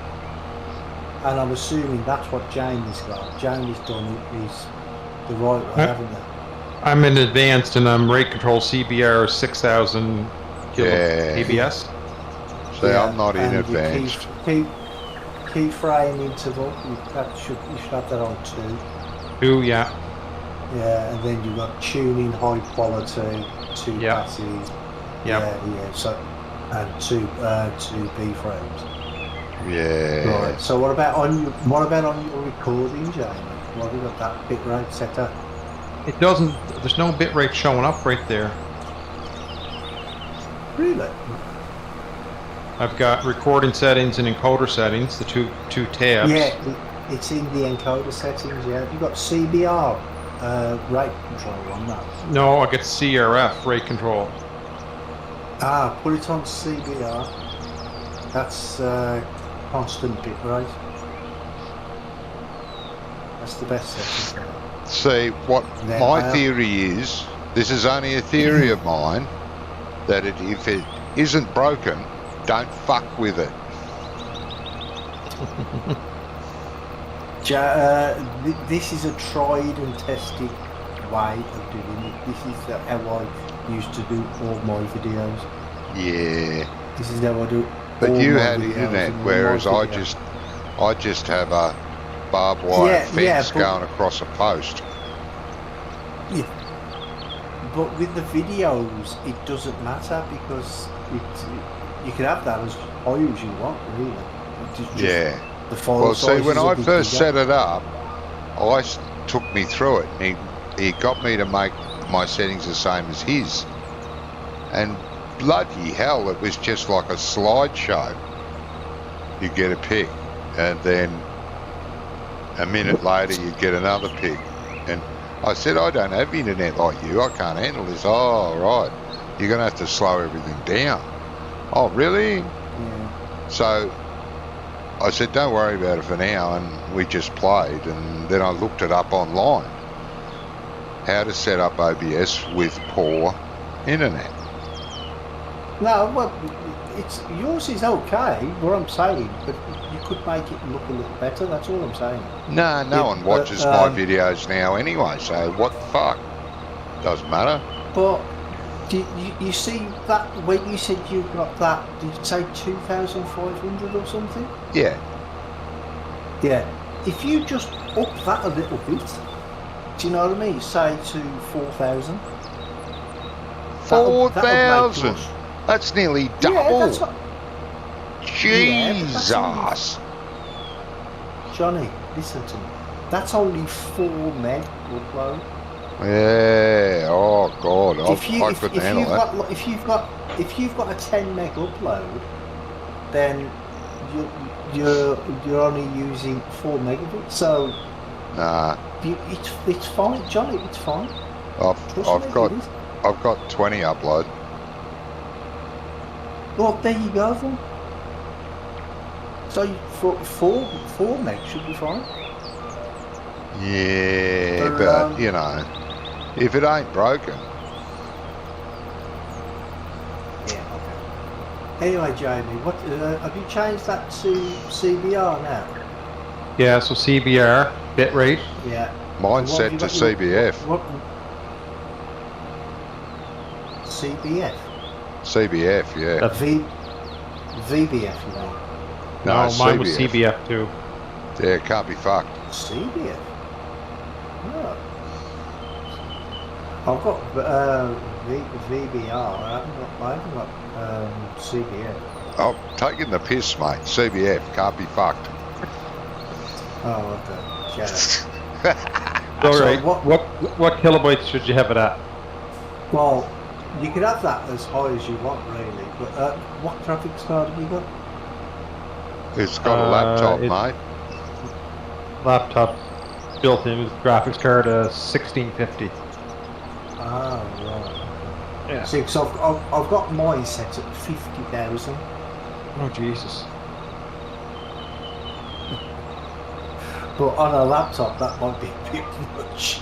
And I'm assuming that's what Jamie's got. Jamie's done it is the right way, haven't they? I'm in advanced and I'm rate control CBR 6000 ABS. See, I'm not in advanced. Key frame interval, you should have that on 2. 2, yeah. Yeah, and then you've got tuning high quality, 2 Yeah. passes. Yep. Yeah. So, and two B frames. Yeah. Right. So what about on your recording, Jamie? What have you got that bit rate set up? It doesn't. There's no bitrate showing up right there. Really? I've got recording settings and encoder settings, the two tabs. Yeah, it's in the encoder settings. Yeah. Have you got CBR rate control on that? No, I get CRF rate control. Put it on CBR. That's constant bit rate. That's the best setting for that. See, what Now, my theory is, this is only a theory of mine, that if it isn't broken, don't fuck with it. This is a tried and tested way of doing it. This is how I used to do all my videos. Yeah. This is how I do. But all you my had videos internet, and all whereas my I videos. just have a barbed wire fence but- going across a post. Yeah. But with the videos, it doesn't matter because you can have that as high as you want, really. It's just Yeah. The file Well, see, size when is a I bit first bigger. set it up, took me through it, and he got me to make my settings the same as his. And bloody hell, it was just like a slideshow. You get a pic, and then a minute later you'd get another pic. And I said, I don't have internet like you, I can't handle this. Oh, right, you're going to have to slow everything down. Oh, really? Yeah. So I said, don't worry about it for now, and we just played, and then I looked it up online. How to set up OBS with poor internet. No, well, yours is okay. What I'm saying, but you could make it look a little better. That's all I'm saying. No Yeah, one watches but, my videos now anyway, so what the fuck? Doesn't matter. But you see that when you said you got that, did you say 2,500 or something? Yeah. Yeah. If you just up that a little bit, do you know what I mean? Say to 4,000. 4,000? That's nearly double. Yeah, that's what, Jesus. Johnny, listen to me. That's only 4 meg upload. Yeah. Oh God. I couldn't handle that. If you've got a 10 meg upload, then you're only using 4 megabits. So Nah. it's fine, Johnny. It's fine. I've got 20 upload. Well, there you go then. So four meg should be fine. Yeah, But, but you know, if it ain't broken. Yeah. Okay. Anyway, Jamie, what have you changed that to CBR now? Yeah, so CBR, bitrate. Yeah. Mine's What have set you to got your- CBF. What? CBF. CBF, yeah. That's- VBF, you know. No, mine was CBF too. Yeah, can't be fucked. CBF. Oh. I've got VBR. I haven't got CBF. I'm taking the piss, mate. CBF can't be fucked. Oh, okay. Shut All So right. what- What kilobytes should you have it at? Well, you could have that as high as you want, really. But what graphics card have you got? It's got a laptop, it- mate. Laptop built in with graphics card 1650. Ah, right. Yeah. See, because I've got mine set at 50,000. Oh Jesus. But on a laptop, that might be a bit much.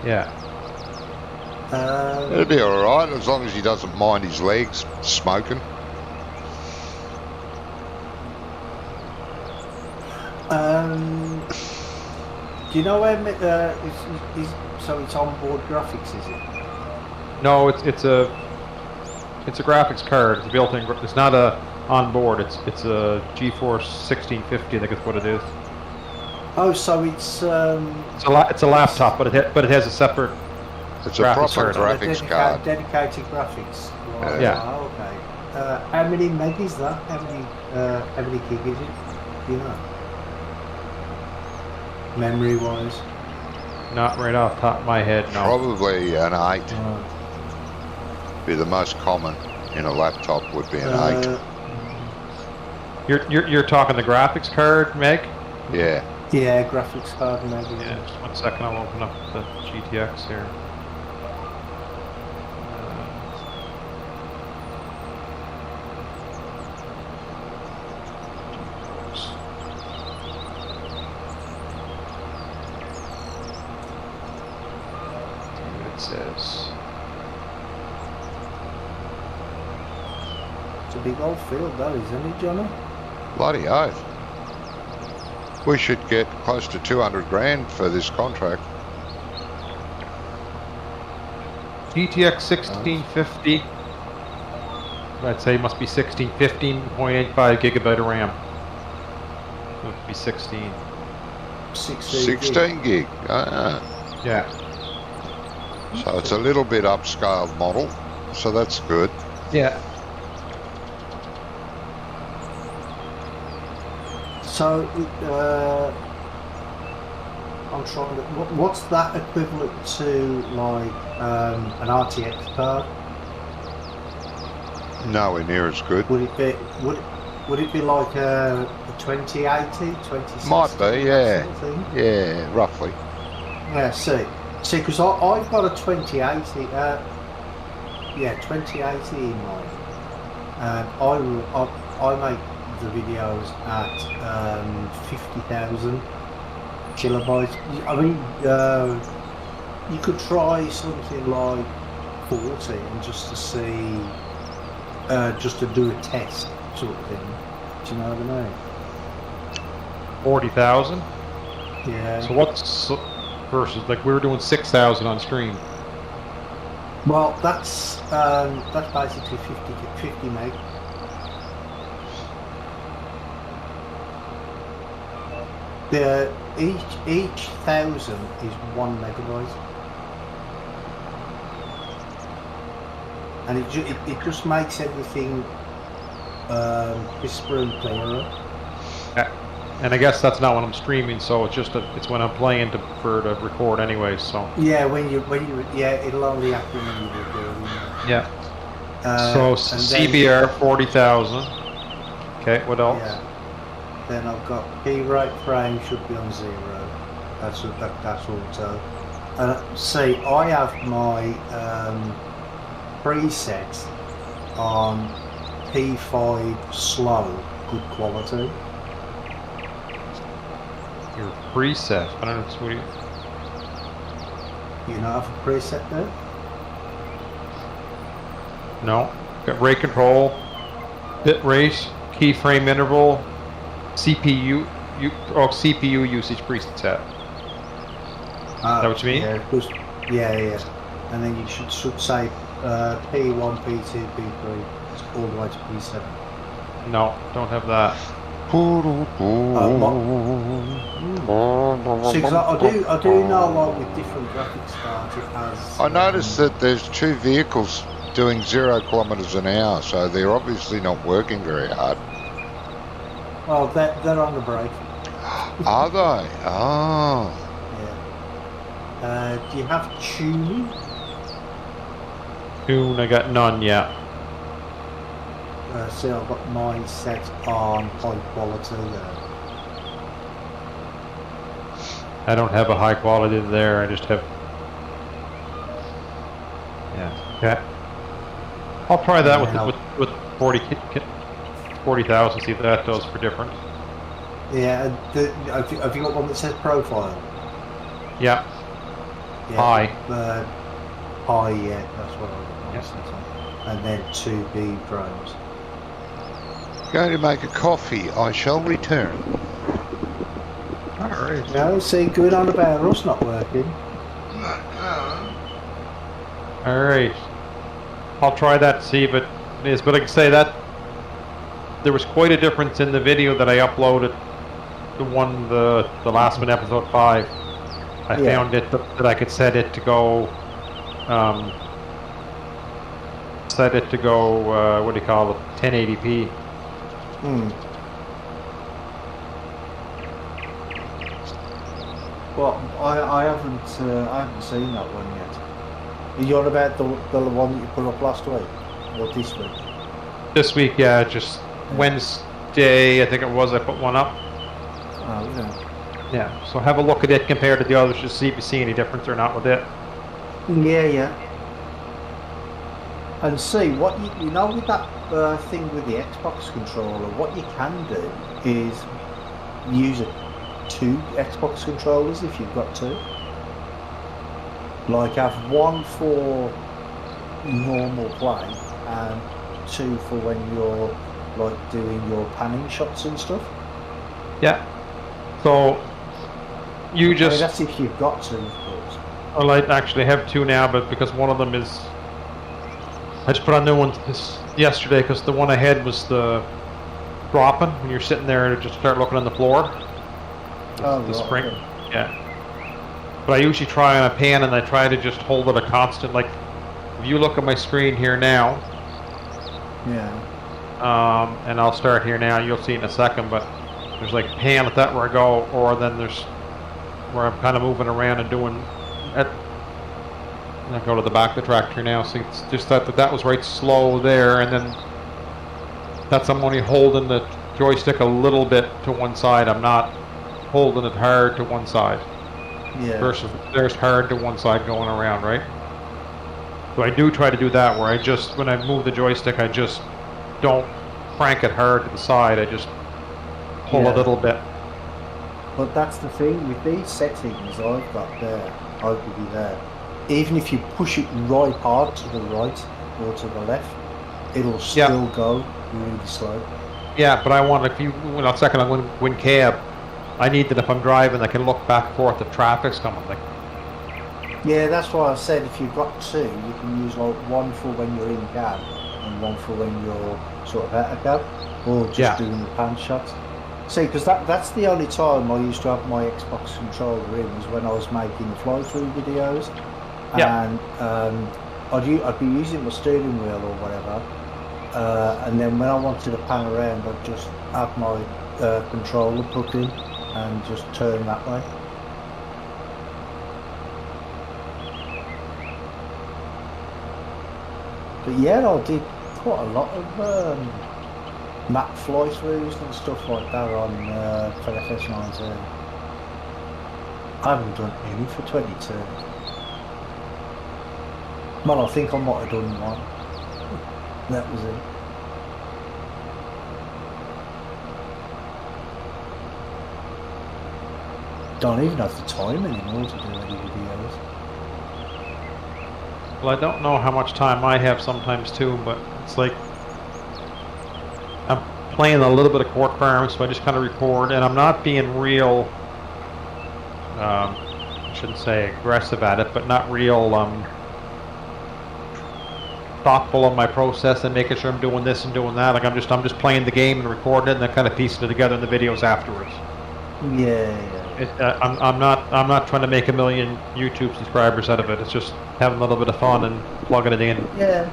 Yeah. It'll be alright as long as he doesn't mind his legs smoking. Do you know where so it's onboard graphics, is it? No, it's a graphics card. It's built in. It's not a on board. It's a GeForce 1650. I think is what it is. Oh, so it's It's a laptop, but it has a separate. It's a Graphics proper card. graphics card. dedicated graphics. Right. Yeah. Oh, okay. How many meg is that? How many gig is it? Do you know? Memory wise. Not right off the top of my head, no. Probably an 8. Right. Be the most common in a laptop would be an 8. You're talking the graphics card, Meg? Yeah. Yeah, graphics card maybe. Yeah, just 1 second. I'll open up the GTX here. It says. It's a big old field, that isn't it, Johnny? Bloody oath. We should get close to 200 grand for this contract. GTX 1650. I'd say it must be 15.85 gigabyte of RAM. So it would be 16. 16 gig. Yeah. So it's a little bit upscaled model. So that's good. Yeah. So, I'm trying to. What's that equivalent to, like an RTX card? Nowhere near as good. Would it be? Would it be like a 2080, 2060? Might be, yeah. Sort of thing? Yeah, roughly. Yeah. See, because I've got a 2080. 2080 in mind, and I make the videos at 50,000 kilobytes. I mean, you could try something like 40 and just to see, just to do a test sort of thing. Do you know what I mean? 40,000. Yeah. So what's versus like we were doing 6,000 on stream? Well, that's basically 50 meg. Each 1,000 is 1 megabyte, and it just makes everything crisper and clearer. And I guess that's not when I'm streaming, so it's when I'm playing for to record anyway. So yeah, when you it'll only happen when you record. Yeah. So CBR 40,000. Okay, what else? Yeah. Then I've got P-rate frame should be on 0. That's auto. And see, I have my presets on P5 slow, good quality. Your preset. I don't know what You know, have a preset there? No. Got rate control, bit rate, keyframe interval, CPU usage preset. Is that what you mean? Yeah. And then you should say P1, P2, P3, all the way to P7. No, don't have that. See, 'cause I do know, like, with different graphics cards, it has. I noticed that there's 2 vehicles doing 0 kilometers an hour, so they're obviously not working very hard. Well, they're on the brake. Are they? Oh. Yeah. Do you have tuning? Tune, I got none yet. See, I've got mine set on high quality there. I don't have a high quality there. I just have. Yeah. Okay. I'll try that with 40,000. See if that does for different. Yeah. Have you got one that says profile? Yeah. Yeah. High. High. Yeah, that's what I got. Yes. And then 2B drones. Going to make a coffee. I shall return. Alright. No, see, good on about us not working. Alright. I'll try that to see if it is, but I can say that there was quite a difference in the video that I uploaded the last one, episode 5, I Yeah. found it that I could set it to go, what do you call it, 1080p. Hmm. Well, I haven't seen that one yet. Are you on about the one that you put up last week or this week? This week, yeah, just Wednesday, I think it was, I put one up. Oh yeah. Yeah, so have a look at it compared to the others, just see if you see any difference or not with it. Yeah. And see what you know with that thing with the Xbox controller. What you can do is use two Xbox controllers if you've got two. Like have one for normal play and two for when you're like doing your panning shots and stuff. Yeah. So you I mean, just that's if you've got two, of course. well, I actually have two now, but because one of them is, I just put on new one yesterday because the one I had was the dropping when you're sitting there to just start looking on the floor. Oh, The right, spring. okay. Yeah. But I usually try on a pan and I try to just hold it a constant. Like if you look at my screen here now, Yeah. and I'll start here now. You'll see in a second, but there's like pan at that where I go, or then there's where I'm kind of moving around and doing. I go to the back of the tractor now, so it's just that was right slow there, and then that's I'm only holding the joystick a little bit to one side. I'm not holding it hard to one side. Yeah. Versus there's hard to one side going around, right? So I do try to do that where I just, when I move the joystick, I just don't crank it hard to the side. I just pull a Yeah. little bit. But that's the thing with these settings I've got there, I'll give you there. Even if you push it right hard to the right or to the left, it'll still go really slow. Yeah, but I want, if you, when a second I'm going cab, I need that if I'm driving, I can look back and forth if traffic's coming. Like, Yeah, that's why I said if you've got two, you can use like one for when you're in cab and one for when you're sort of out of cab or just Yeah. doing the pan shots. See, because that's the only time I used to have my Xbox controller in was when I was making the fly-through videos. Yeah. And I'd be using my steering wheel or whatever, and then when I wanted to pan around, I'd just have my controller put in and just turn that way. But yeah, I did quite a lot of map fly-throughs and stuff like that on for FS19. I haven't done any for 22. Well, I think I might have done one. That was it. Don't even have the time anymore to do any videos. well, I don't know how much time I have sometimes too, but it's like I'm playing a little bit of Court Farm, so I just kind of record, and I'm not being real. I shouldn't say aggressive at it, but not real thoughtful of my process and making sure I'm doing this and doing that. Like I'm just playing the game and recording it, and then kind of piecing it together in the videos afterwards. Yeah. I'm not trying to make 1 million YouTube subscribers out of it. It's just having a little bit of fun and plugging it in. Yeah.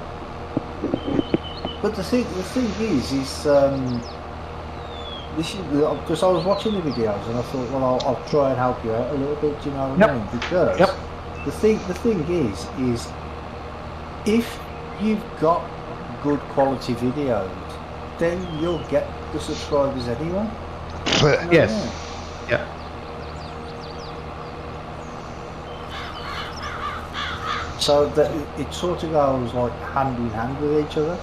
But the thing is this is because I was watching the videos and I thought, well, I'll try and help you out a little bit. Do you know what I mean? Because the thing is if you've got good quality videos, then you'll get the subscribers anyway. Yes. Yeah. So that it sort of goes like hand in hand with each other.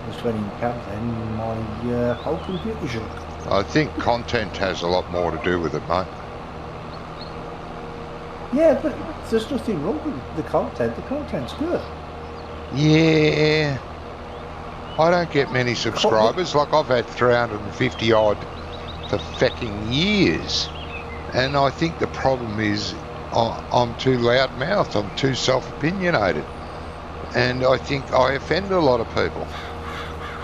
Just when you can, then my whole computer shook. I think content has a lot more to do with it, mate. Yeah, but there's nothing wrong with the content. The content's good. Yeah. I don't get many subscribers. Like I've had 350 odd for fecking years. And I think the problem is I'm too loudmouthed. I'm too self-opinionated. And I think I offend a lot of people.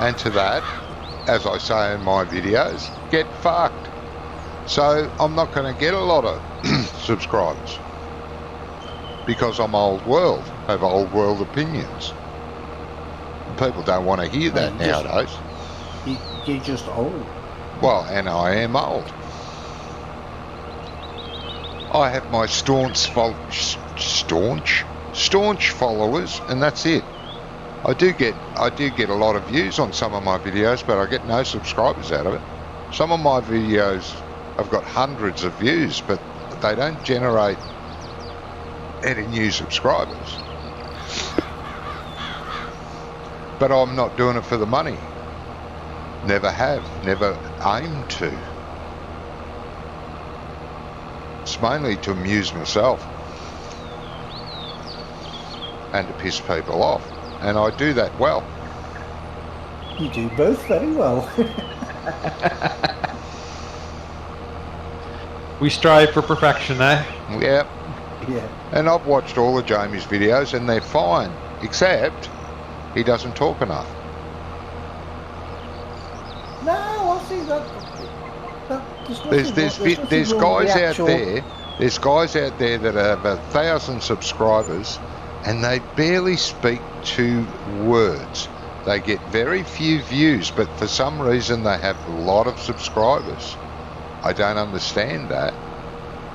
And to that, as I say in my videos, get fucked. So I'm not going to get a lot of subscribers because I'm old world, have old world opinions. People don't want to hear that nowadays. You're just old. Well, and I am old. I have my staunch followers, and that's it. I do get a lot of views on some of my videos, but I get no subscribers out of it. Some of my videos have got hundreds of views, but they don't generate any new subscribers. But I'm not doing it for the money. Never have, never aim to. It's mainly to amuse myself and to piss people off. And I do that well. You do both very well. We strive for perfection, eh? Yeah. Yeah. And I've watched all of Jamie's videos and they're fine, except he doesn't talk enough. No, I think that There's guys out there. There's guys out there that have 1,000 subscribers, and they barely speak 2 words. They get very few views, but for some reason they have a lot of subscribers. I don't understand that.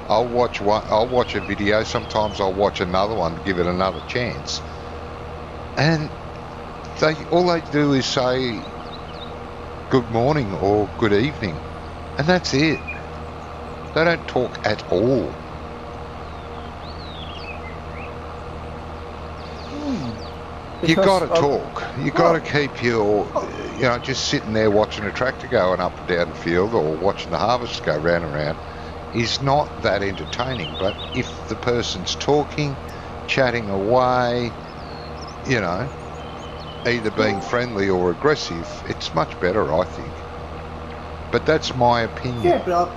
I'll watch a video. Sometimes I'll watch another one, give it another chance, and all they do is say good morning or good evening, and that's it. They don't talk at all. You got to talk. You got to keep your, just sitting there watching a tractor going up and down the field or watching the harvest go round and round is not that entertaining. But if the person's talking, chatting away, either being friendly or aggressive, it's much better, I think. But that's my opinion. Yeah, but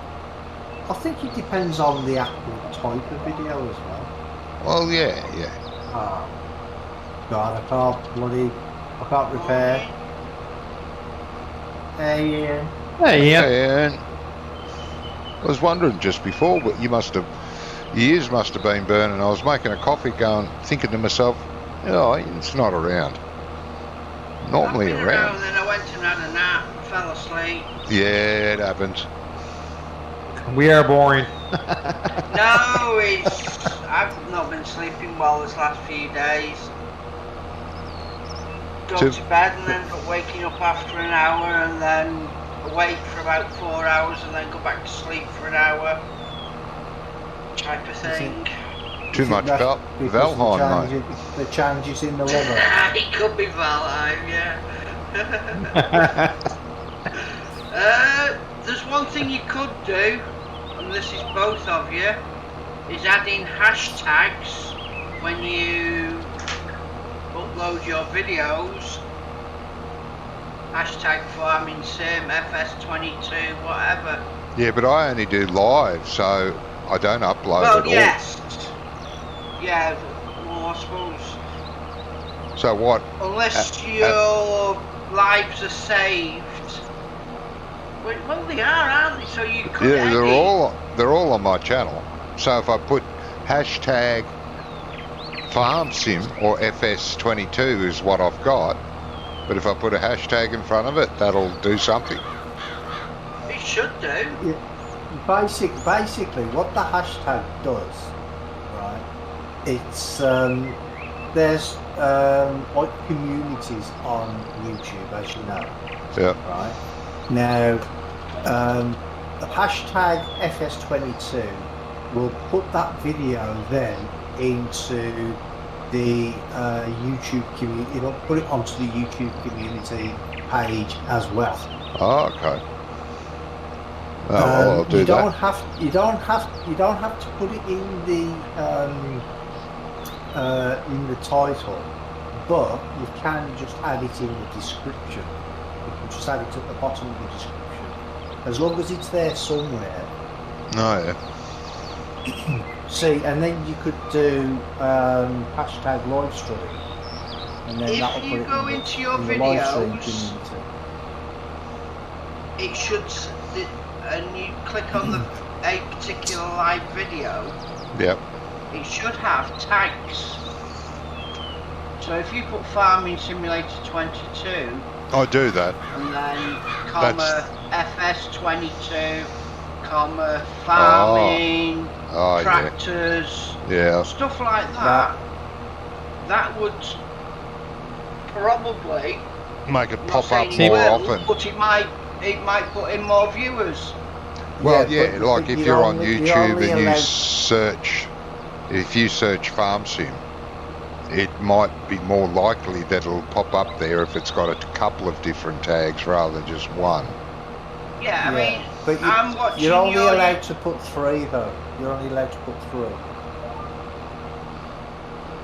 I think it depends on the actual type of video as well. Well, yeah. God, I can't repair. Hey, Ian. Hey, yeah. And I was wondering just before, but your ears must have been burning. I was making a coffee thinking to myself, it's not around. Normally around. And then I went and had a nap, fell asleep. Yeah, it happens. We are boring. No, I've not been sleeping well this last few days. Go to bed and then end up waking up after an hour and then awake for about 4 hours and then go back to sleep for an hour. Type of thing. Too much Valheim, mate. The changes in the weather. It could be Valheim, yeah. There's one thing you could do, and this is both of you, is adding hashtags when you upload your videos. Hashtag Farming Sim, FS22, whatever. Yeah, but I only do live, so I don't upload at all. Yes. Yeah, well, I suppose. So what? Unless your lives are saved. Well, they are, aren't they? So you could. Yeah, they're all on my channel. So if I put hashtag Farm Sim or FS22 is what I've got, but if I put a hashtag in front of it, that'll do something. It should do. Yeah. Basically, what the hashtag does, right? It's there's like communities on YouTube, as you know. Yeah. Right. Now, the hashtag FS22 will put that video then into the YouTube community. It'll put it onto the YouTube community page as well. Oh, okay. I'll do you that. You don't have to put it in the title, but you can just add it in the description. You can just add it at the bottom of the description, as long as it's there somewhere. Oh, yeah. See, and then you could do hashtag live stream, and then If that'll you put it go in into your the live stream videos, community. it should, and you click on a particular live video, Yep. it should have tags. So if you put Farming Simulator 22, I do that. and then comma FS22, comma farming, Oh, tractors, yeah. stuff like that, that would probably Make it not pop up saying it more will, often. but it might put in more viewers. Well, Yeah, yeah, but like if you're on you're YouTube only and you allowed- search, if you search Farm Sim, it might be more likely that it'll pop up there if it's got a couple of different tags rather than just one. Yeah, I mean, but I'm watching you're only your allowed to put 3 though. You're only allowed to put 3.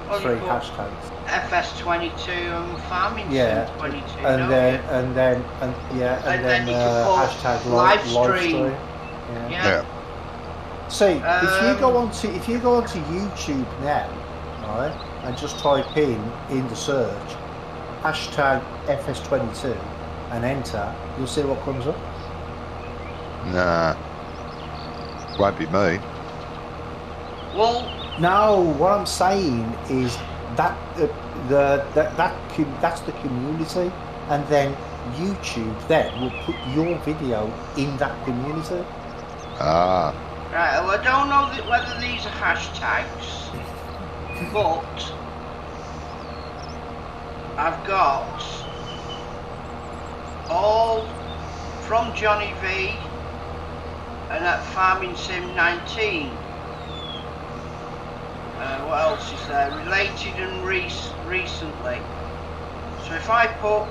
well, 3 you put hashtags. FS22 and Farming Yeah, Sim 22, and don't then you? and then And then you can put hashtag live live stream. stream. Yeah. Yeah. See, if you go Um, onto YouTube now, right, and just type in the search hashtag FS22 and enter, you'll see what comes up. Nah, won't be me. Well, No, what I'm saying is that that's the community, and then YouTube then will put your video in that community. Ah, right, well, I don't know whether these are hashtags, but I've got all from Johnny V and at Farming Sim 19. What else is there? Related and recently. So if I put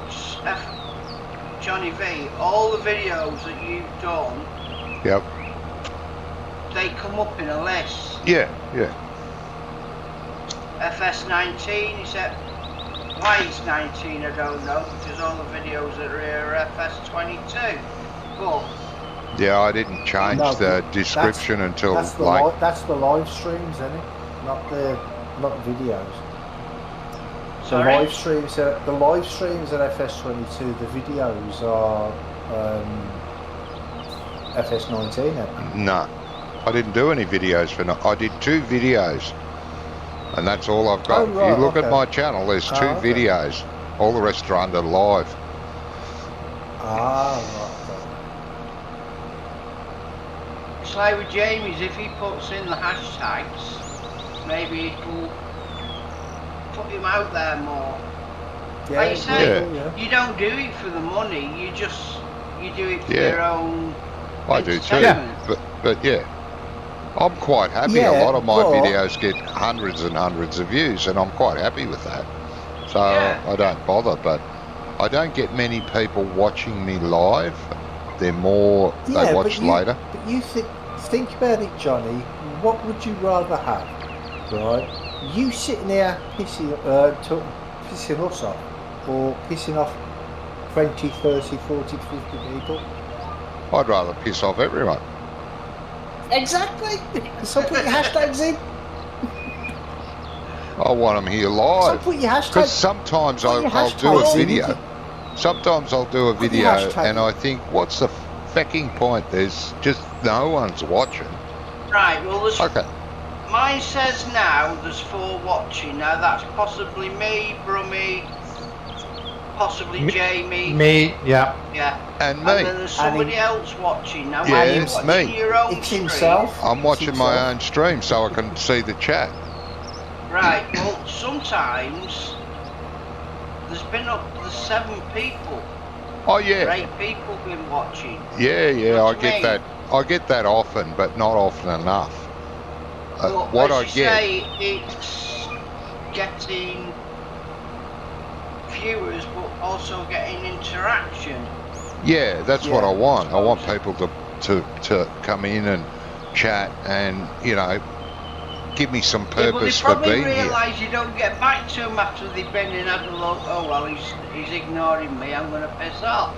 Johnny V, all the videos that you've done, yep. they come up in a list. Yeah, yeah. FS19, is that why it's 19? I don't know, because all the videos that are here are FS22. But Yeah, I didn't change No, the description until That's the like, that's the live streams, isn't it? Not videos. The sorry, live streams are FS22. The videos are FS19. no, I didn't do any videos for no. I did 2 videos, and that's all I've got. Oh, right, If you look okay. at my channel, there's 2 okay. videos. All the rest are under live. Ah, right. it's like with Jamie's, if he puts in the hashtags, maybe it'll put him out there more. Yeah, Like you say, Yeah. yeah. you don't do it for the money, you do it for Yeah. your own I do too. entertainment. But yeah, I'm quite happy. Yeah, a lot of my well- videos get hundreds and hundreds of views, and I'm quite happy with that. So Yeah. I don't bother. But I don't get many people watching me live. They're more they watch later. But you think about it, Johnny. What would you rather have, right? You sitting there pissing us off, or pissing off 20, 30, 40, 50 people? I'd rather piss off everyone. Exactly. So put your hashtags in. I want them here So live. put your Because hashtags. sometimes Put your I'll do a hashtags in. video. Sometimes I'll do a Put your video hashtag and in. I think, what's the fucking point? There's just no one's watching. Right, well, Okay. mine says now there's 4 watching. Now that's possibly me, Brummy, possibly Jamie. Me, yeah. Yeah. And And then me. there's somebody else watching. Now, Yeah, are you it's watching me. your own It's stream? himself. I'm watching It's my himself. own stream so I can see the chat. Right, well, sometimes there's 7 people, Oh or yeah, 8 people been watching. yeah, yeah. What I do you get mean? that. I get that often, but not often enough. But What as I you get, say, it's getting viewers, but also getting interaction. yeah, that's what Yeah, I want. I want suppose. people to come in and chat and give me some Yeah, but they purpose for probably being here. realise you don't get back to them after they've been in had a look. Oh well, he's ignoring me. I'm going to piss off.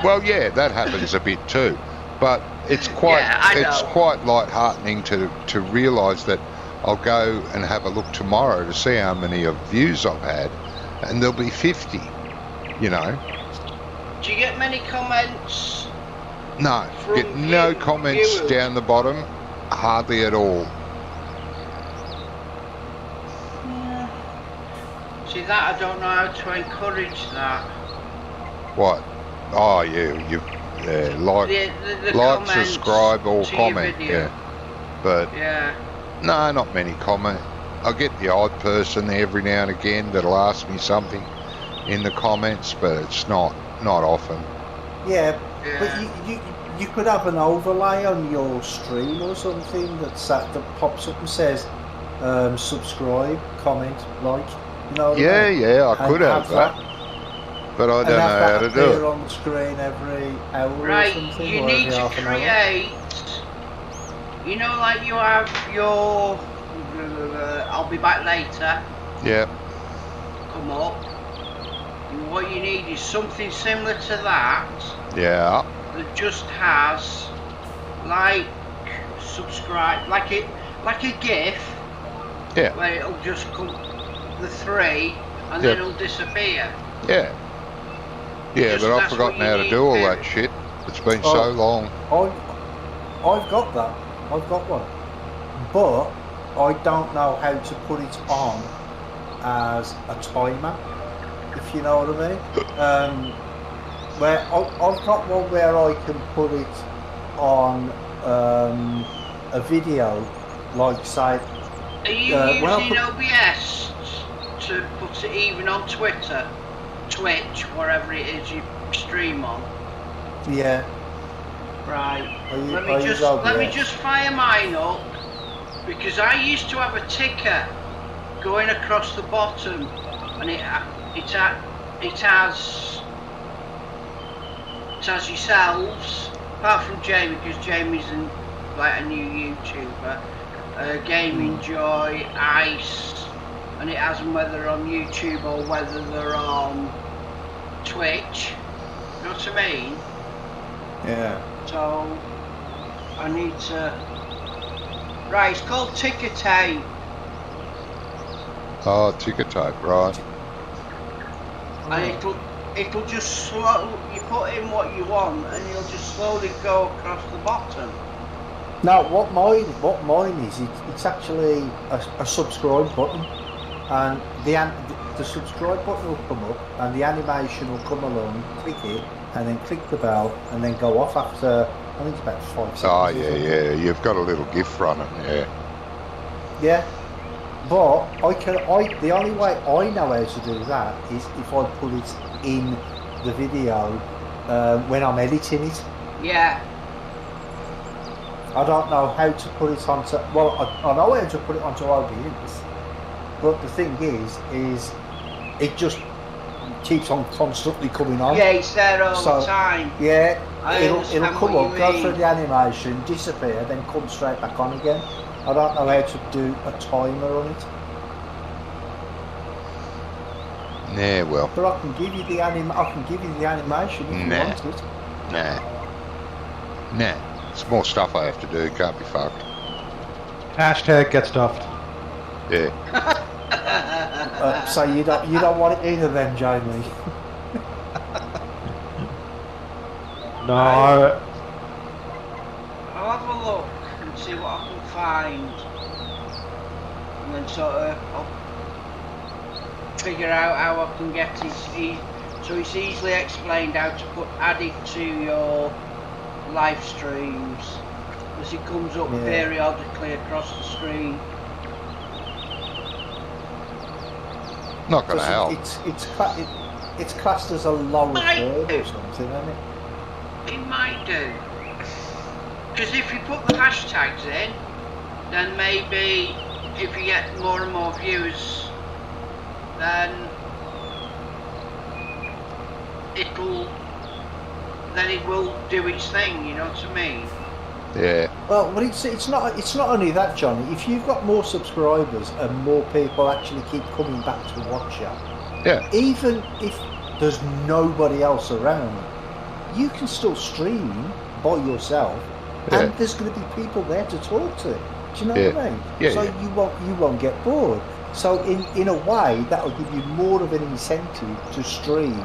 Well, yeah, that happens a bit too, but it's quite Yeah, I it's know. quite light-heartening to realise that I'll go and have a look tomorrow to see how many of views I've had, and there'll be 50. Do you get many comments? No, From get no you- comments viewers. down the bottom, hardly at all. See that I don't know how to encourage that. What? Oh, yeah, like, The like, comments subscribe, or to your comment, video. yeah. But Yeah. no, not many comment. I get the odd person every now and again that'll ask me something in the comments, but it's not often. Yeah, Yeah. but you could have an overlay on your stream or something that pops up and says subscribe, comment, like, you know. Yeah, I could have that, but I don't know how to do appear it. on the screen every hour or Right, something, you or need every to half an hour. create. You know, like you have your. I'll be back later. Yeah, Come up. And what you need is something similar to that yeah, that just has like subscribe, like a GIF yeah, where it'll just come the three and Yeah. then it'll disappear. yeah. Yeah, Just but I've that's forgotten what you how to need, do all Barry. that shit. It's been Oh. so long. I've got that. I've got one, but I don't know how to put it on as a timer, if you know what I mean. Where I've got one where I can put it on a video, like say. Are you when I using put- OBS to put it even on Twitter, Twitch, wherever it is you stream on? Yeah. Right. I use Let me OBS. just fire mine up, because I used to have a ticker going across the bottom, and it has yourselves, apart from Jamie, because Jamie's like a new YouTuber. Gaming Joy, Ice, and it has them whether they're on YouTube or whether they're on Twitch. You know what I mean? Yeah. So I need to. Right, it's called ticker tape. Oh, ticker tape, right. And it'll just slow. You put in what you want, and it'll just slowly go across the bottom. Now, what mine is, it's actually a subscribe button, and the subscribe button will come up, and the animation will come along. Click it, and then click the bell, and then go off after. I think it's about 5 seconds. Oh, or yeah, something. yeah. You've got a little GIF running, yeah. Yeah, but the only way I know how to do that is if I put it in the video when I'm editing it. Yeah. I don't know how to put it onto. Well, I know how to put it onto OBS, but the thing is it just keeps on constantly coming on. Yeah, it's there all So, the time. Yeah, I it'll understand come what up, you go mean. through the animation, disappear, then come straight back on again. I don't know how to do a timer on it, Yeah, well, but I can give you the animation if you Nah. want it. nah. It's more stuff I have to do. Can't be fucked. Hashtag get stuffed. Yeah. So you don't want it either, then, Jamie. No, I'll have a look and see what I can find, and then sort of I'll figure out how I can get it. So it's easily explained how to add it to your live streams, as it comes up Yeah. periodically across the screen. Not going to help. It's classed as a lower Might third do. or something, isn't it? It might do, because if you put the hashtags in, then maybe if you get more and more views, then it will do its thing. You know what I mean? Yeah. Well, but it's not only that, Johnny. If you've got more subscribers and more people actually keep coming back to watch you, Yeah. even if there's nobody else around, you can still stream by yourself, Yeah. and there's going to be people there to talk to. Do you know Yeah. what I mean? Yeah, So yeah. you won't get bored. So in a way, that will give you more of an incentive to stream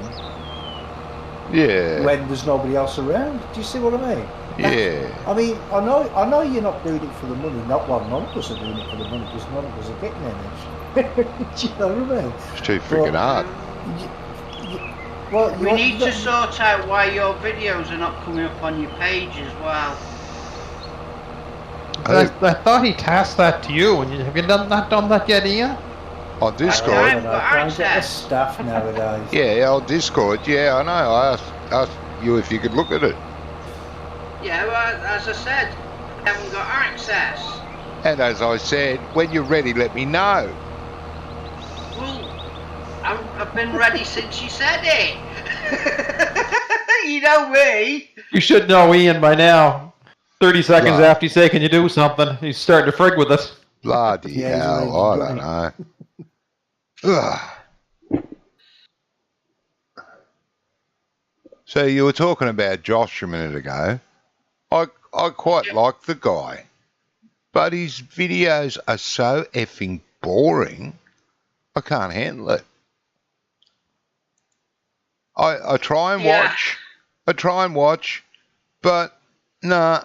Yeah. when there's nobody else around. Do you see what I mean? Yeah. I mean, I know you're not doing it for the money. Not one, none of us are doing it for the money because none of us are getting any. Do you know what I mean? It's too freaking hard. Well, We need to sort out why your videos are not coming up on your page as well. I thought he tasked that to you, and have you not done that yet, Ian? On Discord. I I haven't don't know, got trying to get the access. staff nowadays. Yeah, on Discord. Yeah, I know. I asked you if you could look at it. Yeah, well, as I said, I haven't got access. And as I said, when you're ready, let me know. Well, I've been ready since you said it. You know me. You should know Ian by now. 30 seconds Right. after you say, can you do something? He's starting to frig with us. Bloody Yeah, he's hell, already I don't done know. Ugh. So you were talking about Josh a minute ago. I quite like the guy, but his videos are so effing boring, I can't handle it. I try and Yeah. watch. I try and watch, but nah,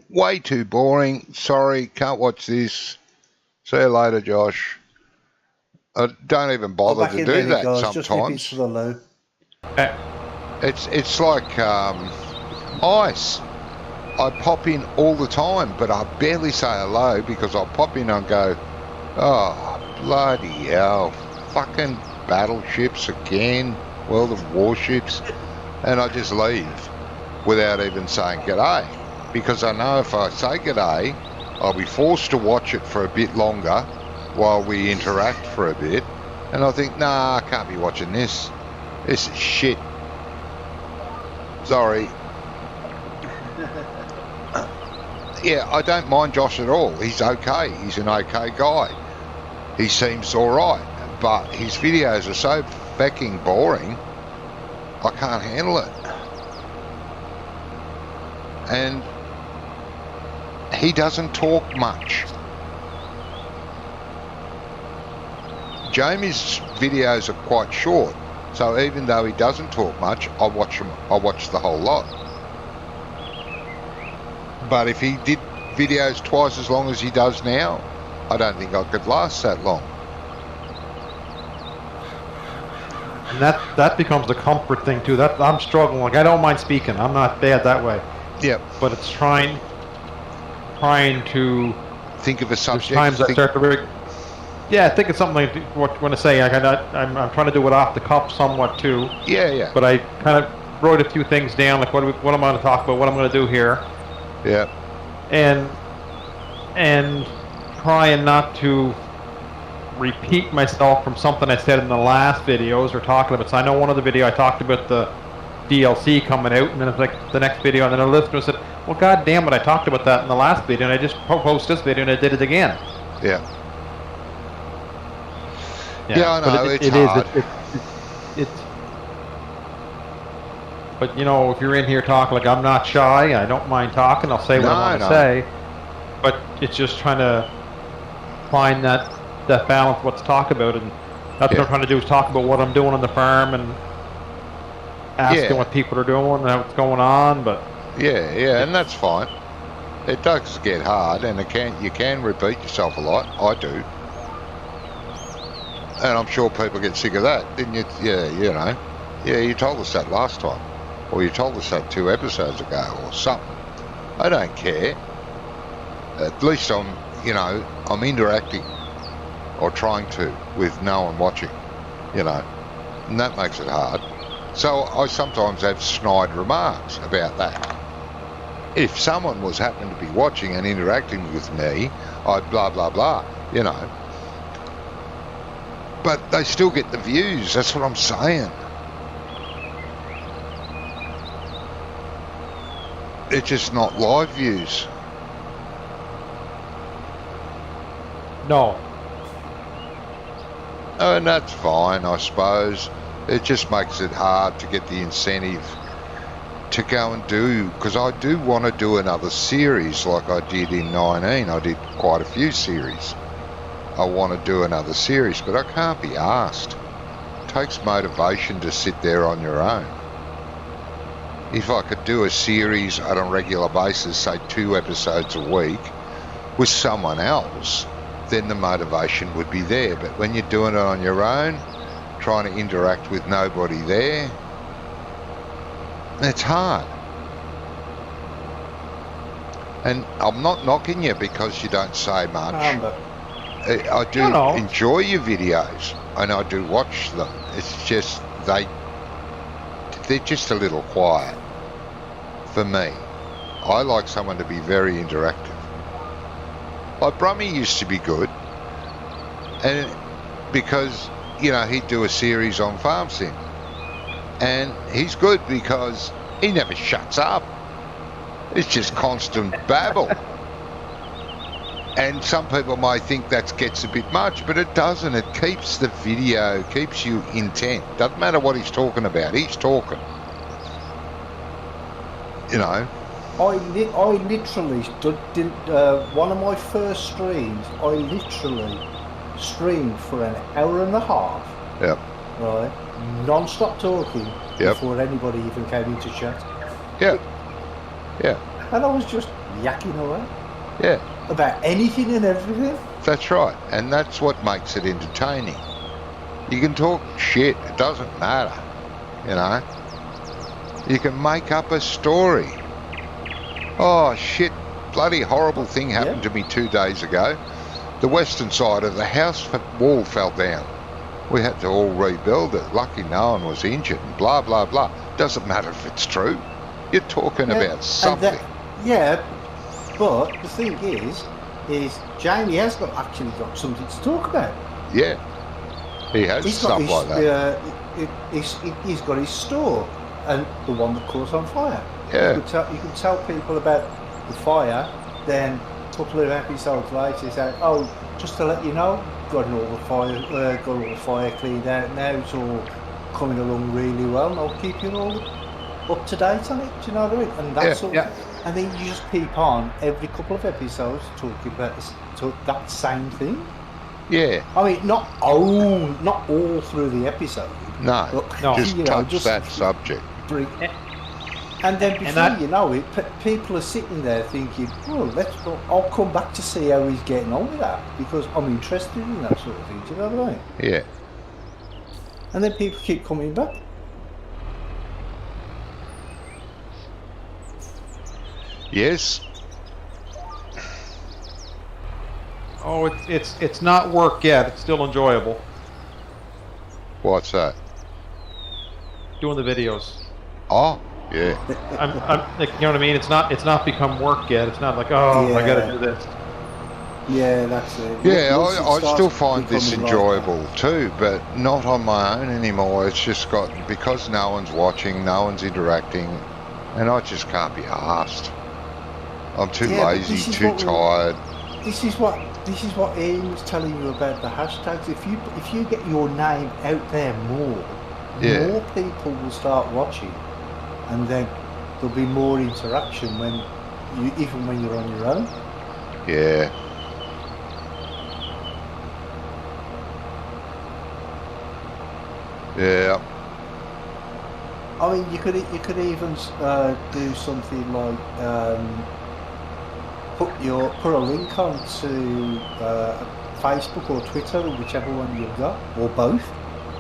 way too boring. Sorry, can't watch this. See you later, Josh. I don't even bother Back to in do there, that guys. Just nip it sometimes. to the loo. It's like ice. I pop in all the time, but I barely say hello because I'll pop in and go, oh, bloody hell, fucking battleships again, World of Warships, and I just leave without even saying g'day, because I know if I say g'day, I'll be forced to watch it for a bit longer while we interact for a bit, and I think, nah, I can't be watching this. This is shit. Sorry. Yeah, I don't mind Josh at all. He's okay. He's an okay guy. He seems all right, but his videos are so fucking boring, I can't handle it. And he doesn't talk much. Jamie's videos are quite short, so even though he doesn't talk much, I watch the whole lot. But if he did videos twice as long as he does now, I don't think I could last that long. And that becomes the comfort thing too. That I'm struggling. Like I don't mind speaking. I'm not bad that way. Yep. But it's trying to. Think of a There's subject. times I start to. Yeah, I think it's something like what you want to say. I'm trying to do it off the cuff somewhat too. Yeah. But I kind of wrote a few things down, like what I'm going to talk about, what I'm going to do here. Yeah. And trying not to repeat myself from something I said in the last videos or talking about. So I know one of the video I talked about the DLC coming out, and then it's like the next video, and then a listener said, well, god damn it, I talked about that in the last video, and I just posted this video and I did it again. Yeah. Yeah, I know, but it's hard. But you know, if you're in here talking, like I'm not shy, I don't mind talking, I'll say what I want to say. But it's just trying to find that balance, what to talk about, and that's what I'm trying to do is talk about what I'm doing on the farm and asking what people are doing and what's going on. But yeah, and that's fine. It does get hard, and you can repeat yourself a lot. I do. And I'm sure people get sick of that, didn't you? Yeah, you know. Yeah, you told us that last time. Or you told us that 2 episodes ago or something. I don't care. At least I'm interacting or trying to with no one watching, you know. And that makes it hard. So I sometimes have snide remarks about that. If someone was happening to be watching and interacting with me, I'd blah, blah, blah, you know. But they still get the views, that's what I'm saying. It's just not live views. no. And that's fine, I suppose. It just makes it hard to get the incentive to go and do, because I do want to do another series like I did in 19. I did quite a few series. I want to do another series, but I can't be asked. It takes motivation to sit there on your own. if I could do a series on a regular basis, say 2 episodes a week, with someone else, then the motivation would be there. But when you're doing it on your own, trying to interact with nobody there, it's hard. And I'm not knocking you because you don't say much. I do enjoy your videos, and I do watch them. It's just they're just a little quiet for me. I like someone to be very interactive. Like Brummy used to be good, and because he'd do a series on Farm Sim, and he's good because he never shuts up. It's just constant babble. And some people might think that gets a bit much, but it doesn't. It keeps the video, keeps you intent. Doesn't matter what he's talking about. He's talking. I literally did one of my first streams. I literally streamed for an hour and a half. Yep. Right. Non-stop talking. Yep. Before anybody even came into chat. Yeah. Yeah. And I was just yakking away. Yeah. About anything and everything. That's right. And that's what makes it entertaining. You can talk shit. It doesn't matter. You can make up a story. Oh, shit. Bloody horrible thing happened to me 2 days ago. The western side of the house wall fell down. We had to all rebuild it. Lucky no one was injured and blah, blah, blah. Doesn't matter if it's true. You're talking about something. But the thing is Jamie has actually got something to talk about. Yeah. He has stuff like that. He's got his store, and the one that caught on fire. Yeah. You can tell people about the fire, then a couple of episodes later he said, "Oh, just to let you know, got all the fire cleaned out now. It's all coming along really well, and I'll keep you all up to date on it." Do you know what I mean? And that's all. Yeah. And then you just keep on every couple of episodes talking about that same thing. Yeah. I mean, not all through the episode. No. Just touch that subject. And then before you know it, people are sitting there thinking, "Oh, I'll come back to see how he's getting on with that because I'm interested in that sort of thing." Do you know what I mean? Yeah. And then people keep coming back. Yes. Oh, it's not work yet. It's still enjoyable. What's that? Doing the videos. Oh, yeah. I'm like, you know what I mean? It's not become work yet. It's not like, I got to do this. Yeah, that's it. Yeah, I still find this enjoyable too, but not on my own anymore. It's just because no one's watching, no one's interacting, and I just can't be arsed. I'm too lazy, too tired. This is what Ian was telling you about the hashtags. If you get your name out there more people will start watching, and then there'll be more interaction even when you're on your own. Yeah. Yeah. I mean, you could even do something like put a link on to Facebook or Twitter, or whichever one you've got, or both.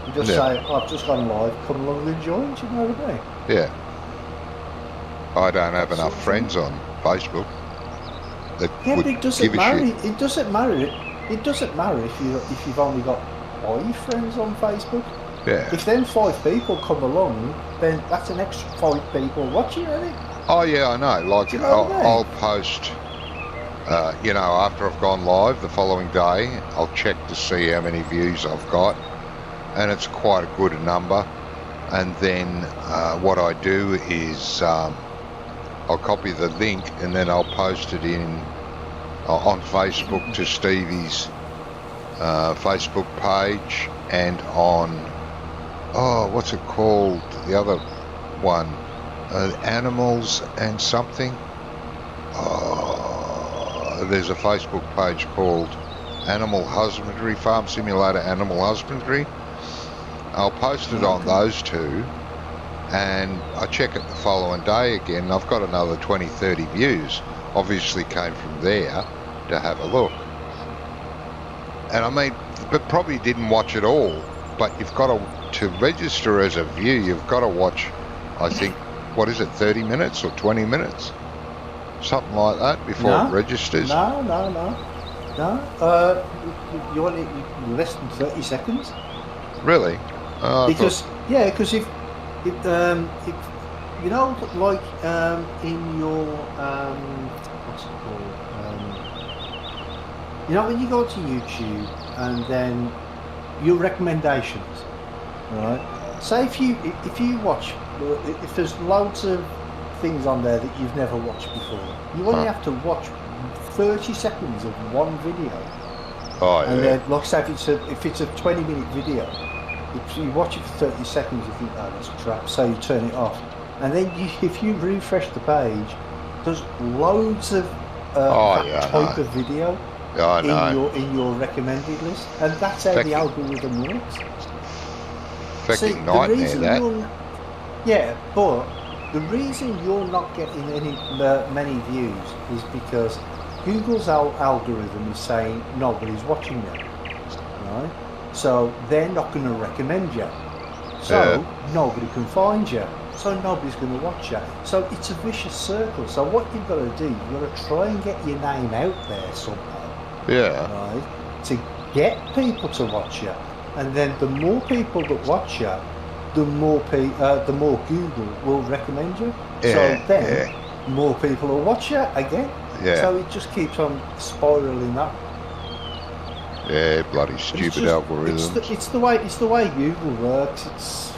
You just say, "I've just gone live. Come along and join." Do you know what I mean? Yeah. I don't have enough friends on Facebook. But it doesn't matter. It doesn't matter. It doesn't matter if you've only got 5 friends on Facebook. Yeah. If then 5 people come along, then that's an extra 5 people watching, isn't it? Oh yeah, I know. Like I'll post, after I've gone live the following day, I'll check to see how many views I've got, and it's quite a good number. And then what I do is I'll copy the link and then I'll post it on Facebook to Stevie's Facebook page, and on what's it called? The other one, Animals and something. There's a Facebook page called Animal Husbandry, Farm Simulator Animal Husbandry. I'll post it on those two, and I check it the following day again, and I've got another 20, 30 views. Obviously came from there to have a look. And I mean, but probably didn't watch it all, but you've got to register as a view, you've got to watch, I think, what is it, 30 minutes or 20 minutes? Something like that before it registers? No. You want it less than 30 seconds? Really? Because if you know, like in your what's it called? You know, when you go to YouTube and then your recommendations, right? Say if you watch, if there's loads of things on there that you've never watched before, you only have to watch 30 seconds of one video. Oh, and then, like I say, if it's a 20-minute video, if you watch it for 30 seconds, you think, oh, that's crap, so you turn it off. And then if you refresh the page, there's loads of that type of video in your recommended list, and that's how the algorithm works. Fucking nightmare, that. Yeah, but the reason you're not getting many views is because Google's algorithm is saying nobody's watching you, right? So they're not going to recommend you. So nobody can find you. So nobody's going to watch you. So it's a vicious circle. So what you've got to do, you've got to try and get your name out there somehow. Yeah. Right? To get people to watch you. And then the more people that watch you, the more Google will recommend you. Yeah, so then more people will watch you again. Yeah. So it just keeps on spiraling up. Yeah, bloody stupid algorithms. It's the way Google works. It's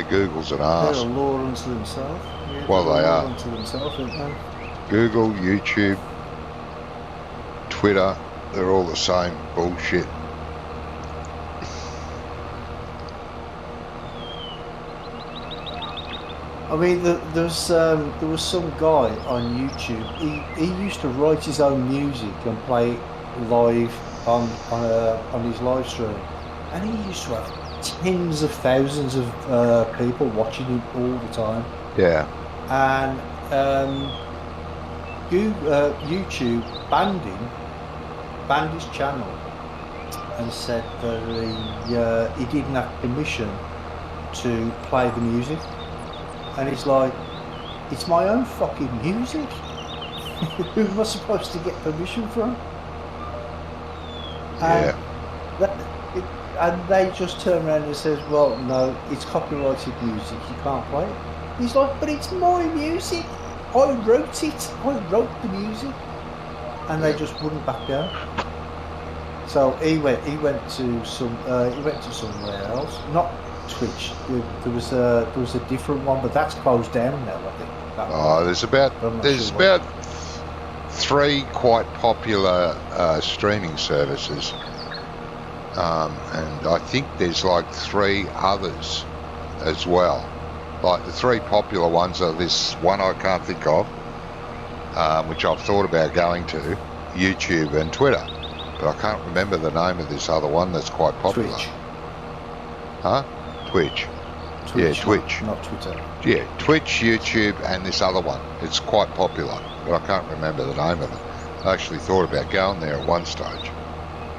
Google's an arse. They're a law unto themselves. Yeah, well, they are. Unto themselves, aren't they? Google, YouTube, Twitter, they're all the same bullshit. I mean, there was some guy on YouTube. He used to write his own music and play it live on his live stream, and he used to have tens of thousands of people watching him all the time. Yeah. And YouTube banned his channel and said that he didn't have permission to play the music. And it's like, it's my own fucking music. Who am I supposed to get permission from? And and they just turn around and says, well, no, it's copyrighted music, you can't play it. He's like, but it's my music. I wrote it. I wrote the music. And they just wouldn't back down. So he went to somewhere else, not Twitch. There was a different one, but that's closed down now, I think. There's about 3 quite popular streaming services, and I think there's like 3 others as well. Like the 3 popular ones are this one I can't think of, which I've thought about going to, YouTube and Twitter, but I can't remember the name of this other one that's quite popular. Twitch. Huh? Twitch. Yeah, Twitch. Not Twitter. Yeah, Twitch, YouTube, and this other one. It's quite popular, but I can't remember the name of it. I actually thought about going there at one stage.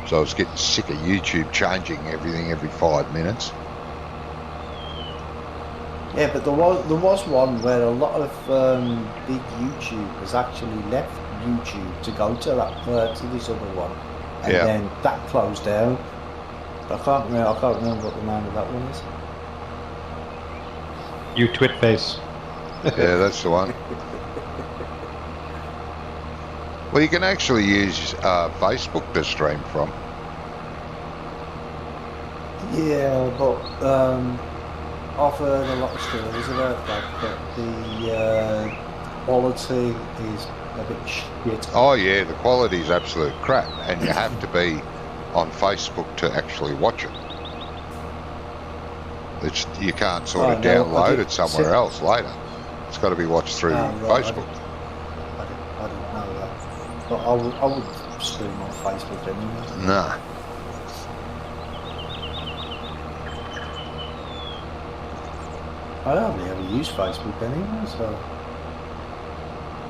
So I was getting sick of YouTube changing everything every 5 minutes. Yeah, but there was one where a lot of big YouTubers actually left YouTube to go to this other one, and then that closed down. I can't remember what the name of that one is. You Twitface. Yeah, that's the one. Well, you can actually use Facebook to stream from. Yeah, but I've heard a lot of stories about that, but the quality is a bit shit. Oh yeah, the quality is absolute crap, and you have to be on Facebook to actually watch it. You can't sort of download it somewhere else later. It's got to be watched through Facebook. I didn't know that. But I would stream on Facebook anyway. Nah. I hardly ever use Facebook anyway, so.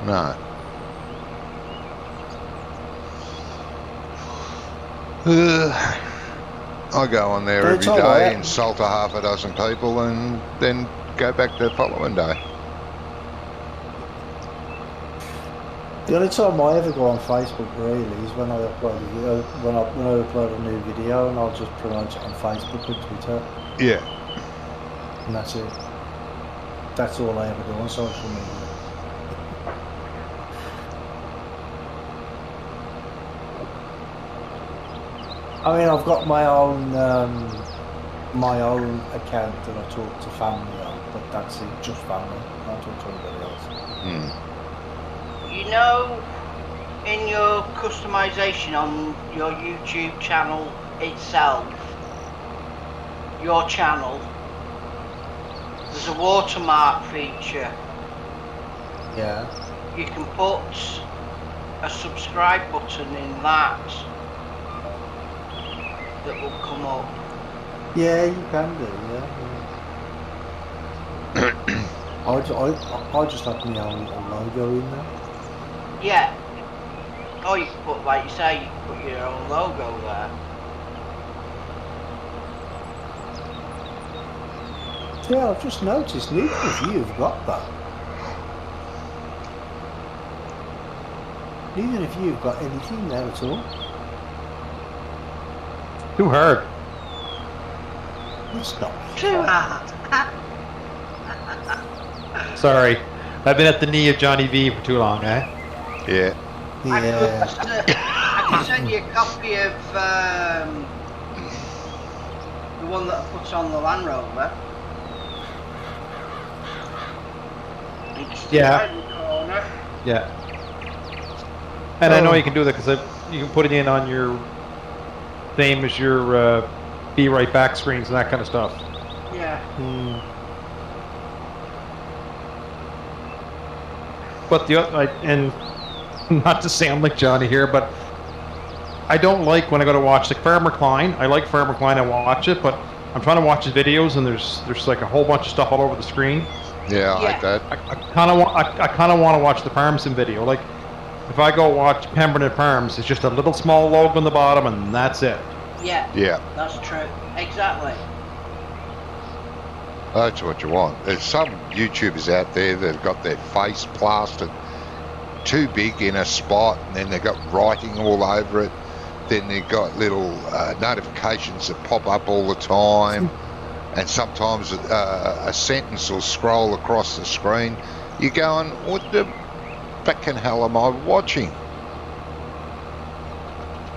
No. I go on there But every it's all day, right. insult a half a dozen people, and then go back the following day. The only time I ever go on Facebook really is when I upload a video, when I upload a new video, and I'll just promote it on Facebook and Twitter, Yeah. and that's it. That's all I ever do on social media. I mean, I've got my own account that I talk to family on, but that's it, just family. I don't talk to anybody else. You know, in your customization on your YouTube channel itself, your channel, there's a watermark feature. Yeah. You can put a subscribe button in that will come up. Yeah, you can do, yeah. I just have my own little logo in there. Yeah. Or you can put, like you say, you can put your own logo there. Yeah, I've just noticed neither of you have got that. Neither of you have got anything there at all. Too hard. It's not. Too hard. Sorry. I've been at the knee of Johnny V for too long, eh? Yeah. Yeah. I can send you a copy of the one that I put on the Land Rover. It's Yeah. right in the corner. Yeah. And I know you can do that because you can put it in on your same as your Be Right Back screens and that kind of stuff. Yeah. But and not to sound like Johnny here, but I don't like when I go to watch like Farmer Klein. I like Farmer Klein, I watch it, but I'm trying to watch his videos and there's like a whole bunch of stuff all over the screen. Yeah, I Yeah. like that. I kind of want to watch the Parmson video. Like if I go watch Pemberton Farms, it's just a little small logo on the bottom and that's it. Yeah. Yeah, That's true. Exactly. that's what you want. There's some YouTubers out there that have got their face plastered too big in a spot, and then they've got writing all over it. Then they've got little notifications that pop up all the time, and sometimes a sentence will scroll across the screen. You're going, what the fucking hell am I watching?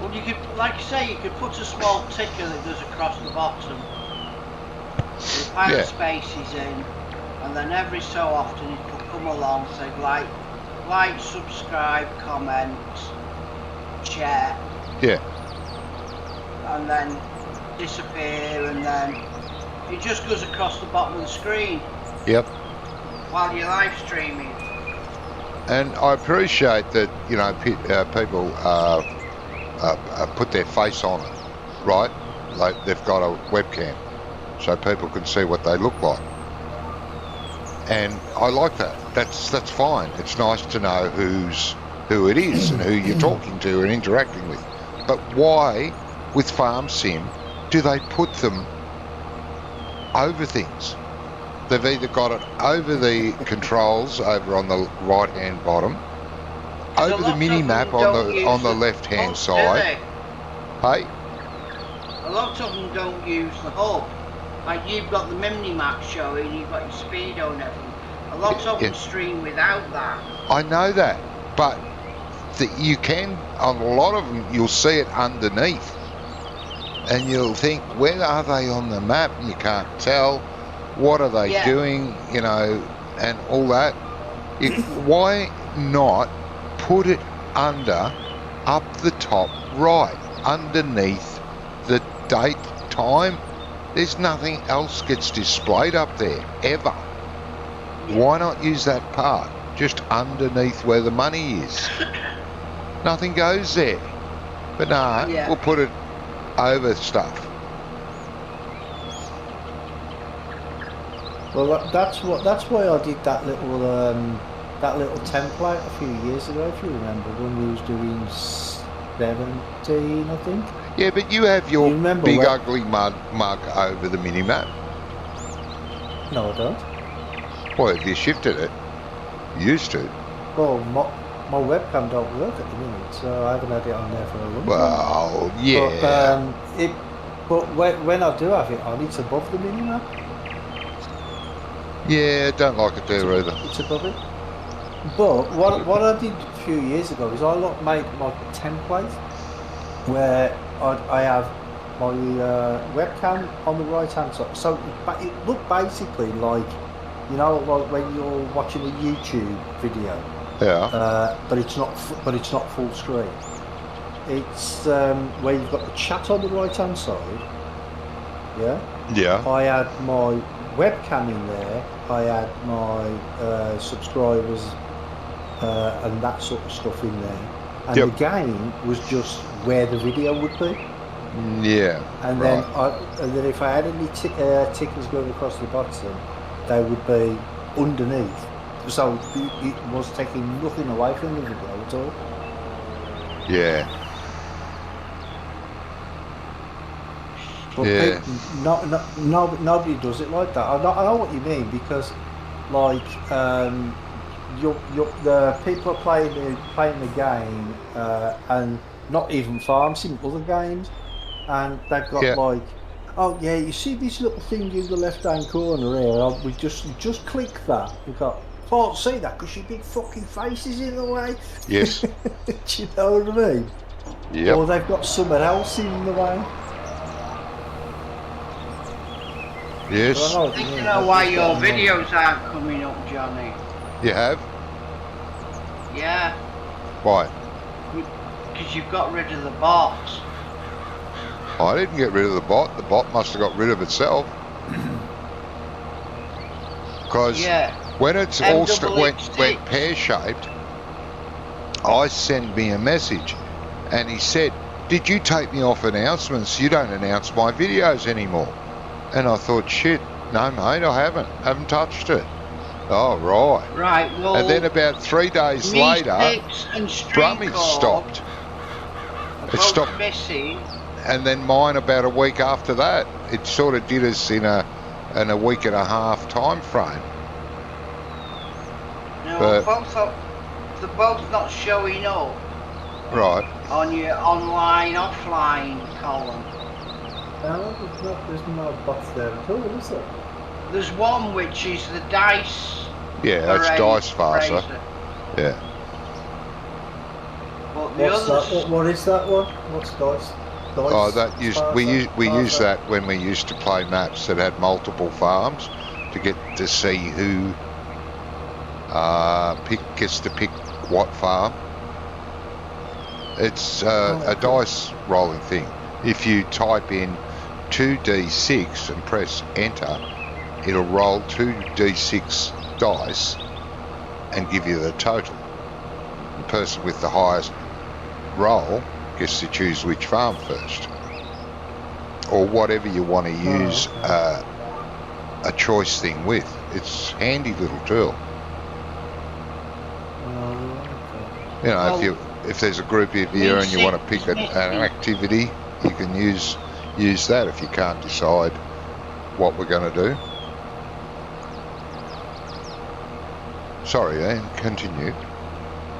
Well, you could, like you say, you could put a small ticker that goes across the bottom with a pile Yeah. of spaces in, and then every so often it will come along, say like, subscribe, comment, share, Yeah, and then disappear, and then it just goes across the bottom of the screen yep. while you're live streaming. And I appreciate that, you know, people put their face on it, right? Like they've got a webcam so people can see what they look like. And I like that. That's fine. It's nice to know who it is and who you're talking to and interacting with. But why, with Farm Sim, do they put them over things? They've either got it over the controls over on the right hand bottom, There's a over the lot mini of map them don't use on the the left hand hubs, do side. they? Hey, A lot of them don't use the hub. Like you've got the mini map showing, you've got your speedo and everything. A lot of them stream without that. I know that, but you can, on a lot of them, you'll see it underneath. And you'll think, where are they on the map? And you can't tell. What are they Yeah. doing? You know, and all that. Why not put it up the top right, underneath the date, time? There's nothing else gets displayed up there, ever. Why not use that part, just underneath where the money is? Nothing goes there. But nah, Yeah. we'll put it over stuff. Well, that's why I did that little template a few years ago. If you remember, when we was doing 17, I think. Yeah, but you have your You remember big when- ugly mug over the mini-map. No, I don't. Well, if you shifted it, you used to. Well, my webcam don't work at the minute, so I haven't had it on there for a long time. Well, yeah. But when I do have it on, it's above the minimap. Yeah, don't like it there either. It's above it. But what I did a few years ago is I made my template where I have my webcam on the right hand side. So it looked basically like, like when you're watching a YouTube video. Yeah. But it's not full screen. It's where you've got the chat on the right hand side. Yeah. Yeah. I had my webcam in there. I had my subscribers and that sort of stuff in there. And Yep. the game was just where the video would be. Yeah. And right. then if I had any tickers going across the bottom, they would be underneath. So it was taking nothing away from the video at all. Yeah. But Yeah. nobody does it like that. I know what you mean, because like the people are playing the game and not even farms in other games, and they've got like, oh yeah, you see this little thing in the left hand corner here? We just click that. We got. Can't see that because your big fucking face is in the way. Yes. Do you know what I mean? Yep. Or they've got someone else in the way. Yes. I think you know why your videos aren't coming up, Johnny. You have? Yeah, Why? because you've got rid of the bots. I didn't get rid of the bot. The bot must have got rid of itself. Because when it's all went pear-shaped, I send me a message, and he said, "Did you take me off announcements? You don't announce my videos anymore." And I thought, shit, no mate, I haven't touched it. Oh right. Right. Well. And then about 3 days later, Brummy stopped. It stopped missing. And then mine about a week after that. It sort of did us in a week and a half time frame. No, But- they're both not showing up Right. on your online offline column. There's no bots there at all, is there? There's one which is the dice. Yeah, that's Dice Farser. Yeah. But the What's others, that? What is that one? What's dice? Oh, that used we used that when we used to play maps that had multiple farms to get to see who gets to pick what farm. It's a dice rolling thing. If you type in 2d6 and press enter, it'll roll 2d6 dice and give you the total. The person with the highest roll gets to choose which farm first, or whatever you want to use a choice thing with. It's a handy little tool. You know, if there's a group of you and you want to pick an activity, you can use that if you can't decide what we're going to do. Sorry, Ian, continue.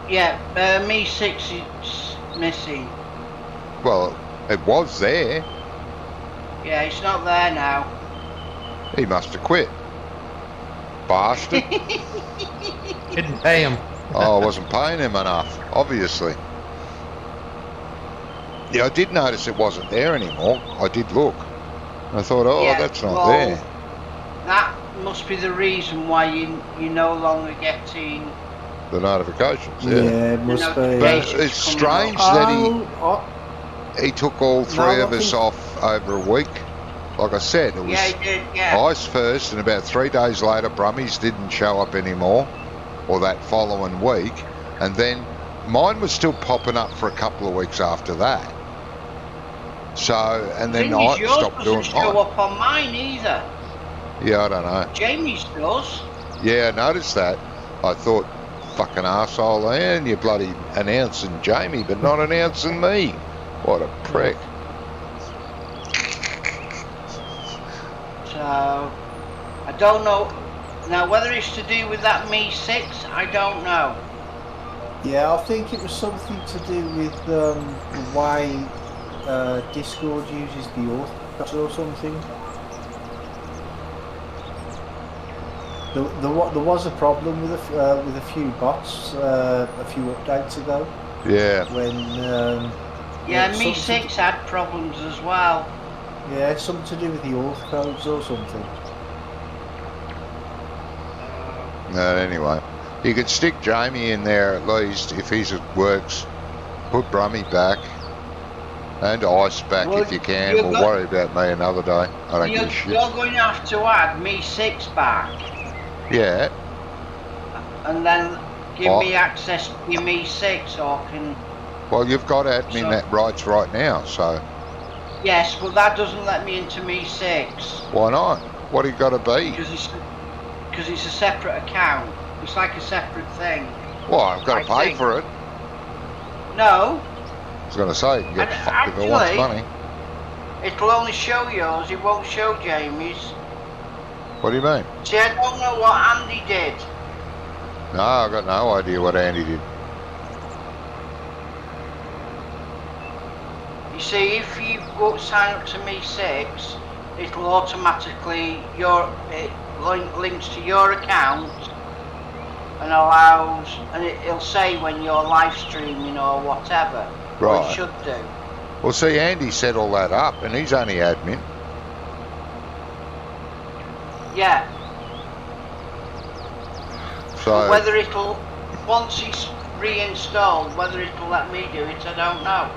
yeah, me 6 is missing. Well, it was there. Yeah, it's not there now. He must have quit. Bastard. Didn't pay him. Oh, I wasn't paying him enough, obviously. Yeah, I did notice it wasn't there anymore. I did look. I thought, oh, Yeah, that's not well, there. That must be the reason why you're no longer getting. The notifications, Yeah, it must be. But it's strange that he took all three No, of us off over a week. Like I said, it was Yeah, he did. Yeah. ice first, and about 3 days later, Brummies didn't show up anymore, or that following week, and then mine was still popping up for a couple of weeks after that. So, and then I stopped doing show mine. up on mine either. Yeah, I don't know. Jamie's does. Yeah, I noticed that. I thought, fucking arsehole, and you're bloody announcing Jamie, but not announcing me. What a prick. So, I don't know. Now, whether it's to do with that Me 6, I don't know. Yeah, I think it was something to do with the way Discord uses the auth or something. There was a problem with a few bots a few updates ago. Yeah. When yeah, Me 6 had problems as well. Yeah, something to do with the auth codes or something. No, anyway, you could stick Jamie in there at least if he's at works. Put Brummy back and Ice back if you can. We'll worry about me another day. I don't give a shit. You're going to have to add Me 6 back. Yeah. And then give me access to your Me 6 or can... Well, you've got admin that rights right now, so... Yes, but that doesn't let me into Me 6. Why not? What do you got to be? Because it's a separate account. It's like a separate thing. Well, I've got to pay for it. No. I was going to say, you can get fucked if it wants money. It'll only show yours, it won't show Jamie's. What do you mean? See, I don't know what Andy did. No, I've got no idea what Andy did. You see, if you go sign up to Me 6, it'll automatically, it links to your account and allows, and it'll say when you're live streaming or whatever. Right. Or it should do. Well, see, Andy set all that up, and he's only admin. Yeah. So but whether it'll, once it's reinstalled, whether it'll let me do it, I don't know.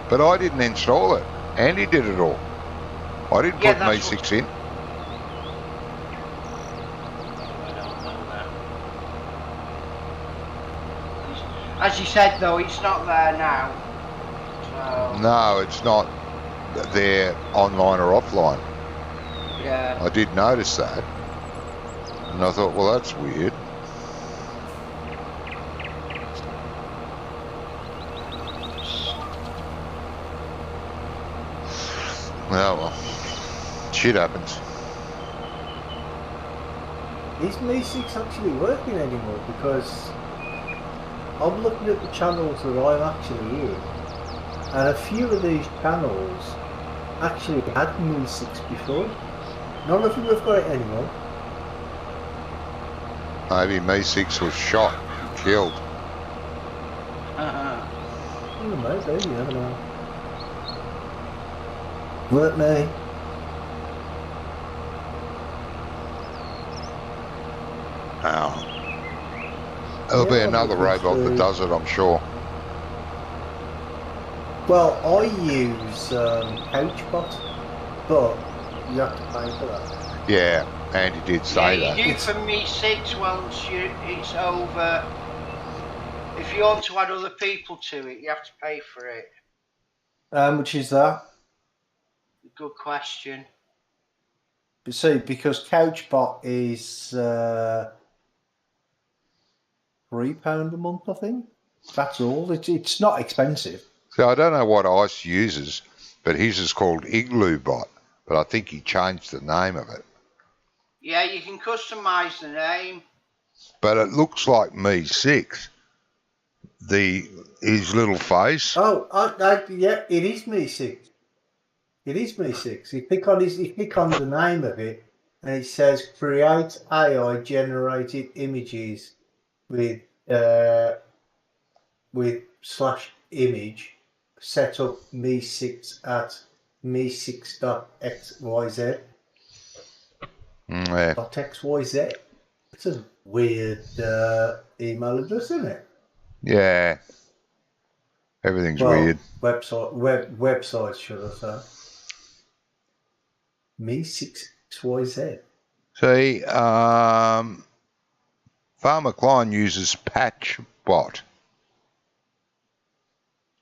But I didn't install it. Andy did it all. I didn't put Me 6 in. As you said though, it's not there now. So... No, it's not there online or offline. Yeah. I did notice that. And I thought, well, that's weird. Well, shit happens. Is Me 6 actually working anymore? Because I'm looking at the channels that I'm actually in, and a few of these channels actually had Me 6 before. None of them have got it anymore. Maybe Me 6 was shot, killed. Maybe, you never know. Weren't me. There'll be another robot that does it, I'm sure. Well, I use Couchbot, but you have to pay for that. Yeah, Andy did say that. You do for Me 6 once it's over. If you want to add other people to it, you have to pay for it. How much is that? Good question. But see, because Couchbot is £3 a month, I think. That's all. It's not expensive. See, I don't know what ICE uses, but his is called Igloo Bot. But I think he changed the name of it. Yeah, you can customise the name. But it looks like Me 6. His little face. Oh, yeah, it is Me 6. It is Me 6. You click on the name of it, and it says create AI generated images with /image. Set up Me 6 at me6.xyz. Yeah. .xyz. It's a weird email address, isn't it? Yeah. Everything's weird. Websites, should I say. Me6xyz. See, Farmer Klein uses Patchbot.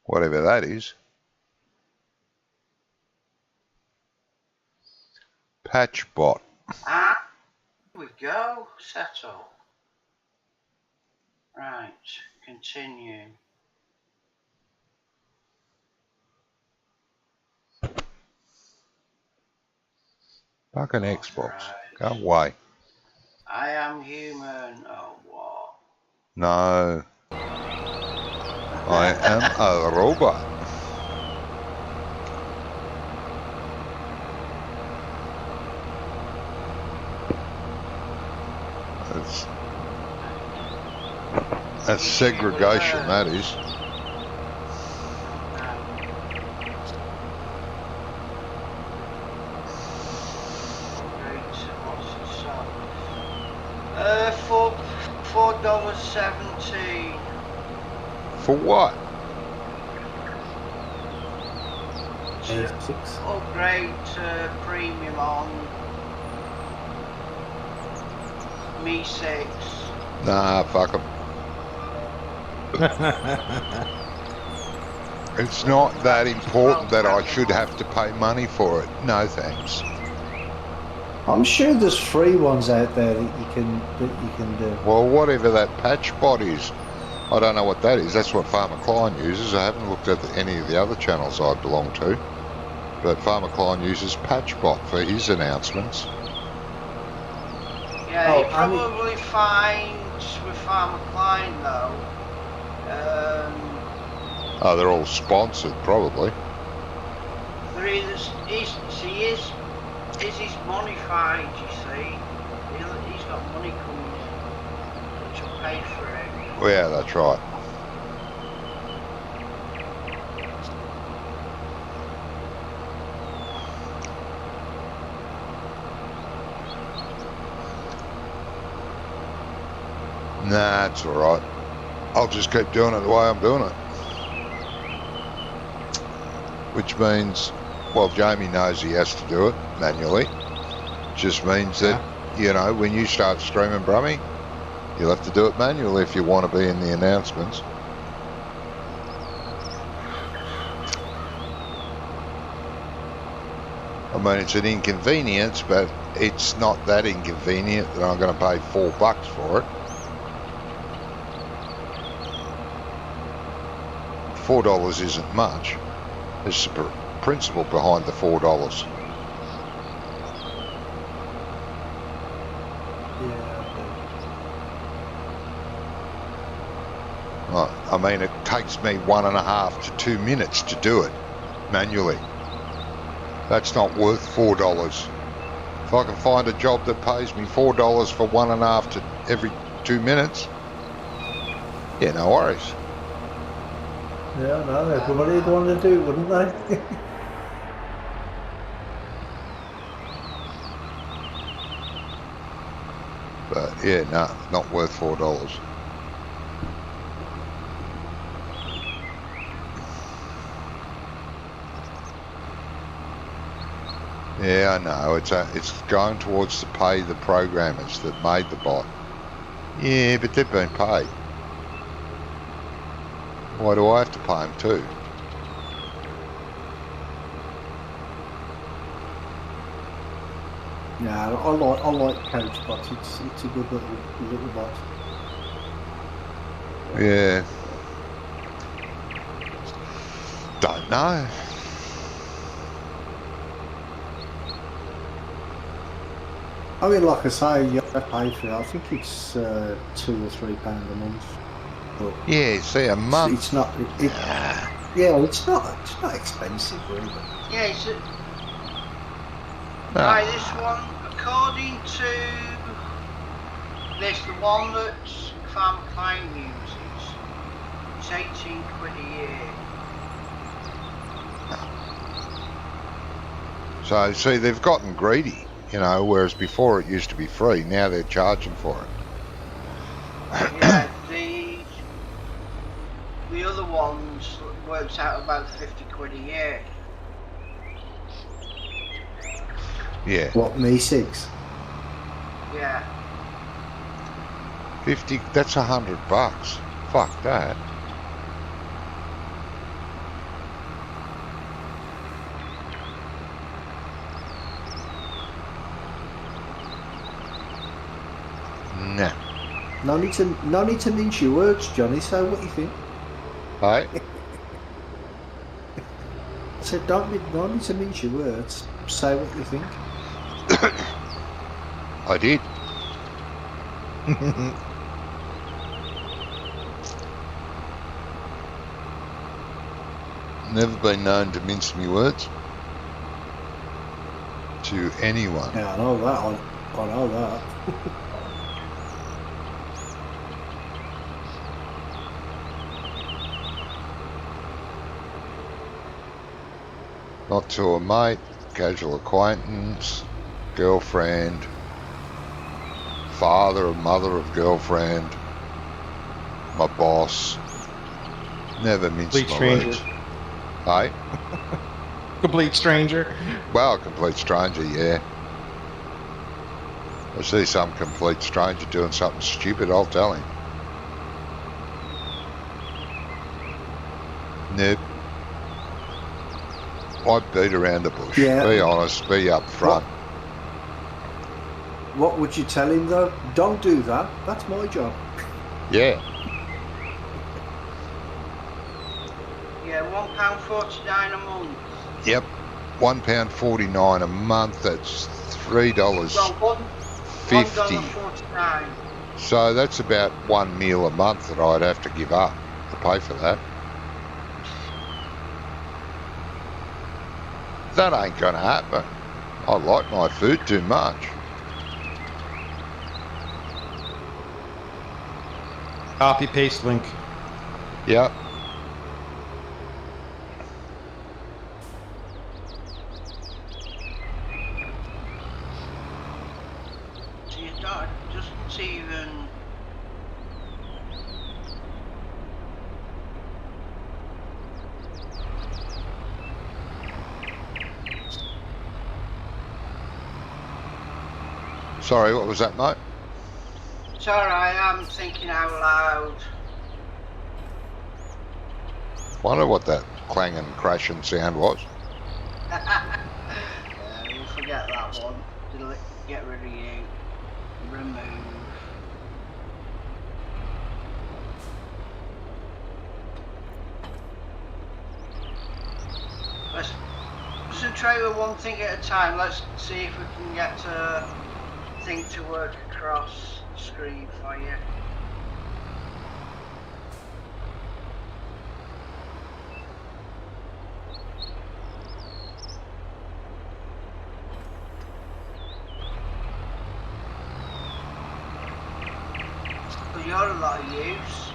Whatever that is. Patch bot. Ah, here we go. Settle. Right, continue. Fucking Xbox. Right. Go away. I am human. Oh, what? No. I am a robot. That's segregation, that is. $4.17. For what? Six. Upgrade to premium on Mi 6. Nah, fuck 'em. It's not that important that I should have to pay money for it. No thanks. I'm sure there's free ones out there that you can do. Well, whatever that patch bot is, I don't know what that is. That's what Farmer Klein uses. I haven't looked at any of the other channels I belong to, but Farmer Klein uses patch bot for his announcements. Yeah, you probably find with Farmer Klein though. Oh, they're all sponsored, probably. There is he's monified, you see. He's got money coming in, which will pay for it. Well, yeah, that's right. Nah, it's alright. I'll just keep doing it the way I'm doing it. Which means, well, Jamie knows he has to do it manually. Just means that, you know, when you start streaming Brummy, you'll have to do it manually if you want to be in the announcements. I mean, it's an inconvenience, but it's not that inconvenient that I'm going to pay $4 for it. $4 isn't much. There's the principle behind the $4. I mean, it takes me 1.5 to 2 minutes to do it manually. That's not worth $4. If I can find a job that pays me $4 for 1.5 to every 2 minutes, yeah, no worries. Yeah, no, everybody would want to do it, wouldn't they? But yeah, no, not worth $4. Yeah, I know. It's going towards to pay the programmers that made the bot. Yeah, but they've been paid. Why do I have to pay them too? Yeah, I like CouchBot. It's a good little bot. Yeah. Don't know. I mean, like I say, you have to pay for it. I think it's £2 or £3 a month. But yeah, see, a month. It's not. Yeah, it's not expensive, really. Yeah, it's right, this one, according to this, the one that Farmer Klein uses, it's £18 a year. So, see, they've gotten greedy, you know, whereas before it used to be free. Now they're charging for it. Yeah, the other ones works out about £50 a year. Yeah. What, Mi 6? Yeah. 50, that's $100. Fuck that. Nah. No need to mince your words, Johnny. Say what you think. Hey? I said, no need to mince your words. Say what you think. I did. Never been known to mince me words to anyone. Yeah, I know that. I know that. Not to a mate, casual acquaintance, girlfriend, father or mother of girlfriend, my boss. Never mince Complete my stranger. words. Hey? Complete stranger. Well, a complete stranger, yeah. I see some complete stranger doing something stupid, I'll tell him. Nope. I beat around the bush. Yeah. Be honest, be up front. What would you tell him though? Don't do that. That's my job. Yeah. Yeah, £1.49 a month. Yep. £1.49 a month, that's $3.50. Well, $1.49. So that's about one meal a month that I'd have to give up to pay for that. That ain't gonna happen. I like my food too much. Copy paste link. Yep. So your daughter doesn't even... Sorry, what was that, mate? It's alright, I'm thinking out loud. Wonder what that clanging, crashing sound was. We'll forget that one. Delete, get rid of you. Remove. Let's concentrate with one thing at a time. Let's see if we can get a thing to work across the screen for you. Well, you're a lot of use.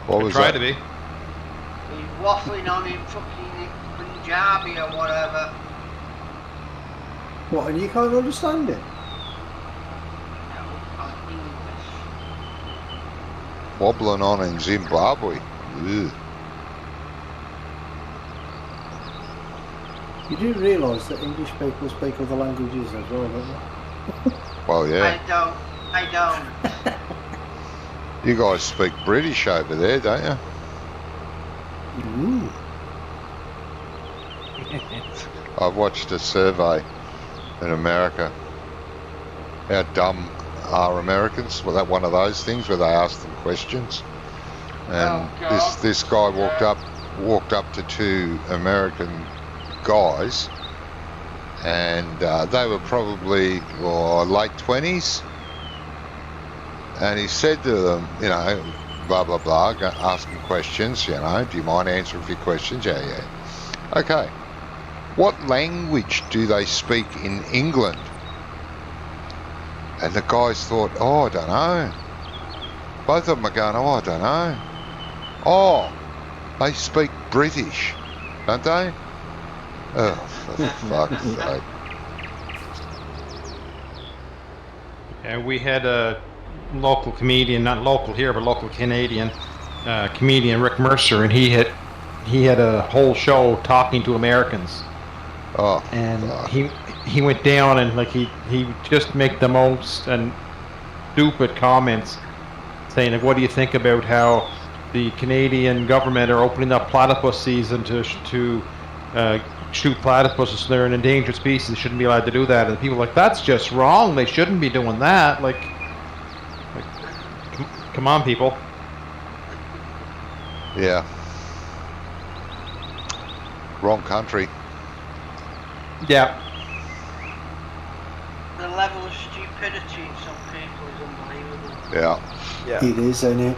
What was Try that? to be. He's waffling on in fucking Punjabi or whatever. What? And you can't understand it? No, I'm English. Wobbling on in Zimbabwe. Ugh. You do realise that English people speak other languages as well, don't you? Well, yeah. I don't. You guys speak British over there, don't you? Ooh. I've watched a survey in America. How dumb are Americans? Was that one of those things where they ask them questions? And Oh, God. this guy walked up to two American guys, and they were probably late 20s. And he said to them, you know, blah blah blah, asking questions. You know, do you mind answering a few questions? Yeah. Okay. What language do they speak in England? And the guys thought, oh, I don't know. Both of them are going, oh, I don't know. Oh, they speak British, don't they? Oh, for fuck's sake. And we had a local comedian, not local here, but local Canadian comedian, Rick Mercer, and he had a whole show talking to Americans. Oh, And fuck. he went down and like he just make the most and stupid comments, saying like, what do you think about how the Canadian government are opening up platypus season to shoot platypuses. They're an endangered species. They shouldn't be allowed to do that. And people are like, that's just wrong. They shouldn't be doing that. Like come on, people. Yeah. Wrong country. Yeah. The level of stupidity in some people is unbelievable. Yeah. It is, isn't it?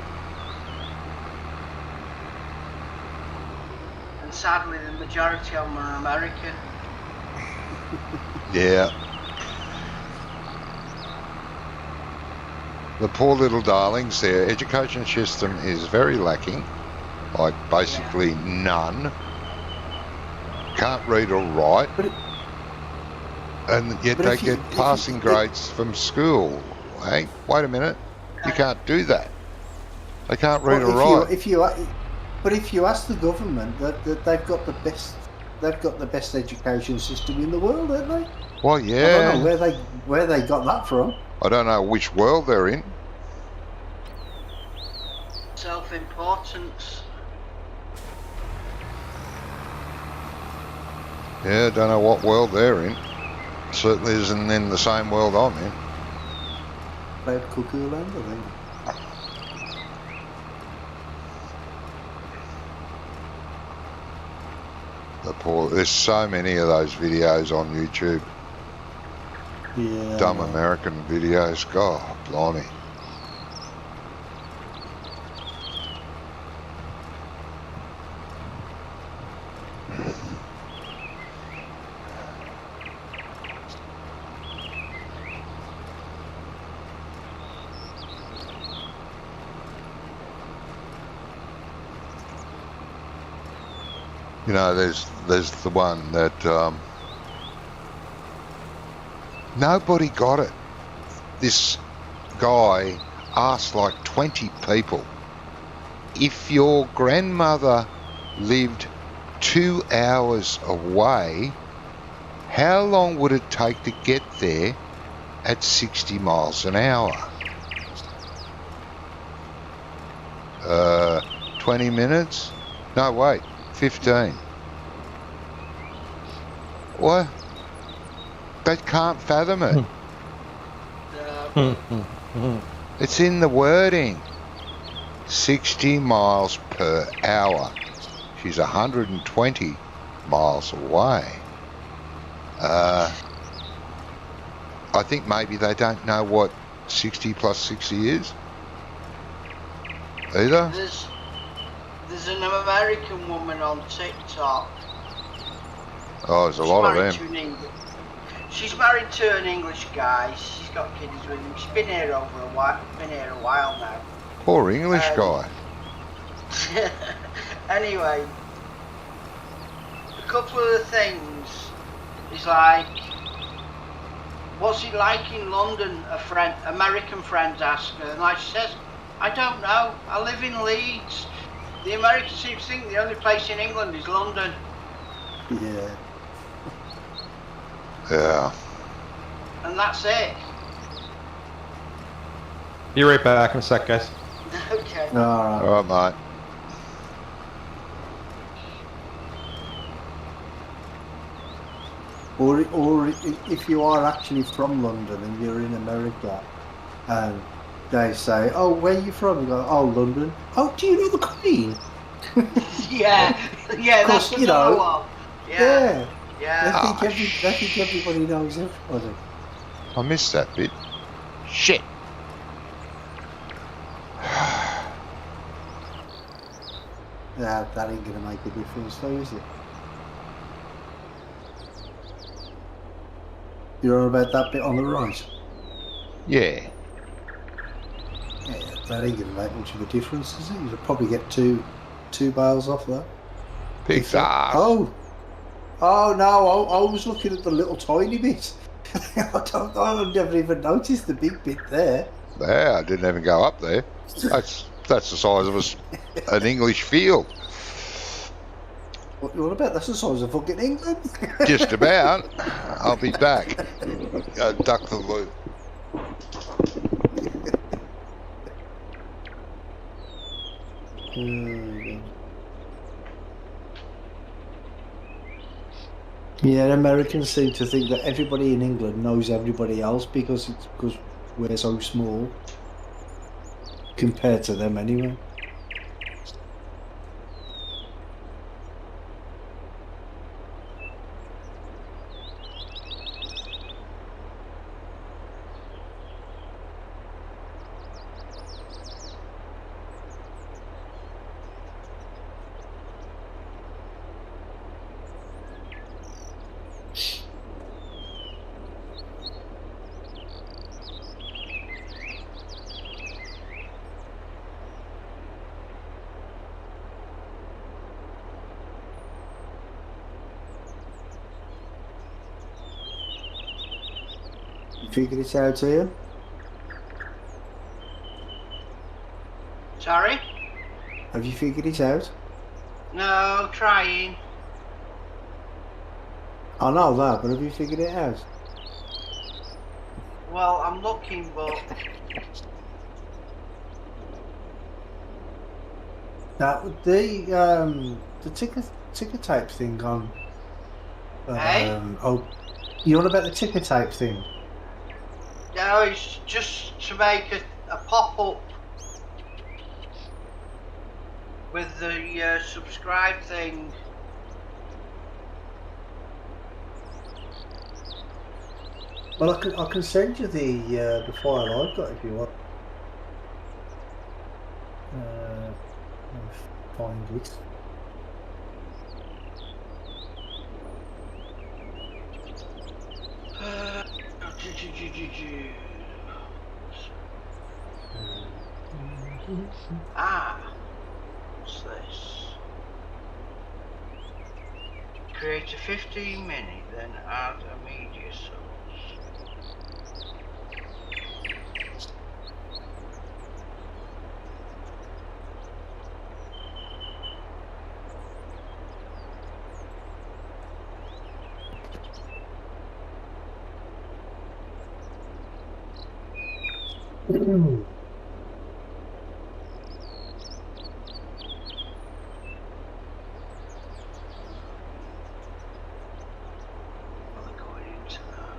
And sadly, the majority of them are American. Yeah. The poor little darlings, their education system is very lacking, like basically none. Can't read or write, and yet but they if you- get if you- passing grades from school. Hey, wait a minute, you can't do that. They can't read or write. If you ask the government that they've got the best education system in the world, haven't they? Well, I don't yeah, know where they got that from. I don't know which world they're in. Self-importance. Yeah, I don't know what world they're in. Certainly isn't in the same world I'm in. Played Cuckoo Land, I think. The poor. There's so many of those videos on YouTube. Yeah. Dumb American videos. God, blimey. You know, there's the one that nobody got it. This guy asked like 20 people, if your grandmother lived 2 hours away, how long would it take to get there at 60 miles an hour? 20 minutes? No, wait. 15. What? They can't fathom it. It's in the wording. 60 miles per hour. She's 120 miles away. I think maybe they don't know what 60 plus 60 is. Either? There's an American woman on TikTok. Oh, there's a lot of them. She's married to an English guy. She's got kids with him. She's been here a while now. Poor English guy. Anyway, a couple of the things is like, what's it like in London? American friends ask her, and like she says, I don't know. I live in Leeds. The Americans seem to think the only place in England is London. Yeah. Yeah. And that's it. Be right back in a sec, guys. Okay. All right, mate. Or if you are actually from London and you're in America, and they say, "Oh, where are you from?" You go, "Oh, London." "Oh, do you know the Queen?" Yeah, that's you know. one. Yeah. Yeah. I think everybody knows everybody. I missed that bit. Shit. Yeah, that ain't gonna make a difference, though, is it? You're on about that bit on the right. Yeah. Yeah, that ain't gonna make much of a difference, is it? You'll probably get two bales off that. Pig's ass. Oh no! I was looking at the little tiny bit. I never even noticed the big bit there. There, I didn't even go up there. That's the size of an English field. What about? That's the size of fucking England. Just about. I'll be back. Duck the loop. Yeah, Americans seem to think that everybody in England knows everybody else because we're so small compared to them anyway. You figured it out here? Sorry? Have you figured it out? No, trying. I know that, but have you figured it out? Well, I'm looking, but That the ticker tape thing on. Hey? Oh, you on about the ticker tape thing? no, it's just to make a pop-up with the subscribe thing. Well, I can send you the file I've got if you want. I'll find it. What's this? Create a 15-minute, then add a media source. Well, going into that.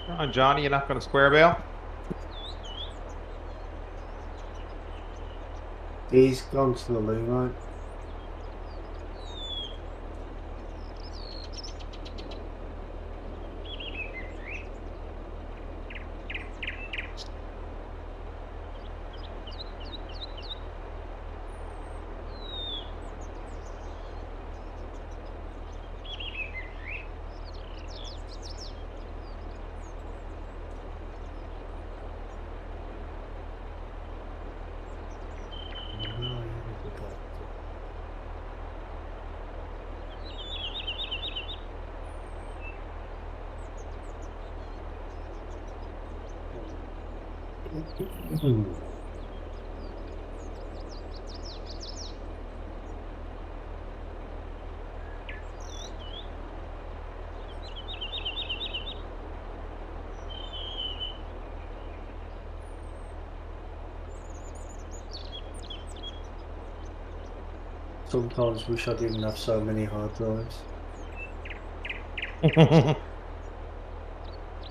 Come on, Johnny, you're not going to square bail? He's gone to the loo, right? Sometimes wish I didn't have so many hard drives.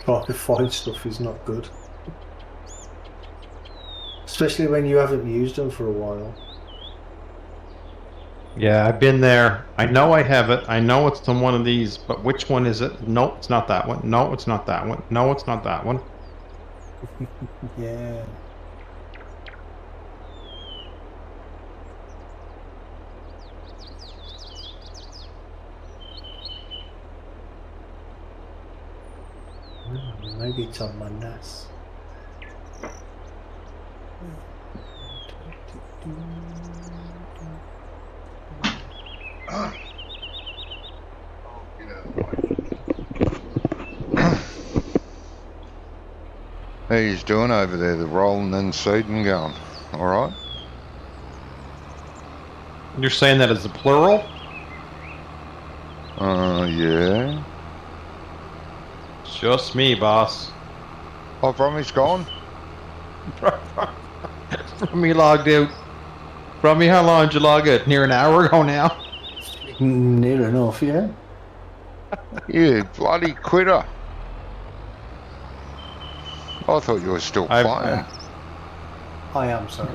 Trying to find stuff is not good. Especially when you haven't used them for a while. Yeah, I've been there. I know I have it. I know it's on one of these, but which one is it? No, it's not that one. No, it's not that one. No, it's not that one. Yeah. Maybe it's on my NAS. How you doing over there, the rolling and seeding going? All right? You're saying that as a plural? Yeah. Just me, boss. Oh, Brommy's gone. Brummy logged out. Brummy, how long did you log out? Near an hour ago now. Near enough, yeah. You bloody quitter. I thought you were still playing. I am, sorry.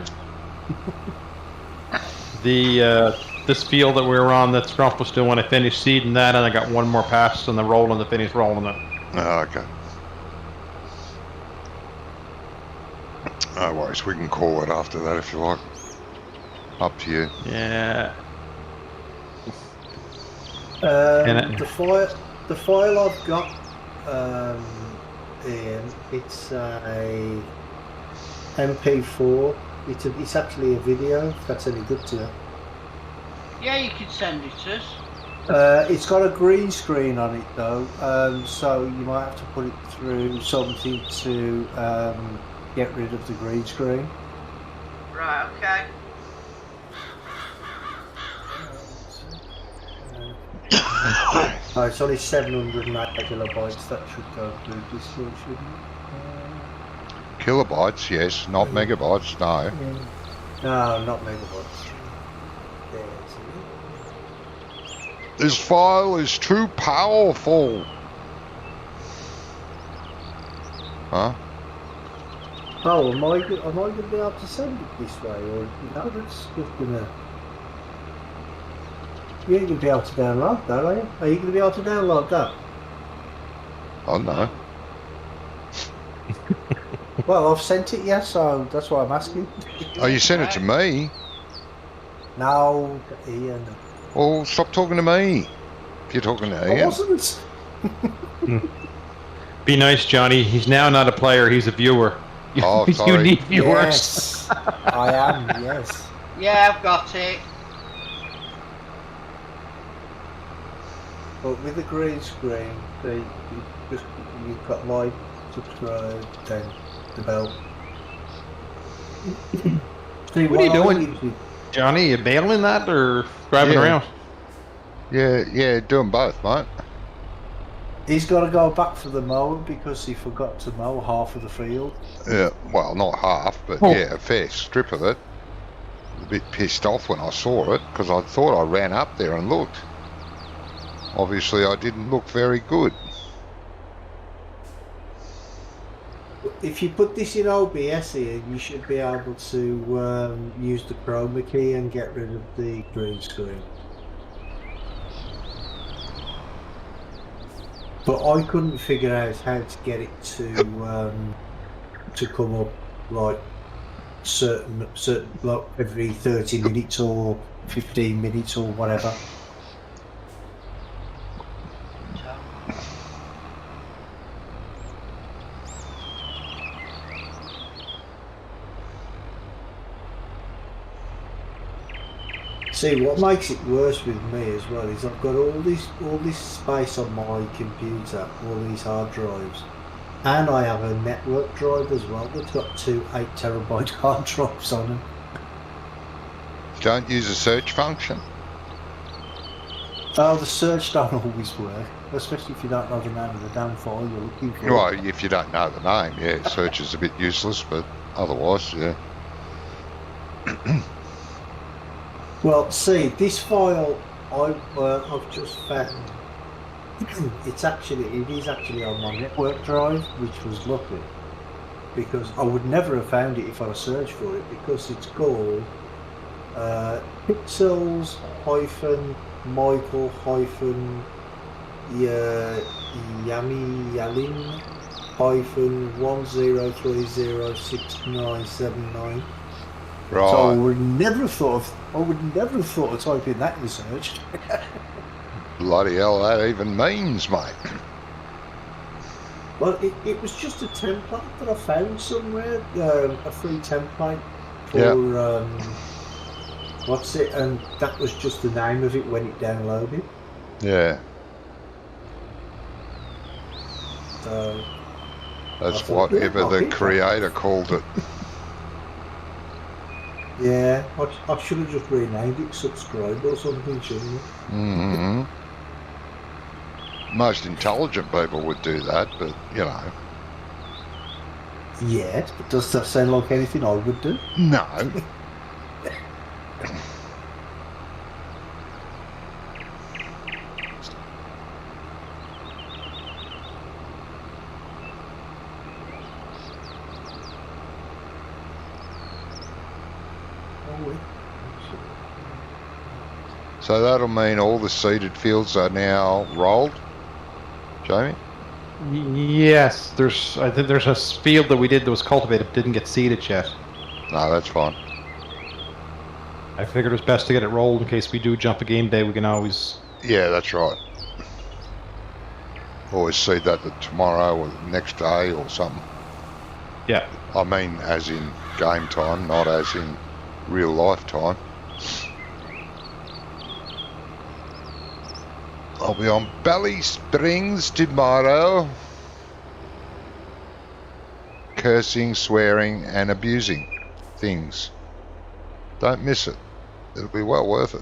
This field that we were on, that Scrump was still when I finished seeding that, and I got one more pass on the rolling to finish rolling it. Oh, okay. No worries, we can call it after that if you like. Up to you. Yeah. The file I've got, Ian, it's a MP4. It's actually a video, if that's any good to you. Yeah, you could send it to us. It's got a green screen on it though, so you might have to put it through something to get rid of the green screen. Right, okay. Oh, it's only 708 kilobytes. That should go through this way, shouldn't it? Kilobytes, yes, not megabytes, no. No, not megabytes. This file is too powerful. Huh? Oh, am I going to be able to send it this way, or no? That's just gonna. You ain't going to be able to download that, are you? Are you going to be able to download that? Oh no. Well, I've sent it, yes, so that's why I'm asking. Oh, you sent it to me? No, Ian. Well, stop talking to me. If you're talking to I Ian. wasn't. Be nice, Johnny. He's now not a player, he's a viewer. Oh, You sorry. need viewers. Yes, I am, yes. Yeah, I've got it. But with the green screen, you've got like, subscribe, then the bell. See, What are you doing? Johnny, you bailing that or driving Yeah. around? Yeah, doing both, mate. He's got to go back for the mow because he forgot to mow half of the field. Yeah, well, not half, but Oh. yeah, a fair strip of it. A bit pissed off when I saw it because I thought I ran up there and looked. Obviously, I didn't look very good. If you put this in OBS here, you should be able to use the chroma key and get rid of the green screen. But I couldn't figure out how to get it to come up like certain like every 30 minutes or 15 minutes or whatever. See, what makes it worse with me as well is I've got all this space on my computer, all these hard drives, and I have a network drive as well that's got 2 8-terabyte hard drives on them. Don't use a search function. Oh, the search don't always work, especially if you don't know the name of the damn file you're looking for. Well, if you don't know the name, yeah, search is a bit useless, but otherwise, yeah. Well, see, this file I've just found. It is actually on my network drive, which was lucky, because I would never have found it if I searched for it, because it's called Pixels Michael Yami Yalin 10306979. Right. So I would never have thought of typing that in search. Bloody hell, that even means, mate. Well, it was just a template that I found somewhere, a free template for what's it, and that was just the name of it when it downloaded. Yeah. So That's I thought, whatever I'll the keep that. creator called it. Yeah, I should have just renamed it Subscribe or something, shouldn't I? Mm-hmm. Most intelligent people would do that, but, you know. Yes, but does that sound like anything I would do? No. So that'll mean all the seeded fields are now rolled, Jamie? Yes, I think there's a field that we did that was cultivated, didn't get seeded yet. No, that's fine. I figured it was best to get it rolled in case we do jump a game day. We can always. Yeah, that's right. Always seed that tomorrow or the next day or something. Yeah. I mean, as in game time, not as in real life time. I'll be on Bally Springs tomorrow. Cursing, swearing, and abusing things. Don't miss it. It'll be well worth it.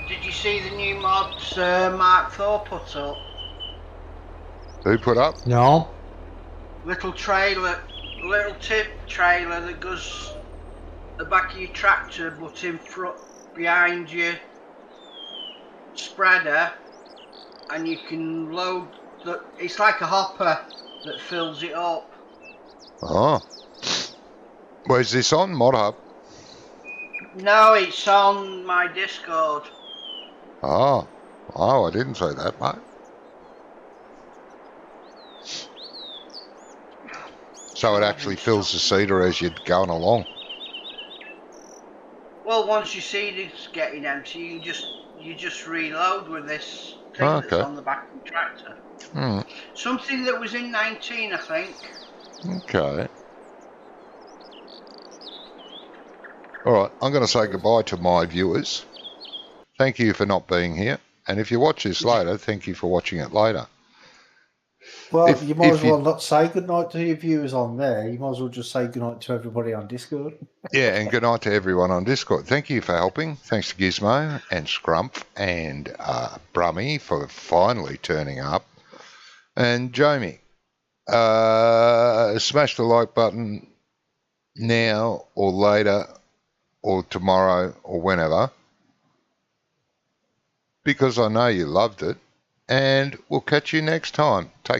Did you see the new mods Mark Thor put up? Who put up? No. Little tip trailer that goes the back of your tractor, but in front, behind your spreader, and you can load it's like a hopper that fills it up. Oh. Where's this on? Mod Hub? No, it's on my Discord. Oh. Oh, I didn't say that, mate. So it actually fills the seeder as you're going along. Well, once your seed is getting empty, you just reload with this thing Okay. that's on the back of the tractor. Hmm. Something that was in 19, I think. Okay. All right, I'm going to say goodbye to my viewers. Thank you for not being here. And if you watch this later, thank you for watching it later. Well, If- you might if as well not say goodnight to your viewers on there. You might as well just say goodnight to everybody on Discord. Yeah, and good night to everyone on Discord. Thank you for helping. Thanks to Gizmo and Scrumph and Brummy for finally turning up. And Jamie, smash the like button now or later or tomorrow or whenever, because I know you loved it. And we'll catch you next time. Take